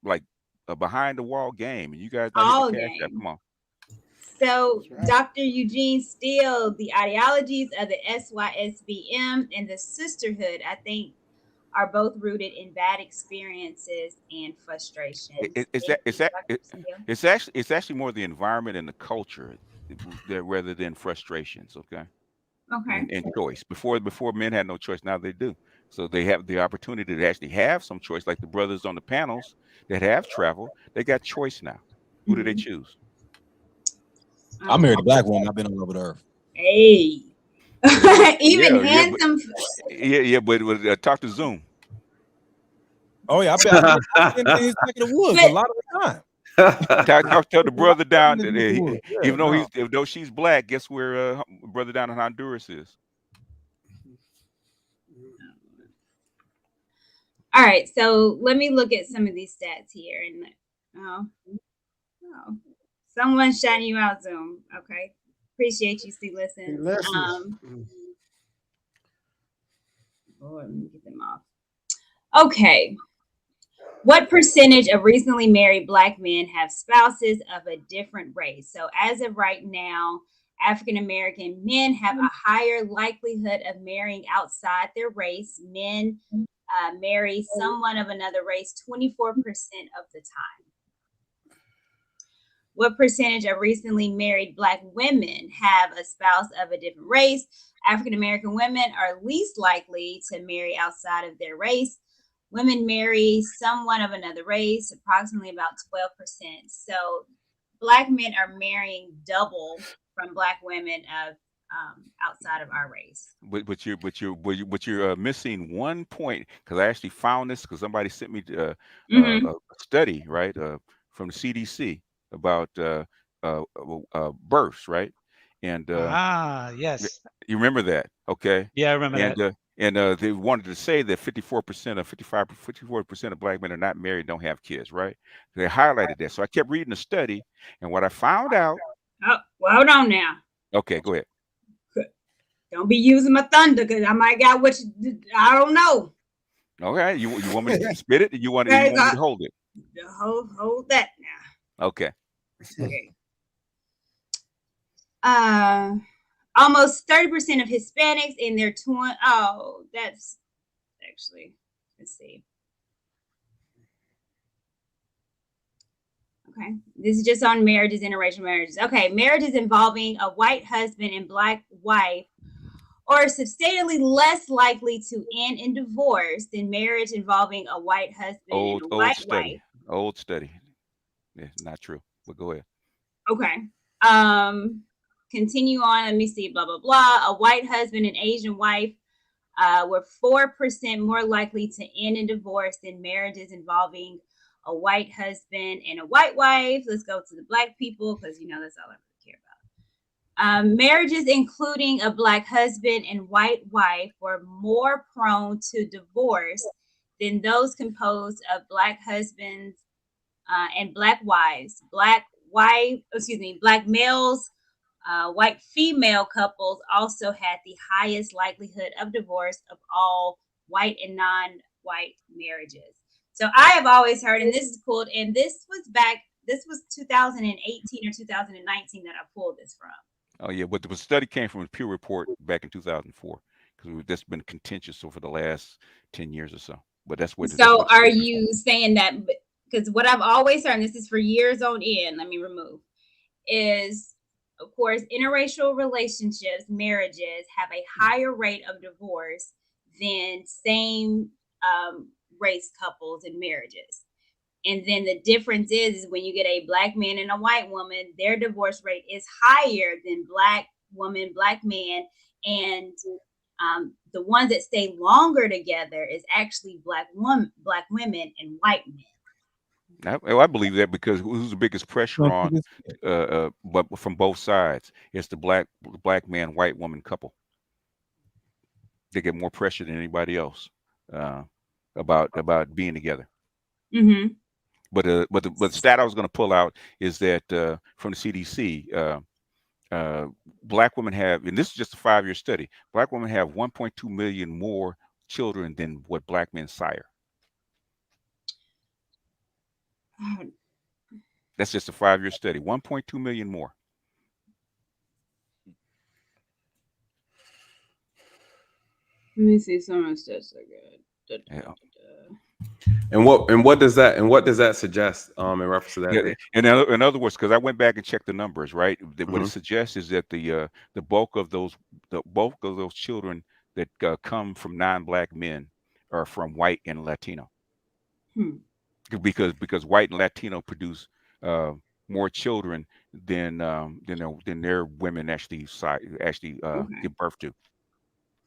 like a behind the wall game, and you guys not All hitting the Cash App. game. Come on. So, Dr. Eugene Steele, the ideologies of the SYSBM and the sisterhood, I think, are both rooted in bad experiences and frustration. It's actually more the environment and the culture rather than frustrations. Okay. Okay. And choice. Before men had no choice, now they do. So they have the opportunity to actually have some choice, like the brothers on the panels that have traveled. They got choice now. Who do they choose? I married a black woman. I've been all over the earth. Hey, even handsome. But talk to Zoom. Oh yeah, I've been in his neck of the woods a lot of the time. Tell the brother down that even though she's black, guess where brother down in Honduras is? All right, so let me look at some of these stats here, and someone's shouting you out, Zoom. Okay, appreciate you. Listen. Let me get them off. Okay. What percentage of recently married Black men have spouses of a different race? So as of right now, African American men have a higher likelihood of marrying outside their race. Men marry someone of another race 24% of the time. What percentage of recently married Black women have a spouse of a different race? African American women are least likely to marry outside of their race. Women marry someone of another race, approximately about 12%. So Black men are marrying double from Black women of outside of our race. But you're missing one point, because I actually found this because somebody sent me a study, right, from the CDC about births, right? And yes, you remember that? Okay. Yeah, I remember that. And they wanted to say that 54% or 54% of Black men are not married, don't have kids, right? They highlighted that. So I kept reading the study, and what I found out. Oh, well, hold on now. Okay, go ahead. Don't be using my thunder, because I might got what I don't know. Okay, you want me to spit it? You want me to hold it? Hold that now. Okay. Okay. Almost 30% of Hispanics in their 20s. Oh, that's actually, let's see. Okay, this is just on marriages, interracial marriages. Okay, marriages involving a white husband and Black wife are substantially less likely to end in divorce than marriage involving a white husband and a white wife. Old study. Yeah, not true. But go ahead. Okay. Continue on. Let me see. Blah blah blah. A white husband and Asian wife were 4% more likely to end in divorce than marriages involving a white husband and a white wife. Let's go to the Black people, because that's all I really care about. Marriages including a Black husband and white wife were more prone to divorce than those composed of Black husbands and Black wives. Black males, white female couples also had the highest likelihood of divorce of all white and non-white marriages. So I have always heard, and this is pulled, and this was 2018 or 2019 that I pulled this from. Oh yeah, but the study came from a Pew report back in 2004, because that's been contentious over the last 10 years or so. But that's what. So are you saying that? Because what I've always heard, and this is for years on end, let me remove, is, of course, interracial relationships, marriages have a higher rate of divorce than same race couples and marriages. And then the difference is when you get a Black man and a white woman, their divorce rate is higher than Black woman, Black man. And the ones that stay longer together is actually Black women and white men. I believe that, because who's the biggest pressure on, but from both sides, it's the black man, white woman couple. They get more pressure than anybody else about being together. Mm-hmm. But the stat I was going to pull out is that from the CDC, Black women have, and this is just a 5-year study, Black women have 1.2 million more children than what Black men sire. That's just a 5-year study. 1.2 million more. Let me see some of the stats I got. Yeah. And what does that suggest in reference to that? Yeah, in other words, because I went back and checked the numbers, right? What it suggests is that the bulk of those children that come from non-Black men are from white and Latino. Because white and Latino produce more children than their women actually give birth to.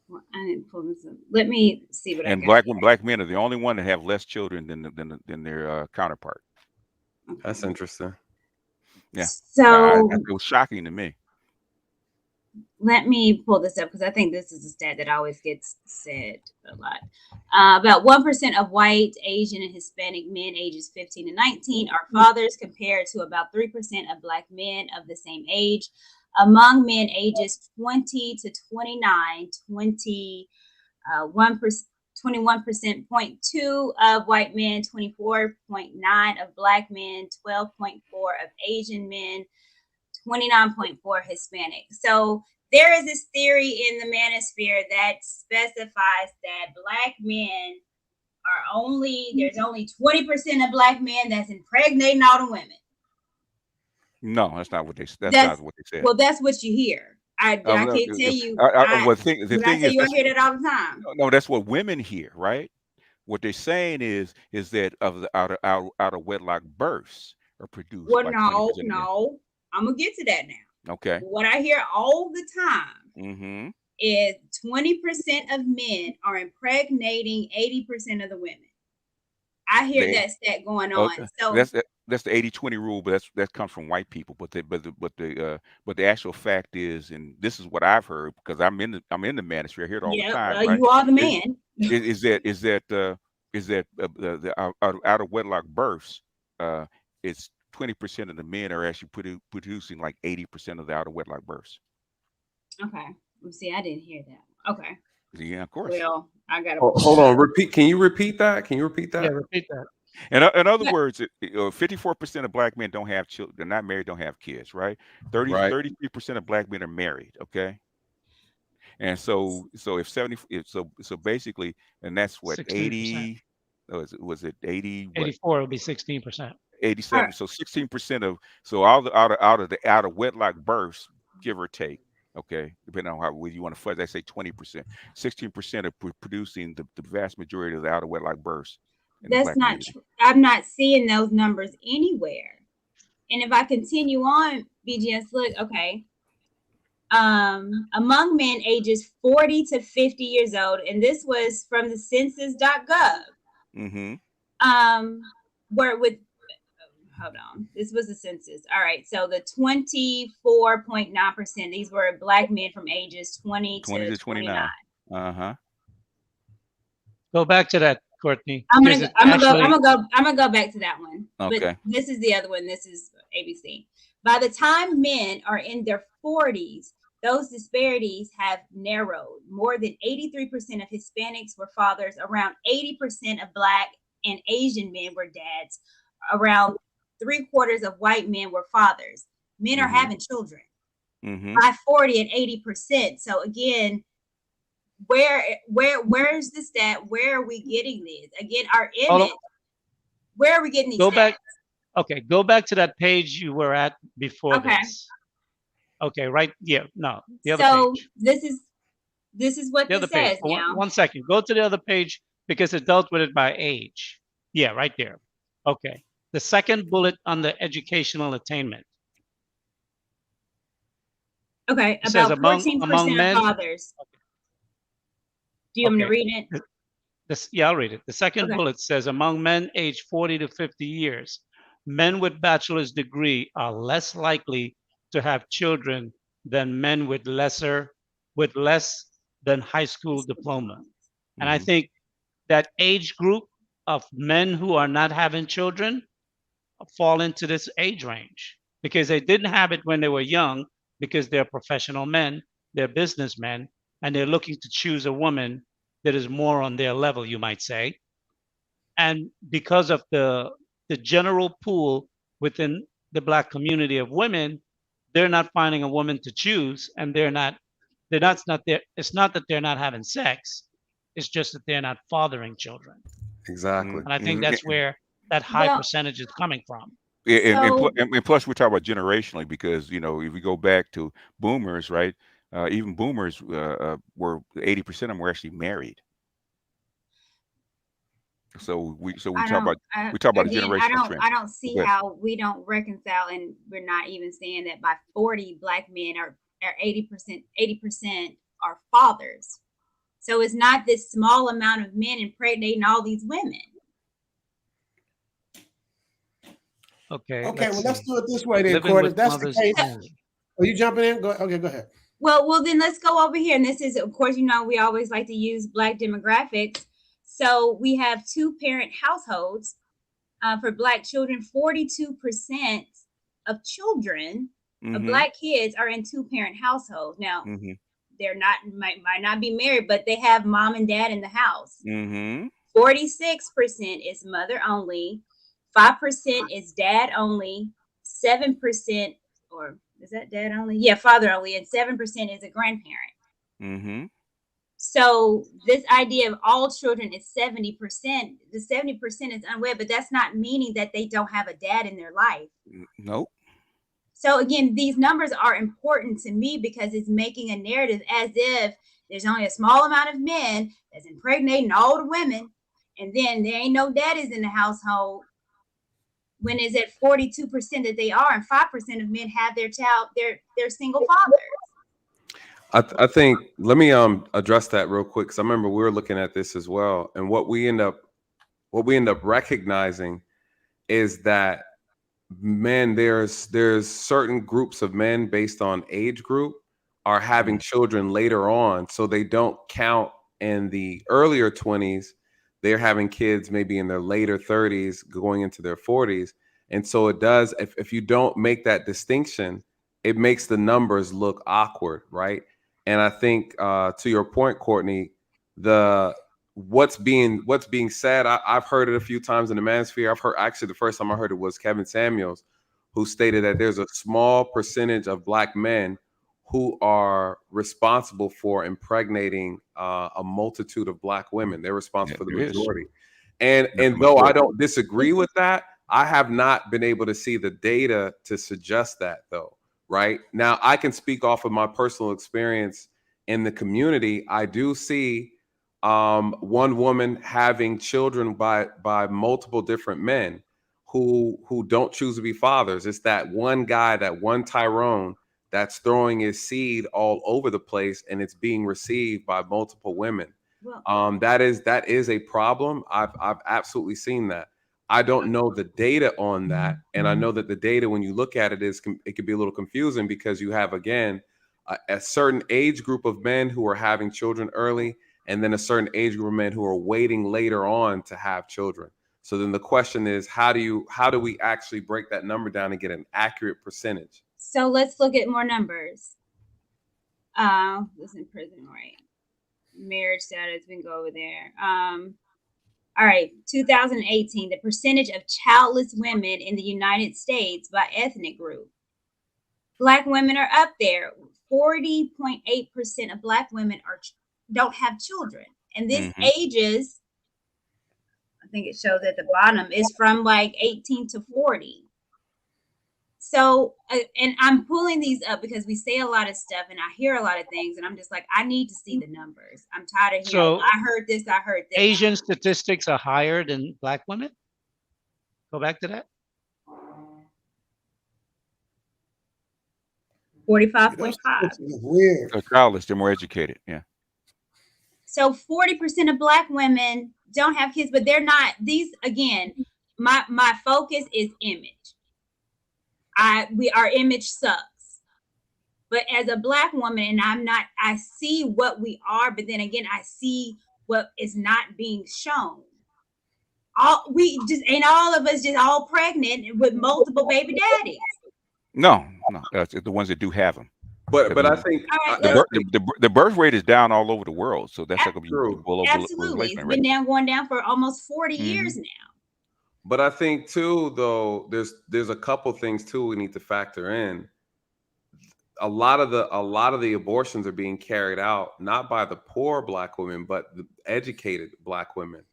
Well, I didn't pull this up. Let me see what and I got. Black men are the only one that have less children than their counterpart. That's interesting. Yeah. So it was shocking to me. Let me pull this up because I think this is a stat that always gets said a lot. About 1% of white, Asian, and Hispanic men ages 15 to 19 are fathers, compared to about 3% of Black men of the same age. Among men ages 20 to 29, 21%, 0.2 of white men, 24.9 of Black men, 12.4 of Asian men, 29.4 Hispanic. So there is this theory in the manosphere that specifies that Black men there's only 20% of Black men that's impregnating all the women. No, that's not what they said. Well, that's what you hear. I can't tell you. I hear that all the time. No, that's what women hear, right? What they're saying is that of the out of wedlock births are produced. Well, by no. I'm gonna get to that now. Okay. What I hear all the time is 20% of men are impregnating 80% of the women. I hear that stat going on. So that's the 80-20 rule, but that comes from white people. But the actual fact is, and this is what I've heard because I'm in the manosphere. I hear it all the time. Right? You are the man. Is that the out of wedlock births? It's 20% of the men are actually producing like 80% of the out of wedlock births. Okay. See, I didn't hear that. Okay. Yeah, of course. Well, I gotta hold on. Repeat. Can you repeat that? Yeah, repeat that. In other words, 54% of Black men don't have children. They're not married, don't have kids, right? 33% of Black men are married. Okay. And so basically, and that's what 16%. 80. Was it 80? 84 would be 16%. 87. So 16% of all out of wedlock births, give or take. Okay, depending on how you want to fudge, I say 20%. 16% are producing the vast majority of the out of wedlock births. That's not true. I'm not seeing those numbers anywhere. And if I continue on, BGS, look, okay. Among men ages 40 to 50 years old, and this was from the census.gov. Hold on. This was the census. All right. So the 24.9%, these were Black men from ages 20 to 29. Go back to that, Courtney. I'm gonna go back to that one. Okay. But this is the other one. This is ABC. By the time men are in their 40s, those disparities have narrowed. More than 83% of Hispanics were fathers. Around 80% of Black and Asian men were dads. Around 3/4 of white men were fathers. Men are having children by 40 and 80%. So again, where's the stat? Where are we getting these? Again, our image. Where are we getting these? Go back to that page you were at before this. Okay, right. Yeah, no, the other page. This is what this says now. One second. Go to the other page because it dealt with it by age. Yeah, right there. Okay. The second bullet under educational attainment. Okay, It about says 14% men, of fathers. Okay. Do you want me to read it? I'll read it. The second bullet says among men aged 40 to 50 years, men with bachelor's degree are less likely to have children than men with less than high school diploma. And I think that age group of men who are not having children fall into this age range because they didn't have it when they were young because they're professional men, they're businessmen, and they're looking to choose a woman that is more on their level, you might say. And because of the general pool within the Black community of women, they're not finding a woman to choose, and they're not there. It's not that they're not having sex; it's just that they're not fathering children. Exactly. And I think that's where that high percentage is coming from. Yeah, and plus we talk about generationally because if we go back to boomers, right? Even boomers were 80% of them were actually married. So we talk about the generational trend. I don't see how we don't reconcile, and we're not even saying that by 40 Black men are 80% are fathers. So it's not this small amount of men impregnating all these women. Okay. Well, let's do it this way then, Court. If that's the case, are you jumping in? Go ahead. Well, then let's go over here. And this is, of course, we always like to use Black demographics. So we have 2-parent households for Black children. 42% of children of Black kids are in 2-parent households. Now, they're might not be married, but they have mom and dad in the house. 46% is mother only. 5% is dad only, 7%, or is that dad only? Yeah, father only, and 7% is a grandparent. So this idea of all children is 70%. The 70% is unwed, but that's not meaning that they don't have a dad in their life. Nope. So again, these numbers are important to me because it's making a narrative as if there's only a small amount of men that's impregnating all the women, and then there ain't no daddies in the household. When is it 42% that they are, and 5% of men have their child, they're single fathers. I think let me address that real quick because I remember we were looking at this as well, and what we end up recognizing is that men, there's certain groups of men based on age group are having children later on, so they don't count in the earlier 20s. They're having kids maybe in their later 30s going into their 40s. And so it does, if you don't make that distinction, it makes the numbers look awkward, right? And I think to your point, Courtney, what's being said, I've heard it a few times in the manosphere. I've heard, actually the first time I heard it was Kevin Samuels, who stated that there's a small percentage of Black men who are responsible for impregnating a multitude of Black women. They're responsible for the majority. And though I don't disagree with that, I have not been able to see the data to suggest that, though. Right now, I can speak off of my personal experience in the community. I do see one woman having children by multiple different men who don't choose to be fathers. It's that one guy, that one Tyrone, that's throwing his seed all over the place, and it's being received by multiple women. That is a problem. I've absolutely seen that. I don't know the data on that, and I know that the data, when you look at it, it can be a little confusing because you have, again, a certain age group of men who are having children early, and then a certain age group of men who are waiting later on to have children. So then the question is, how do we actually break that number down and get an accurate percentage? So let's look at more numbers. Who's in prison, right? Marriage status, we can go over there. All right, 2018, the percentage of childless women in the United States by ethnic group. Black women are up there. 40.8% of Black women don't have children. And this ages, I think it shows at the bottom, is from like 18 to 40. So, and I'm pulling these up because we say a lot of stuff and I hear a lot of things, and I'm just like, I need to see the numbers. I'm tired of hearing, I heard this, I heard that. Asian statistics are higher than Black women? Go back to that. 45.5. Weird. So childless, they're more educated. Yeah. So 40% of Black women don't have kids, but they're not, these, again, my focus is image. Our image sucks. But as a Black woman, and I see what we are, but then again, I see what is not being shown. all of us just all pregnant with multiple baby daddies. No, it's the ones that do have them. But I think the birth rate is down all over the world, so that's like a Absolutely, it's been going down for almost 40 years now. But I think too, though, there's a couple things too we need to factor in. A lot of the abortions are being carried out not by the poor Black women, but the educated Black women,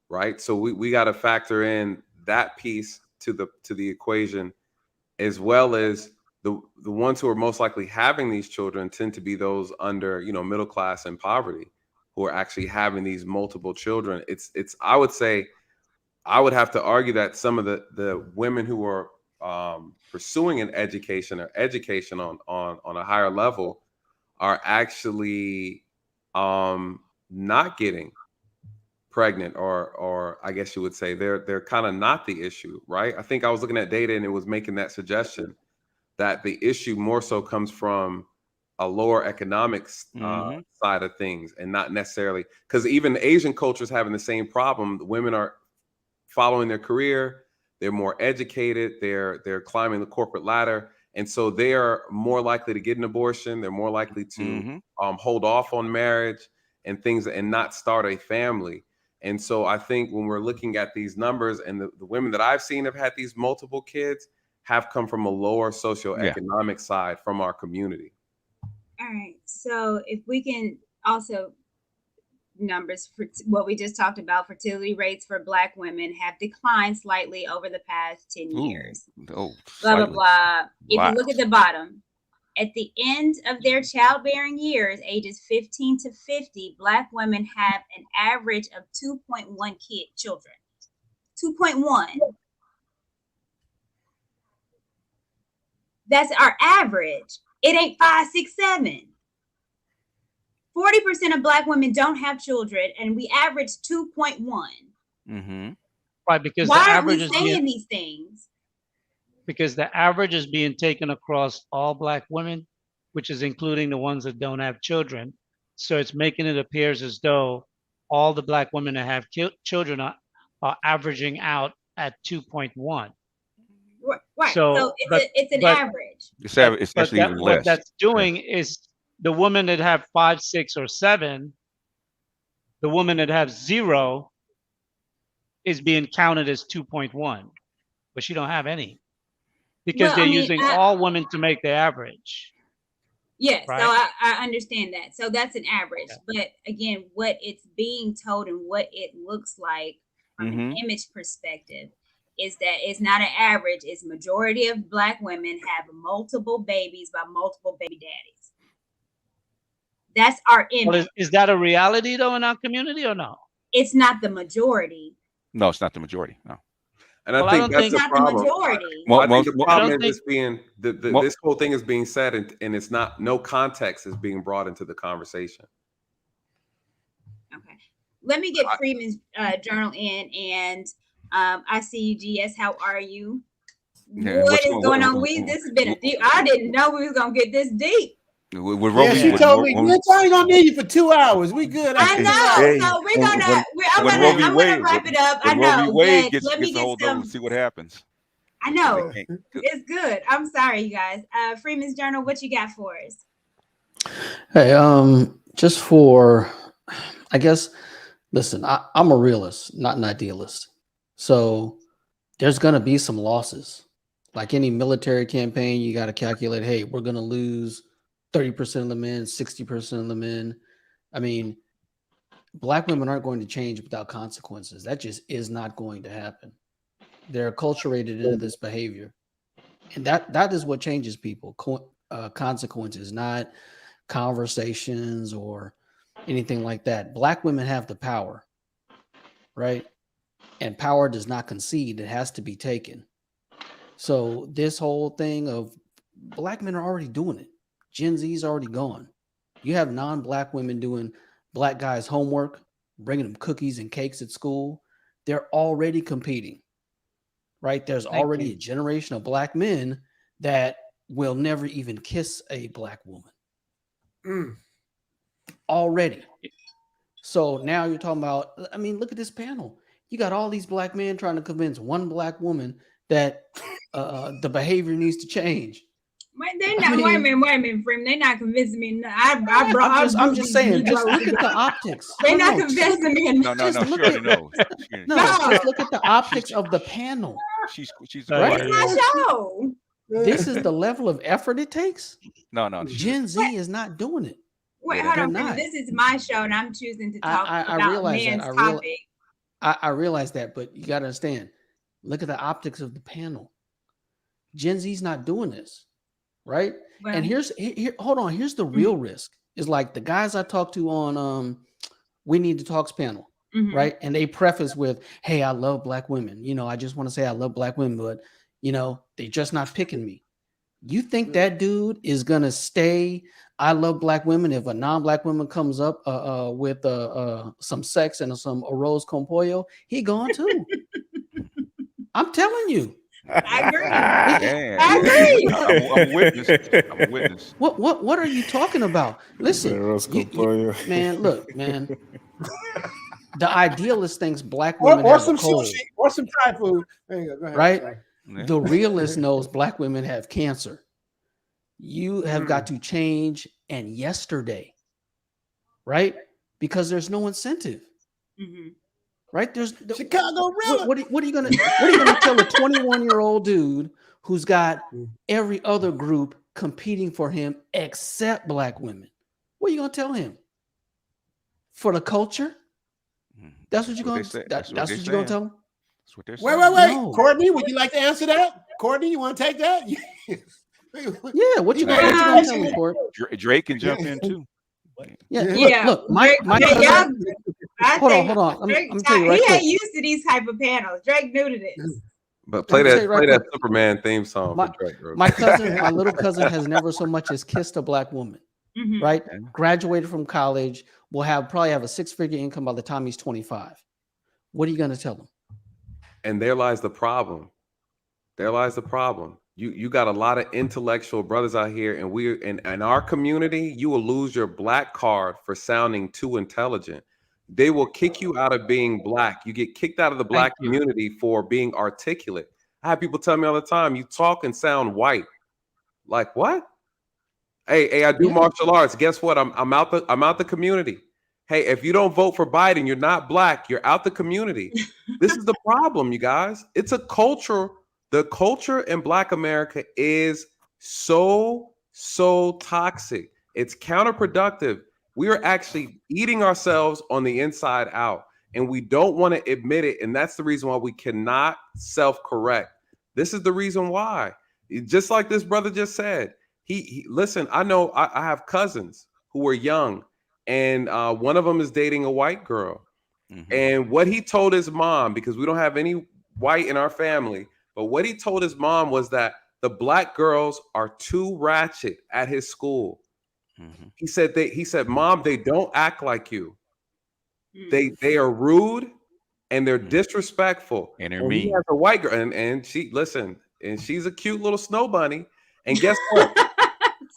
right? So we got to factor in that piece to the equation, as well as the ones who are most likely having these children tend to be those under middle class and poverty, who are actually having these multiple children. It's I would say, I would have to argue that some of the women who are pursuing an education or education on a higher level are actually not getting pregnant, or I guess you would say they're kind of not the issue, right? I think I was looking at data and it was making that suggestion that the issue more so comes from a lower economics side of things, and not necessarily, because even Asian cultures having the same problem. The women are following their career, they're more educated, they're climbing the corporate ladder, and so they are more likely to get an abortion. They're more likely to hold off on marriage and things, and not start a family. And so I think when we're looking at these numbers, and the women that I've seen have had these multiple kids have come from a lower socioeconomic side from our community. All right, so if we can also, numbers for what we just talked about, fertility rates for Black women have declined slightly over the past 10 years. Blah, blah, blah. If you look at the bottom, at the end of their childbearing years, ages 15 to 50, Black women have an average of 2.1 children. 2.1. That's our average. It ain't 5, 6, 7. 40% of Black women don't have children, and we average 2.1. Right, because why the aren't we average is saying these things? Because the average is being taken across all Black women, which is including the ones that don't have children. So it's making it appear as though all the Black women that have children are averaging out at 2.1. Right. So it's an average. It's actually even less. What that's doing is the women that have 5, 6, or 7, the woman that have 0 is being counted as 2.1, but she don't have any, because they're using all women to make the average. Yes, right? so I understand that. So that's an average. But again, what it's being told and what it looks like from an image perspective is that it's not an average. It's majority of Black women have multiple babies by multiple baby daddies. That's our image. Well, is that a reality though in our community or no? It's not the majority. No, it's not the majority. No. And I think that's the problem. I think the problem is being this whole thing is being said, and it's not, no context is being brought into the conversation. Okay, let me get Freeman's journal in, and I see you, GS. How are you? Yeah, what is going on? This has been a deep. I didn't know we was gonna get this deep. She told me, "Bitch, I ain't gonna need you for 2 hours. We good." I know. So we're gonna. I'm gonna wrap it up. I know. But let me get some. See what happens. I know. It's good. I'm sorry, you guys. Freeman's journal. What you got for us? Hey, just for, I guess. Listen, I'm a realist, not an idealist. So there's gonna be some losses. Like any military campaign, you got to calculate. Hey, we're gonna lose 30% of the men, 60% of the men. I mean, Black women aren't going to change without consequences. That just is not going to happen. They're acculturated into this behavior. And that is what changes people. Consequences, not conversations or anything like that. Black women have the power, right? And power does not concede. It has to be taken. So this whole thing of Black men are already doing it. Gen Z's already gone. You have non-Black women doing Black guys' homework, bringing them cookies and cakes at school. They're already competing, right? There's already a generation of Black men that will never even kiss a Black woman. Already. So now you're talking about, I mean, look at this panel. You got all these black men trying to convince one black woman that the behavior needs to change. They're not. Wait a minute, Freeman. They're not convincing me. I'm just saying. Just look at the optics. They're not convincing me. No. She already knows. Just look at the optics of the panel. She's right. It's my show. This is the level of effort it takes. No. Gen Z is not doing it. Wait, hold on. Not. This is my show, and I'm choosing to talk about men's topic. I realize that, but you got to understand. Look at the optics of the panel. Gen Z's not doing this. Right. Well, and hold on. Here's the real risk is like the guys I talked to on We Need to Talk's panel. Right. And they preface with, hey, I love black women. You know, I just want to say I love black women, but, you know, they just not picking me. You think that dude is going to stay? I love black women. If a non-black woman comes up with some sex and some arroz con pollo, he gone too. I'm telling you. I agree. I'm a witness. What are you talking about? Listen, man. Look, man. The idealist thinks black women or have some a cold, sushi, or some Thai food. There you go. Go ahead. Right? The realist knows black women have cancer. You have got to change, and yesterday, right? Because there's no incentive. Right? There's Chicago. What are you gonna tell a 21-year-old dude who's got every other group competing for him except black women? What are you gonna tell him? For the culture? That's what you're gonna. That's what you're gonna tell him. That's what they're saying. Wait. No. Courtney, would you like to answer that? Courtney, you want to take that? Yeah. What you gonna tell him, Court? Drake can jump in too. Yeah. Look, my cousin, hold on. I'm telling you right he quick. ain't used to these type of panels. Drake new to this. But play that Superman theme song for Drake. My little cousin has never so much as kissed a black woman. Right? Graduated from college, will probably have a 6-figure income by the time he's 25. What are you going to tell him? And there lies the problem. You got a lot of intellectual brothers out here, and we're in our community. You will lose your black card for sounding too intelligent. They will kick you out of being black. You get kicked out of the black community for being articulate. I have people tell me all the time, you talk and sound white. Like what? Hey, I do martial arts. Guess what? I'm out the community. Hey, if you don't vote for Biden, you're not black. You're out the community. This is the problem, you guys. It's a culture. The culture in Black America is so toxic. It's counterproductive. We are actually eating ourselves on the inside out, and we don't want to admit it. And that's the reason why we cannot self-correct. This is the reason why. Just like this brother just said, he listen, I know I have cousins who are young, and one of them is dating a white girl. And what he told his mom, because we don't have any white in our family, but what he told his mom was that the black girls are too ratchet at his school. He said, Mom, they don't act like you. They are rude and they're disrespectful. And they're mean. He has a white girl, and she's a cute little snow bunny. And guess what?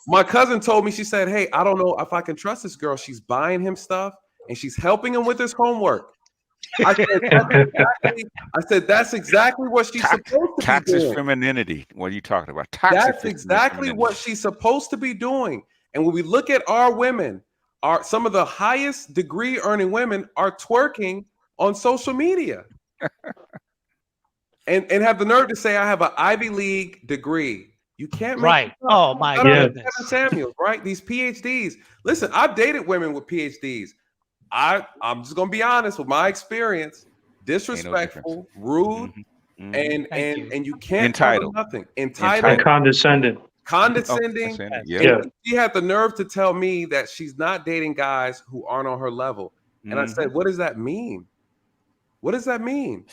My cousin told me, she said, hey, I don't know if I can trust this girl. She's buying him stuff and she's helping him with his homework. I said, that's exactly what she's supposed to be doing. Toxic femininity. What are you talking about? That's exactly what she's supposed to be doing. And when we look at our women, some of the highest degree earning women are twerking on social media. and have the nerve to say, I have an Ivy League degree. You can't make Oh my goodness. Samuels, right? These PhDs. Listen, I've dated women with PhDs. I'm just gonna be honest with my experience. Disrespectful, rude, and you can't entitled. Nothing. Entitled. And condescending. Yeah. She had the nerve to tell me that she's not dating guys who aren't on her level. And I said, what does that mean? What does that mean?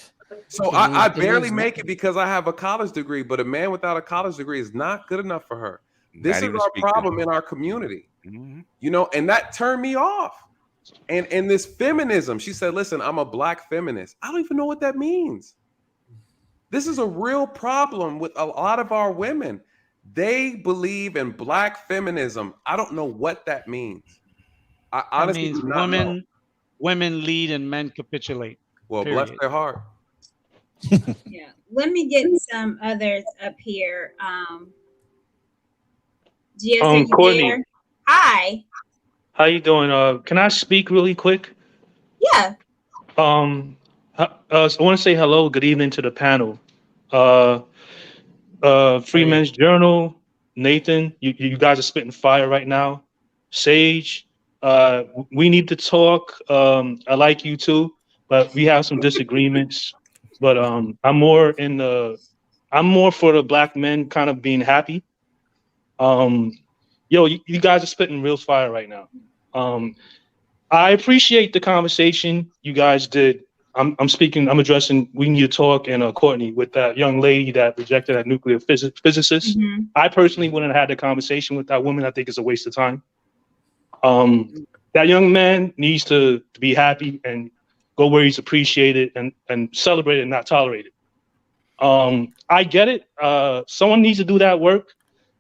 So I barely make it because I have a college degree, but a man without a college degree is not good enough for her. This is our problem in our community, you know, and that turned me off. And this feminism, she said, listen, I'm a black feminist. I don't even know what that means. This is a real problem with a lot of our women. They believe in black feminism. I don't know what that means. I honestly means women lead and men capitulate. Well, bless their heart. Yeah. Let me get some others up here. GS, Courtney, there? Hi. how you doing? Can I speak really quick? Yeah. So I want to say hello, good evening to the panel. Freeman's Journal, Nathan, you guys are spitting fire right now. Sage, we need to talk. I like you too, but we have some disagreements. But I'm more for the black men kind of being happy. You guys are spitting real fire right now. I appreciate the conversation you guys did. I'm addressing We Need to Talk and Courtney with that young lady that rejected that nuclear physicist. Mm-hmm. I personally wouldn't have had the conversation with that woman. I think it's a waste of time. That young man needs to be happy and go where he's appreciated and celebrated and not tolerated. I get it. Someone needs to do that work,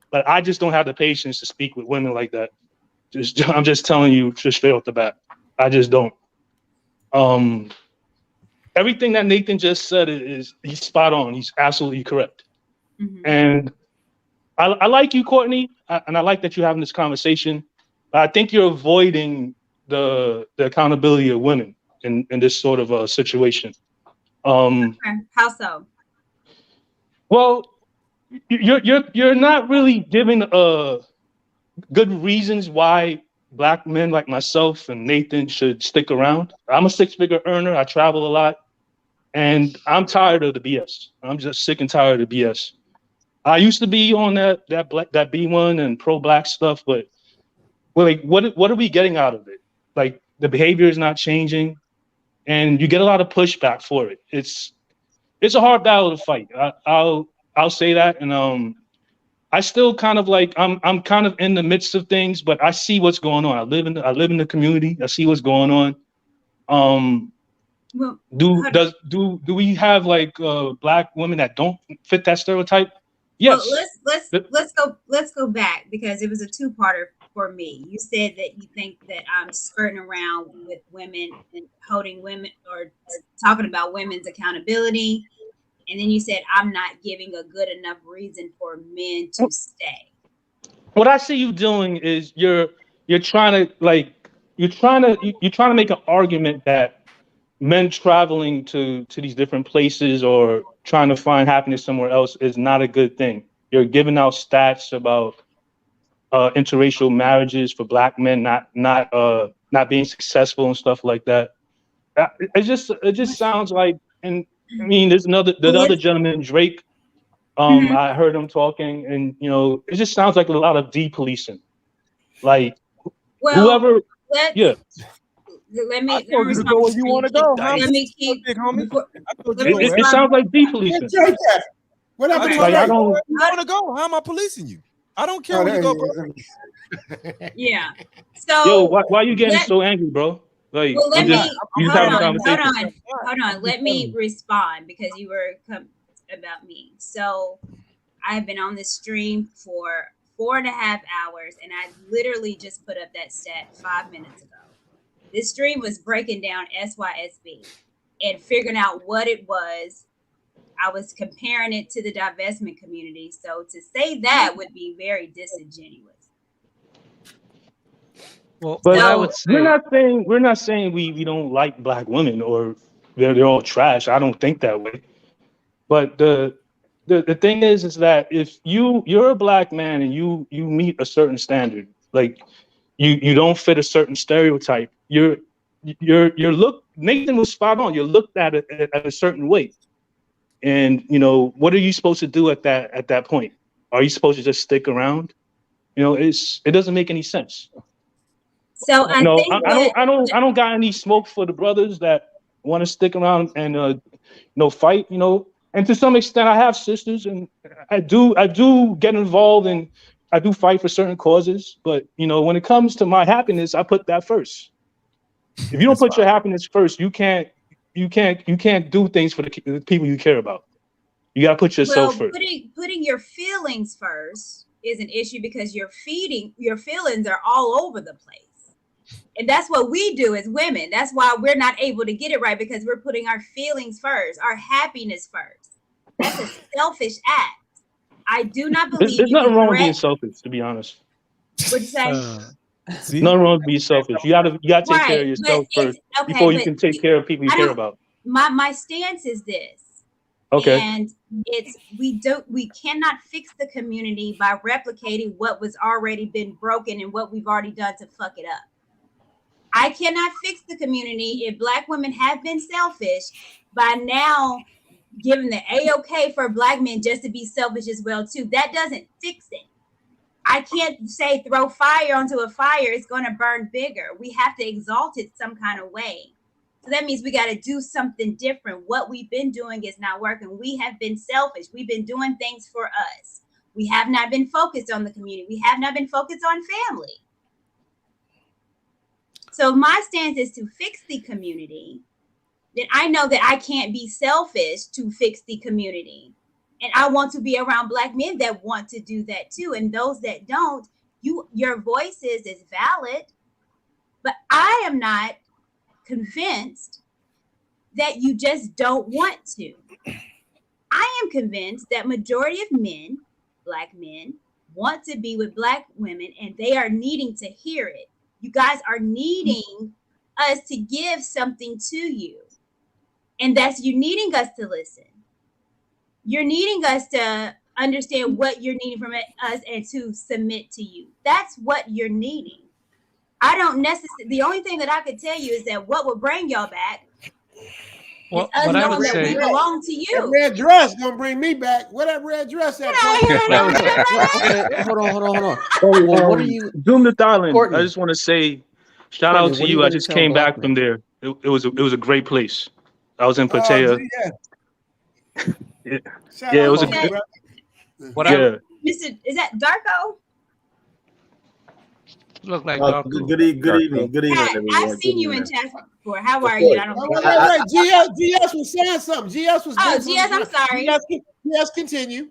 but I just don't have the patience to speak with women like that. I'm just telling you, just straight off the bat. I just don't. Everything that Nathan just said he's spot on. He's absolutely correct. Mm-hmm. And I like you, Courtney, and I like that you're having this conversation. But I think you're avoiding the accountability of women in this sort of a situation. Okay. How so? Well, you're not really giving good reasons why black men like myself and Nathan should stick around. I'm a six-figure earner. I travel a lot. And I'm tired of the BS. I'm just sick and tired of the BS. I used to be on that B1 and pro-black stuff, but like, what are we getting out of it? Like, the behavior is not changing, and you get a lot of pushback for it. It's a hard battle to fight. I'll say that, and I still kind of like I'm kind of in the midst of things, but I see what's going on. I live in the community. I see what's going on. Well, do we have like black women that don't fit that stereotype? Yes. Well, let's go back, because it was a two-parter for me. You said that you think that I'm skirting around with women and holding women or talking about women's accountability, and then you said I'm not giving a good enough reason for men to stay. What I see you doing is you're trying to make an argument that men traveling to these different places or trying to find happiness somewhere else is not a good thing. You're giving out stats about interracial marriages for black men not being successful and stuff like that. It just sounds like, and I mean, there's the other gentleman, Drake. I heard him talking, and it just sounds like a lot of depolicing. Like, whoever, yeah. Let me go where you want to go. Let me keep. It sounds like depolicing. What happened? Like, I don't want to go. How am I policing you? I don't care where you go, bro. Yeah. So yo, why are you getting so angry, bro? Like, well, hold on. Let me respond, because you were about me. So I've been on this stream for 4.5 hours, and I literally just put up that stat 5 minutes ago. This stream was breaking down SYSB and figuring out what it was. I was comparing it to the divestment community. So to say that would be very disingenuous. Well, but I would say, we're not saying we don't like black women or they're all trash. I don't think that way. But the thing is that if you're a black man and you meet a certain standard, like you don't fit a certain stereotype, Nathan was spot on. You're looked at it at a certain way. And what are you supposed to do at that point? Are you supposed to just stick around? It doesn't make any sense. So I don't got any smoke for the brothers that want to stick around and fight. And to some extent, I have sisters, and I do get involved and I do fight for certain causes. But when it comes to my happiness, I put that first. If you don't put your happiness first, you can't do things for the people you care about. You got to put yourself first. Putting your feelings first is an issue, because your feelings are all over the place. And that's what we do as women. That's why we're not able to get it right, because we're putting our feelings first, our happiness first. That's a selfish act. I do not believe There's you nothing can wrong with being threat. selfish, to be honest. What'd you say? See? Nothing wrong with being selfish. You gotta take care of yourself first before you can take care of people you care about. My stance is this. Okay. And we cannot fix the community by replicating what was already been broken and what we've already done to fuck it up. I cannot fix the community if Black women have been selfish by now giving the A-OK for Black men just to be selfish as well too. That doesn't fix it. I can't say throw fire onto a fire, it's going to burn bigger. We have to exalt it some kind of way. So that means we got to do something different. What we've been doing is not working. We have been selfish. We've been doing things for us. We have not been focused on the community. We have not been focused on family. So my stance is to fix the community. Then I know that I can't be selfish to fix the community. And I want to be around Black men that want to do that too. And those that don't, your voices is valid, but I am not convinced that you just don't want to. I am convinced that majority of men, Black men, want to be with Black women, and they are needing to hear it. You guys are needing us to give something to you. And that's you needing us to listen. You're needing us to understand what you're needing from us and to submit to you. That's what you're needing. I don't necessarily, the only thing that I could tell you is that what will bring y'all back is us knowing that we belong to you. That red dress gonna bring me back. Where that red dress at? Hold on. Well, what are you? Zoom the Thailand. Courtney. I just want to say, shout Courtney, out to what are you you. I gonna just tell came Black back from there. It was a great place. I was in Pattaya. Shout Yeah, it out was to a you, great. brother. Yeah. Mr. Is that Darko? Look like good evening, Pat, everyone. I've seen you in chat before. How are course. you? I don't think Wait. GS was saying something. GS was. Oh, GS, I'm sorry. GS, continue.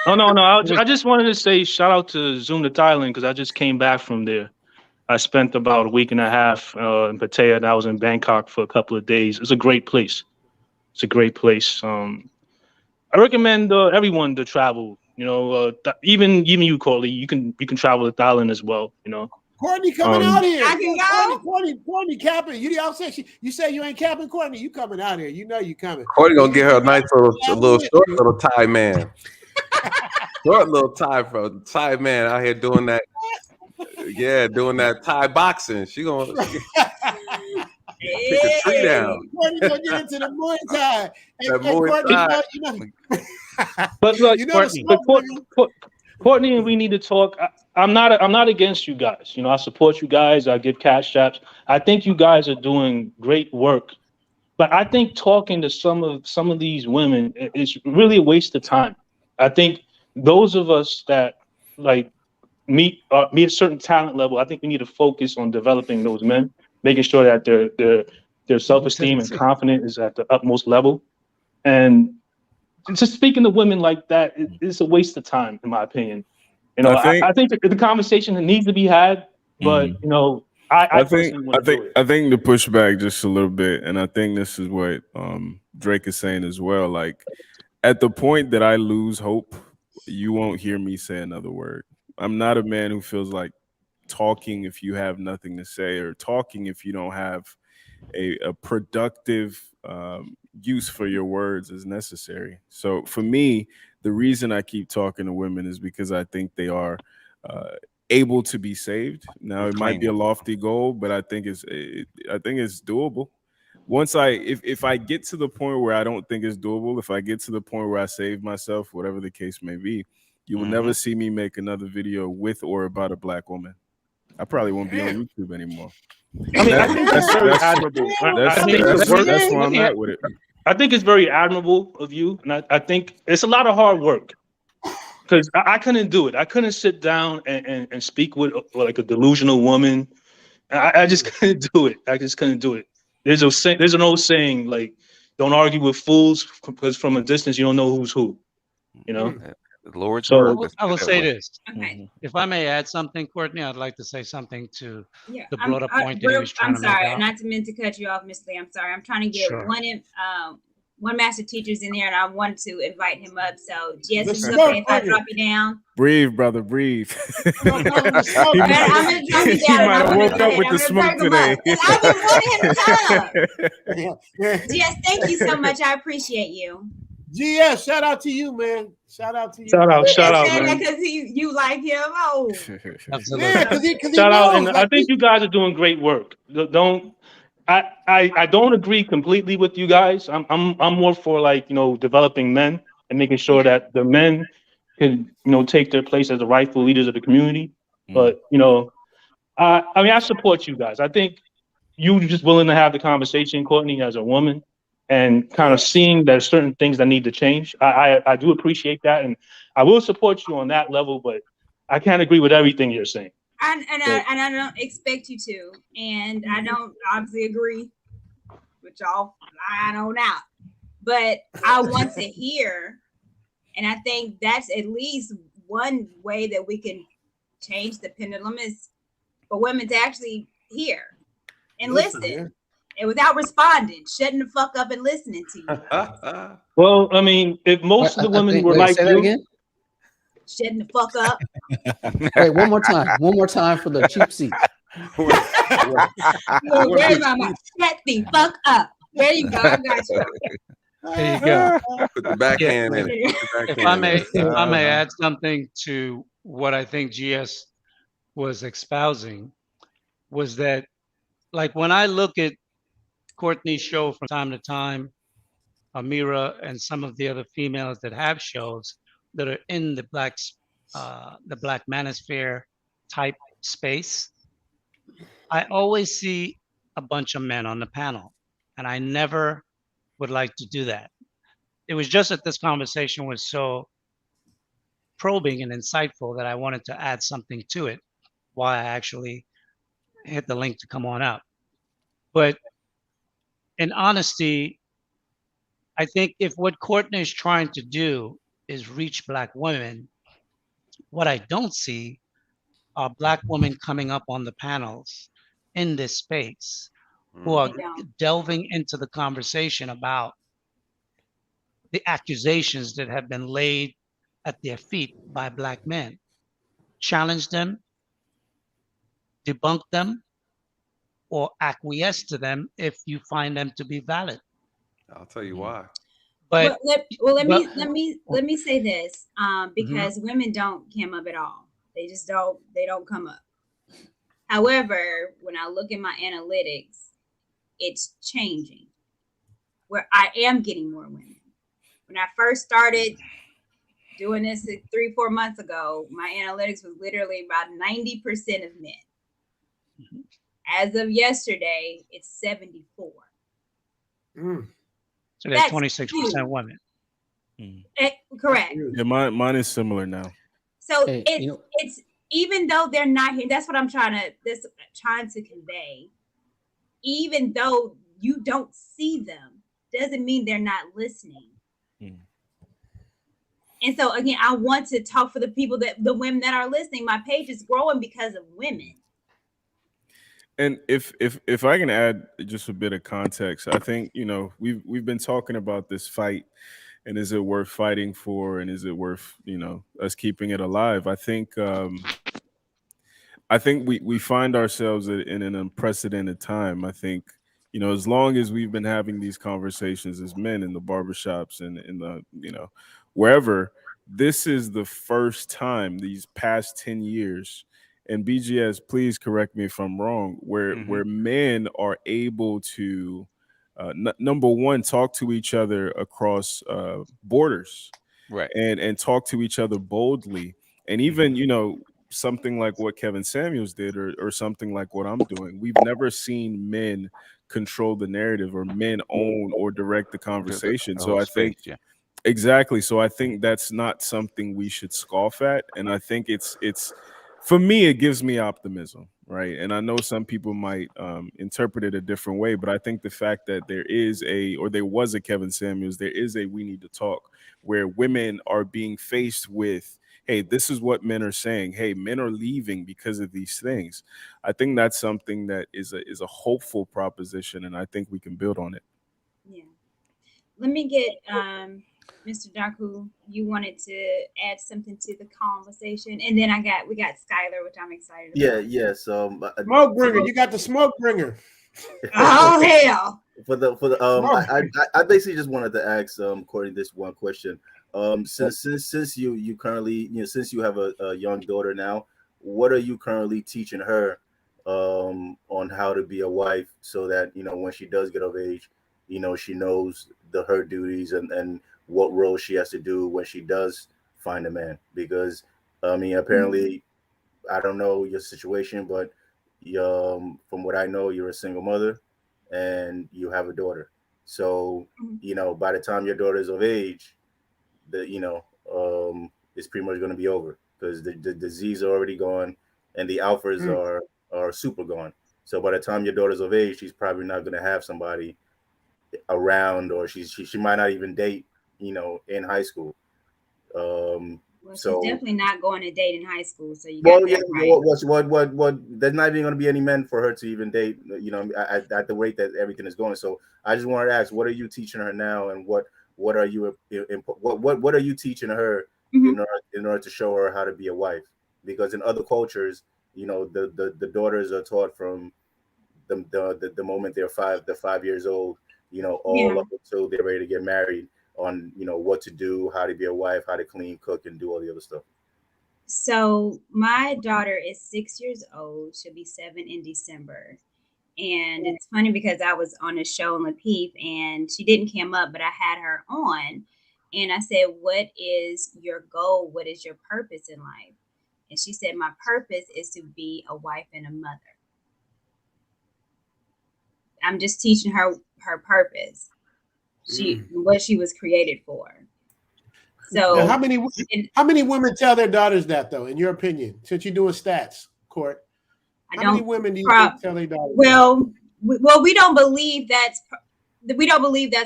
Oh no. I just wanted to say shout out to Zoom to Thailand because I just came back from there. I spent about a week and a half in Pattaya, and I was in Bangkok for a couple of days. It's a great place. It's a great place. I recommend everyone to travel. You know, even you, Corley, you can travel to Thailand as well. You know, Courtney coming out here. I can go. Courtney capping. You say you ain't capping, Courtney. You coming out here. You know you coming. Courtney gonna get her a nice little short little Thai man. Short little Thai man out here doing that. Yeah, doing that Thai boxing. She gonna kick a tree down. Courtney gonna get into the Muay Thai. That Muay Thai. But look, Courtney and we need to talk. I'm not against you guys. You know, I support you guys. I give cash apps. I think you guys are doing great work. But I think talking to some of these women is really a waste of time. I think those of us that like meet a certain talent level, I think we need to focus on developing those men, making sure that their self-esteem and confidence is at the utmost level. And just speaking to women like that is a waste of time, in my opinion. You know, I think the conversation needs to be had, but you know, I think the pushback just a little bit, and I think this is what Drake is saying as well. Like, at the point that I lose hope, you won't hear me say another word. I'm not a man who feels like talking if you have nothing to say, or talking if you don't have a productive use for your words is necessary. So for me, the reason I keep talking to women is because I think they are able to be saved. Now, it might be a lofty goal, but I think it's doable. If I get to the point where I don't think it's doable, if I get to the point where I save myself, whatever the case may be, you will never see me make another video with or about a Black woman. I probably won't be on YouTube anymore. I mean, I think that's very admirable. That's where I'm at with it. I think it's very admirable of you, and I think it's a lot of hard work. Because I couldn't do it. I couldn't sit down and speak with like a delusional woman. I just couldn't do it. I just couldn't do it. There's an old saying, like, don't argue with fools because from a distance you don't know who's who. You know. The Lord's So word. I will say this. Okay. If I may add something, Courtney, I'd like to say something to Yeah, the broader point that he was trying I'm to make sorry, out. not to mean to cut you off, Miss Lee. I'm sorry. I'm trying to get Sure. one master teacher's in there, and I wanted to invite him up. So, yes, The it's okay smoke if I buddy. drop you down. Breathe, brother, breathe. I'm gonna call him the smoke He buddy. I'm gonna drop you he down. might And have I'm woke gonna, up with I'm the gonna smoke perk him today. up. And I've been wanting him to come. Yes, thank you so much. I appreciate you. GS, shout out to you, man. Shout out to you. Shout out, He shout just out, said that man. because you like him. Oh, Absolutely. Yeah, because he Shout out, knows. and Like, I think you guys are doing great work. I don't agree completely with you guys. I'm more for, like, developing men and making sure that the men can, take their place as the rightful leaders of the community. But I mean, I support you guys. I think you just willing to have the conversation, Courtney, as a woman, and kind of seeing that certain things that need to change. I do appreciate that, and I will support you on that level. But I can't agree with everything you're saying. and I don't expect you to, and I don't obviously agree with y'all lying on out. But I want to hear, and I think that's at least one way that we can change the pendulum is for women to actually hear and listen. And without responding, shutting the fuck up and listening to you. Well, I mean, if most of the women were like you, again? Shutting the fuck up. Wait, one more time for the cheap seats. Where's my shut the fuck up? There you go. I got you. There you go. Put the backhand in it. If I may add something to what I think GS was espousing, was that, like, when I look at Courtney's show from time to time, Amira and some of the other females that have shows that are in the black manosphere type space, I always see a bunch of men on the panel, and I never would like to do that. It was just that this conversation was so probing and insightful that I wanted to add something to it, why I actually hit the link to come on up. But in honesty, I think if what Courtney is trying to do is reach Black women, what I don't see are Black women coming up on the panels in this space who are delving into the conversation about the accusations that have been laid at their feet by Black men. Challenge them, debunk them, or acquiesce to them if you find them to be valid. I'll tell you why. But let me say this, because women don't come up at all. They just don't. They don't come up. However, when I look at my analytics, it's changing. Where I am getting more women. When I first started doing this 3-4 months ago, my analytics was literally about 90% of men. As of yesterday, it's 74. So there's 26% women. Correct. Yeah, mine is similar now. So it's even though they're not here, that's what I'm trying to convey. Even though you don't see them, doesn't mean they're not listening. And so again, I want to talk for the people the women that are listening. My page is growing because of women. And if I can add just a bit of context, I think, we've been talking about this fight, and is it worth fighting for, and is it worth, us keeping it alive? I think we find ourselves in an unprecedented time. I think, as long as we've been having these conversations as men in the barbershops and in the, wherever, this is the first time these past 10 years, and BGS, please correct me if I'm wrong, where men are able to, number one, talk to each other across borders, right, and talk to each other boldly, and even something like what Kevin Samuels did, or something like what I'm doing. We've never seen men control the narrative, or men own or direct the conversation. So I think exactly. So I think that's not something we should scoff at, and I think it's for me, it gives me optimism. right? And I know some people might interpret it a different way, but I think the fact that there was a Kevin Samuels, there is a We Need to Talk, where women are being faced with, hey, this is what men are saying. Hey, men are leaving because of these things. I think that's something that is a hopeful proposition, and I think we can build on it. Yeah. Let me get Mr. Daku. You wanted to add something to the conversation, and then we got Skylar, which I'm excited about. Yeah. Smoke bringer. You got the smoke bringer. Oh hell! I basically just wanted to ask Courtney this one question. Since you currently, since you have a young daughter now, what are you currently teaching her on how to be a wife, so that when she does get of age, she knows her duties and what role she has to do when she does find a man? Because apparently, I don't know your situation, but from what I know, you're a single mother and you have a daughter. So by the time your daughter is of age, it's pretty much going to be over, because the disease are already gone and the alphas are super gone. So by the time your daughter's of age, she's probably not going to have somebody around, or she might not even date in high school. She's definitely not going to date in high school. So you got that right. What there's not even going to be any men for her to even date, at the rate that everything is going. So I just wanted to ask, what are you teaching her now, and what are you what are you teaching her in order to show her how to be a wife? Because in other cultures, the daughters are taught from the moment they're 5 years old, all up until they're ready to get married, on what to do, how to be a wife, how to clean, cook, and do all the other stuff. So my daughter is 6 years old. She'll be 7 in December. And it's funny because I was on a show in Lapeef and she didn't come up, but I had her on. And I said, what is your goal? What is your purpose in life? And she said, my purpose is to be a wife and a mother. I'm just teaching her her purpose. What she was created for. So now, how many women tell their daughters that, though, in your opinion, since you're doing stats, Court? How many women do you think tell their daughters? Well, we don't believe that's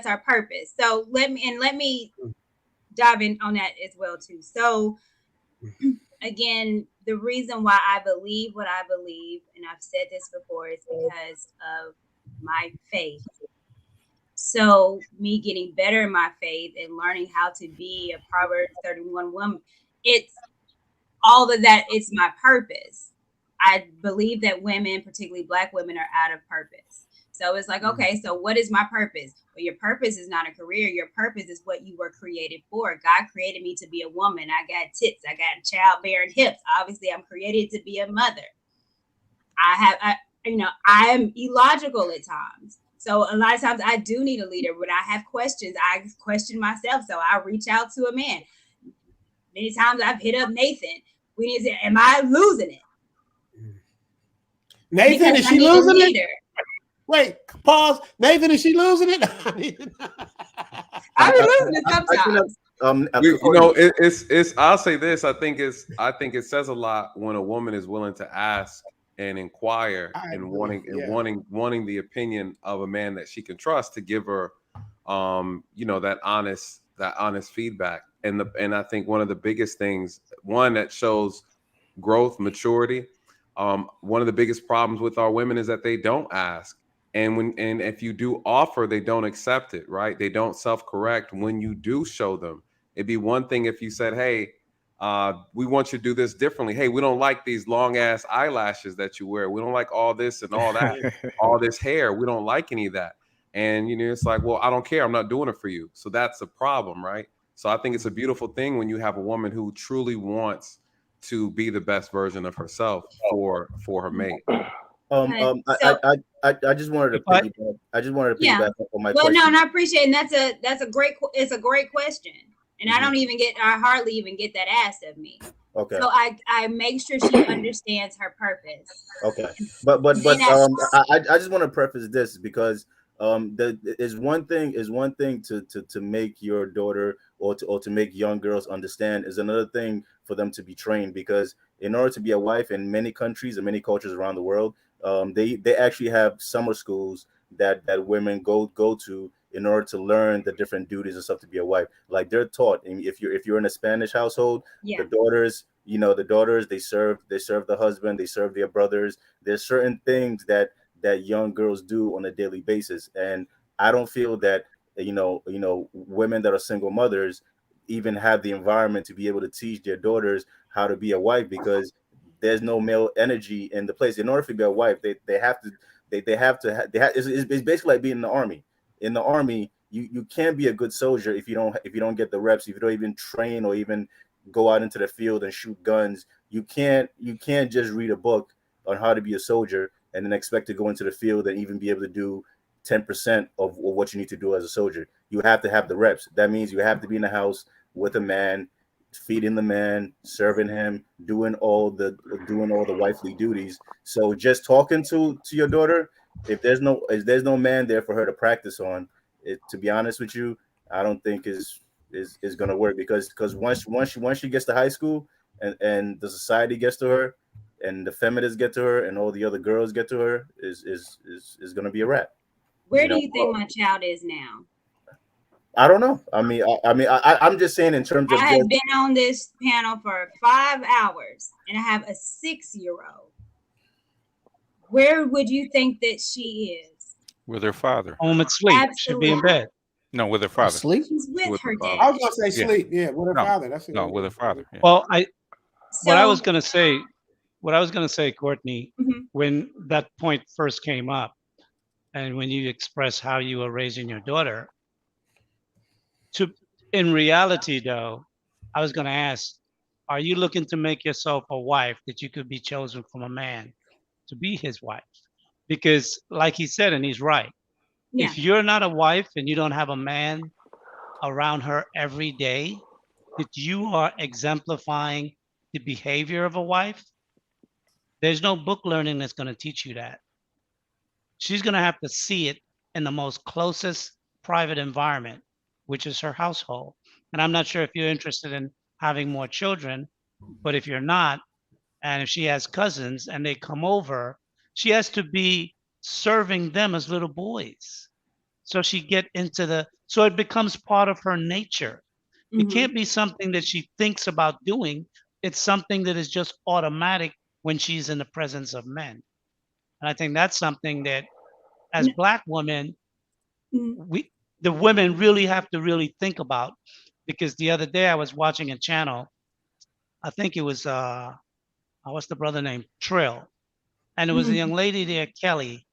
our purpose. So let me dive in on that as well too. So again, the reason why I believe what I believe, and I've said this before, is because of my faith. So me getting better in my faith and learning how to be a Proverbs 31 woman, it's all of that. It's my purpose. I believe that women, particularly Black women, are out of purpose. So it's like, okay, so what is my purpose? Well, your purpose is not a career. Your purpose is what you were created for. God created me to be a woman. I got tits. I got childbearing hips. Obviously, I'm created to be a mother. I am illogical at times. So a lot of times I do need a leader. When I have questions, I question myself. So I reach out to a man. Many times I've hit up Nathan. We need to say, am I losing it? Nathan, is she losing it? Wait, pause. Nathan, is she losing it? I've been losing it sometimes. It's. I'll say this. I think it says a lot when a woman is willing to ask and inquire and wanting the opinion of a man that she can trust to give her, that honest feedback. And I think one of the biggest things, one that shows growth, maturity. One of the biggest problems with our women is that they don't ask. And if you do offer, they don't accept it, right? They don't self-correct when you do show them. It'd be one thing if you said, hey, we want you to do this differently. Hey, we don't like these long ass eyelashes that you wear. We don't like all this and all that, all this hair. We don't like any of that. And, it's like, well, I don't care. I'm not doing it for you. So that's a problem, right? So I think it's a beautiful thing when you have a woman who truly wants to be the best version of herself for her mate. I just wanted to piggyback. Piggyback on my question. No, and I appreciate it. And that's a great question. And I hardly even get that asked of me. Okay. So I make sure she understands her purpose. Okay. But I just want to preface this because is one thing to make your daughter or to make young girls understand, is another thing for them to be trained, because in order to be a wife in many countries and many cultures around the world, they actually have summer schools that women go to in order to learn the different duties and stuff to be a wife. Like they're taught, and if you're in a Spanish household, the daughters, they serve the husband, they serve their brothers. There's certain things that young girls do on a daily basis, and I don't feel that women that are single mothers even have the environment to be able to teach their daughters how to be a wife, because there's no male energy in the place. In order to be a wife, they have to it's basically like being in the army. In the army, you can't be a good soldier if you don't get the reps, if you don't even train or even go out into the field and shoot guns. You can't just read a book on how to be a soldier and then expect to go into the field and even be able to do 10% of what you need to do as a soldier. You have to have the reps. That means you have to be in the house with a man, feeding the man, serving him, doing all the wifely duties. So just talking to your daughter, if there's no man there for her to practice on, to be honest with you, I don't think is going to work, because once she gets to high school and the society gets to her and the feminists get to her and all the other girls get to her, is going to be a wrap. Where do you think my child is now? I don't know. I'm just saying in terms of. I have been on this panel for 5 hours, and I have a 6-year-old. Where would you think that she is? With her father. Home asleep. Absolutely. Should be in bed. No, with her father. Sleep? She's with her dad. I was gonna say sleep. Yeah, with her father. That's it. No, with her father. Yeah. Well, what I was gonna say, Courtney, when that point first came up, and when you expressed how you were raising your daughter, in reality, though, I was gonna ask, are you looking to make yourself a wife that you could be chosen from a man to be his wife? Because, like he said, and he's right, if you're not a wife and you don't have a man around her every day, that you are exemplifying the behavior of a wife, there's no book learning that's going to teach you that. She's going to have to see it in the most closest private environment, which is her household. And I'm not sure if you're interested in having more children, but if you're not, and if she has cousins and they come over, she has to be serving them as little boys. So so it becomes part of her nature. It can't be something that she thinks about doing. It's something that is just automatic when she's in the presence of men. And I think that's something that, as Black women, the women really have to really think about. Because the other day I was watching a channel, I think it was what's the brother name? Trill. And it was a young lady there, Kelly.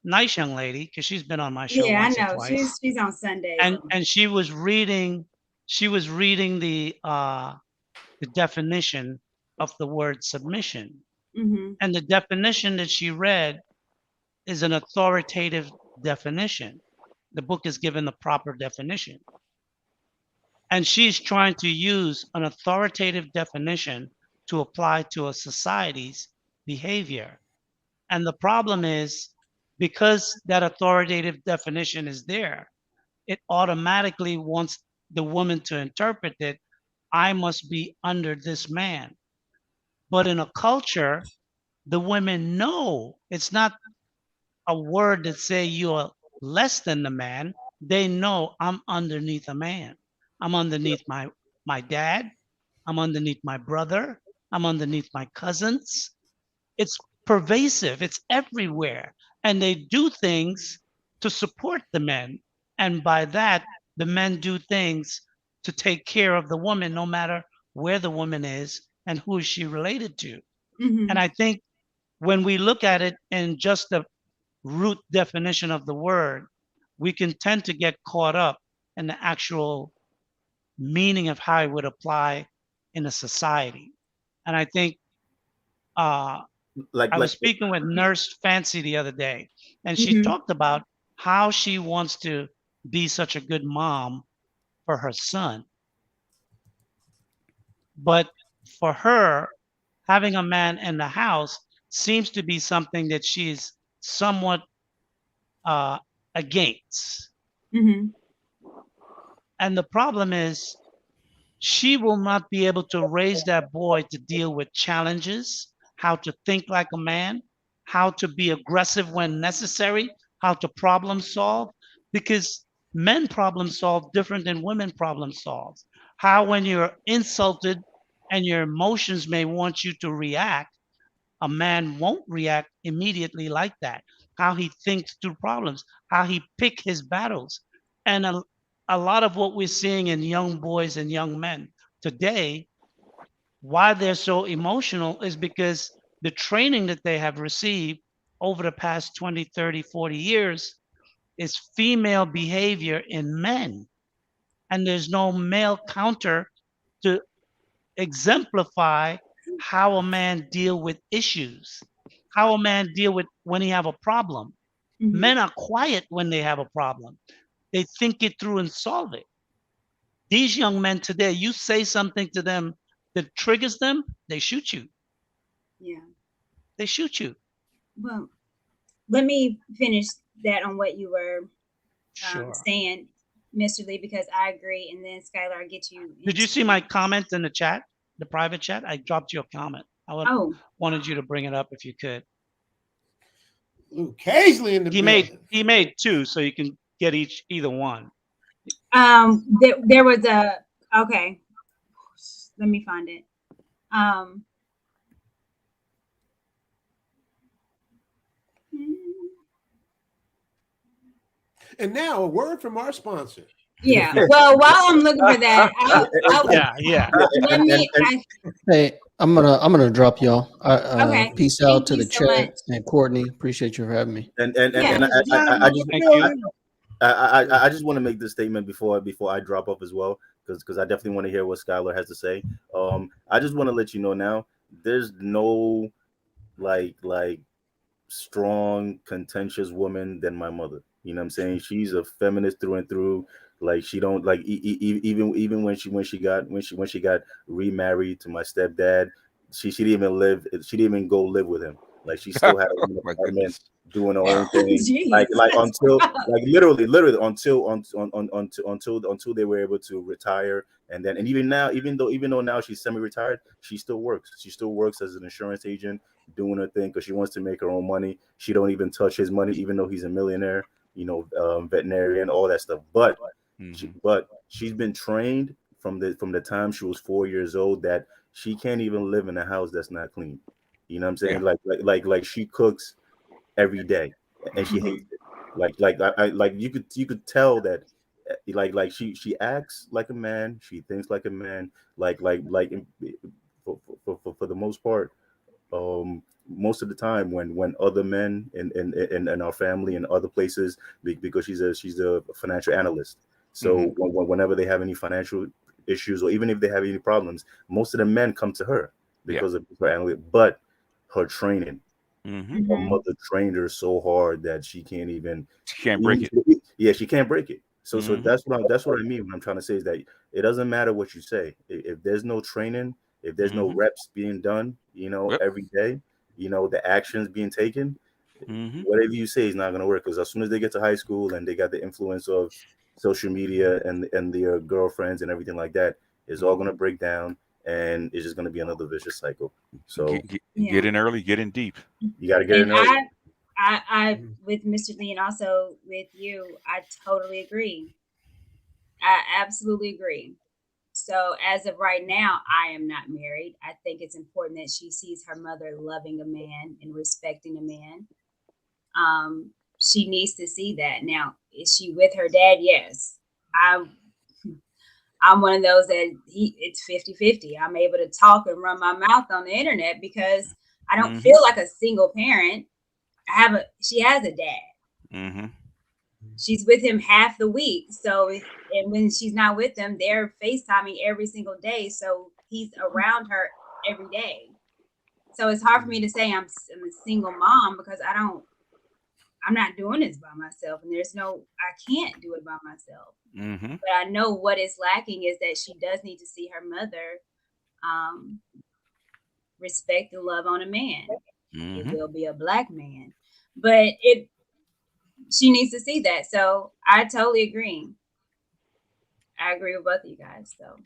Nice young lady, because she's been on my show once or twice. She's on Sunday. And she was reading the definition of the word submission. And the definition that she read is an authoritative definition. The book is given the proper definition. And she's trying to use an authoritative definition to apply to a society's behavior. And the problem is, because that authoritative definition is there, it automatically wants the woman to interpret that I must be under this man. But in a culture, the women know it's not a word that say you're less than the man. They know I'm underneath a man. I'm underneath my dad. I'm underneath my brother. I'm underneath my cousins. It's pervasive. It's everywhere. And they do things to support the men. And by that, the men do things to take care of the woman, no matter where the woman is and who is she related to. And I think when we look at it in just the root definition of the word, we can tend to get caught up in the actual meaning of how it would apply in a society. And I think I was speaking with Nurse Fancy the other day, and she talked about how she wants to be such a good mom for her son. But for her, having a man in the house seems to be something that she's somewhat against. And the problem is, she will not be able to raise that boy to deal with challenges, how to think like a man, how to be aggressive when necessary, how to problem solve, because men problem solve different than women problem solve. How when you're insulted and your emotions may want you to react, a man won't react immediately like that. How he thinks through problems, how he pick his battles. And a lot of what we're seeing in young boys and young men today, why they're so emotional is because the training that they have received over the past 20, 30, 40 years is female behavior in men. And there's no male counter to exemplify how a man deal with issues, how a man deal with when he have a problem. Men are quiet when they have a problem. They think it through and solve it. These young men today, you say something to them that triggers them, they shoot you. Yeah. They shoot you. Well, let me finish that on what you were saying, Mr. Lee, because I agree. And then Skylar, I'll get you. Did you see my comment in the chat, the private chat? I dropped you a comment. I wanted you to bring it up if you could. Occasionally in the he made two, so you can get either one. There was a okay. Let me find it. And now a word from our sponsor. Yeah. Well, while I'm looking for that, Hey, I'm gonna drop y'all. Okay. Peace out Thank to you the so chat much. and Courtney. Appreciate you for having me. I just want to make this statement before I drop off as well, because I definitely want to hear what Skylar has to say. I just want to let you know now, there's no like strong, contentious woman than my mother. You know what I'm saying? She's a feminist through and through. Like she don't like even when she got remarried to my stepdad, she didn't even go live with him. Like she still had a apartment doing her own thing. like until literally until they were able to retire. And even though now she's semi-retired, she still works. She still works as an insurance agent, doing her thing because she wants to make her own money. She don't even touch his money, even though he's a millionaire, veterinarian, all that stuff. But she's been trained from the time she was 4 years old that she can't even live in a house that's not clean. You know what I'm saying? Yeah. Like she cooks every day and she hates it. Like you could tell that like she acts like a man, she thinks like a man, like for the most part. Most of the time when other men in our family and other places, because she's a financial analyst, so whenever they have any financial issues or even if they have any problems, most of the men come to her because of her analyst. But her training, her mother trained her so hard that she can't break it. Yeah, she can't break it. So that's what I mean when I'm trying to say is that it doesn't matter what you say if there's no training, if there's no reps being done, every day, the actions being taken, whatever you say is not going to work. Because as soon as they get to high school and they got the influence of social media and their girlfriends and everything like that, it's all going to break down and it's just going to be another vicious cycle. So get in early, get in deep. You got to get in early. I with Mr. Lee and also with you, I totally agree. I absolutely agree. So as of right now, I am not married. I think it's important that she sees her mother loving a man and respecting a man. She needs to see that. Now, is she with her dad? Yes. I'm one of those that it's 50-50. I'm able to talk and run my mouth on the internet because I don't feel like a single parent. She has a dad. She's with him half the week. So, and when she's not with him, they're FaceTiming every single day. So he's around her every day. So it's hard for me to say I'm a single mom because I'm not doing this by myself. And I can't do it by myself. But I know what is lacking is that she does need to see her mother respect and love on a man. It will be a Black man. But she needs to see that. So I totally agree. I agree with both of you guys. So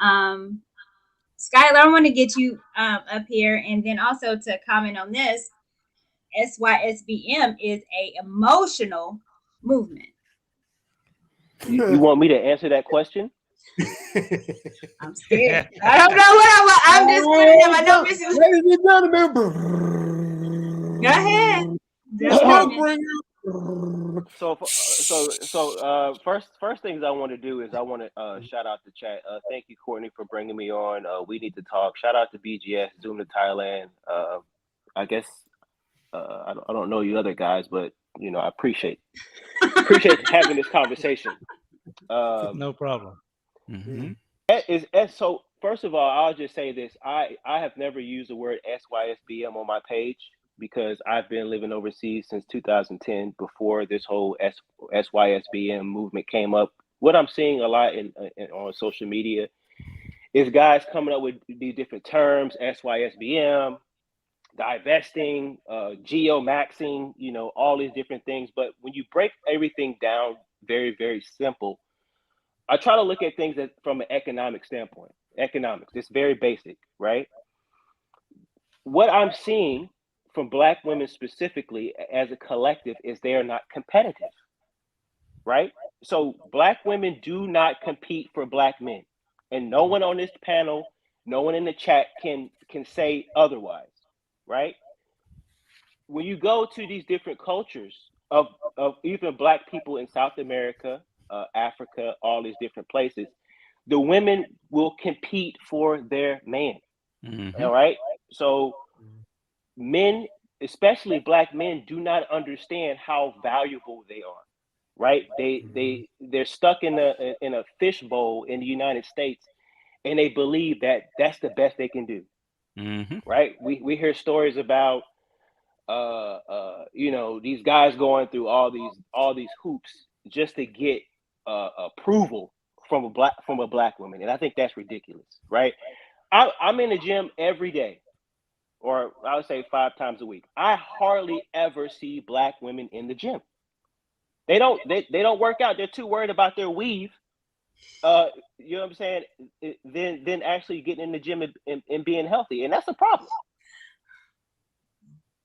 Skylar, I want to get you up here, and then also to comment on this. SYSBM is a emotional movement. You want me to answer that question? I'm scared. I don't know what I'm just giving them. I know this is. Ladies and gentlemen. Go ahead. First things I want to do is I want to shout out the chat. Thank you, Courtney, for bringing me on. We need to talk. Shout out to BGS, Zoom to Thailand. I guess I don't know you other guys, but you know I appreciate having this conversation. No problem. So first of all, I'll just say this: I have never used the word SYSBM on my page, because I've been living overseas since 2010, before this whole SYSBM movement came up. What I'm seeing a lot on social media is guys coming up with these different terms: SYSBM, divesting, geo-maxing, you know, all these different things. But when you break everything down very, very simple, I try to look at things from an economic standpoint. Economics, it's very basic, right? What I'm seeing from Black women specifically as a collective is they are not competitive, right? So Black women do not compete for Black men. And no one on this panel, no one in the chat can say otherwise, right? When you go to these different cultures of even Black people in South America, Africa, all these different places, the women will compete for their man. All right. So men, especially Black men, do not understand how valuable they are. Right. They're stuck in a fishbowl in the United States, and they believe that that's the best they can do. Right. We hear stories about you know, these guys going through all these hoops just to get approval from a black woman, and I think that's ridiculous, right? I'm in the gym every day, or I would say 5 times a week. I hardly ever see Black women in the gym. They don't work out. They're too worried about their weave. You know what I'm saying? Then actually getting in the gym and being healthy, and that's a problem.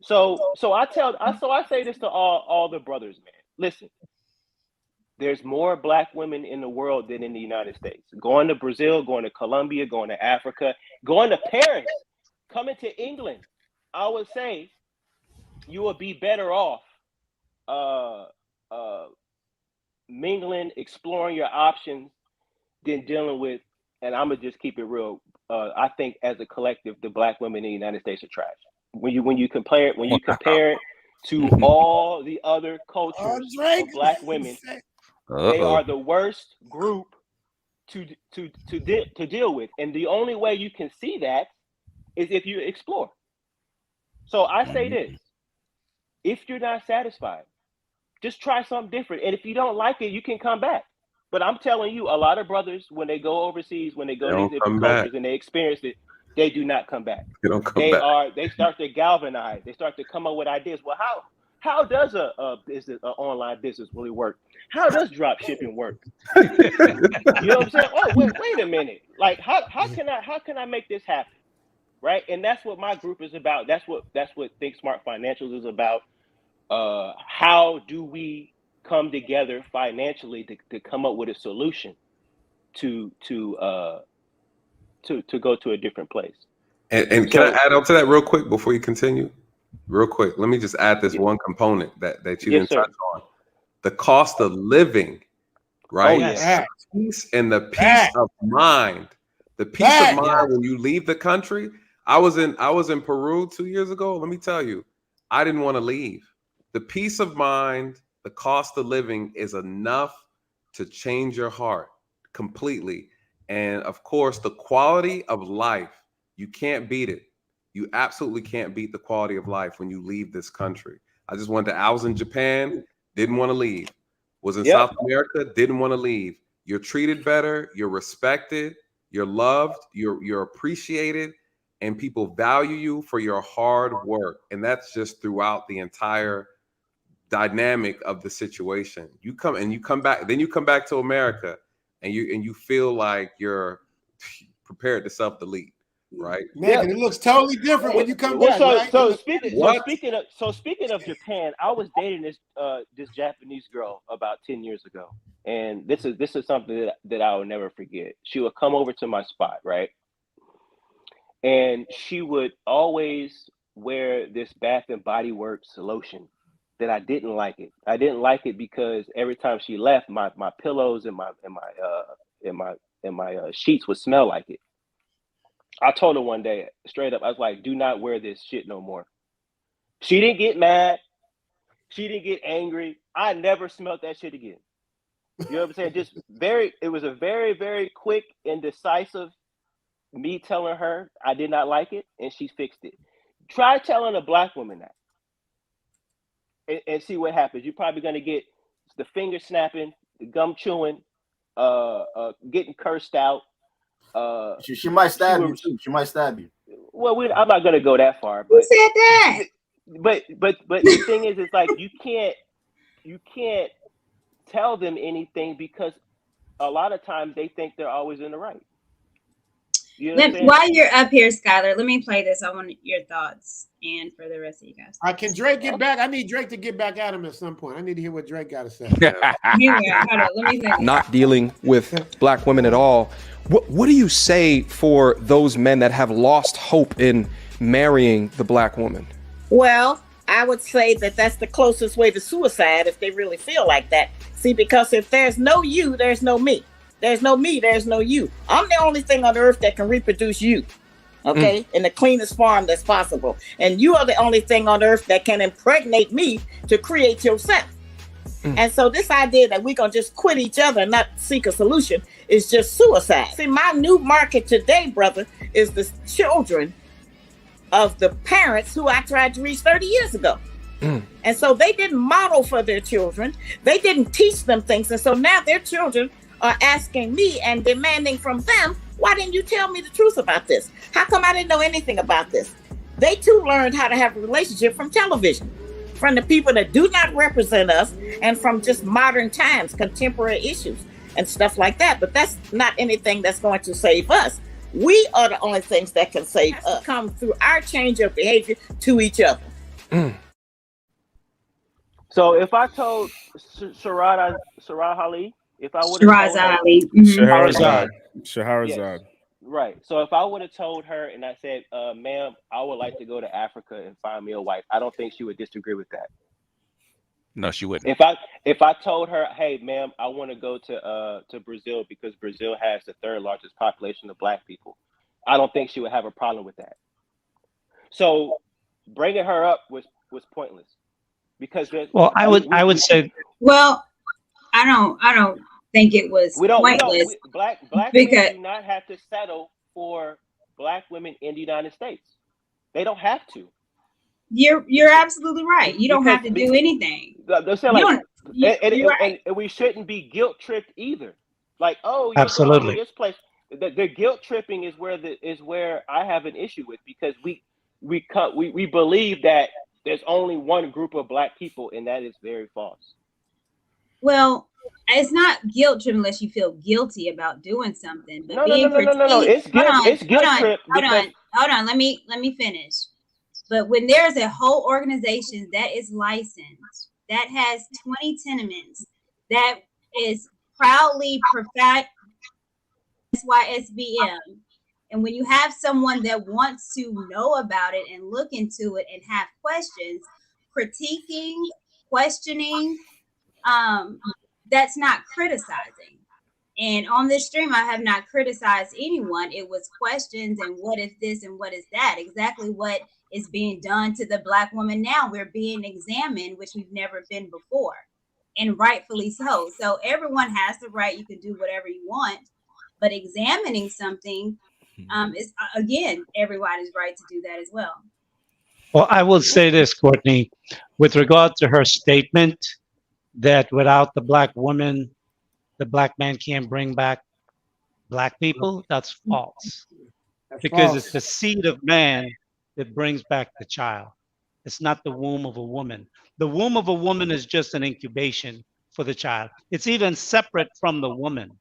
So I say this to all the brothers, man. Listen, there's more Black women in the world than in the United States. Going to Brazil, going to Colombia, going to Africa, going to Paris, coming to England. I would say you would be better off mingling, exploring your options than dealing with, and I'm gonna just keep it real. I think as a collective, the Black women in the United States are trash. When you compare it to all the other cultures of Black women, they are the worst group to deal with. And the only way you can see that is if you explore. So I say this: if you're not satisfied, just try something different. And if you don't like it, you can come back. But I'm telling you, a lot of brothers, when they go overseas, when they go to these different cultures and they experience it, they do not come back. They don't come back. They start to galvanize. They start to come up with ideas. Well, how does a online business really work? How does drop shipping work? You know what I'm saying? Oh, wait a minute. Like, how can I make this happen? Right? And that's what my group is about. That's what Think Smart Financials is about. How do we come together financially to come up with a solution to go to a different place? And can I add on to that real quick before you continue? Real quick, let me just add this one component that you didn't touch on: the cost of living, right? The peace and the peace of mind. The peace of mind when you leave the country. I was in Peru 2 years ago. Let me tell you, I didn't want to leave. The peace of mind, the cost of living is enough to change your heart completely. And of course, the quality of life, you can't beat it. You absolutely can't beat the quality of life when you leave this country. I was in Japan, didn't want to leave. Was in South America, didn't want to leave. You're treated better, you're respected, you're loved, you're appreciated, and people value you for your hard work. And that's just throughout the entire dynamic of the situation. You come back to America, and you feel like you're prepared to self-delete, right? Nick, and it looks totally different when you come back, so, right? so speaking of Japan, I was dating this Japanese girl about 10 years ago, and this is something that I will never forget. She would come over to my spot, right, and she would always wear this Bath and Body Works lotion that I didn't like it. I didn't like it because every time she left, my pillows and my sheets would smell like it. I told her one day straight up, I was like, do not wear this shit no more. She didn't get mad. She didn't get angry. I never smelled that shit again. You know what I'm saying? It was a very, very quick and decisive me telling her I did not like it, and she fixed it. Try telling a black woman that and see what happens. You're probably going to get the finger snapping, the gum chewing, getting cursed out. She might stab you too. She might stab you. Well, I'm not gonna go that far. Who said that? But the thing is, it's like you can't tell them anything because a lot of times they think they're always in the right. You know While you're up here, Skylar, let me play this. I want your thoughts and for the rest of you guys. Can Drake get back? I need Drake to get back at him at some point. I need to hear what Drake got to say. Not dealing with black women at all. What do you say for those men that have lost hope in marrying the black woman? Well, I would say that that's the closest way to suicide if they really feel like that. See, because if there's no you, there's no me. There's no me, there's no you. I'm the only thing on earth that can reproduce you, okay, in the cleanest form that's possible. And you are the only thing on earth that can impregnate me to create yourself. And so this idea that we're going to just quit each other and not seek a solution is just suicide. See, my new market today, brother, is the children of the parents who I tried to reach 30 years ago. And so they didn't model for their children. They didn't teach them things. And so now their children are asking me and demanding from them, why didn't you tell me the truth about this? How come I didn't know anything about this? They too learned how to have a relationship from television, from the people that do not represent us, and from just modern times, contemporary issues and stuff like that. But that's not anything that's going to save us. We are the only things that can save us. Come through our change of behavior to each other. So if I told Shahrazad Ali, if I would Shahrazad. Yes. Right. So if I would have told her and I said, ma'am, I would like to go to Africa and find me a wife, I don't think she would disagree with that. No, she wouldn't. If I told her, hey, ma'am, I want to go to Brazil because Brazil has the third largest population of black people, I don't think she would have a problem with that. So bringing her up was pointless because I would say. Well, I don't think it was pointless. Black because men do not have to settle for black women in the United States. They don't have to. You're absolutely right. You don't have to do anything. They're saying and we shouldn't be guilt tripped either. Like, oh, you're absolutely going to this place. The guilt tripping is where I have an issue with, because we believe that there's only one group of black people, and that is very false. Well, it's not guilt trip unless you feel guilty about doing something. But No. It's guilt trip. Hold on. Let me finish. But when there's a whole organization that is licensed, that has 20 tenements, that is proudly perfect SYSBM, and when you have someone that wants to know about it and look into it and have questions, critiquing, questioning, that's not criticizing. And on this stream, I have not criticized anyone. It was questions and what is this and what is that? Exactly what is being done to the black woman now. We're being examined, which we've never been before, and rightfully so. So everyone has the right. You can do whatever you want, but examining something is, again, everybody's right to do that as well. Well, I will say this, Courtney, with regard to her statement that without the black woman, the black man can't bring back black people, that's false. Because it's the seed of man that brings back the child. It's not the womb of a woman. The womb of a woman is just an incubation for the child. It's even separate from the woman.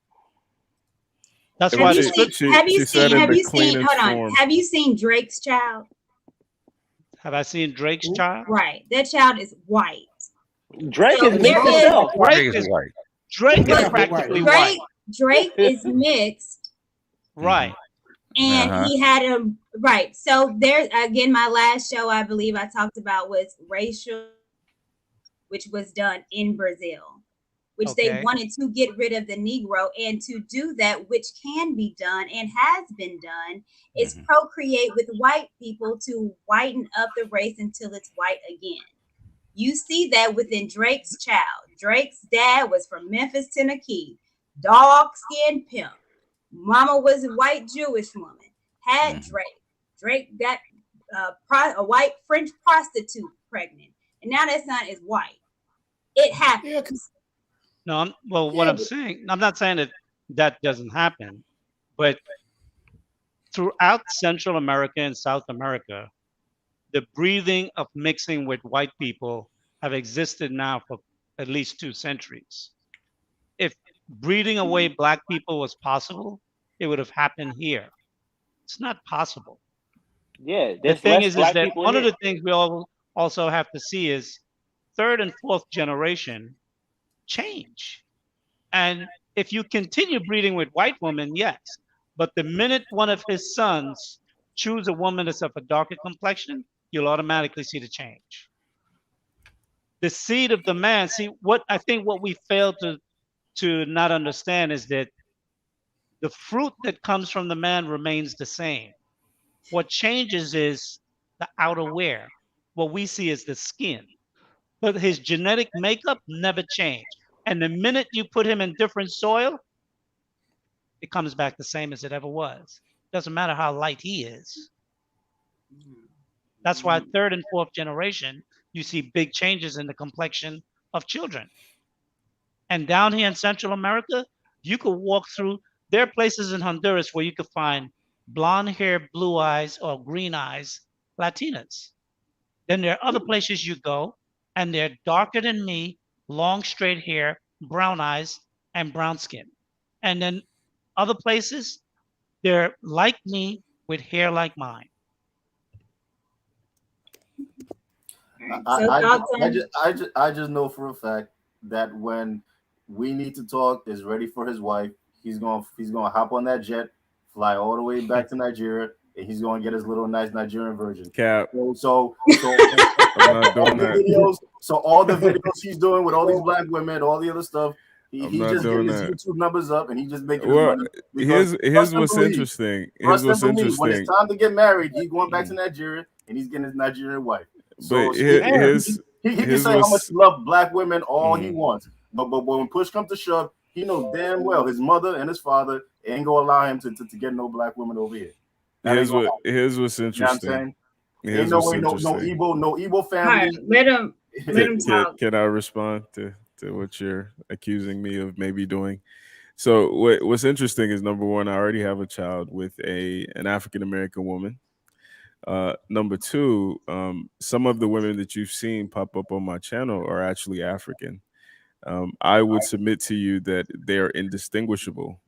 That's Have why you the seen? scripture. Have you she said seen? in Have the you seen? cleanest Hold on. form. Have you seen Drake's child? Have I seen Drake's child? Right. That child is white. Drake So is mixed there is himself. Drake is white. Drake is Look, practically white. Drake is mixed, Right. and Uh-huh. he had a right. So there again, my last show I believe I talked about was racial, which was done in Brazil, which they Okay. wanted to get rid of the Negro, and to do that, which can be done and has been done, is procreate with white people to whiten up the race until it's white again. You see that within Drake's child. Drake's dad was from Memphis, Tennessee, dog skin pimp. Mama was a white Jewish woman. Had Drake. Drake got a white French prostitute pregnant, and now that son is white. It happens. No, what I'm saying, I'm not saying that that doesn't happen, but throughout Central America and South America, the breeding of mixing with white people have existed now for at least 2 centuries. If breeding away black people was possible, it would have happened here. It's not possible. Yeah, The there's thing less is black that people one of here. the things we all also have to see is 3rd and 4th generation change. And if you continue breeding with white women, yes. But the minute one of his sons choose a woman that's of a darker complexion, you'll automatically see the change. The seed of the man, see, what I think what we fail to not understand is that the fruit that comes from the man remains the same. What changes is the outer wear. What we see is the skin. But his genetic makeup never changed. And the minute you put him in different soil, it comes back the same as it ever was. Doesn't matter how light he is. That's why 3rd and 4th generation, you see big changes in the complexion of children. And down here in Central America, you could walk through, there are places in Honduras where you could find blonde hair, blue eyes, or green eyes Latinas. Then there are other places you go, and they're darker than me, long straight hair, brown eyes, and brown skin. And then other places, they're like me with hair like mine. I just know for a fact that when we need to talk is ready for his wife, he's gonna hop on that jet, fly all the way back to Nigeria, and he's gonna get his little nice Nigerian virgin. Cap. So I'm not doing that. videos, so all the videos he's doing with all these black women, all the other stuff, he's not just getting doing his that. YouTube numbers up, and he's just making his Well, money. Because here's what's interesting. Trust Here's what's and believe, when interesting. it's time to get married, he's going back to Nigeria, and he's getting his Nigerian wife. So But here's he can here's say how much what's he loves black women all he wants, but when push comes to shove, he knows damn well his mother and his father ain't gonna allow him to get no black women over here. here's what's You know what I'm interesting. saying? Here's Ain't no what's way, no interesting. Igbo family. All right, let him talk. Can I respond to what you're accusing me of maybe doing? So what's interesting is, number one, I already have a child with an African American woman. Number two, some of the women that you've seen pop up on my channel are actually African. I would submit to you that they're indistinguishable.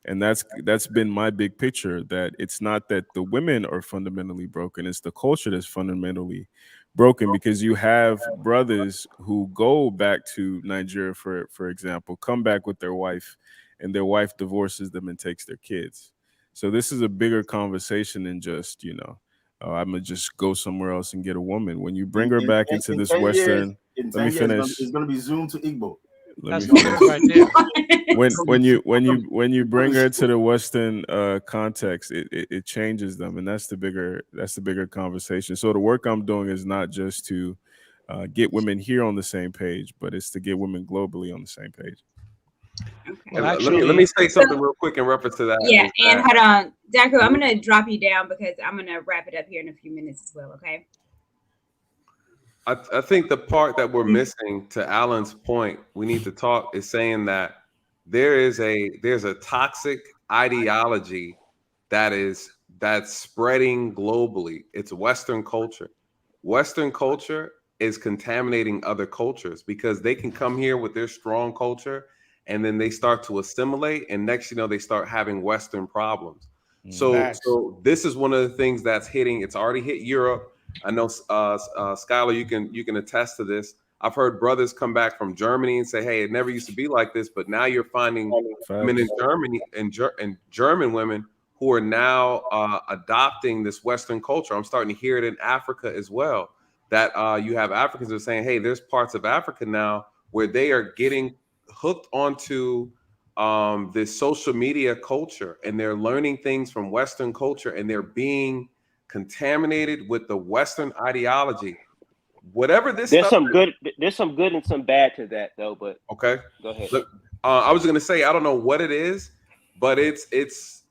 And that's been my big picture, that it's not that the women are fundamentally broken, it's the culture that's fundamentally broken, because you have brothers who go back to Nigeria, for example, come back with their wife, and their wife divorces them and takes their kids. So this is a bigger conversation than just, I'm gonna just go somewhere else and get a woman. When you bring her back into this 10 Western, years, let me finish. It's gonna be zoomed to Igbo. Let That's me finish. right there. When you bring her to the Western context, it changes them, and that's the bigger conversation. So the work I'm doing is not just to get women here on the same page, but it's to get women globally on the same page. Well, let me say something real quick in reference to that. Yeah, and hold on, Daco, I'm gonna drop you down because I'm gonna wrap it up here in a few minutes as well. Okay. I think the part that we're missing, to Alan's point, we need to talk, is saying that there's a toxic ideology that's spreading globally. It's Western culture. Western culture is contaminating other cultures because they can come here with their strong culture and then they start to assimilate, and next they start having Western problems. So this is one of the things that's hitting. It's already hit Europe. I know, Skylar, you can attest to this. I've heard brothers come back from Germany and say, "Hey, it never used to be like this," but now you're finding women in Germany and German women who are now adopting this Western culture. I'm starting to hear it in Africa as well. That you have Africans that are saying, "Hey, there's parts of Africa now where they are getting hooked onto this social media culture, and they're learning things from Western culture, and they're being contaminated with the Western ideology." Whatever this there's stuff some is, good there's some good and some bad to that though, but okay, go ahead. look, I was gonna say I don't know what it is, but it's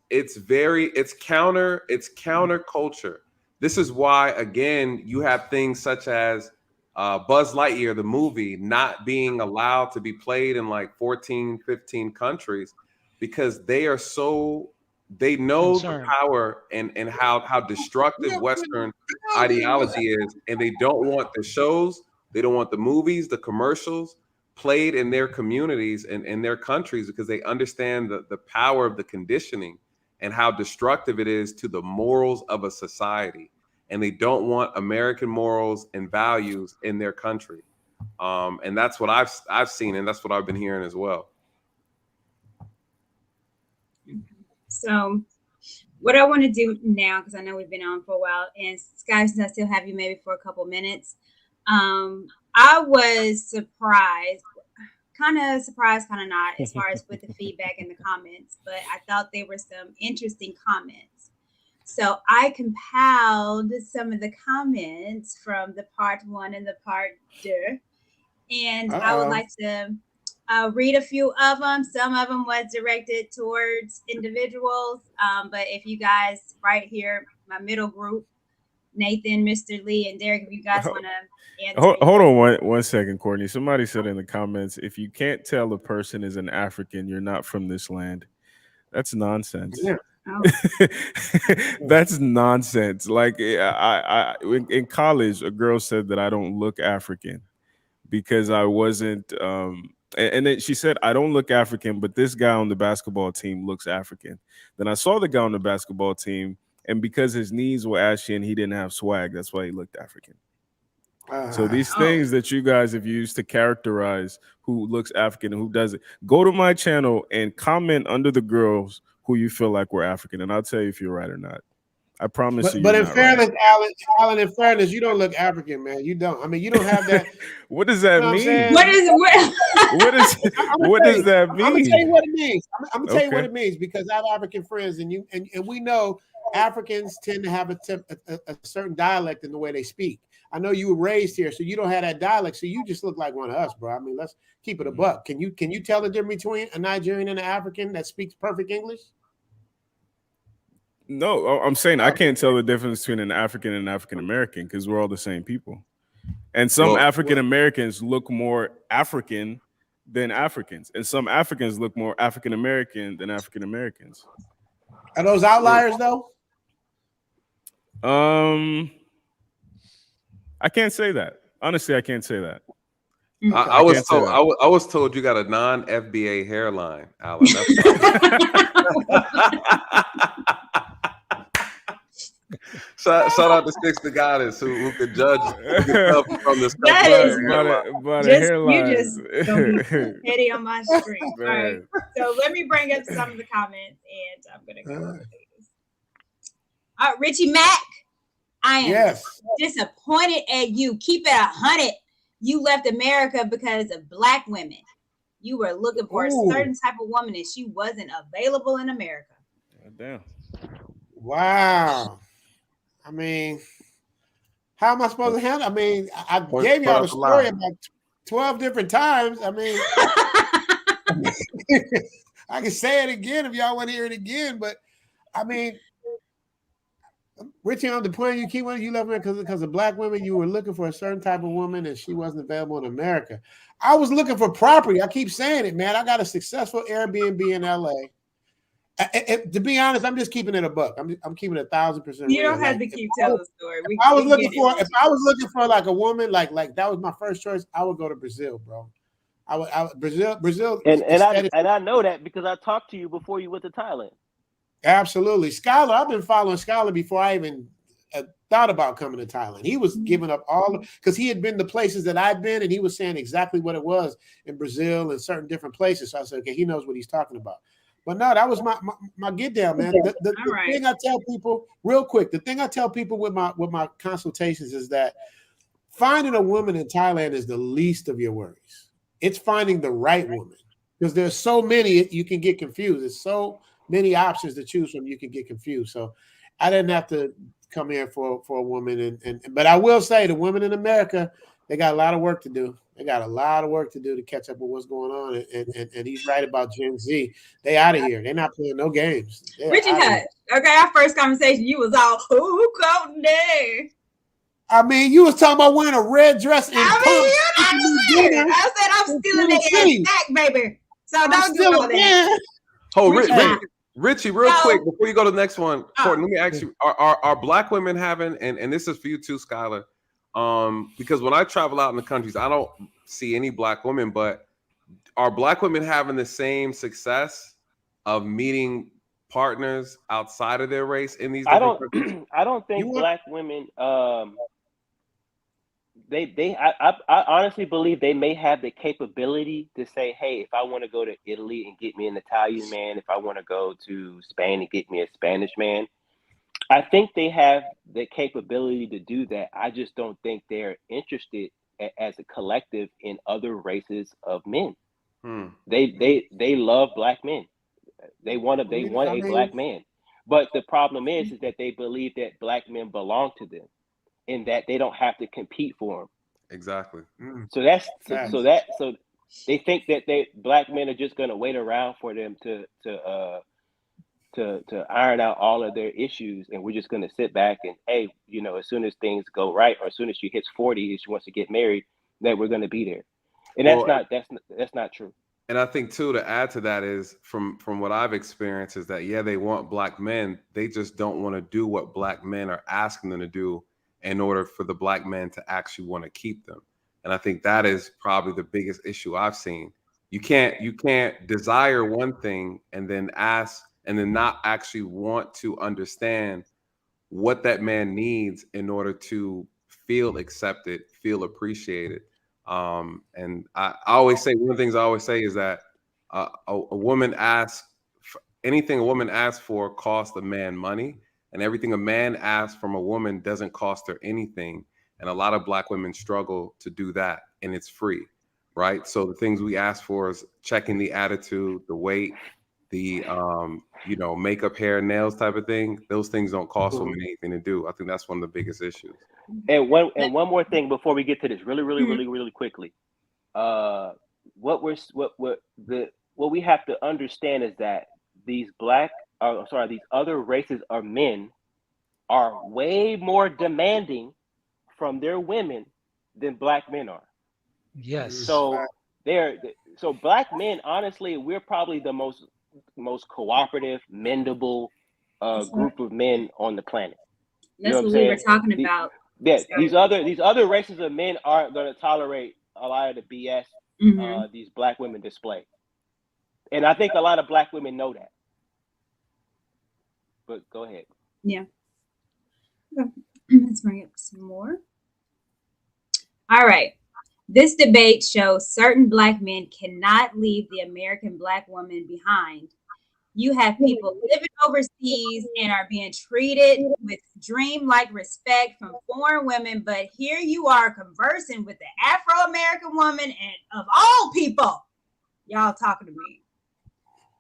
counter culture. This is why, again, you have things such as Buzz Lightyear, the movie, not being allowed to be played in like 14, 15 countries because they know the power and how destructive Western ideology is, and they don't want the shows, they don't want the movies, the commercials played in their communities and in their countries because they understand the power of the conditioning and how destructive it is to the morals of a society. And they don't want American morals and values in their country. And that's what I've seen, and that's what I've been hearing as well. So what I want to do now, because I know we've been on for a while, and Sky, since I still have you maybe for a couple minutes, I was surprised, kind of not, as far as with the feedback and the comments, but I thought there were some interesting comments. So I compiled some of the comments from the part 1 and the part 2, and I would like to read a few of them. Some of them was directed towards individuals, but if you guys right here, my middle group, Nathan, Mr. Lee, and Derek, if you guys want to answer. Hold on one second, Courtney. Somebody said in the comments, if you can't tell a person is an African, you're not from this land. That's nonsense. Yeah. Oh. That's nonsense. Like in college, a girl said that I don't look African because I wasn't. And then she said, I don't look African, but this guy on the basketball team looks African. Then I saw the guy on the basketball team, and because his knees were ashy and he didn't have swag, that's why he looked African. So these things that you guys have used to characterize who looks African and who doesn't, go to my channel and comment under the girls who you feel like were African, and I'll tell you if you're right or not. I promise you. But in fairness, right. Alan, in fairness, you don't look African, man. You don't. I mean, you don't have that. What does that mean? What does that mean? I'm gonna tell you what it means. I'm gonna tell you what it means because I have African friends, and we know Africans tend to have a certain dialect in the way they speak. I know you were raised here, so you don't have that dialect, so you just look like one of us, bro. I mean, let's keep it a buck. Can you tell the difference between a Nigerian and an African that speaks perfect English? No, I'm saying I can't tell the difference between an African and an African American because we're all the same people. And some African Americans look more African than Africans, and some Africans look more African American than African Americans. Are those outliers though? I can't say that. Honestly, I can't say that. I was told you got a non-FBA hairline, Alan. Shout out to Six the Goddess who could judge from this. That is you just hitting on my screen. All right. So let me bring up some of the comments, and I'm gonna go over these. Richie Mack, I am disappointed at you. Keep it 100. You left America because of Black women. You were looking for a certain type of woman, and she wasn't available in America. Damn. Wow. I mean, how am I supposed to handle? I mean, I gave y'all the story about 12 different times. I mean, I can say it again if y'all want to hear it again, but I mean, Richie, on the point you keep on, you left me because of Black women. You were looking for a certain type of woman, and she wasn't available in America. I was looking for property. I keep saying it, man. I got a successful Airbnb in LA. To be honest, I'm just keeping it a buck. I'm keeping it 1,000%. You don't have to keep telling the story. If I was looking for like a woman, like that was my first choice, I would go to Brazil, bro. Brazil, and I know that because I talked to you before you went to Thailand. Absolutely, Scholar. I've been following Scholar before I even thought about coming to Thailand. He was giving up because he had been to places that I'd been, and he was saying exactly what it was in Brazil and certain different places. So I said, okay, he knows what he's talking about. But no, that was my get down, man. The thing I tell people real quick, the thing I tell people with my consultations is that finding a woman in Thailand is the least of your worries. It's finding the right woman, because there's so many you can get confused. There's so many options to choose from. You can get confused. So I didn't have to come here for a woman, but I will say the women in America, they got a lot of work to do. They got a lot of work to do to catch up with what's going on. And he's right about Gen Z. They out of here. They're not playing no games. Richie Hutch. Okay, our first conversation, you was all who caught there. I mean, you was talking about wearing a red dress and I said I'm stealing that snack, baby. So don't do all that. Oh, Richie, real quick before you go to the next one, Courtney, let me ask you: Are Black women having, and this is for you too, Skylar, because when I travel out in the countries, I don't see any Black women, but are Black women having the same success of meeting partners outside of their race in these different countries? I don't think Black women. I honestly believe they may have the capability to say, hey, if I want to go to Italy and get me an Italian man, if I want to go to Spain and get me a Spanish man, I think they have the capability to do that. I just don't think they're interested as a collective in other races of men. They love Black men. They want a Black man. But the problem is that they believe that Black men belong to them, and that they don't have to compete for them. Exactly. So they think that Black men are just going to wait around for them to iron out all of their issues, and we're just going to sit back and, hey, as soon as things go right, or as soon as she hits 40 and she wants to get married, that we're going to be there. And that's not true. And I think too, to add to that is from what I've experienced is that they want Black men, they just don't want to do what Black men are asking them to do in order for the Black men to actually want to keep them. And I think that is probably the biggest issue I've seen. You can't desire one thing and then ask and then not actually want to understand what that man needs in order to feel accepted, feel appreciated. And I always say, one of the things I always say is that a woman asks, anything a woman asks for costs a man money, and everything a man asks from a woman doesn't cost her anything. And a lot of Black women struggle to do that, and it's free, right? So the things we ask for is checking the attitude, the weight, the makeup, hair, nails type of thing. Those things don't cost women anything to do. I think that's one of the biggest issues. And one more thing before we get to this, really quickly. What we have to understand is that these other races of men are way more demanding from their women than Black men are. Yes. So Black men, honestly, we're probably the most cooperative, mendable group of men on the planet. That's what we were talking about. These other races of men aren't going to tolerate a lot of the BS these Black women display. And I think a lot of Black women know that. But go ahead. Yeah. Let's bring up some more. All right. This debate shows certain Black men cannot leave the American Black woman behind. You have people living overseas and are being treated with dream-like respect from foreign women, but here you are conversing with the Afro-American woman, and of all people, y'all talking to me.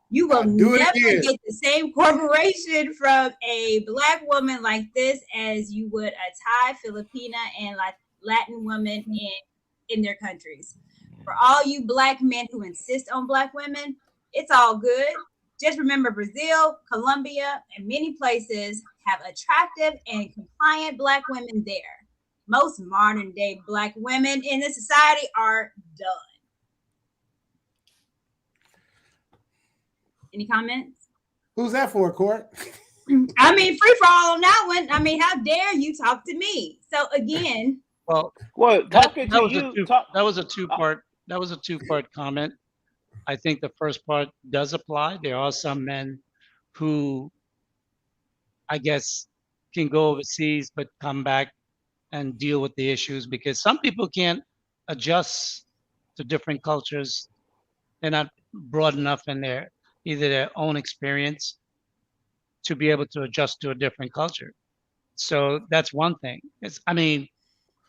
You will never get the same corporation from a Black woman like this as you would a Thai, Filipina, and Latin woman in their countries. For all you Black men who insist on Black women, it's all good. Just remember, Brazil, Colombia, and many places have attractive and compliant Black women there. Most modern day Black women in this society are done. Any comments? Who's that for, Court? I mean, free for all on that one. I mean, how dare you talk to me? So again, that was a two-part that was a two-part comment. I think the first part does apply. There are some men who, I guess, can go overseas but come back and deal with the issues, because some people can't adjust to different cultures. They're not broad enough in their either their own experience to be able to adjust to a different culture. So that's one thing. I mean,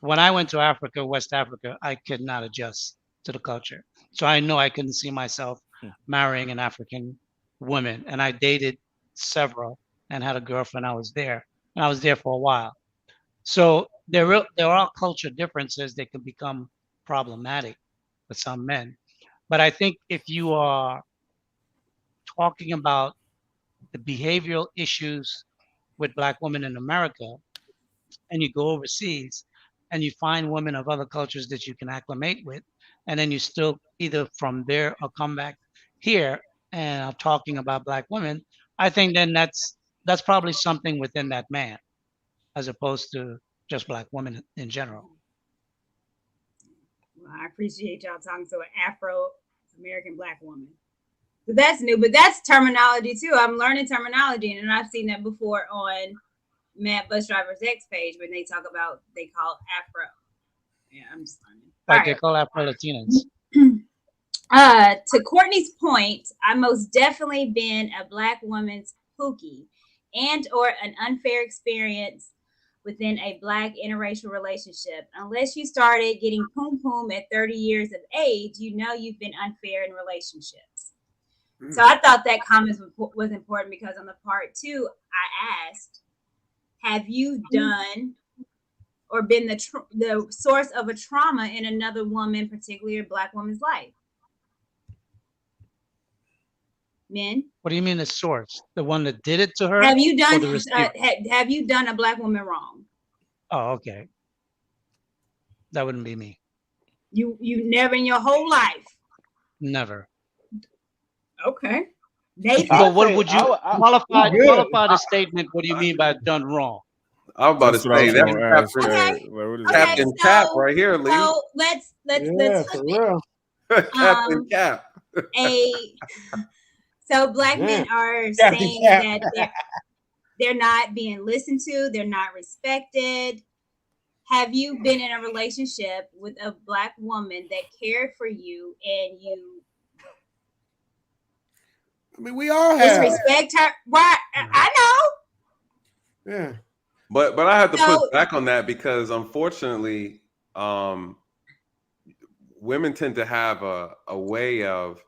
when I went to Africa, West Africa, I could not adjust to the culture. So I know I couldn't see myself marrying an African woman. And I dated several and had a girlfriend. I was there, and I was there for a while. So there are culture differences that can become problematic for some men. But I think if you are talking about the behavioral issues with Black women in America, and you go overseas and you find women of other cultures that you can acclimate with, and then you still either from there or come back here and are talking about Black women, I think then that's probably something within that man, as opposed to just Black women in general. Well, I appreciate y'all talking to an Afro-American Black woman. So that's new, but that's terminology too. I'm learning terminology, and I've seen that before on Mad Bus Driver's X page when they talk about, they call Afro. Yeah, I'm just learning. Like they call Afro-Latinas. To Courtney's point, I most definitely been a Black woman's pookie and or an unfair experience within a Black interracial relationship. Unless you started getting poom poom at 30 years of age, you know you've been unfair in relationships. So I thought that comment was important, because on the part two, I asked, have you done or been the source of a trauma in another woman, particularly a Black woman's life? Men? What do you mean the source? The one that did it to her? Have you done have you done a Black woman wrong? Oh, okay. That wouldn't be me. You never in your whole life? Never. Okay. Nathan, but what would you qualify the statement? What do you mean by done wrong? I was about to say that's Captain Cap right here, Lee. So let's for real. Captain Cap. So Black men are saying that they're not being listened to, they're not respected. Have you been in a relationship with a Black woman that cared for you and you? I mean, we all have disrespect her. Right? I know. Yeah. But I have to push back on that, because unfortunately, women tend to have a way of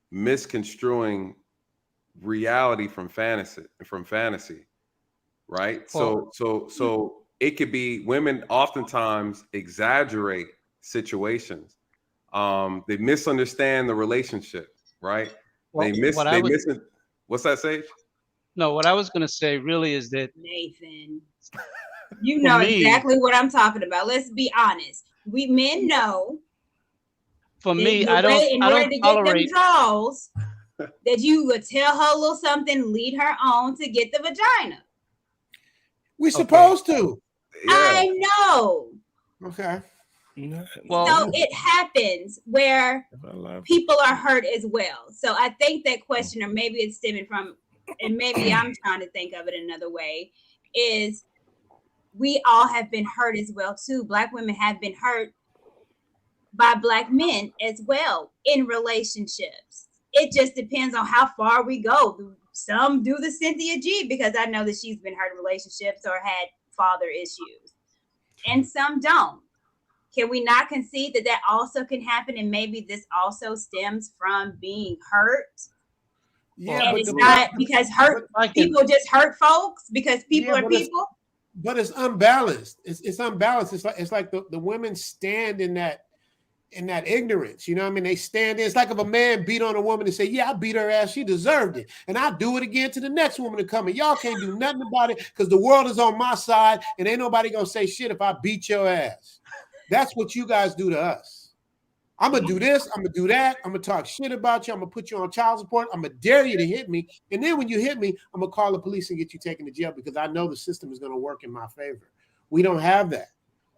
misconstruing reality from fantasy, right? So it could be women oftentimes exaggerate situations. They misunderstand the relationship, right? Well, what's that, Sage? No, what I was going to say really is that Nathan, you know exactly what I'm talking about. Let's be honest. We men know. For me, I don't tolerate them draws, that you would tell her a little something, lead her on to get the vagina. We're supposed to. Yeah. I know. Okay. Well, so it happens where people are hurt as well. So I think that question, or maybe it's stemming from, and maybe I'm trying to think of it another way, is we all have been hurt as well too. Black women have been hurt by Black men as well in relationships. It just depends on how far we go. Some do the Cynthia G, because I know that she's been hurt in relationships or had father issues, and some don't. Can we not concede that that also can happen, and maybe this also stems from being hurt? Yeah, and it's not because people just hurt folks because people are people. But it's unbalanced. It's unbalanced. It's like the women stand in that ignorance. You know what I mean? They stand there. It's like if a man beat on a woman and say, yeah, I beat her ass. She deserved it. And I do it again to the next woman to come. And y'all can't do nothing about it because the world is on my side and ain't nobody going to say shit if I beat your ass. That's what you guys do to us. I'm going to do this. I'm going to do that. I'm going to talk shit about you. I'm going to put you on child support. I'm going to dare you to hit me. And then when you hit me, I'm going to call the police and get you taken to jail because I know the system is going to work in my favor. We don't have that.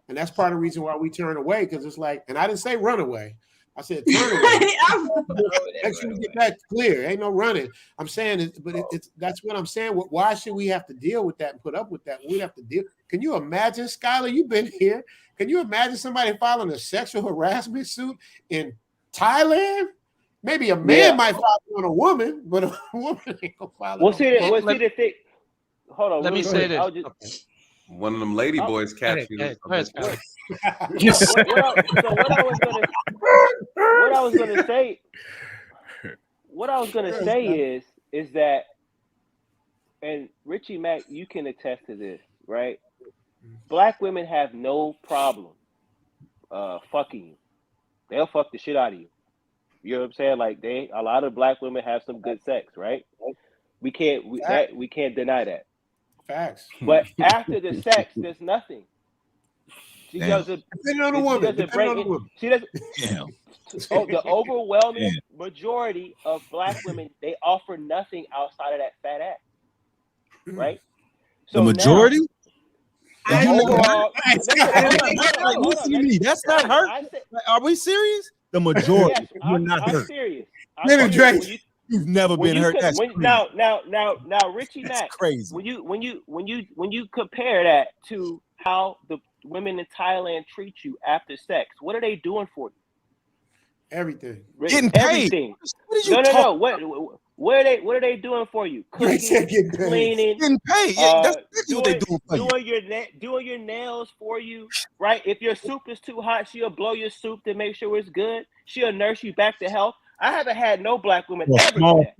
And that's part of the reason why we turn away, because it's like, and I didn't say run away, I said turn away. Make sure we get that clear. Ain't no running. I'm saying, that's what I'm saying. Why should we have to deal with that and put up with that? We have to deal. Can you imagine, Skylar? You've been here. Can you imagine somebody filing a sexual harassment suit in Thailand? Maybe a man might file on a woman, but a woman ain't gonna file. We'll see the thing. Hold on. Let me say this. One of them lady boys catch you. What I was gonna say is that, and Richie Mack, you can attest to this, right? Black women have no problem fucking you. They'll fuck the shit out of you. You know what I'm saying? Like a lot of black women have some good sex, right? We can't deny that. Facts. But after the sex, there's nothing. She doesn't. Depending on the woman. She doesn't. The overwhelming majority of black women, they offer nothing outside of that fat ass, right? So the majority. Overall, listen to me. That's not her. Are we serious? The majority. Yes, You're not I'm hurt. serious. You've never been hurt. That's now, Richie Mack. Crazy. When you compare that to how the women in Thailand treat you after sex, what are they doing for you? Everything. Getting paid. Everything. What are you No. What are they doing for you? Cooking, cleaning, getting paid. That's what they doing for you. Doing your nails for you, right? If your soup is too hot, she'll blow your soup to make sure it's good. She'll nurse you back to health. I haven't had no black woman ever do that.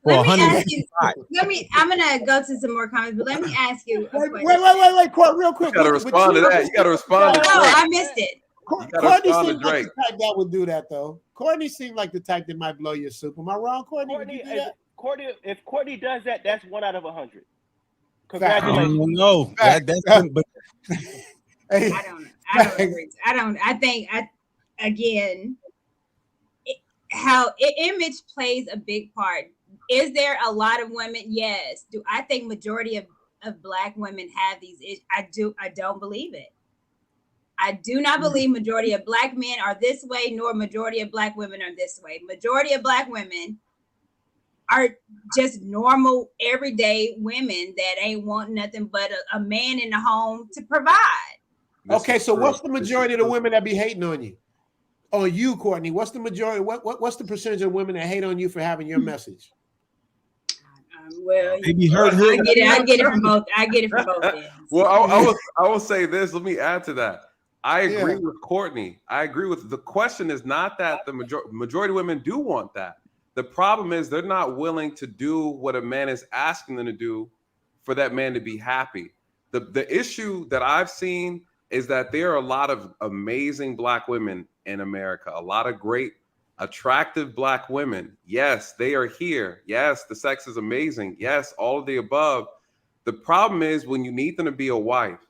Let me ask you. I'm gonna go to some more comments, but let me ask you. Wait, Court, real quick. You gotta respond to that. You gotta respond to Drake. I missed it. Courtney seemed like the type that would do that, though. Courtney seemed like the type that might blow your soup. Am I wrong, Courtney? If Courtney does that, that's 1 out of 100. Congratulations. No, I don't agree. I think again, how image plays a big part. Is there a lot of women? Yes. Do I think majority of black women have these issues? I don't believe it. I do not believe majority of black men are this way, nor majority of black women are this way. Majority of black women are just normal, everyday women that ain't want nothing but a man in the home to provide. Okay, so what's the majority of the women that be hating on you? On you, Courtney. What's the majority? What's the percentage of women that hate on you for having your message? Well, I get it from both. I get it from both ends. Well, I will say this. Let me add to that. I agree with Courtney. I agree with the question is not that the majority of women do want that. The problem is they're not willing to do what a man is asking them to do for that man to be happy. The issue that I've seen is that there are a lot of amazing black women in America, a lot of great, attractive black women. Yes, they are here. Yes, the sex is amazing. Yes, all of the above. The problem is when you need them to be a wife,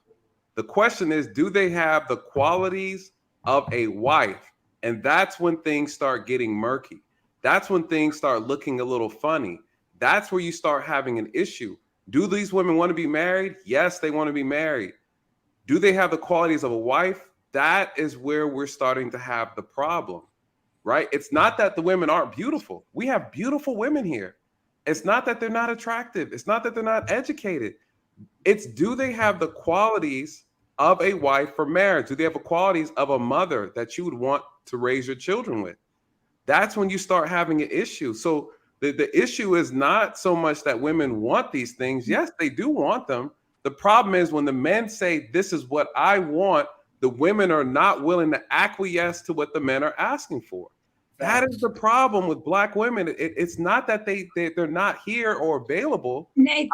the question is, do they have the qualities of a wife? And that's when things start getting murky. That's when things start looking a little funny. That's where you start having an issue. Do these women want to be married? Yes, they want to be married. Do they have the qualities of a wife? That is where we're starting to have the problem, right? It's not that the women aren't beautiful. We have beautiful women here. It's not that they're not attractive. It's not that they're not educated. It's do they have the qualities of a wife for marriage? Do they have the qualities of a mother that you would want to raise your children with? That's when you start having an issue. So the issue is not so much that women want these things. Yes, they do want them. The problem is when the men say, this is what I want, the women are not willing to acquiesce to what the men are asking for. That is the problem with black women. It's not that they're not here or available. Nathan,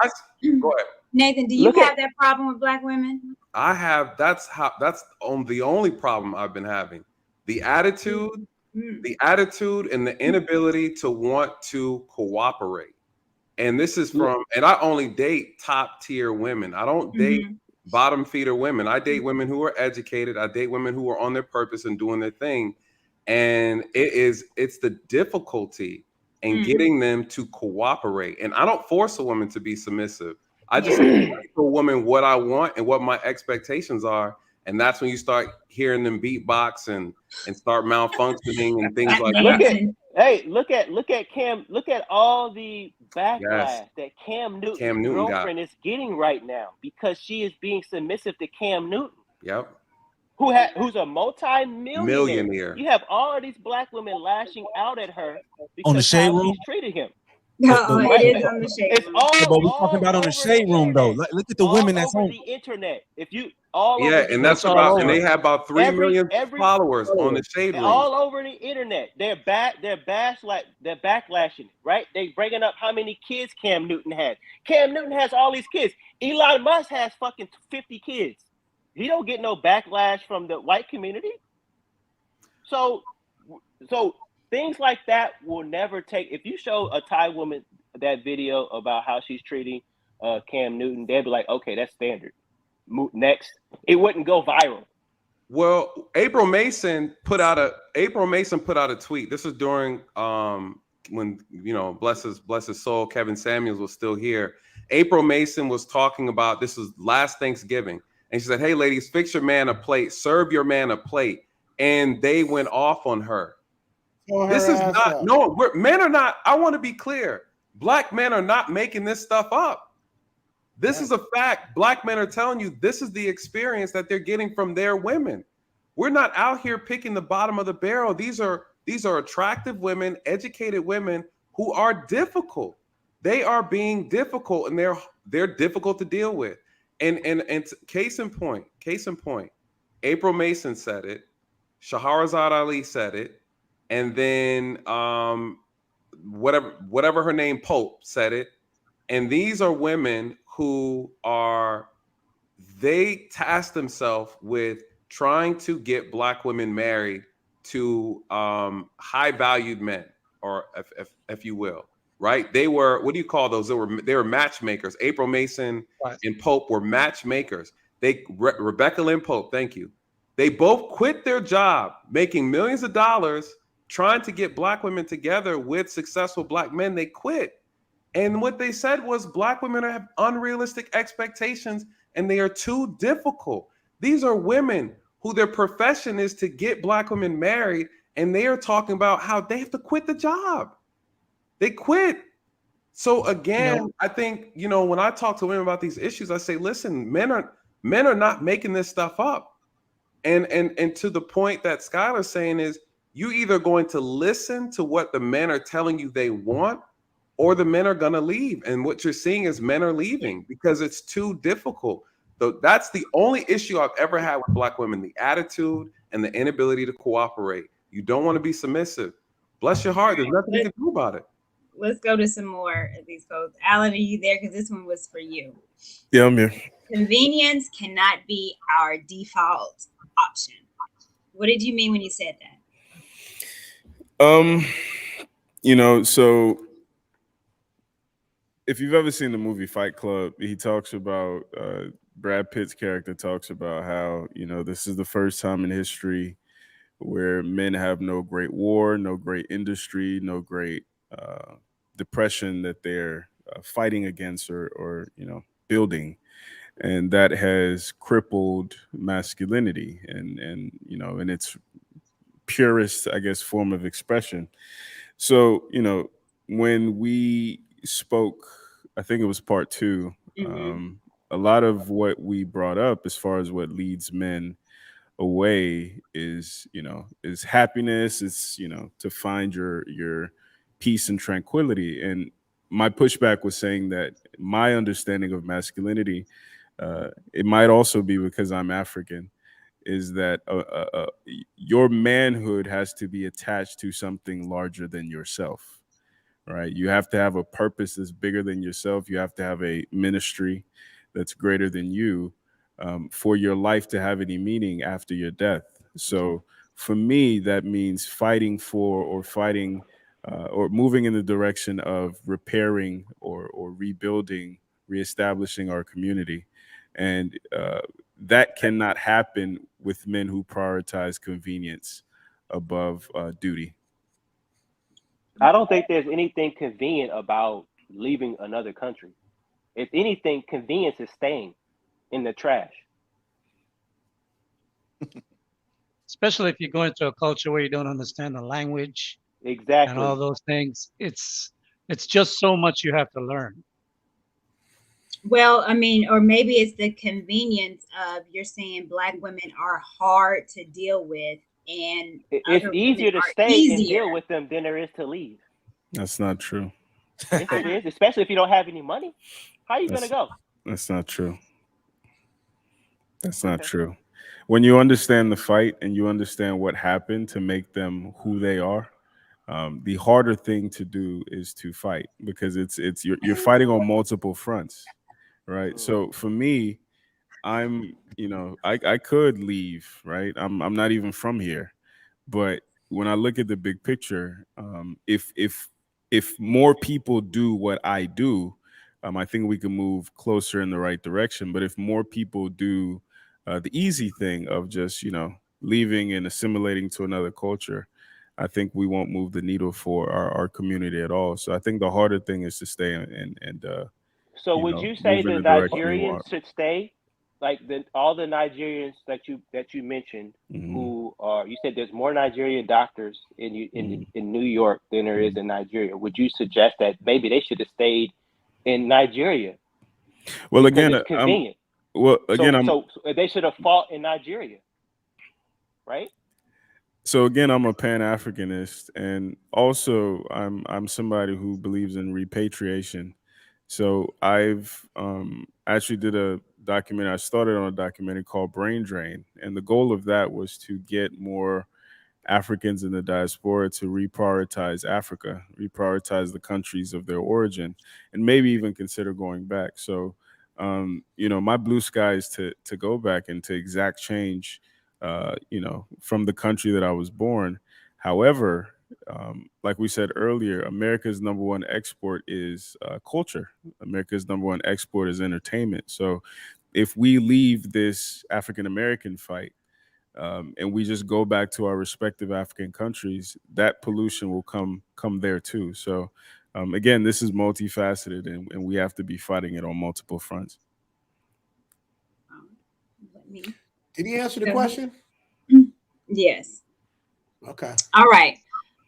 go ahead. Nathan, do you have that problem with black women? I have. That's the only problem I've been having. The attitude, and the inability to want to cooperate. And this is from, and I only date top tier women. I don't date bottom feeder women. I date women who are educated. I date women who are on their purpose and doing their thing. And it's the difficulty in getting them to cooperate. And I don't force a woman to be submissive. I just tell a woman what I want and what my expectations are. and that's when you start hearing them beatbox and start malfunctioning and things like Look that. look at Cam. Look at all the backlash that Cam Newton's Newton got. girlfriend is getting right now because she is being submissive to Cam Newton. Yep. Who's a multi-millionaire. You have all of these black women lashing out at her because On the Shade how Room? she's treated him. It is on the Shade It's Room. But we're talking about on the Shade Room though. Look at the women that's over on the internet. If you and that's about, and they have about 3 million followers on the Shade Room. All over the internet. They're backlashing it, right? They bringing up how many kids Cam Newton has. Cam Newton has all these kids. Elon Musk has fucking 50 kids. He don't get no backlash from the white community. So things like that will never take. If you show a Thai woman that video about how she's treating Cam Newton, they'd be like, okay, that's standard. Next, it wouldn't go viral. Well, April Mason put out a tweet. This is during when, you know, bless his soul, Kevin Samuels was still here. April Mason was talking about, this was last Thanksgiving, and she said, "Hey ladies, fix your man a plate, serve your man a plate," and they went off on her. This is not, men are not, I want to be clear. Black men are not making this stuff up. This is a fact. Black men are telling you this is the experience that they're getting from their women. We're not out here picking the bottom of the barrel. These are attractive women, educated women who are difficult. They are being difficult, and they're difficult to deal with. And case in point, April Mason said it, Shahrazad Ali said it, and then whatever her name, Pope, said it. And these are women who they task themselves with trying to get Black women married to high valued men, or if you will, right? They were, what do you call those? They were matchmakers. April Mason and Pope were matchmakers. Rebecca Lynn Pope, thank you. They both quit their job, making millions of dollars, trying to get Black women together with successful Black men. They quit. And what they said was Black women have unrealistic expectations and they are too difficult. These are women who their profession is to get Black women married, and they are talking about how they have to quit the job. They quit. So again, I think, you know, when I talk to women about these issues, I say, listen, men are not making this stuff up. And to the point that Skylar's saying is, you either going to listen to what the men are telling you they want, or the men are going to leave. And what you're seeing is men are leaving because it's too difficult. So that's the only issue I've ever had with Black women, the attitude and the inability to cooperate. You don't want to be submissive. Bless your heart. There's nothing you can do about it. Let's go to some more of these quotes. Alan, are you there? Because this one was for you. Yeah, I'm here. Convenience cannot be our default option. What did you mean when you said that? You know, so if you've ever seen the movie Fight Club, he talks about Brad Pitt's character talks about how, you know, this is the first time in history where men have no great war, no great industry, no great depression that they're fighting against or you know, building. And that has crippled masculinity and you know, in its purest, I guess, form of expression. So, you know, when we spoke, I think it was part 2, a lot of what we brought up as far as what leads men away is, you know, is happiness. It's, you know, to find your peace and tranquility. And my pushback was saying that my understanding of masculinity, it might also be because I'm African, is that your manhood has to be attached to something larger than yourself. Right? You have to have a purpose that's bigger than yourself. You have to have a ministry that's greater than you for your life to have any meaning after your death. So for me, that means fighting for or moving in the direction of repairing or rebuilding, reestablishing our community. And that cannot happen with men who prioritize convenience above duty. I don't think there's anything convenient about leaving another country. If anything, convenience is staying in the trash. Especially if you're going to a culture where you don't understand the language and Exactly. all those things. It's just so much you have to learn. Well, I mean, or maybe it's the convenience of you're saying Black women are hard to deal with, and It's other women easier to are stay and easier. deal with them than there is to leave. That's not true. Yes, it is. Especially if you don't have any money. How are you gonna go? That's not true. That's not true. When you understand the fight and you understand what happened to make them who they are, the harder thing to do is to fight, because you're fighting on multiple fronts, right? So for me, I could leave, right? I'm not even from here, but when I look at the big picture, if more people do what I do, I think we can move closer in the right direction. But if more people do the easy thing of just leaving and assimilating to another culture, I think we won't move the needle for our community at all. So I think the harder thing is to stay and So would you say move in the the direction you Nigerians want. should stay? Like all the Nigerians that you mentioned, who are, you said there's more Nigerian doctors in New York than there is in Nigeria. Would you suggest that maybe they should have stayed in Nigeria? Well, Because again, it's convenient. so They should have fought in Nigeria, right? So again, I'm a Pan-Africanist, and also I'm somebody who believes in repatriation. So I've actually did a documentary. I started on a documentary called Brain Drain, and the goal of that was to get more Africans in the diaspora to reprioritize Africa, reprioritize the countries of their origin, and maybe even consider going back. So, my blue sky is to go back and to exact change, from the country that I was born. However, like we said earlier, America's number one export is culture. America's number one export is entertainment. So if we leave this African American fight, and we just go back to our respective African countries, that pollution will come there too. So again, this is multifaceted, and we have to be fighting it on multiple fronts. Did he answer the question? Yes. Okay. All right.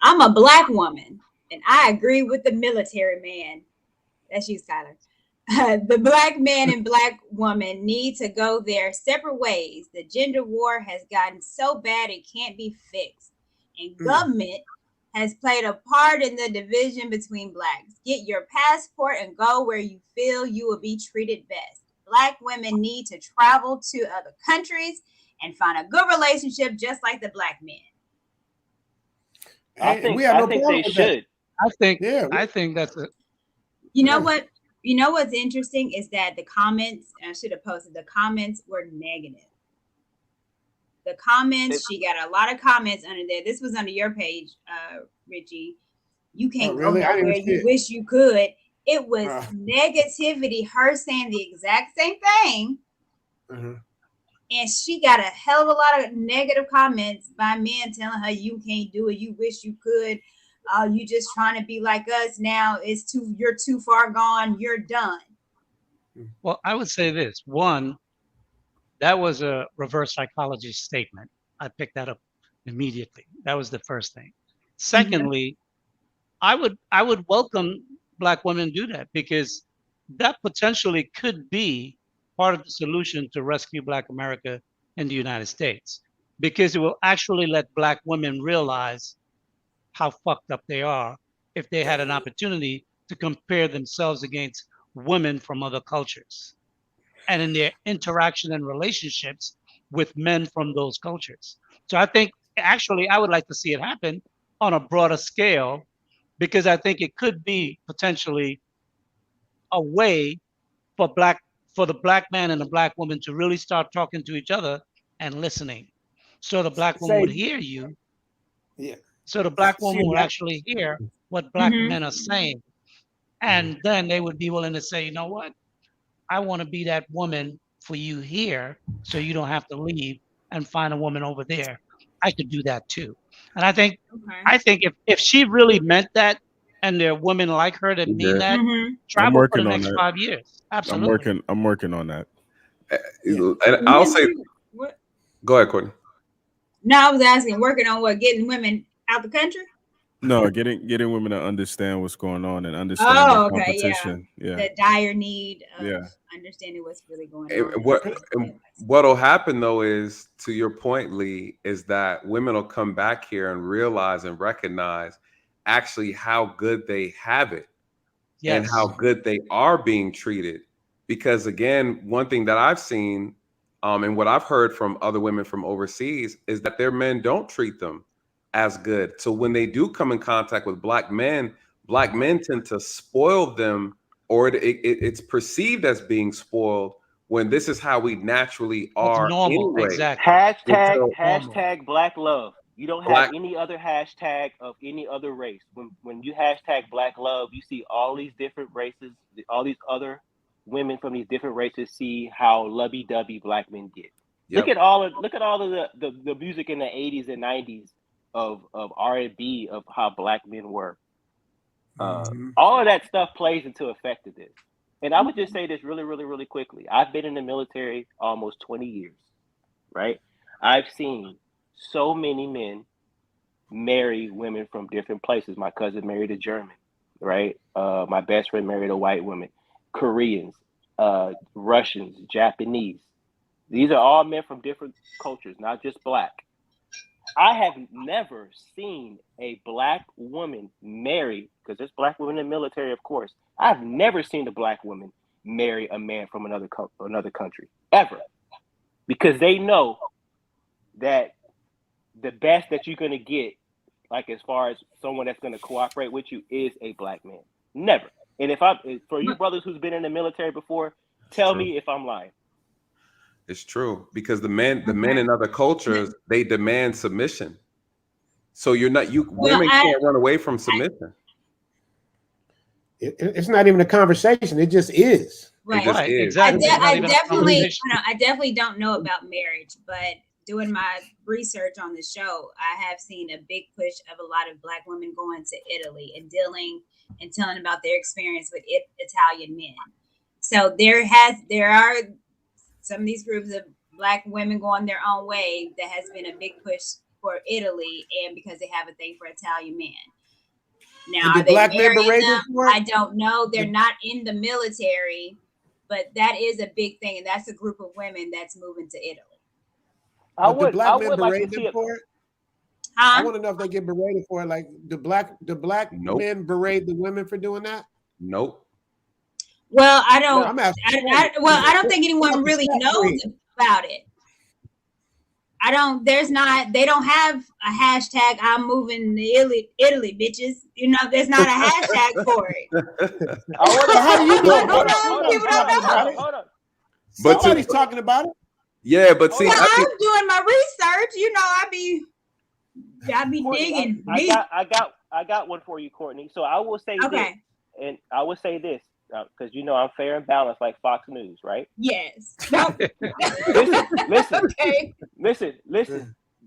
I'm a Black woman, and I agree with the military man. That's you, Skylar. The Black man and Black woman need to go their separate ways. The gender war has gotten so bad it can't be fixed. And government has played a part in the division between Blacks. Get your passport and go where you feel you will be treated best. Black women need to travel to other countries and find a good relationship just like the Black men. I think they should. I think that's it. You know what? You know what's interesting is that the comments, and I should have posted, the comments were negative. The comments, she got a lot of comments under there. This was under your page, Richie. You can't go nowhere you wish you could. It was negativity, her saying the exact same thing. And she got a hell of a lot of negative comments by men telling her you can't do it, you wish you could. You just trying to be like us now. You're too far gone. You're done. Well, I would say this. One, that was a reverse psychology statement. I picked that up immediately. That was the first thing. Secondly, I would welcome Black women do that, because that potentially could be part of the solution to rescue Black America in the United States, because it will actually let Black women realize how fucked up they are if they had an opportunity to compare themselves against women from other cultures and in their interaction and relationships with men from those cultures. So I think actually I would like to see it happen on a broader scale, because I think it could be potentially a way for the Black man and the Black woman to really start talking to each other and listening. So the Black woman would hear you. Yeah. So the Black woman would actually hear what Black men are saying. And then they would be willing to say, you know what? I want to be that woman for you here, so you don't have to leave and find a woman over there. I could do that too. And I think if she really meant that, and there are women like her that mean that, travel for the next 5 years. Absolutely. I'm working on that. And I'll say, go ahead, Courtney. No, I was asking, working on what? Getting women out the country? No, getting women to understand what's going on and understand the competition. Yeah. The dire need of Yeah. understanding what's really going on. What'll happen though is, to your point, Lee, is that women will come back here and realize and recognize actually how good they have it and how good they are being treated. Because again, one thing that I've seen and what I've heard from other women from overseas is that their men don't treat them as good. So when they do come in contact with black men tend to spoil them, or it's perceived as being spoiled when this is how we naturally are normal, anyway. exactly. Hashtag Black Love. You don't have any other hashtag of any other race. When you hashtag Black Love, you see all these different races, all these other women from these different races see how lovey-dovey black men get. Look at all of the music in the 80s and 90s of R&B of how black men were. All of that stuff plays into effect of this. And I would just say this really, really, really quickly. I've been in the military almost 20 years, right? I've seen so many men marry women from different places. My cousin married a German, right? My best friend married a white woman. Koreans, Russians, Japanese. These are all men from different cultures, not just black. I have never seen a black woman marry, because there's black women in the military, of course. I've never seen a black woman marry a man from another country, ever. Because they know that the best that you're going to get, like as far as someone that's going to cooperate with you, is a black man. Never. And for you brothers who's been in the military before, tell me if I'm lying. It's true, because the men in other cultures, they demand submission. So women can't run away from submission. It's not even a conversation. It just is. Right. Exactly. I definitely don't know about marriage, but doing my research on the show, I have seen a big push of a lot of black women going to Italy and dealing and telling about their experience with Italian men. So there are some of these groups of black women going their own way that has been a big push for Italy, and because they have a thing for Italian men. Now, are they marrying them? I don't know. They're not in the military, but that is a big thing, and that's a group of women that's moving to Italy. I would like to see it for it. I want to know if they get berated for it. Like, the black men berate the women for doing that? Nope. Well, I don't. No, I don't think anyone really knows about it. They don't have a hashtag I'm moving to Italy, bitches. There's not a hashtag for it. How do you know? People don't know. Hold on. Somebody's talking about it. Yeah, but see, I'm doing my research. I be digging. I got one for you, Courtney. So I will say this, and I will say this, because I'm fair and balanced like Fox News, right? Yes. Listen.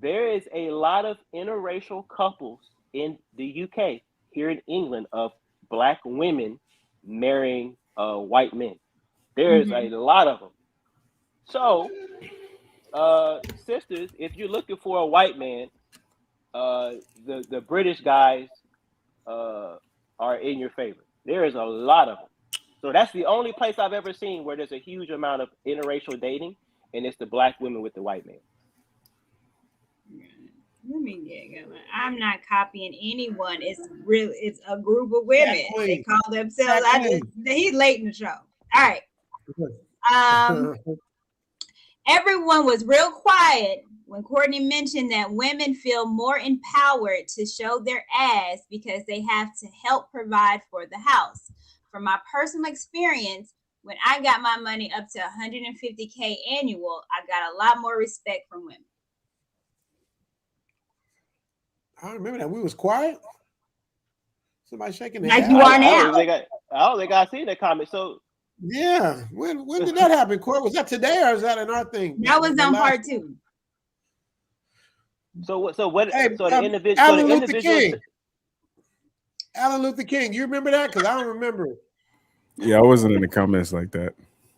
There is a lot of interracial couples in the UK, here in England, of black women marrying white men. There is a lot of them. So, sisters, if you're looking for a white man, the British guys are in your favor. There is a lot of them. So that's the only place I've ever seen where there's a huge amount of interracial dating, and it's the black women with the white man. I'm not copying anyone. It's a group of women. They call themselves. He's late in the show. All right. Everyone was real quiet when Courtney mentioned that women feel more empowered to show their ass because they have to help provide for the house. From my personal experience, when I got my money up to $150K annual, I got a lot more respect from women. I remember that. We was quiet. Somebody shaking their like head. You are now. I don't think I seen that comment. So yeah, when did that happen, Court? Was that today or is that in our thing? That was on part 2. So the individual. Alan Luther King. You remember that? Because I don't remember it. Yeah, I wasn't in the comments like that.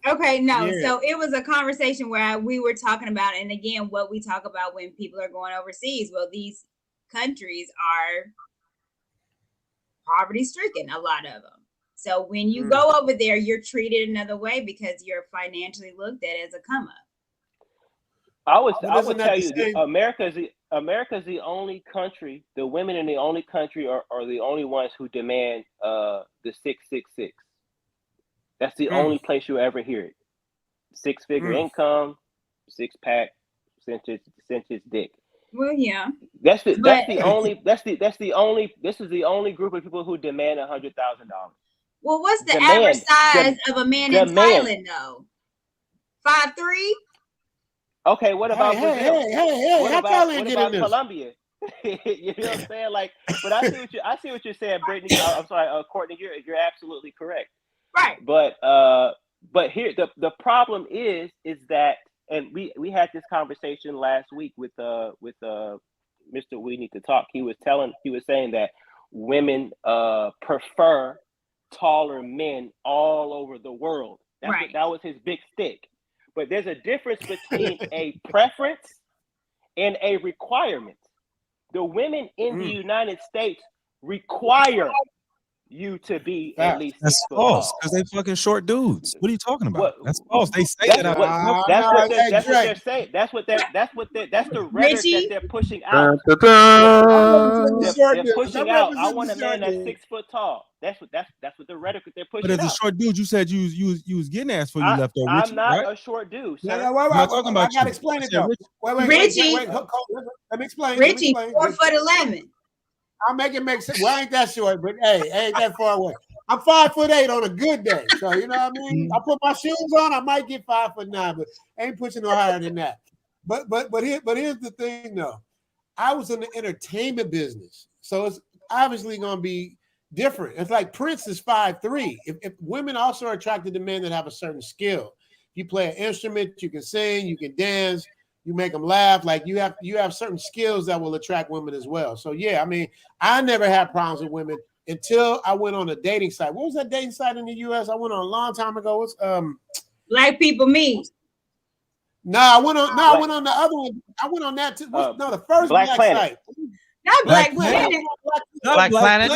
Okay, no. Yeah. So it was a conversation where we were talking about, and again, what we talk about when people are going overseas. Well, these countries are poverty stricken, a lot of them. So when you go over there, you're treated another way because you're financially looked at as a come up. I would tell you, America's the only country. The women in the only country are the only ones who demand the 666. That's the only place you'll ever hear it. 6-figure income, 6-pack, cinches dick. Well, yeah. This is the only group of people who demand $100,000. Well, what's the average size of a man in Thailand though? 5'3"? Okay, what about Brazil? Hey, what how about Thailand get in this? Colombia? You know what I'm saying? Like, but I see what you're saying, Brittany. I'm sorry, Courtney. You're absolutely correct. Right. But here the problem is that, and we had this conversation last week with Mr. We Need to Talk. He was saying that women prefer taller men all over the world. That was his big stick. But there's a difference between a preference and a requirement. The women in the United States require you to be at least 6 That's foot false tall. because they fucking short dudes. What are you talking about? That's false. They say That's that. what they're saying. That's the rhetoric that they're pushing out. They're pushing out. I want a man that's 6 foot tall. That's what the rhetoric that they're pushing But as out. a short dude, you said you was getting ass for you left there. Richie, I'm not right? a short dude, sir. I gotta explain it though. Wait, Richie. Let me explain. Richie, 4'11". I'll make it make sense. Well, I ain't that short, but hey, ain't that far away. I'm 5'8" on a good day. So you know what I mean? I put my shoes on, I might get 5'9", but ain't pushing no higher than that. But here's the thing though. I was in the entertainment business. So it's obviously gonna be different. It's like Prince is 5'3". If women also are attracted to men that have a certain skill. You play an instrument, you can sing, you can dance, you make them laugh. Like you have certain skills that will attract women as well. So yeah, I mean, I never had problems with women until I went on a dating site. What was that dating site in the US? I went on a long time ago. It's Black People Meet. I went on the other one. I went on that too. The first Black Planet. site. Not Black Planet. Black Planet.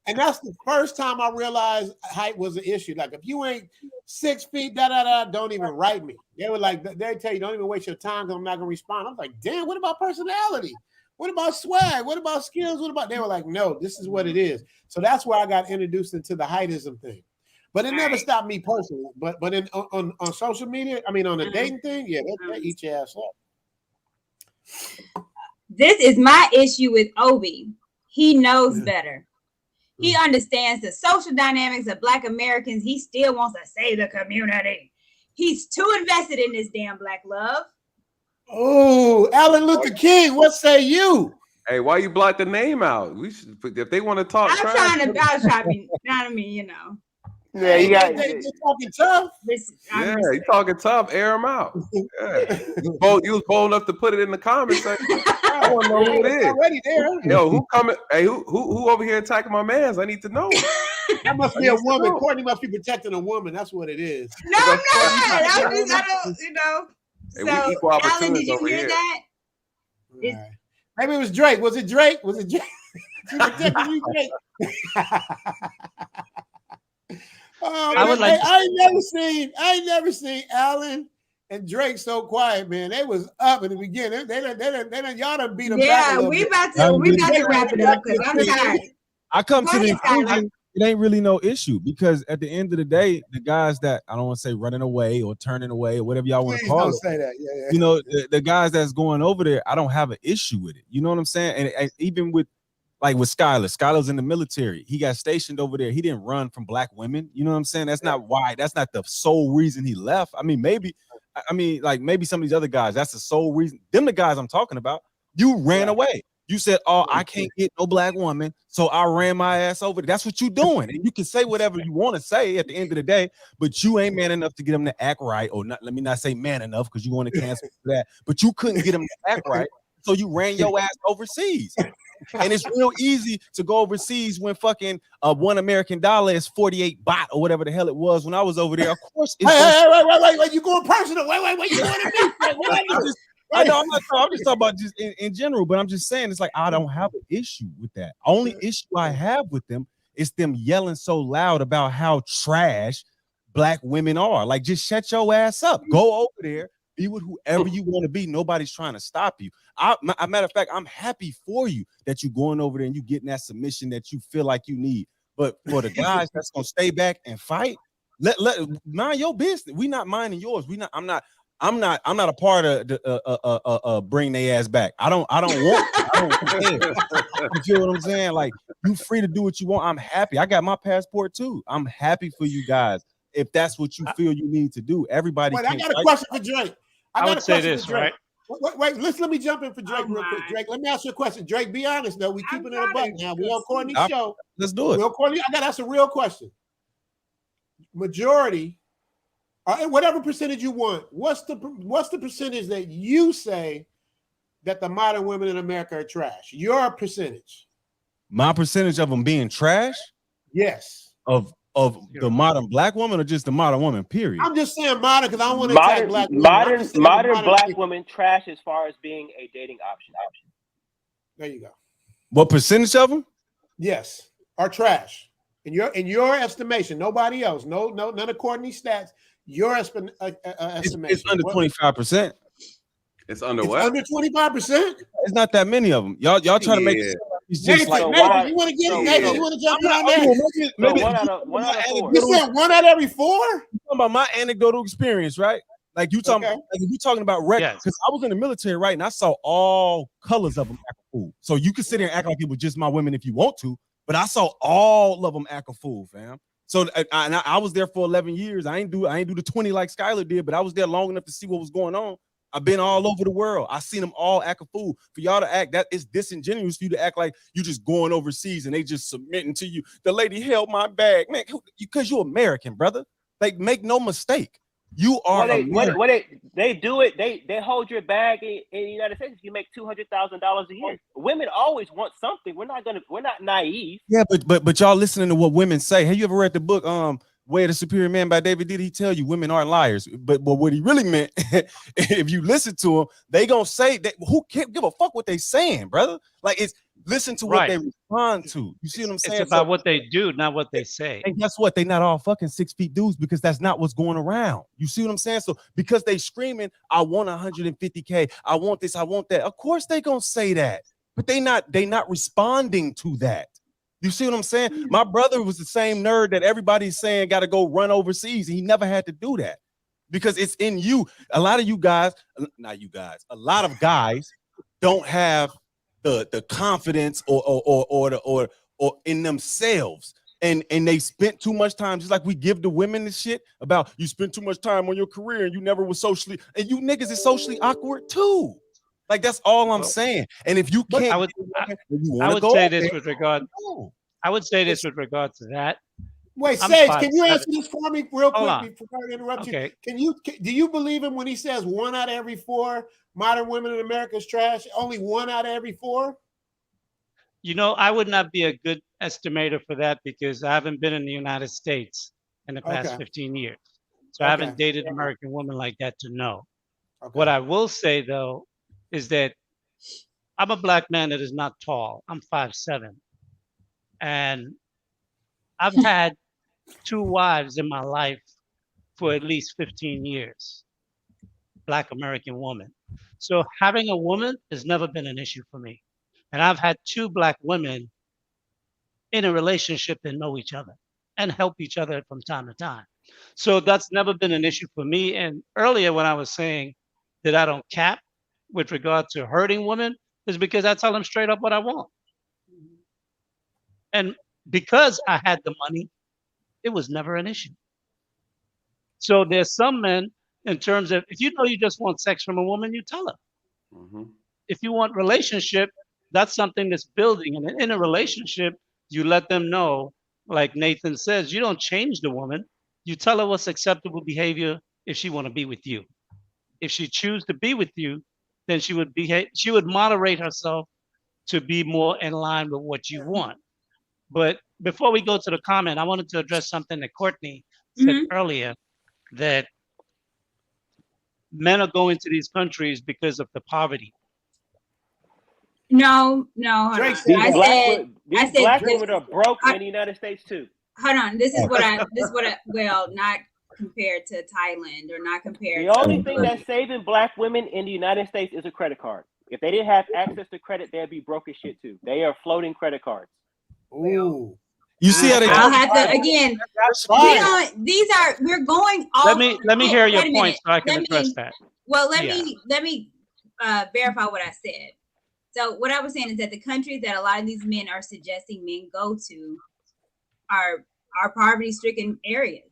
And that's the first time I realized height was an issue. Like if you ain't 6 feet, don't even write me. They were like, they tell you don't even waste your time because I'm not gonna respond. I was like, damn, what about personality? What about swag? What about skills? What about? They were like, no, this is what it is. So that's where I got introduced into the heightism thing. But it never stopped me personally. But on social media, I mean on the dating thing, yeah, they eat your ass up. This is my issue with Obi. He knows better. He understands the social dynamics of Black Americans. He still wants to save the community. He's too invested in this damn Black love. Oh, Alan Luther King, what say you? Hey, why you block the name out? We should, if they want to talk. I was trying to be, you know what I mean, you know. Yeah, you got they talking tough. Yeah, you talking tough. Air them out. Yeah. You was bold enough to put it in the comments. I want to know who it is. Already there. Yo, who coming? Hey, who over here attacking my mans? I need to know. That must be a woman. Courtney must be protecting a woman. That's what it is. No, I'm not. I don't, you know. Hey, we equal opportunities Alan, did you over hear here. that? Right. Maybe it was Drake. Was it Drake? Was it Drake? She protecting you, Drake. Oh, man. I ain't never seen Alan and Drake so quiet, man. They was up in the beginning. They y'all done beat them back a little bit. We about to wrap it up because I'm tired. I come to the conclusion it ain't really no issue because at the end of the day, the guys that I don't want to say running away or turning away or whatever y'all want to call it. Say that. Yeah. You know, the guys that's going over there, I don't have an issue with it. You know what I'm saying? And even with Skylar's in the military. He got stationed over there. He didn't run from Black women. You know what I'm saying? That's not why. That's not the sole reason he left. I mean, maybe some of these other guys, that's the sole reason. Them the guys I'm talking about. You ran away. You said, oh, I can't get no Black woman, so I ran my ass over there. That's what you're doing. And you can say whatever you want to say at the end of the day, but you ain't man enough to get them to act right. Or not. Let me not say man enough because you want to cancel that. But you couldn't get them to act right. So you ran your ass overseas. And it's real easy to go overseas when fucking $1 American dollar is 48 baht or whatever the hell it was when I was over there. Of course, it's wait, you going personal? Wait, you going to me? I know. I'm just talking about just in general, but I'm just saying it's like I don't have an issue with that. Only issue I have with them is them yelling so loud about how trash Black women are. Like, just shut your ass up. Go over there, be with whoever you want to be. Nobody's trying to stop you. Matter of fact, I'm happy for you that you're going over there and you getting that submission that you feel like you need. But for the guys that's gonna stay back and fight, let mind your business. We not minding yours. I'm not a part of the bring their ass back. I don't care. You feel what I'm saying? Like, you free to do what you want. I'm happy. I got my passport too. I'm happy for you guys. If that's what you feel you need to do, everybody. Wait, I got a question for Drake. I would say this, right? Wait, let me jump in for Drake real quick. Drake, let me ask you a question. Drake, be honest though. We keeping it a buck now. We on Courtney's show. Let's do it. I got to ask a real question. Majority, whatever percentage you want, what's the percentage that you say that the modern women in America are trash? Your percentage. My percentage of them being trash? Yes. Of the modern Black woman or just the modern woman, period? I'm just saying modern because I don't want to attack Black women. Modern Black women trash as far as being a dating option. There you go. What percentage of them? Yes, are trash. In your estimation, nobody else. No, none of Courtney's stats. Your estimation. It's under 25%. It's under what? Under 25%. It's not that many of them. Y'all trying to make it. It's just Nathan, you want to get it? Nathan, you want to jump in on that? Maybe one out of 4. You said 1 out of every 4? You talking about my anecdotal experience, right? Like you talking, like if you talking about records, because I was in the military, right, and I saw all colors of them act a fool. So you can sit there and act like it was just my women if you want to, but I saw all of them act a fool, fam. So I was there for 11 years. I ain't do the 20 like Skylar did, but I was there long enough to see what was going on. I've been all over the world. I seen them all act a fool. For y'all to act, that is disingenuous for you to act like you just going overseas and they just submitting to you. The lady held my bag, man, because you're American, brother. Like, make no mistake. You are they do it. They hold your bag in the United States if you make $200,000 a year. Women always want something. We're not naive. Yeah, but y'all listening to what women say. Have you ever read the book Way of the Superior Man by David Did? He tell you women aren't liars, but what he really meant, if you listen to them, they gonna say that who can't give a fuck what they saying, brother. Like, it's listen to what they respond to. You see what I'm saying? It's about what they do, not what they say. And guess what? They not all fucking 6 feet dudes because that's not what's going around. You see what I'm saying? So because they screaming, I want 150K, I want this, I want that. Of course they gonna say that, but they not responding to that. You see what I'm saying? My brother was the same nerd that everybody's saying got to go run overseas. He never had to do that because it's in you. A lot of you guys, not you guys, a lot of guys don't have the confidence or in themselves. And they spent too much time, just like we give the women this shit about you spent too much time on your career and you never was socially, and you niggas is socially awkward too. Like, that's all I'm saying. And if you can't, I would say this with regard to that. Wait, Sage, can you answer this for me real quick before I interrupt you? Do you believe him when he says 1 out of every 4 modern women in America is trash? Only 1 out of every 4? You know, I would not be a good estimator for that because I haven't been in the United States in the past 15 years. So I haven't dated an American woman like that to know. What I will say, though, is that I'm a Black man that is not tall. I'm 5'7". And I've had 2 wives in my life for at least 15 years. Black American woman. So having a woman has never been an issue for me. And I've had 2 Black women in a relationship that know each other and help each other from time to time. So that's never been an issue for me. And earlier when I was saying that I don't cap with regard to hurting women is because I tell them straight up what I want. And because I had the money, it was never an issue. So there's some men, in terms of, if you know you just want sex from a woman, you tell her. If you want relationship, that's something that's building. And in a relationship, you let them know, like Nathan says, you don't change the woman. You tell her what's acceptable behavior if she want to be with you. If she choose to be with you, then she would moderate herself to be more in line with what you want. But before we go to the comment, I wanted to address something that Courtney said earlier, that men are going to these countries because of the poverty. No. These black women are broke in the United States too. Hold on. This is what I well, not compared to Thailand or not compared The to only thing that's saving black women in the United States is a credit card. If they didn't have access to credit, they'd be broke as shit too. They are floating credit cards. Ooh. You see how they I'll have to again. We're going off. Let me hear your point so I can address that. Well, let me verify what I said. So what I was saying is that the countries that a lot of these men are suggesting men go to are poverty-stricken areas.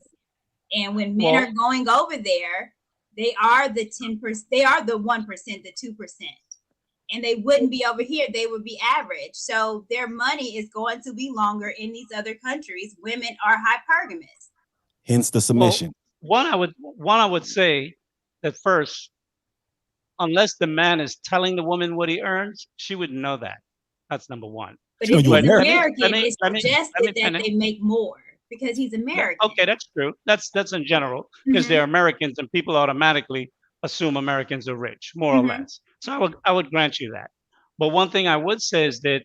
And when men are going over there, they are the 10%, they are the 1%, the 2%. And they wouldn't be over here, they would be average. So their money is going to be longer in these other countries. Women are hypergamous. Hence the submission. One I would say that first, unless the man is telling the woman what he earns, she wouldn't know that. That's number one. But if he's American, it's suggested that they make more because he's American. Okay, that's true. That's in general because they're Americans and people automatically assume Americans are rich, more or less. So I would grant you that. But one thing I would say is that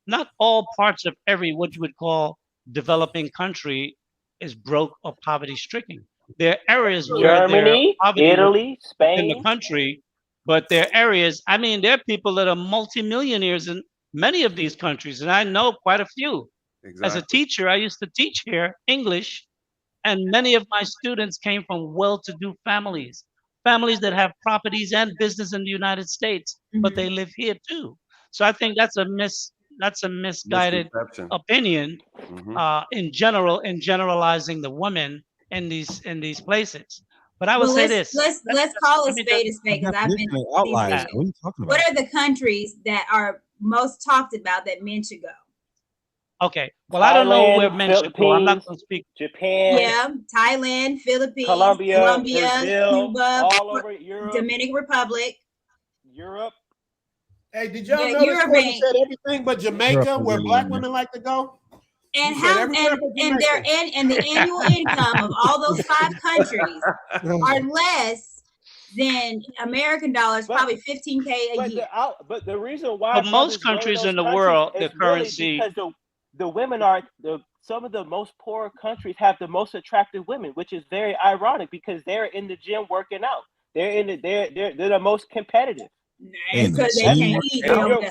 not all parts of every what you would call developing country is broke or poverty stricken. There are areas where Germany, Italy, Spain in the country, but there are areas. I mean, there are people that are multimillionaires in many of these countries, and I know quite a few. As a teacher, I used to teach here English, and many of my students came from well-to-do families that have properties and business in the United States, but they live here too. So I think that's a misguided opinion in generalizing the women in these places. But I would say this. Let's call a spade because I've been outliers. What are you talking about? What are the countries that are most talked about that men should go? Okay. Well, I don't know where men should go. I'm not going to speak. Japan. Yeah, Thailand, Philippines, Colombia, Brazil, Cuba, all over Europe, Dominican Republic, Europe. Hey, did y'all notice Courtney said everything but Jamaica, where black women like to go? And the annual income of all those 5 countries are less than American dollars, probably $15K a year. But the reason why most countries in the world, the currency, because the women are some of the most poor countries have the most attractive women, which is very ironic because they're in the gym working out. They're the most competitive. Because they can't eat. But hold on,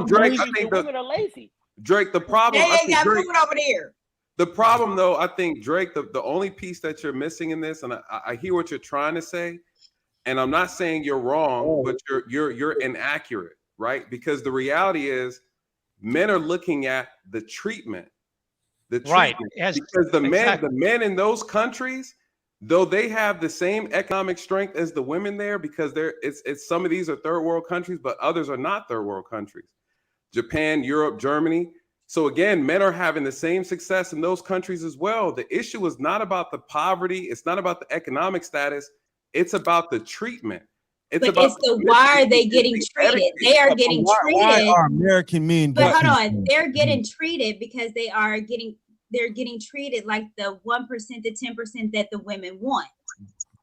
Drake. I think women are lazy. Drake, the problem. They ain't got food over there. The problem, though, I think Drake, the only piece that you're missing in this, and I hear what you're trying to say, and I'm not saying you're wrong, but you're inaccurate, right? Because the reality is, men are looking at the treatment. Yes, because the men in those countries, though they have the same economic strength as the women there, because it's some of these are third world countries, but others are not third world countries. Japan, Europe, Germany. So again, men are having the same success in those countries as well. The issue is not about the poverty, it's not about the economic status, it's about the treatment. Why are they getting treated? They are getting treated. Why are American men? But hold on, they're getting treated because they're getting treated like the 1%, the 10% that the women want.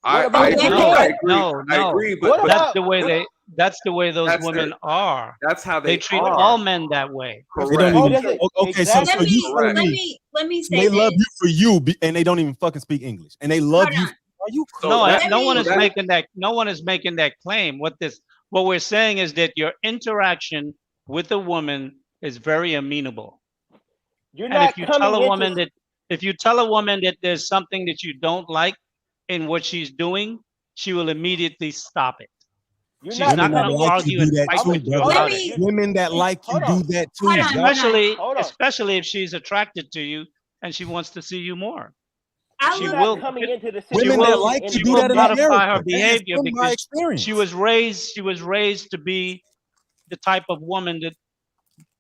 I agree. But that's the way those women are. That's how they treat all men that way. Correct. Okay, so let me say they love you for you, and they don't even fucking speak English, and they love you. Are you? No one is making that. No one is making that claim. What we're saying is that your interaction with a woman is very amenable. If you tell a woman that there's something that you don't like in what she's doing, she will immediately stop it. She's not going to argue and fight with you about it. Women that like you do that too. Especially if she's attracted to you and she wants to see you more. She will coming into the women that like to do that in modify her behavior because experience. she was raised to be the type of woman that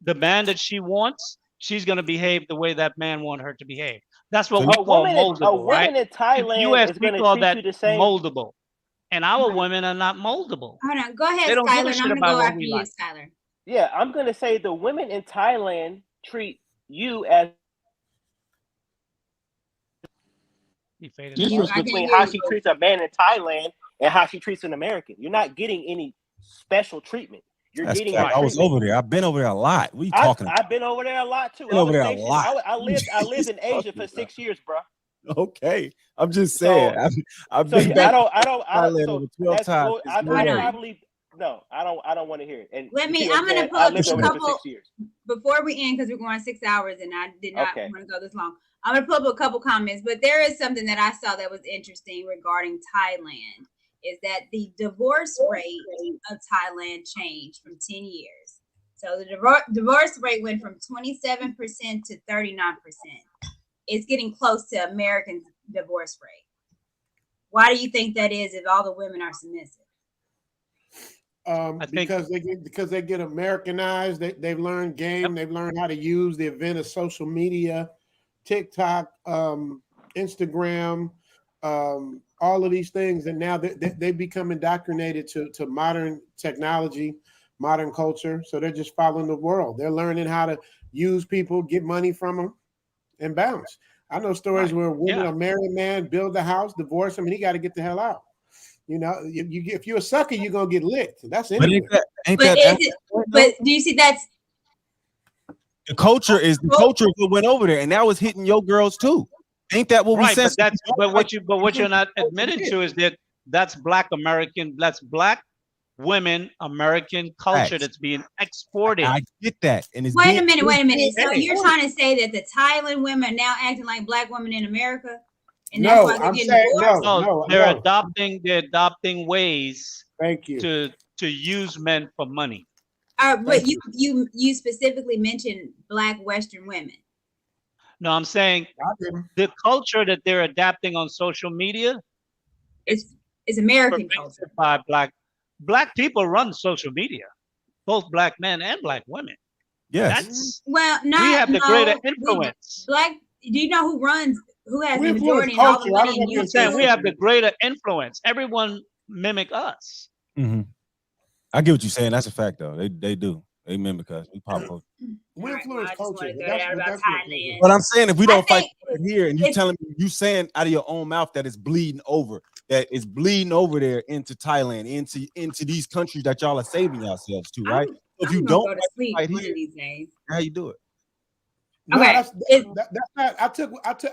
the man that she wants, she's going to behave the way that man wants her to behave. That's what So we you- call a moldable, right? woman in Thailand U.S. is we going to call treat that you the same. moldable, and our women are not moldable. Hold on. Go ahead, They don't give Skylar, a and shit I'm gonna about go what after we you, like. Skylar. Yeah, I'm going to say the women in Thailand treat you as difference between how she treats a man in Thailand and how she treats an American. You're not getting any special treatment. You're That's getting cap. a I was treatment. over there. I've been over there a lot. What are you talking about? I've been over there a lot too. Been I over was there a stationed. lot. I lived in Asia for 6 years, bro. Okay, I'm just saying. So, I've so been yeah, back I don't. Thailand So over 12 that's times. go. It's I no way. probably no. I don't want to hear it. And Let you me. see what I'm gonna saying? pull I up lived just a over there for couple 6 years. before we end because we're going 6 hours, and I did not Okay. want to go this long. I'm gonna pull up a couple comments, but there is something that I saw that was interesting regarding Thailand. Is that the divorce rate of Thailand changed from 10 years? So the divorce rate went from 27% to 39%. It's getting close to American divorce rate. Why do you think that is if all the women are submissive? Because they get Americanized. They've learned game. They've learned how to use the event of social media, TikTok, Instagram, all of these things. And now they become indoctrinated to modern technology, modern culture. So they're just following the world. They're learning how to use people, get money from them, and bounce. I know stories where women are married man, build a house, divorce him, and he got to get the hell out. You know, if you're a sucker, you're gonna get licked. That's anywhere. But do you see that's the culture is what went over there, and now it's hitting your girls too. Ain't that what we Right, said? but what you're not admitting to is that that's Black American, that's Black women American culture that's being exported. I get that, and it's wait a minute. So Hey. you're trying to say that the Thailand women are now acting like Black women in America, and No, that's why they're I'm getting saying divorced? no. They're adopting ways. Thank you. To use men for money. But you specifically mentioned Black Western women. No, I'm saying the culture that they're adapting on social media is American culture. By Black people run social media, both Black men and Black women. Yes. We have the greater influence. Do you know who has We the majority in influence all the culture. money in I'm saying YouTube? we have the greater influence. Everyone mimic us. Mm-hmm. I get what you're saying. That's a fact, though. They do. They mimic us. We pop culture. We influence culture. But I'm saying if we don't fight for it here, and you telling me you saying out of your own mouth that it's bleeding over, that it's bleeding over there into Thailand, into these countries that y'all are saving yourselves to, right? If you don't go to sleep fight one here, of these days. how you do it? No, Okay. that's not.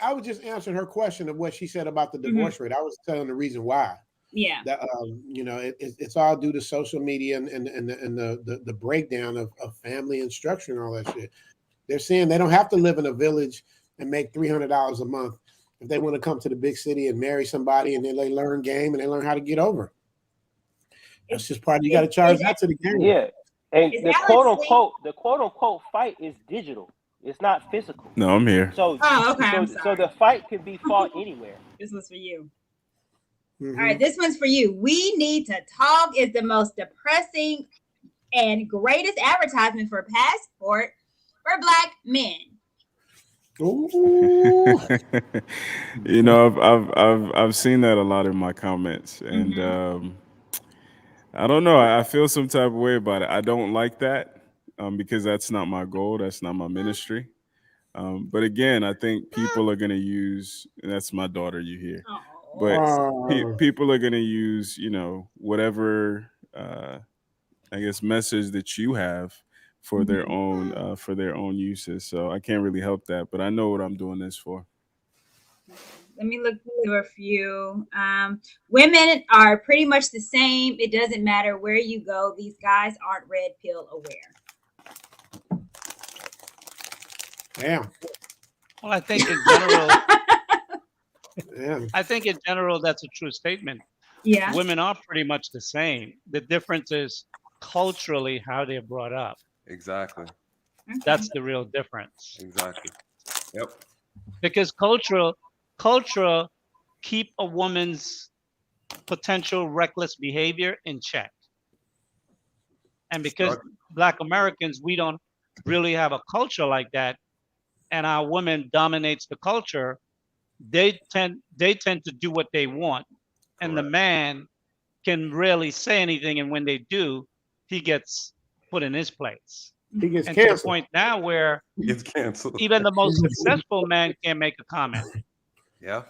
I was just answering her question of what she said about the divorce rate. I was telling the reason why. Yeah. That it's all due to social media and the breakdown of family and structure and all that shit. They're saying they don't have to live in a village and make $300 a month if they want to come to the big city and marry somebody, and then they learn game and they learn how to get over. That's just part of you got to charge that to the game. Yeah, and the quote unquote fight is digital. It's not physical. No, I'm here. So so the fight can be fought anywhere. This was for you. All right, this one's for you. We Need to Talk is the most depressing and greatest advertisement for passport for Black men. You know, I've seen that a lot in my comments, and I don't know. I feel some type of way about it. I don't like that because that's not my goal. That's not my ministry. But again, I think people are going to use, and that's my daughter you hear, but people are going to use, you know, whatever, I guess, message that you have for their own uses. So I can't really help that, but I know what I'm doing this for. Let me look through a few. Women are pretty much the same. It doesn't matter where you go. These guys aren't red pill aware. Damn. Well, I think in general, that's a true statement. Yeah. Women are pretty much the same. The difference is culturally how they're brought up. Exactly. That's the real difference. Exactly. Yep. Because culture keep a woman's potential reckless behavior in check. And because Black Americans, we don't really have a culture like that, and our women dominates the culture, they tend to do what they want, and the man can rarely say anything, and when they do, he gets put in his place. He gets and to the canceled. point now where Gets canceled. even the most successful man can't make a comment. Yeah.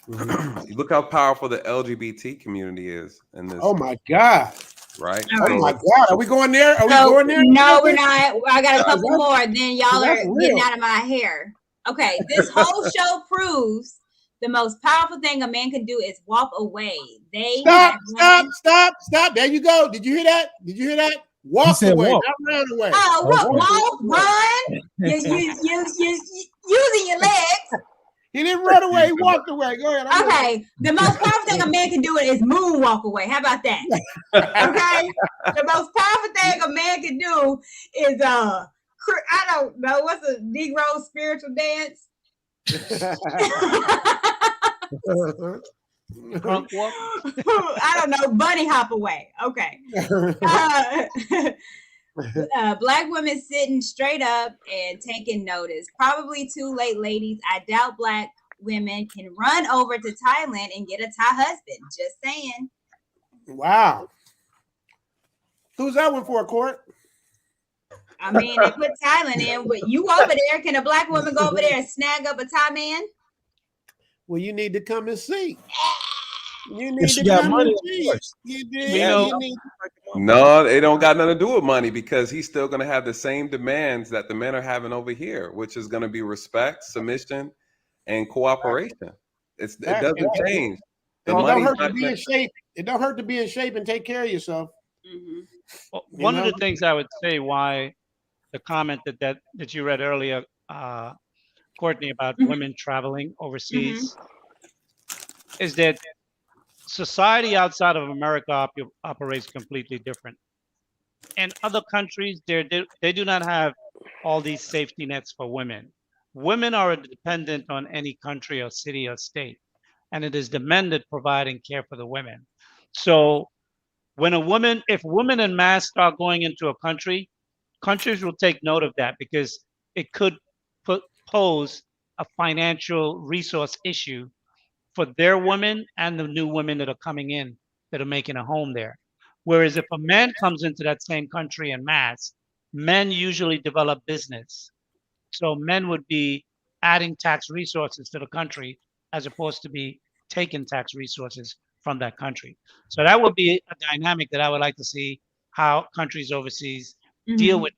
Look how powerful the LGBT community is in this. Oh my God. Right? Oh my God. Are we going there? Are we going there? No, we're not. I got a couple That's- more. Then y'all are that's getting real. out of my hair. Okay, this whole show proves the most powerful thing a man can do is walk away. Stop. There you go. Did you hear that? Walk said away, walk. not run away. Oh, walk, run. You using your legs. He didn't run away. He walked away. Go ahead. Okay, the most powerful thing a man can do is moonwalk away. How about that? Okay, the most powerful thing a man can do is I don't know, what's a Negro spiritual dance? I don't know, bunny hop away. Okay. Black women sitting straight up and taking notice. Probably too late, ladies. I doubt Black women can run over to Thailand and get a Thai husband. Just saying. Wow. Who's that one for, Court? I mean, they put Thailand in, but you over there, can a Black woman go over there and snag up a Thai man? Well, you need to come and see. You If need she to got come money, and of see. course. You need. No, they don't got nothing to do with money because he's still going to have the same demands that the men are having over here, which is going to be respect, submission, and cooperation. It doesn't change. It don't hurt to be in shape. It don't hurt to be in shape and take care of yourself. Well, one of the things I would say why the comment that you read earlier, Courtney, about women traveling overseas, is that society outside of America operates completely different. In other countries, they do not have all these safety nets for women. Women are dependent on any country or city or state, and it is the men that provide and care for the women. So when if women en masse start going into a country, countries will take note of that because it could pose a financial resource issue for their women and the new women that are coming in that are making a home there. Whereas if a man comes into that same country en masse, men usually develop business. So men would be adding tax resources to the country as opposed to be taking tax resources from that country. So that would be a dynamic that I would like to see how countries overseas deal with,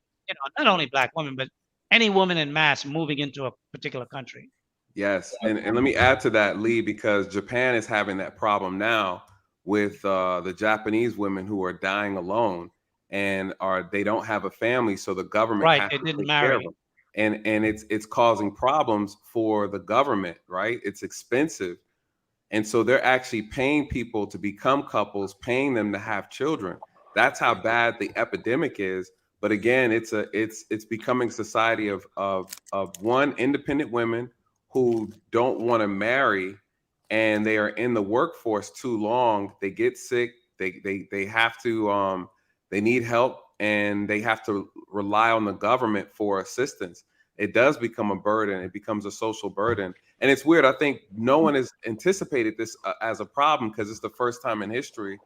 not only Black women, but any woman en masse moving into a particular country. Yes, and let me add to that, Lee, because Japan is having that problem now with the Japanese women who are dying alone and they don't have a family, so the government has they to didn't take care of marry. them. And it's causing problems for the government, right? It's expensive, and so they're actually paying people to become couples, paying them to have children. That's how bad the epidemic is. But again, it's becoming society of one, independent women who don't want to marry and they are in the workforce too long. They get sick, they have to they need help, and they have to rely on the government for assistance. It does become a burden. It becomes a social burden. And it's weird. I think no one has anticipated this as a problem because it's the first time in history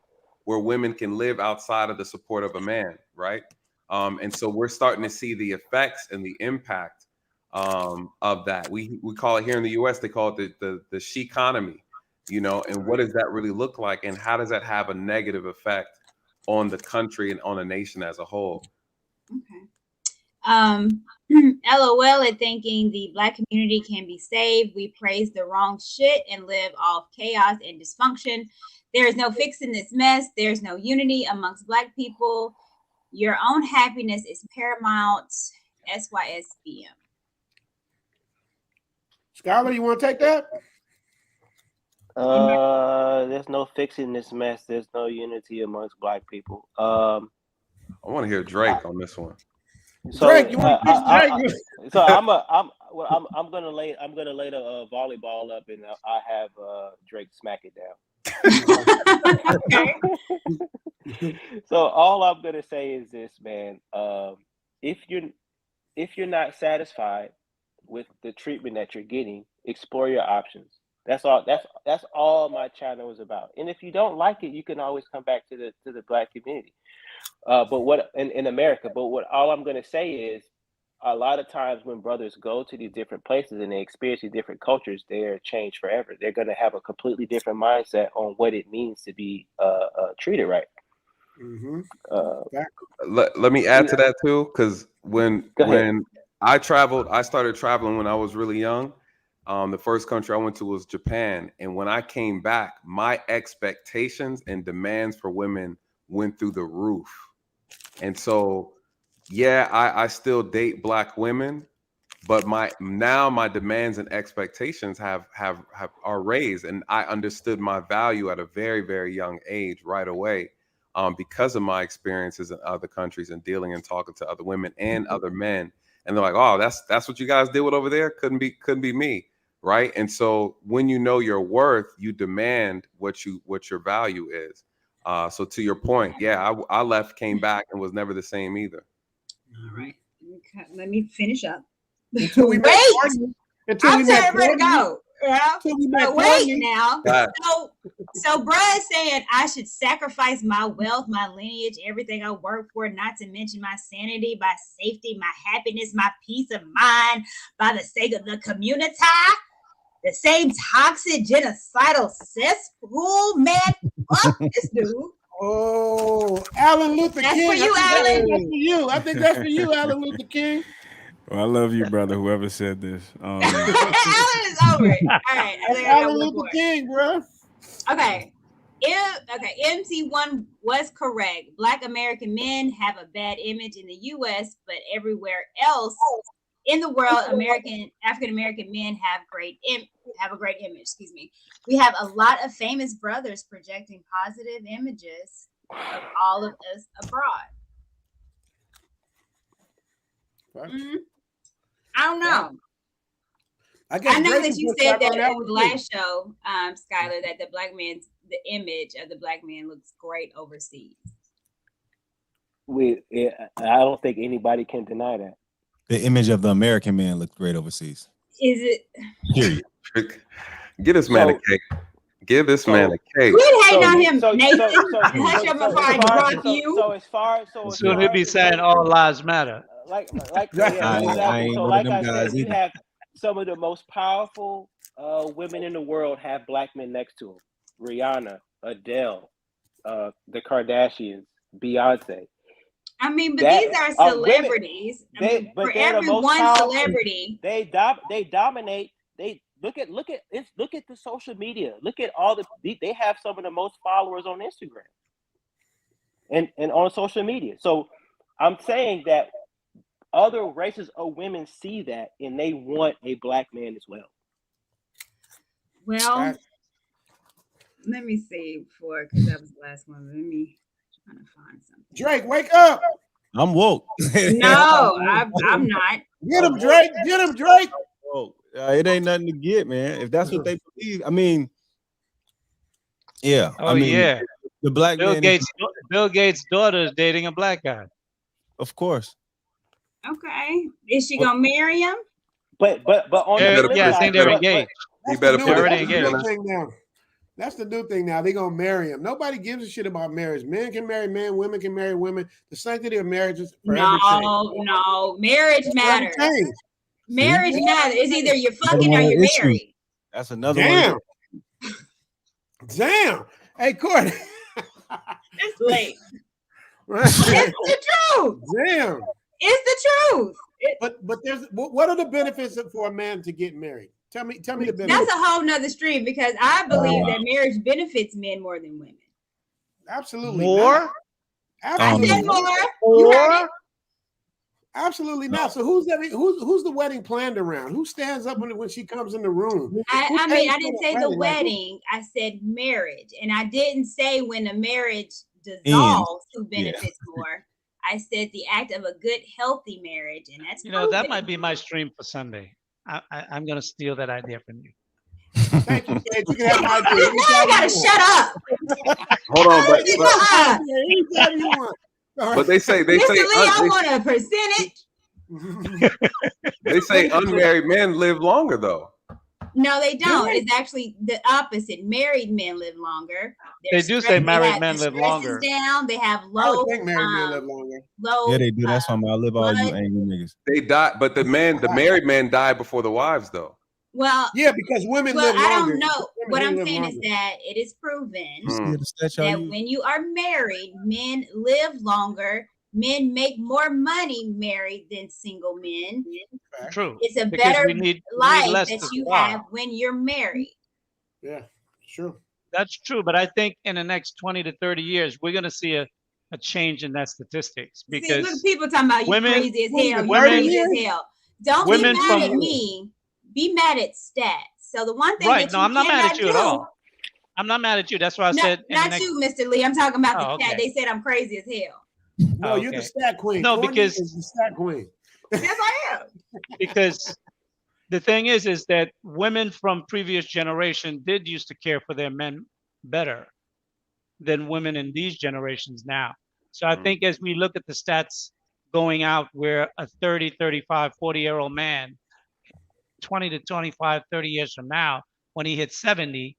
where women can live outside of the support of a man, right? And so we're starting to see the effects and the impact of that. We call it here in the U.S. They call it the she economy, and what does that really look like, and how does that have a negative effect on the country and on a nation as a whole? LOL at thinking the Black community can be saved. We praise the wrong shit and live off chaos and dysfunction. There is no fixing this mess. There's no unity amongst Black people. Your own happiness is paramount. SYSBM. Skylar, you want to take that? There's no fixing this mess. There's no unity amongst Black people. I want to hear Drake on this one. So, Drake, you want to Drake? So I'm gonna lay the volleyball up, and I have Drake smack it down. So all I'm gonna say is this, man. If you're not satisfied with the treatment that you're getting, explore your options. That's all. That's all my channel is about. And if you don't like it, you can always come back to the Black community. But what in America? But what all I'm going to say is, a lot of times when brothers go to these different places and they experience these different cultures, they're changed forever. They're going to have a completely different mindset on what it means to be treated right. Mm-hmm. Let me add to that too, because when I started traveling when I was really young. The first country I went to was Japan, and when I came back, my expectations and demands for women went through the roof. And so, yeah, I still date Black women, but my demands and expectations are raised, and I understood my value at a very, very young age right away, because of my experiences in other countries and dealing and talking to other women and other men. And they're like, "Oh, that's what you guys deal with over there? Couldn't be me." Right. And so when you know your worth, you demand what your value is. So to your point, yeah, I left, came back, and was never the same either. All right. Let me finish up. Until we wait. I'm telling Courtney. to go. Wait now. God. So bruh is saying I should sacrifice my wealth, my lineage, everything I work for, not to mention my sanity, my safety, my happiness, my peace of mind, by the sake of the community. The same toxic genocidal cesspool, man. Fuck this dude. Oh, Alan Luther That's King. for you, Alan. That's for you. I think that's for you, Alan Luther King. Well, I love you, brother. Whoever said this. Alan is over it. All right. I think I got Alan one Luther more. King, bro. Okay. MC1 was correct. Black American men have a bad image in the U.S., but everywhere else in the world, African American men have a great image. Excuse me. We have a lot of famous brothers projecting positive images of all of us abroad. I don't know. I know that you said that in the last show, Skylar, that the image of the Black man looks great overseas. I don't think anybody can deny that. The image of the American man looked great overseas. Is it? Period. Give this man a cake. Give this man a cake. Quit hating on him, Nathan. Hush up before I drop you. So as far Soon he'll be saying all lives matter. Like I ain't so one like of them I guys said, you either. have some of the most powerful women in the world have Black men next to them. Rihanna, Adele, the Kardashians, Beyonce. I mean, but these are celebrities. For every one celebrity, they dominate. They look at the social media. Look at they have some of the most followers on Instagram and on social media. So I'm saying that other races of women see that and they want a Black man as well. Well, let me see because that was the last one. Let me try to find something. Drake, wake up! I'm woke. No, I'm not. Get him, Drake. Get him, Drake. Oh, it ain't nothing to get, man. If that's what they believe, I mean, yeah. Oh, I mean, yeah. The Black man. Bill Gates' daughter is dating a Black guy. Of course. Okay. Is she gonna marry him? But on the flip side, I think they're engaged. That's the new thing now. They're gonna marry him. Nobody gives a shit about marriage. Men can marry men, women can marry women. The sanctity of marriage is forever changed. No. Marriage matters. Marriage matters. It's either you're fucking or you're married. That's another one. Damn. Hey, Courtney. It's late. It's the truth. Damn. It's the truth. But there's what are the benefits for a man to get married? Tell me the benefits. That's a whole nother stream because I believe that marriage benefits men more than women. Absolutely more. Not. Absolutely I said more. More. Absolutely not. So who's the wedding planned around? Who stands up when she comes in the room? I mean, I didn't say the wedding. I said marriage, and I didn't say when the marriage dissolves who benefits more. I said the act of a good, healthy marriage, and that's that might be my stream for Sunday. I'm going to steal that idea from you. Thank you, Ted. You can have my idea. I gotta shut up. Hold on, but they say Lee, I want a percentage. They say unmarried men live longer though. No, they don't. It's actually the opposite. Married men live longer. They do say married men the live stress longer. is down. They have I low, would think married men live longer. low. Yeah, they do. That's why I live all you blood. angry niggas. They die, but the married men die before the wives, though. Well, Yeah, because women well, live I longer. don't know. Women What really I'm live saying is longer. that it is proven that when you are married, men live longer. Men make more money married than single men. True. It's a Because better we need life less that to you survive. have when you're married. Yeah, true. That's true, but I think in the next 20 to 30 years, we're going to see a change in that statistics See, look, because people talking about you women, crazy as hell. You women, crazy as hell. Don't be women mad from at me. Be mad at stats. So the one thing right. that No, you I'm not mad cannot at you at do. all. I'm not mad at you. That's why I said in the Not next. you, Mr. Lee. I'm talking about Oh, the chat. okay. They said I'm crazy as hell. No, you're the stat queen. No, Courtney because is the stat queen. Yes, I am. because the thing is that women from previous generation did used to care for their men better than women in these generations now. So I think as we look at the stats going out where a 30, 35, 40-year-old man, 20 to 25, 30 years from now, when he hits 70,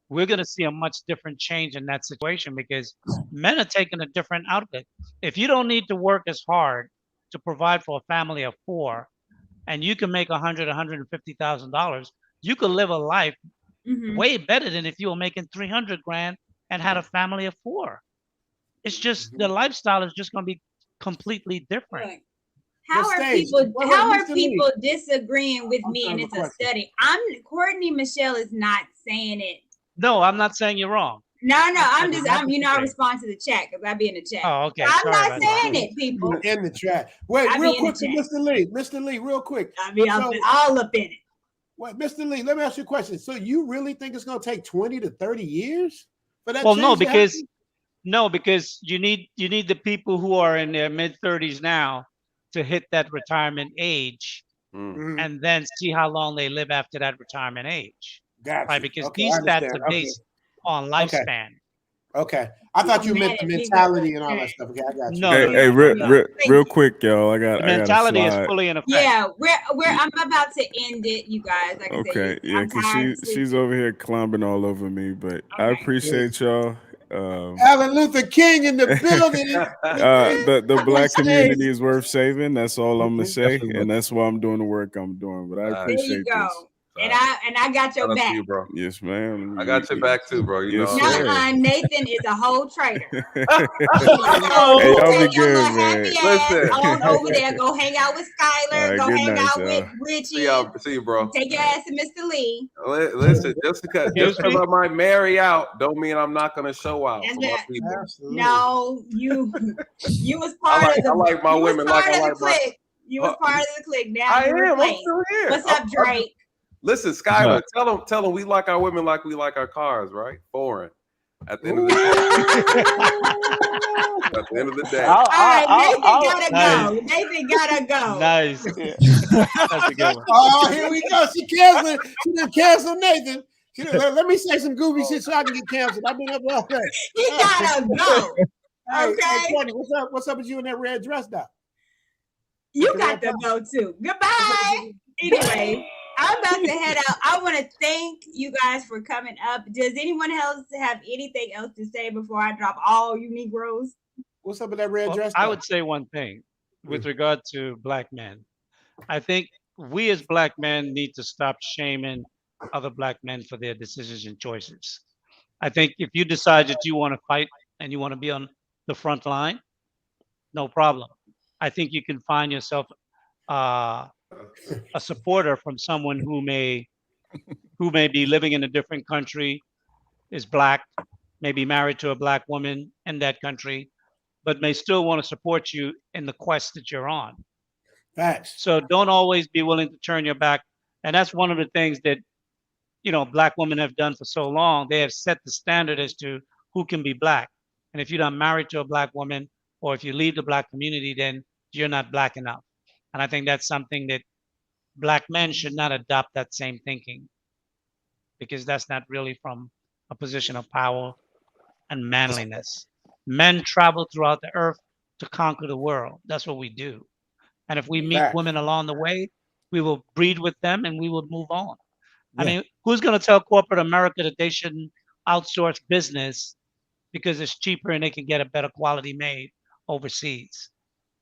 we're going to see a much different change in that situation because men are taking a different outlook. If you don't need to work as hard to provide for a family of 4, and you can make $150,000, you could live a life way better than if you were making 300 grand and had a family of 4. It's just the lifestyle is just going to be completely different. Look, how are people disagreeing with me and it's a study? Courtney Michelle is not saying it. No, I'm not saying you're wrong. No, I'm That's just not what I you're respond to the chat because I be in the chat. Oh, okay. I'm Sorry not about that. saying it, people. In the chat. Wait, I real be in the quick, chat. Mr. Lee. Mr. Lee, real quick. I mean, I'm all up in it. Wait, Mr. Lee, let me ask you a question. So you really think it's going to take 20 to 30 years for that Well, change to happen? because you need the people who are in their mid 30s now to hit that retirement age and then see how long they live after that retirement age. Gotcha. Right? Because Okay, these I stats understand. are based on lifespan. Okay. I thought you meant the mentality and all that stuff. Okay, I got you. No, Hey, real quick, y'all. I got mentality is slide. fully in effect. Yeah, I'm about to end it, you guys. Like I Okay, said, yeah, I'm because tired of she's over here climbing all over me, but I appreciate y'all. Alan Luther King in the building. The black community is worth saving. That's all I'm gonna say, and that's why I'm doing the work I'm doing. But I There you appreciate go. this. And I got your back. You, bro. Yes, ma'am. I got your back too, bro. You Yes, know. sir. Nathan is a whole traitor. Hey, y'all be good, man. Listen. On over there, go hang out with Skylar. All right, Go good hang night, out y'all. with Richie. See you, bro. Take your ass to Mr. Lee. Listen, just because I might marry out, don't mean I'm not gonna show out for my people. No, you was part of the. I like my women like I like my. clique. You was part of the clique. Now I you're am. I'm replaced. still here. What's up, Drake? Listen, Skylar, tell them we like our women like we like our cars, right? Foreign. At the end of the day. At the end of the day. All right, Nathan gotta go. Nathan gotta go. Nice. That's a good one. Oh, here we go. She canceled. She done canceled Nathan. Let me say some goofy shit so I can get canceled. I've been up all day. He gotta go. Okay. Hey, Courtney, what's up with you in that red dress, Doc? You got to go too. Goodbye. Anyway, I'm about to head out. I want to thank you guys for coming up. Does anyone else have anything else to say before I drop all you Negroes? What's up with that red dress? I would say one thing with regard to black men. I think we as black men need to stop shaming other black men for their decisions and choices. I think if you decide that you want to fight and you want to be on the front line, no problem. I think you can find yourself a supporter from someone who may be living in a different country, is black, may be married to a black woman in that country, but may still want to support you in the quest that you're on. Facts. So don't always be willing to turn your back. And that's one of the things that, black women have done for so long. They have set the standard as to who can be black. And if you're not married to a black woman, or if you leave the black community, then you're not black enough. And I think that's something that black men should not adopt that same thinking, because that's not really from a position of power and manliness. Men travel throughout the earth to conquer the world. That's what we do. And if we meet women along the way, we will breed with them and we will move on. I mean, who's going to tell corporate America that they shouldn't outsource business because it's cheaper and they can get a better quality made overseas?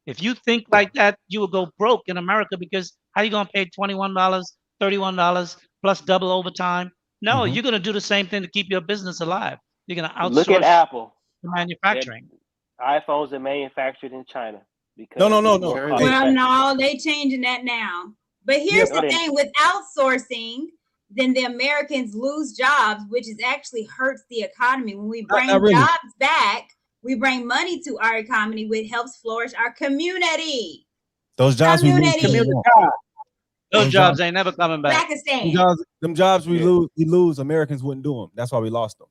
If you think like that, you will go broke in America, because how you going to pay $21, $31 plus double overtime? No, you're going to do the same thing to keep your business alive. You're going to outsource Look at Apple. the manufacturing. iPhones are manufactured in China. Because No. Well, no, they changing that now. But here's the thing: with outsourcing, then the Americans lose jobs, which is actually hurts the economy. When we bring jobs back, we bring money to our economy, which helps flourish our community. Those jobs we lose. Those jobs ain't never coming back. Pakistan. Them jobs we lose. Americans wouldn't do them. That's why we lost them.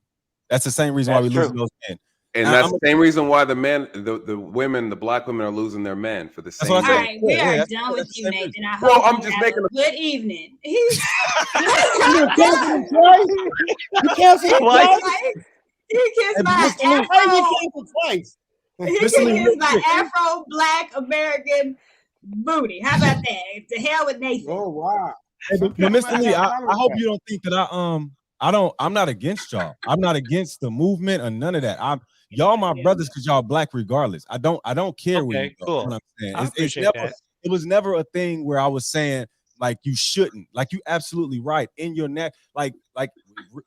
That's the same reason why we lose those men. And that's the same reason why the men, the women, the black women are losing their men for the same reason. All right, we are done with you, Nathan. I hope I'm just making a good evening. You canceled twice. He kissed my Afro. Twice. He kissed my Afro Black American booty. How about that? To hell with Nathan. Oh wow. Hey, but Mr. Lee, I hope you don't think that I'm not against y'all. I'm not against the movement or none of that. Y'all my brothers because y'all black regardless. I don't care what you cool. What I'm saying. I appreciate that. It was never a thing where I was saying like you shouldn't. Like you absolutely right. In your neck, like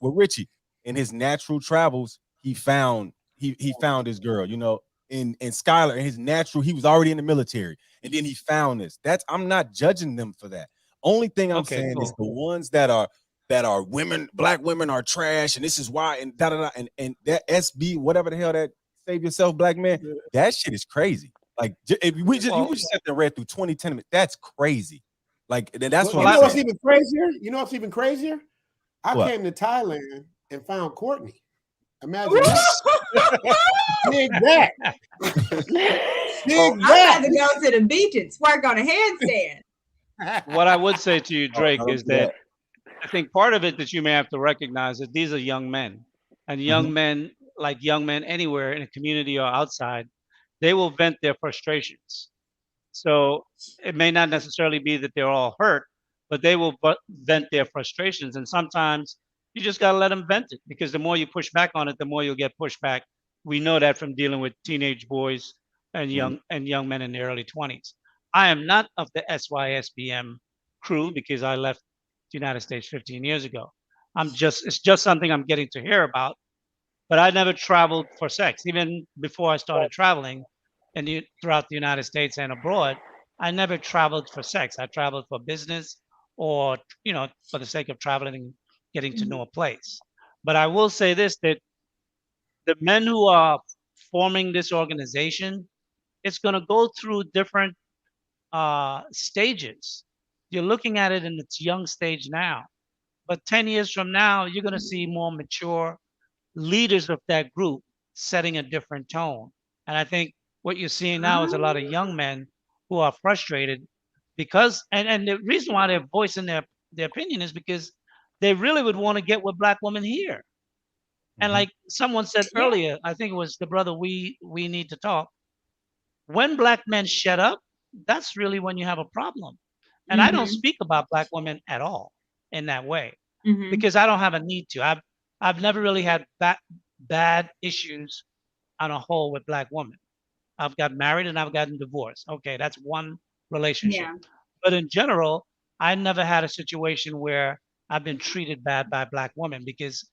with Richie in his natural travels, he found his girl, you know, in Skylar in his natural, he was already in the military, and then he found this. I'm not judging them for that. Only thing I'm saying is the ones that are women, black women are trash, and this is why, and and that SB, whatever the hell that save yourself, black man, that shit is crazy. Like if you just sat there and read through 20 minutes, that's crazy. Like that's what you I'm know what's saying. even crazier? You know what's even crazier? I What? came to Thailand and found Courtney. Imagine that. Dig that. Dig I'm that. about to go to the beach and twerk on a handstand. What I would say to you, Drake, is that I think part of it that you may have to recognize that these are young men, and young men, like young men anywhere in a community or outside, they will vent their frustrations. So it may not necessarily be that they're all hurt, but they will vent their frustrations. And sometimes you just got to let them vent it, because the more you push back on it, the more you'll get pushed back. We know that from dealing with teenage boys and young men in the early 20s. I am not of the SYSBM crew because I left the United States 15 years ago. It's just something I'm getting to hear about, but I never traveled for sex. Even before I started traveling throughout the United States and abroad, I never traveled for sex. I traveled for business or, for the sake of traveling and getting to know a place. But I will say this, that the men who are forming this organization, it's going to go through different stages. You're looking at it in its young stage now, but 10 years from now, you're going to see more mature leaders of that group setting a different tone. And I think what you're seeing now is a lot of young men who are frustrated because, and the reason why they're voicing their opinion is because they really would want to get with black women here. And like someone said earlier, I think it was the brother, we need to talk. When black men shut up, that's really when you have a problem. And I don't speak about black women at all in that way because I don't have a need to. I've never really had bad issues on a whole with black women. I've got married and I've gotten divorced. Okay, that's one relationship. Yeah. But in general, I never had a situation where I've been treated bad by black women, because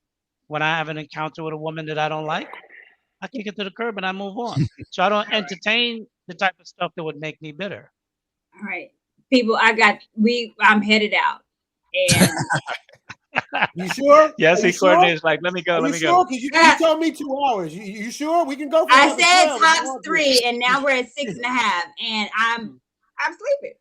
when I have an encounter with a woman that I don't like, I kick it to the curb and I move on. So I don't entertain the type of stuff that would make me bitter. All right, people, I'm headed out. And you sure? Yes, he Courtney is like, let me go. Because you told me 2 hours. You sure? We can go for I said top 3, and now we're at 6.5, and I'm sleeping.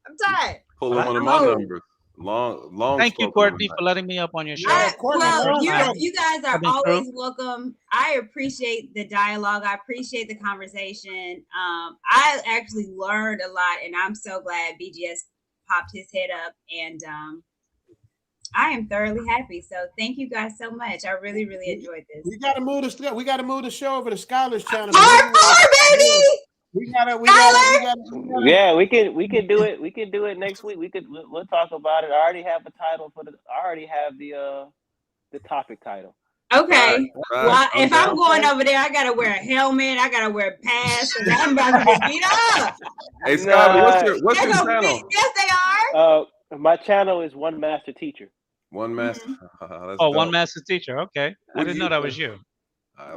I'm tired. Pulling one of my numbers. Long. Thank you, Courtney, for letting me up on your show. Well, you guys are always welcome. I appreciate the dialogue. I appreciate the conversation. I actually learned a lot, and I'm so glad BGS popped his head up, and I am thoroughly happy. So thank you guys so much. I really, really enjoyed this. We got to move the show over to Skylar's channel. Hardcore, baby! Yeah, we can do it. We can do it next week. We'll talk about it. I already have a title I already have the topic title. Okay. Well, if I'm going over there, I gotta wear a helmet. I gotta wear a pass. I'm about to get beat up. Hey, Scott, what's your channel? Yes, they are. My channel is One Master Teacher. One Master. One Master Teacher. Okay, I didn't know that was you.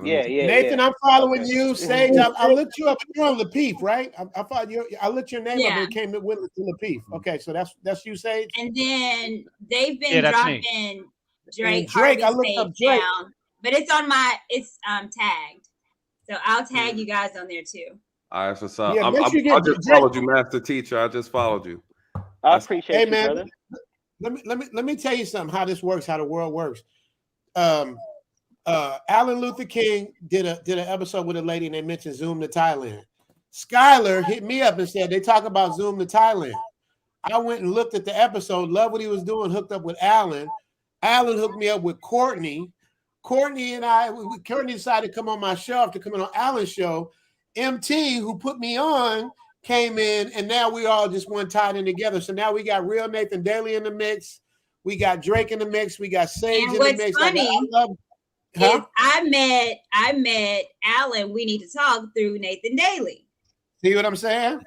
Yeah. Nathan, I'm following you. Sage, I looked you up. You're on Lapeef, right? I thought you. I looked your name up and it came with Lapeef. Okay, so that's you, Sage. And then they've been dropping Drake. I looked up Drake. Down, but it's on my. It's tagged, so I'll tag you guys on there too. All right, so I just followed you, Master Teacher. I just followed you. I appreciate you, man, brother. Let me tell you something. How this works. How the world works. Alan Luther King did an episode with a lady and they mentioned Zoom to Thailand. Skylar hit me up and said they talk about Zoom to Thailand. I went and looked at the episode, loved what he was doing, hooked up with Alan. Alan hooked me up with Courtney. Courtney decided to come on my show after coming on Alan's show. MT, who put me on, came in, and now we all just one tied in together. So now we got real Nathan Daly in the mix. We got Drake in the mix. We got Sage in the mix. Funny, I met Alan. We need to talk through Nathan Daly. See what I'm saying?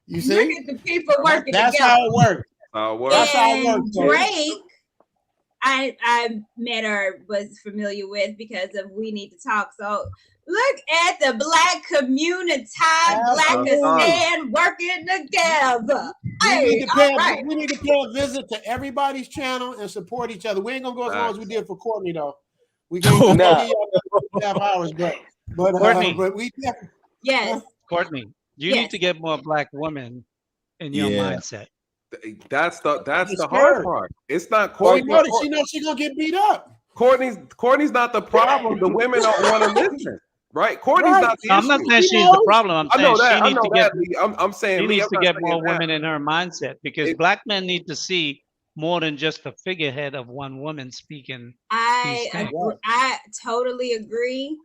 You see? Look at the people working That's together. how it works. That's how it works. Drake, I met or was familiar with because of We Need to Talk. So look at the Black community, Black and working together. We need to pay a visit to everybody's channel and support each other. We ain't gonna go as long as we did for Courtney though. We can have hours, but Courtney, but we yes, Courtney, you need to get more Black women in your mindset. That's the hard part. It's not Courtney. She knows she's gonna get beat up. Courtney's not the problem. The women don't want to listen. Right, Courtney's not the issue. I'm not saying she's the problem. I'm saying she needs to get more women in her mindset because Black men need to see more than just a figurehead of one woman speaking. I totally agree.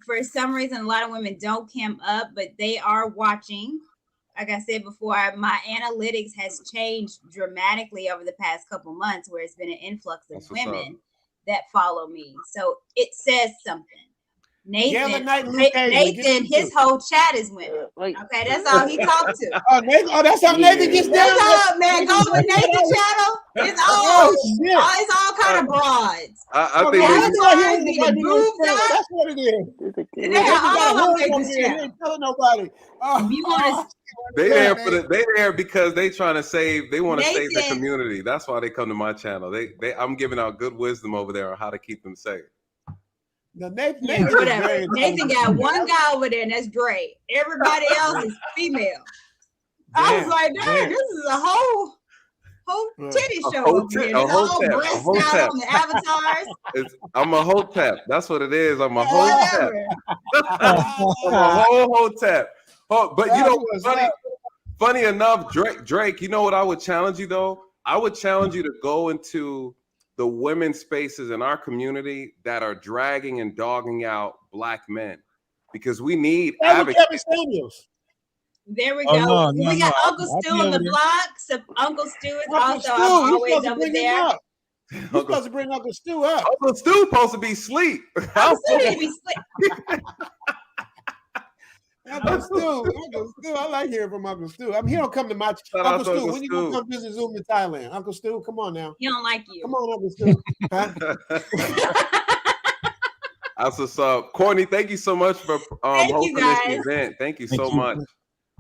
For some reason, a lot of women don't cam up, but they are watching. Like I said before, my analytics has changed dramatically over the past couple months, where it's been an influx of women that follow me. So it says something. Nathan, his whole chat is women. Okay, that's all he talks to. That's how Nathan gets down. That's all, man. Go with Nathan's channel. It's all kind of broads. I think that's what it is. He ain't telling nobody. They there because they trying to save. They want to save the community. That's why they come to my channel. I'm giving out good wisdom over there on how to keep them safe. Nathan got one guy over there, and that's Dre. Everybody else is female. I was like, dang, this is a whole titty show over here. A whole tap. On the avatars. I'm a whole tap. That's what it is. I'm a whole tap. I'm a whole tap. But you know, funny enough, Drake, you know what I would challenge you though? I would challenge you to go into the women's spaces in our community that are dragging and dogging out Black men, because we need advocates. There we go. We got Uncle Stu on the block. So Uncle Stu is also always over there. You're supposed to bring Uncle Stu up. Uncle Stu supposed to be asleep. Uncle Stu need to be asleep. Uncle Stu, I like hearing from Uncle Stu. I mean, he don't come to my Uncle Stu. When you gonna come visit Zoom in Thailand? Uncle Stu, come on now. He don't like you. Come on, Uncle Stu. That's what's up. Courtney, thank you so much for hosting this event. Thank you so much.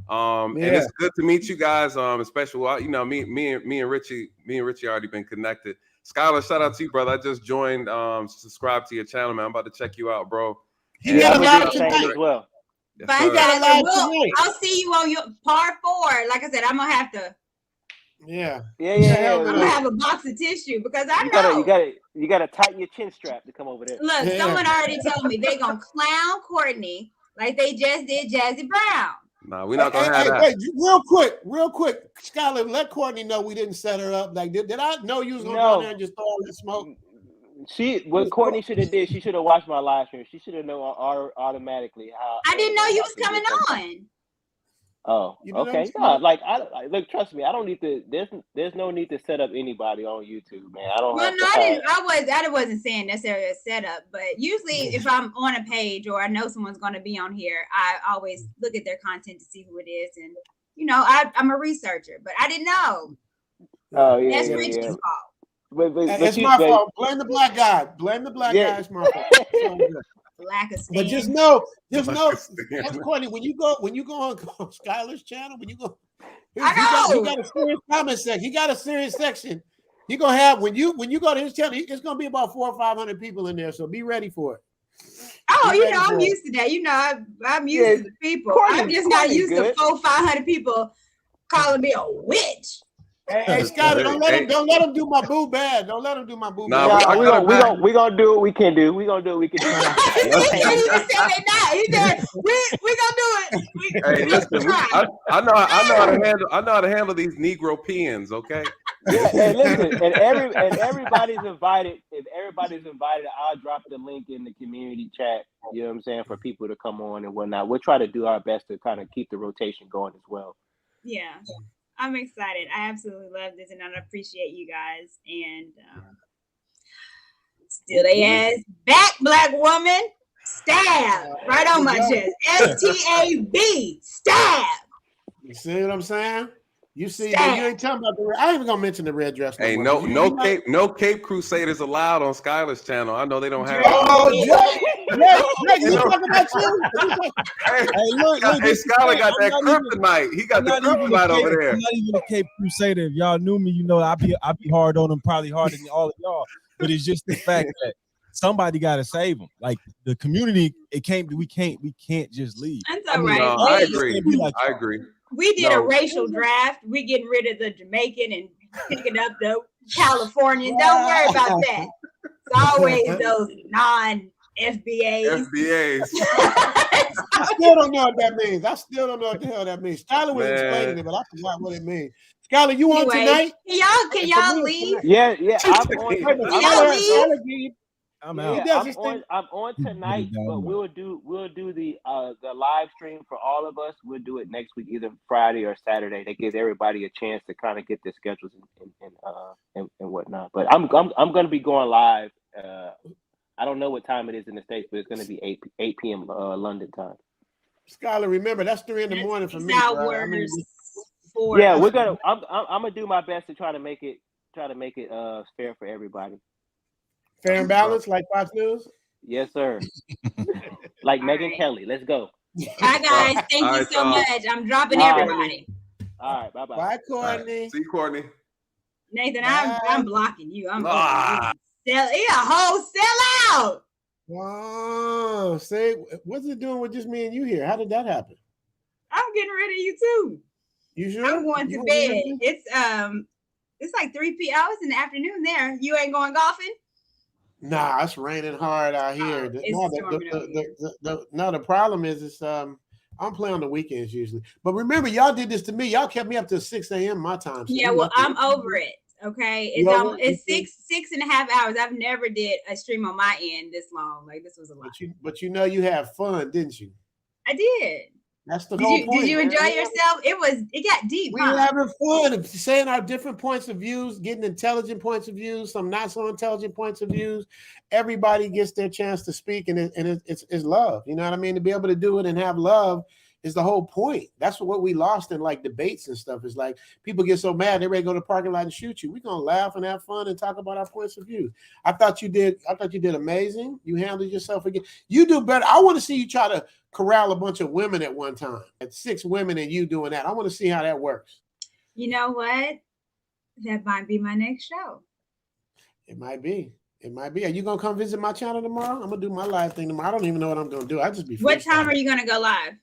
And it's good to meet you guys. Especially, you know, me and Richie already been connected. Skylar, shout out to you, brother. I just joined, subscribe to your channel, man. I'm about to check you out, bro. He got a lot of tonight as well. I'll see you on your part 4. Like I said, I'm gonna have to. Yeah. I'm gonna have a box of tissue because you gotta tighten your chin strap to come over there. Look, someone already told me they gonna clown Courtney like they just did Jazzy Brown. Nah, we're not gonna have that. Wait, real quick, Skylar, let Courtney know we didn't set her up. Like, did I know you was gonna go there and just throw all the smoke? What Courtney should have did, she should have watched my live stream. She should have known automatically how. I didn't know you was coming on. Oh, You know what I'm okay. saying? No, like look, trust me, I don't need to. There's no need to set up anybody on YouTube, man. I don't Well, have no, to have. I wasn't saying necessarily a setup, but usually if I'm on a page or I know someone's going to be on here, I always look at their content to see who it is, and I'm a researcher, but I didn't know. Oh yeah, That's yeah, Richie's yeah. fault. It's my fault. Blame the black guy. Blame the black guy. It's my fault. It's all good. Lack of But just know, that's Courtney. When you go on Skylar's channel, when you go, he got a serious comment section. He got a serious section. He gonna have when you go to his channel, it's gonna be about 400 or 500 people in there. So be ready for it. Oh, I'm used to that. I'm used to the people. I'm just not used to 400-500 people calling me a witch. Hey, Scotty, don't let him do my boo bad. Don't let him do my boo bad. Nah, we gonna do what we can do. We gonna do what we can do. He said we gonna do it. Hey, listen, I know how to handle these Negro pens. Okay. Yeah, and listen, and everybody's invited. If everybody's invited, I'll drop the link in the community chat. You know what I'm saying, for people to come on and whatnot. We'll try to do our best to kind of keep the rotation going as well. Yeah. I'm excited. I absolutely love this, and I appreciate you guys. And still they ass back, black woman. Stab right on my chest. STAB. Stab. You see what I'm saying? You see, you ain't talking about I ain't even gonna mention the red dress. Hey, no Cape Crusaders allowed on Skylar's channel. I know they don't have. Oh, Jay, you talking about you? Hey, look, Skylar got that kryptonite. He got the kryptonite over there. I'm not even a Cape Crusader. If y'all knew me, I'd be hard on them, probably harder than all of y'all. But it's just the fact that somebody got to save them. Like the community, we can't just leave. That's all right. No, I agree. I agree. We did a racial draft. We getting rid of the Jamaican and picking up the Californian. Don't worry about that. It's always those non-FBAs. I still don't know what that means. I still don't know what the hell that means. Skylar was explaining it, but I forgot what it means. Skylar, you on tonight? Can y'all leave? Yeah. I'm on. I'm out. I'm on tonight, but we'll do the live stream for all of us. We'll do it next week, either Friday or Saturday. That gives everybody a chance to kind of get their schedules and whatnot. But I'm going to be going live. I don't know what time it is in the States, but it's going to be 8 p.m. London time. Skylar, remember that's 3 in the morning for me. Yeah, we're gonna. I'm gonna do my best to try to make it fair for everybody. Fair and balanced, like Fox News? Yes, sir. Like Megyn Kelly. Let's go. Hi, guys. Thank you so much. I'm dropping everybody. All right. Bye-bye. Bye, Courtney. Right. See you, Courtney. Nathan, I'm blocking you. I'm blocking you. He a whole sellout. Wow. Say, what's it doing with just me and you here? How did that happen? I'm getting rid of you, too. You sure? I'm going to bed. It's like 3 p.m. I was in the afternoon there. You ain't going golfing? Nah, it's raining hard out here. The problem is I'm playing on the weekends usually. But remember, y'all did this to me. Y'all kept me up till 6 a.m. my time. So yeah, well, I'm over it. Okay. It's 6.5 hours. I've never did a stream on my end this long. Like this was a lot. But you had fun, didn't you? I did. That's the whole point. Did you enjoy yourself? It got deep. We were having fun, saying our different points of views, getting intelligent points of views, some not so intelligent points of views. Everybody gets their chance to speak, and it's love. You know what I mean? To be able to do it and have love is the whole point. That's what we lost in like debates and stuff. Is like people get so mad they're ready to go to the parking lot and shoot you. We're gonna laugh and have fun and talk about our points of view. I thought you did amazing. You handled yourself again. You do better. I want to see you try to corral a bunch of women at one time. At 6 women and you doing that. I want to see how that works. You know what? That might be my next show. It might be. Are you gonna come visit my channel tomorrow? I'm gonna do my live thing tomorrow. I don't even know what I'm gonna do. I just be. What time are you gonna go live?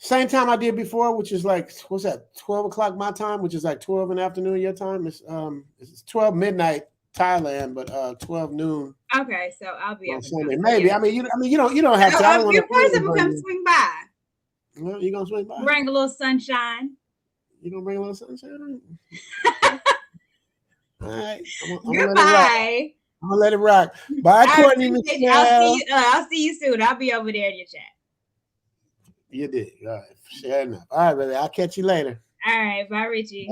Same time I did before, which is like, what's that, 12 o'clock my time, which is like 12 in the afternoon your time. It's 12 midnight Thailand, but 12 noon. Okay, so I'll be on Sunday. Maybe. You don't have to. I don't want to. Come swing by. Well, you gonna swing by? Bring a little sunshine. You gonna bring a little sunshine? All right. Goodbye. I'm gonna let it rock. Bye, Courtney. I'll see you soon. I'll be over there in your chat. You did. All right. Fair enough. All right, baby. I'll catch you later. All right. Bye, Richie.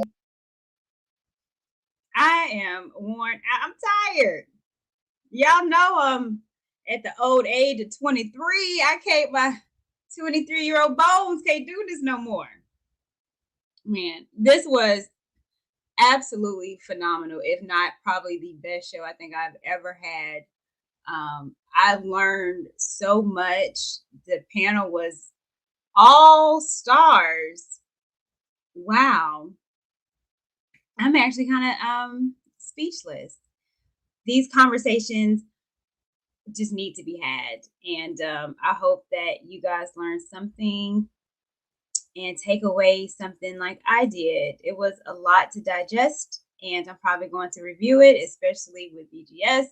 I am worn out. I'm tired. Y'all know at the old age of 23, I can't, my 23-year-old bones can't do this no more. Man, this was absolutely phenomenal, if not probably the best show I think I've ever had. I learned so much. The panel was all stars. Wow. I'm actually kind of speechless. These conversations just need to be had. And I hope that you guys learned something and take away something like I did. It was a lot to digest, and I'm probably going to review it, especially with BGS.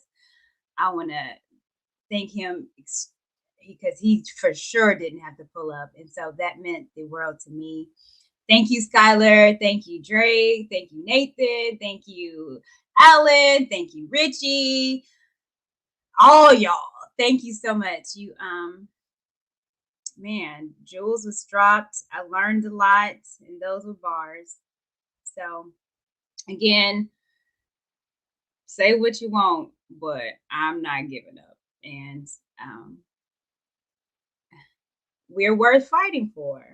I want to thank him because he for sure didn't have to pull up. And so that meant the world to me. Thank you, Skylar. Thank you, Drake. Thank you, Nathan. Thank you, Alan. Thank you, Richie. All y'all. Thank you so much. You, man, jewels was dropped. I learned a lot, and those were bars. So, again, say what you want, but I'm not giving up. And we're worth fighting for.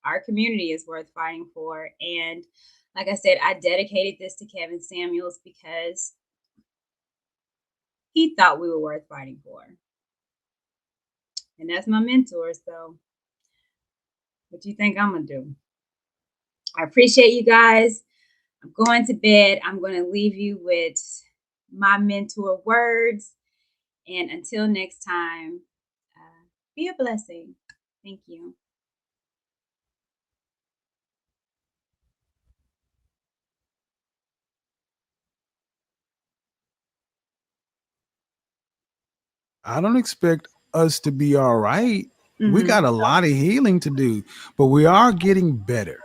Our community is worth fighting for. And like I said, I dedicated this to Kevin Samuels because he thought we were worth fighting for. And that's my mentor. So what do you think I'm going to do? I appreciate you guys. I'm going to bed. I'm going to leave you with my mentor words. And until next time, be a blessing. Thank you. I don't expect us to be all right. We got a lot of healing to do, but we are getting better.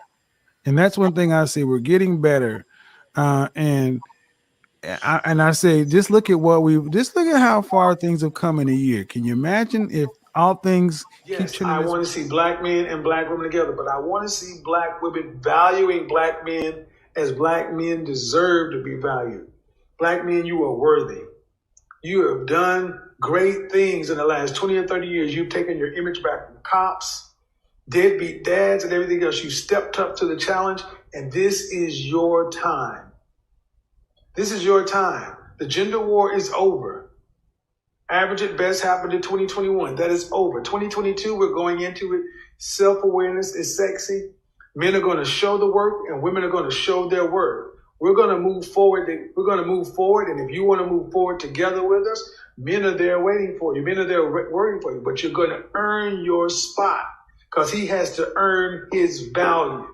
And that's one thing I say, we're getting better. And I say, just look at how far things have come in a year. Can you imagine if all things keep turning? I want to see black men and black women together, but I want to see black women valuing black men as black men deserve to be valued. Black men, you are worthy. You have done great things in the last 20 or 30 years. You've taken your image back from cops, deadbeat dads, and everything else. You stepped up to the challenge, and this is your time. This is your time. The gender war is over. Average at best happened in 2021. That is over. 2022, we're going into it. Self-awareness is sexy. Men are going to show the work, and women are going to show their worth. We're going to move forward. We're going to move forward. And if you want to move forward together with us, men are there waiting for you. Men are there waiting for you. But you're going to earn your spot because he has to earn his value.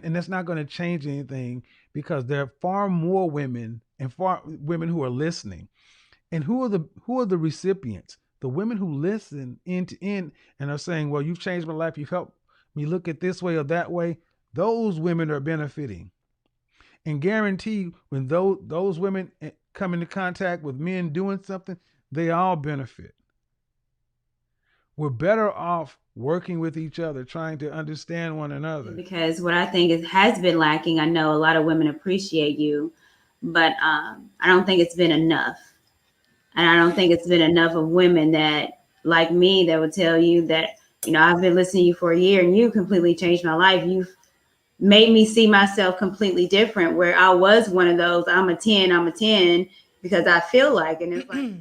and that's not going to change anything because there are far more women and far women who are listening. And who are the recipients? The women who listen end to end and are saying, well, you've changed my life, you've helped me look at this way or that way. Those women are benefiting. And guarantee when those women come into contact with men doing something, they all benefit. We're better off working with each other, trying to understand one another. Because what I think has been lacking, I know a lot of women appreciate you, but I don't think it's been enough. And I don't think it's been enough of women that, like me, that would tell you that, I've been listening to you for a year and you completely changed my life. You've made me see myself completely different, where I was one of those, I'm a 10, because I feel like, and it's like.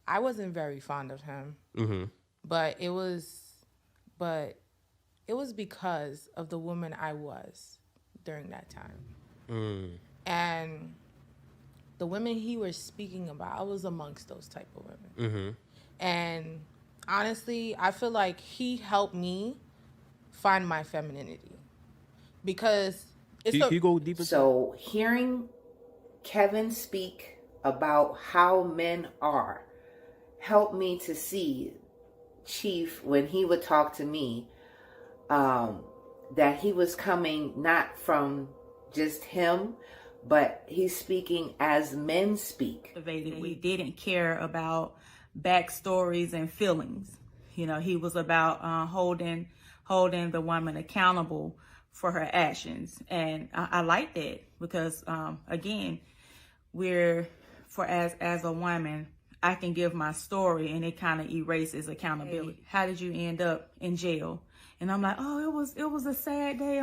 I wasn't very fond of him, but it was because of the woman I was during that time. And the women he was speaking about, I was amongst those type of women. And honestly, I feel like he helped me find my femininity, because he go deep into So hearing Kevin speak about how men are helped me to see Chief, when he would talk to me, that he was coming not from just him, but he's speaking as men speak. We didn't care about backstories and feelings. He was about holding the woman accountable for her actions, and I like that because again, as a woman, I can give my story and it kind of erases accountability. Hey, how did you end up in jail? And I'm like, oh, it was a sad day it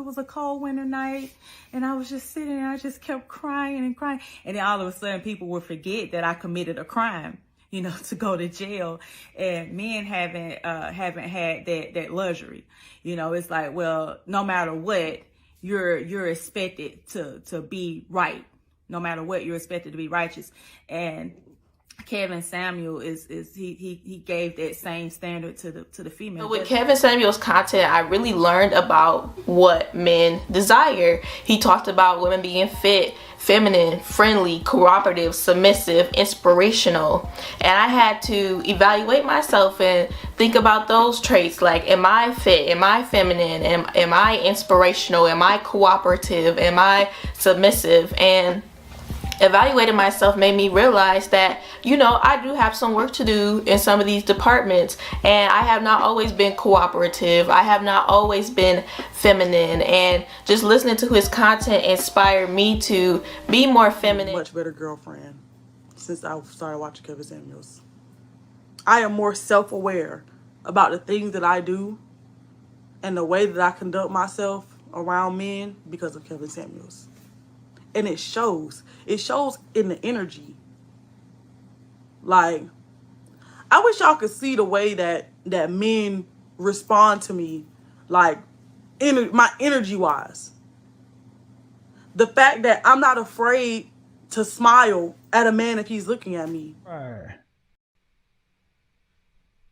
was a cold winter night. And I was just sitting there, I just kept crying and crying. And then all of a sudden people would forget that I committed a crime, to go to jail. And men haven't had that luxury. It's like, well, no matter what, you're expected to be right. No matter what, you're expected to be righteous. And Kevin Samuel he gave that same standard to the female. So with Kevin Samuel's content, I really learned about what men desire. He talked about women being fit, feminine, friendly, cooperative, submissive, inspirational. And I had to evaluate myself and think about those traits. Like, am I fit? Am I feminine? Am I inspirational? Am I cooperative? Am I submissive? And evaluating myself made me realize that, I do have some work to do in some of these departments, and I have not always been cooperative. I have not always been feminine, and just listening to his content inspired me to be more feminine. Much better girlfriend since I started watching Kevin Samuels. I am more self-aware about the things that I do and the way that I conduct myself around men because of Kevin Samuels. And it shows. It shows in the energy. Like, I wish y'all could see the way that men respond to me, like, my energy-wise. The fact that I'm not afraid to smile at a man if he's looking at me. Right.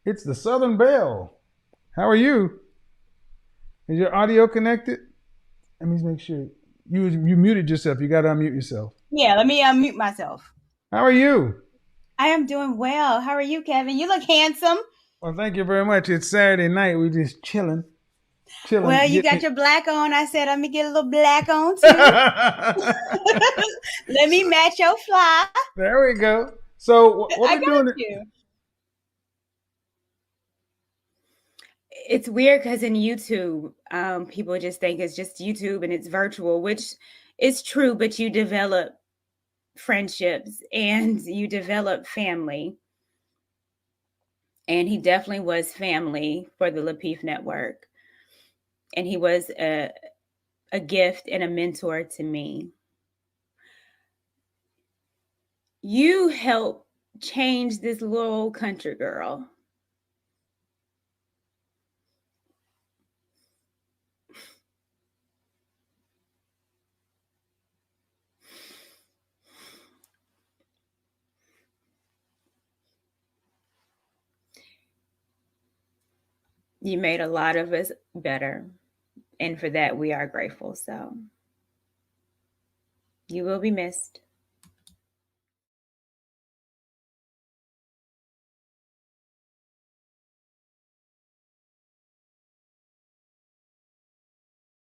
It's the Southern Belle. How are you? Is your audio connected? Let me make sure. You muted yourself. You got to unmute yourself. Yeah, let me unmute myself. How are you? I am doing well. How are you, Kevin? You look handsome. Well, thank you very much. It's Saturday night. We're just chilling. Well, you got your black on. I said, let me get a little black on too. Let me match your fly. There we go. So what we're doing? You. It's weird because in YouTube, people just think it's just YouTube and it's virtual, which is true, but you develop friendships and you develop family. And he definitely was family for the Lapeef Network. And he was a gift and a mentor to me. You helped change this little old country girl. You made a lot of us better. And for that, we are grateful. So you will be missed.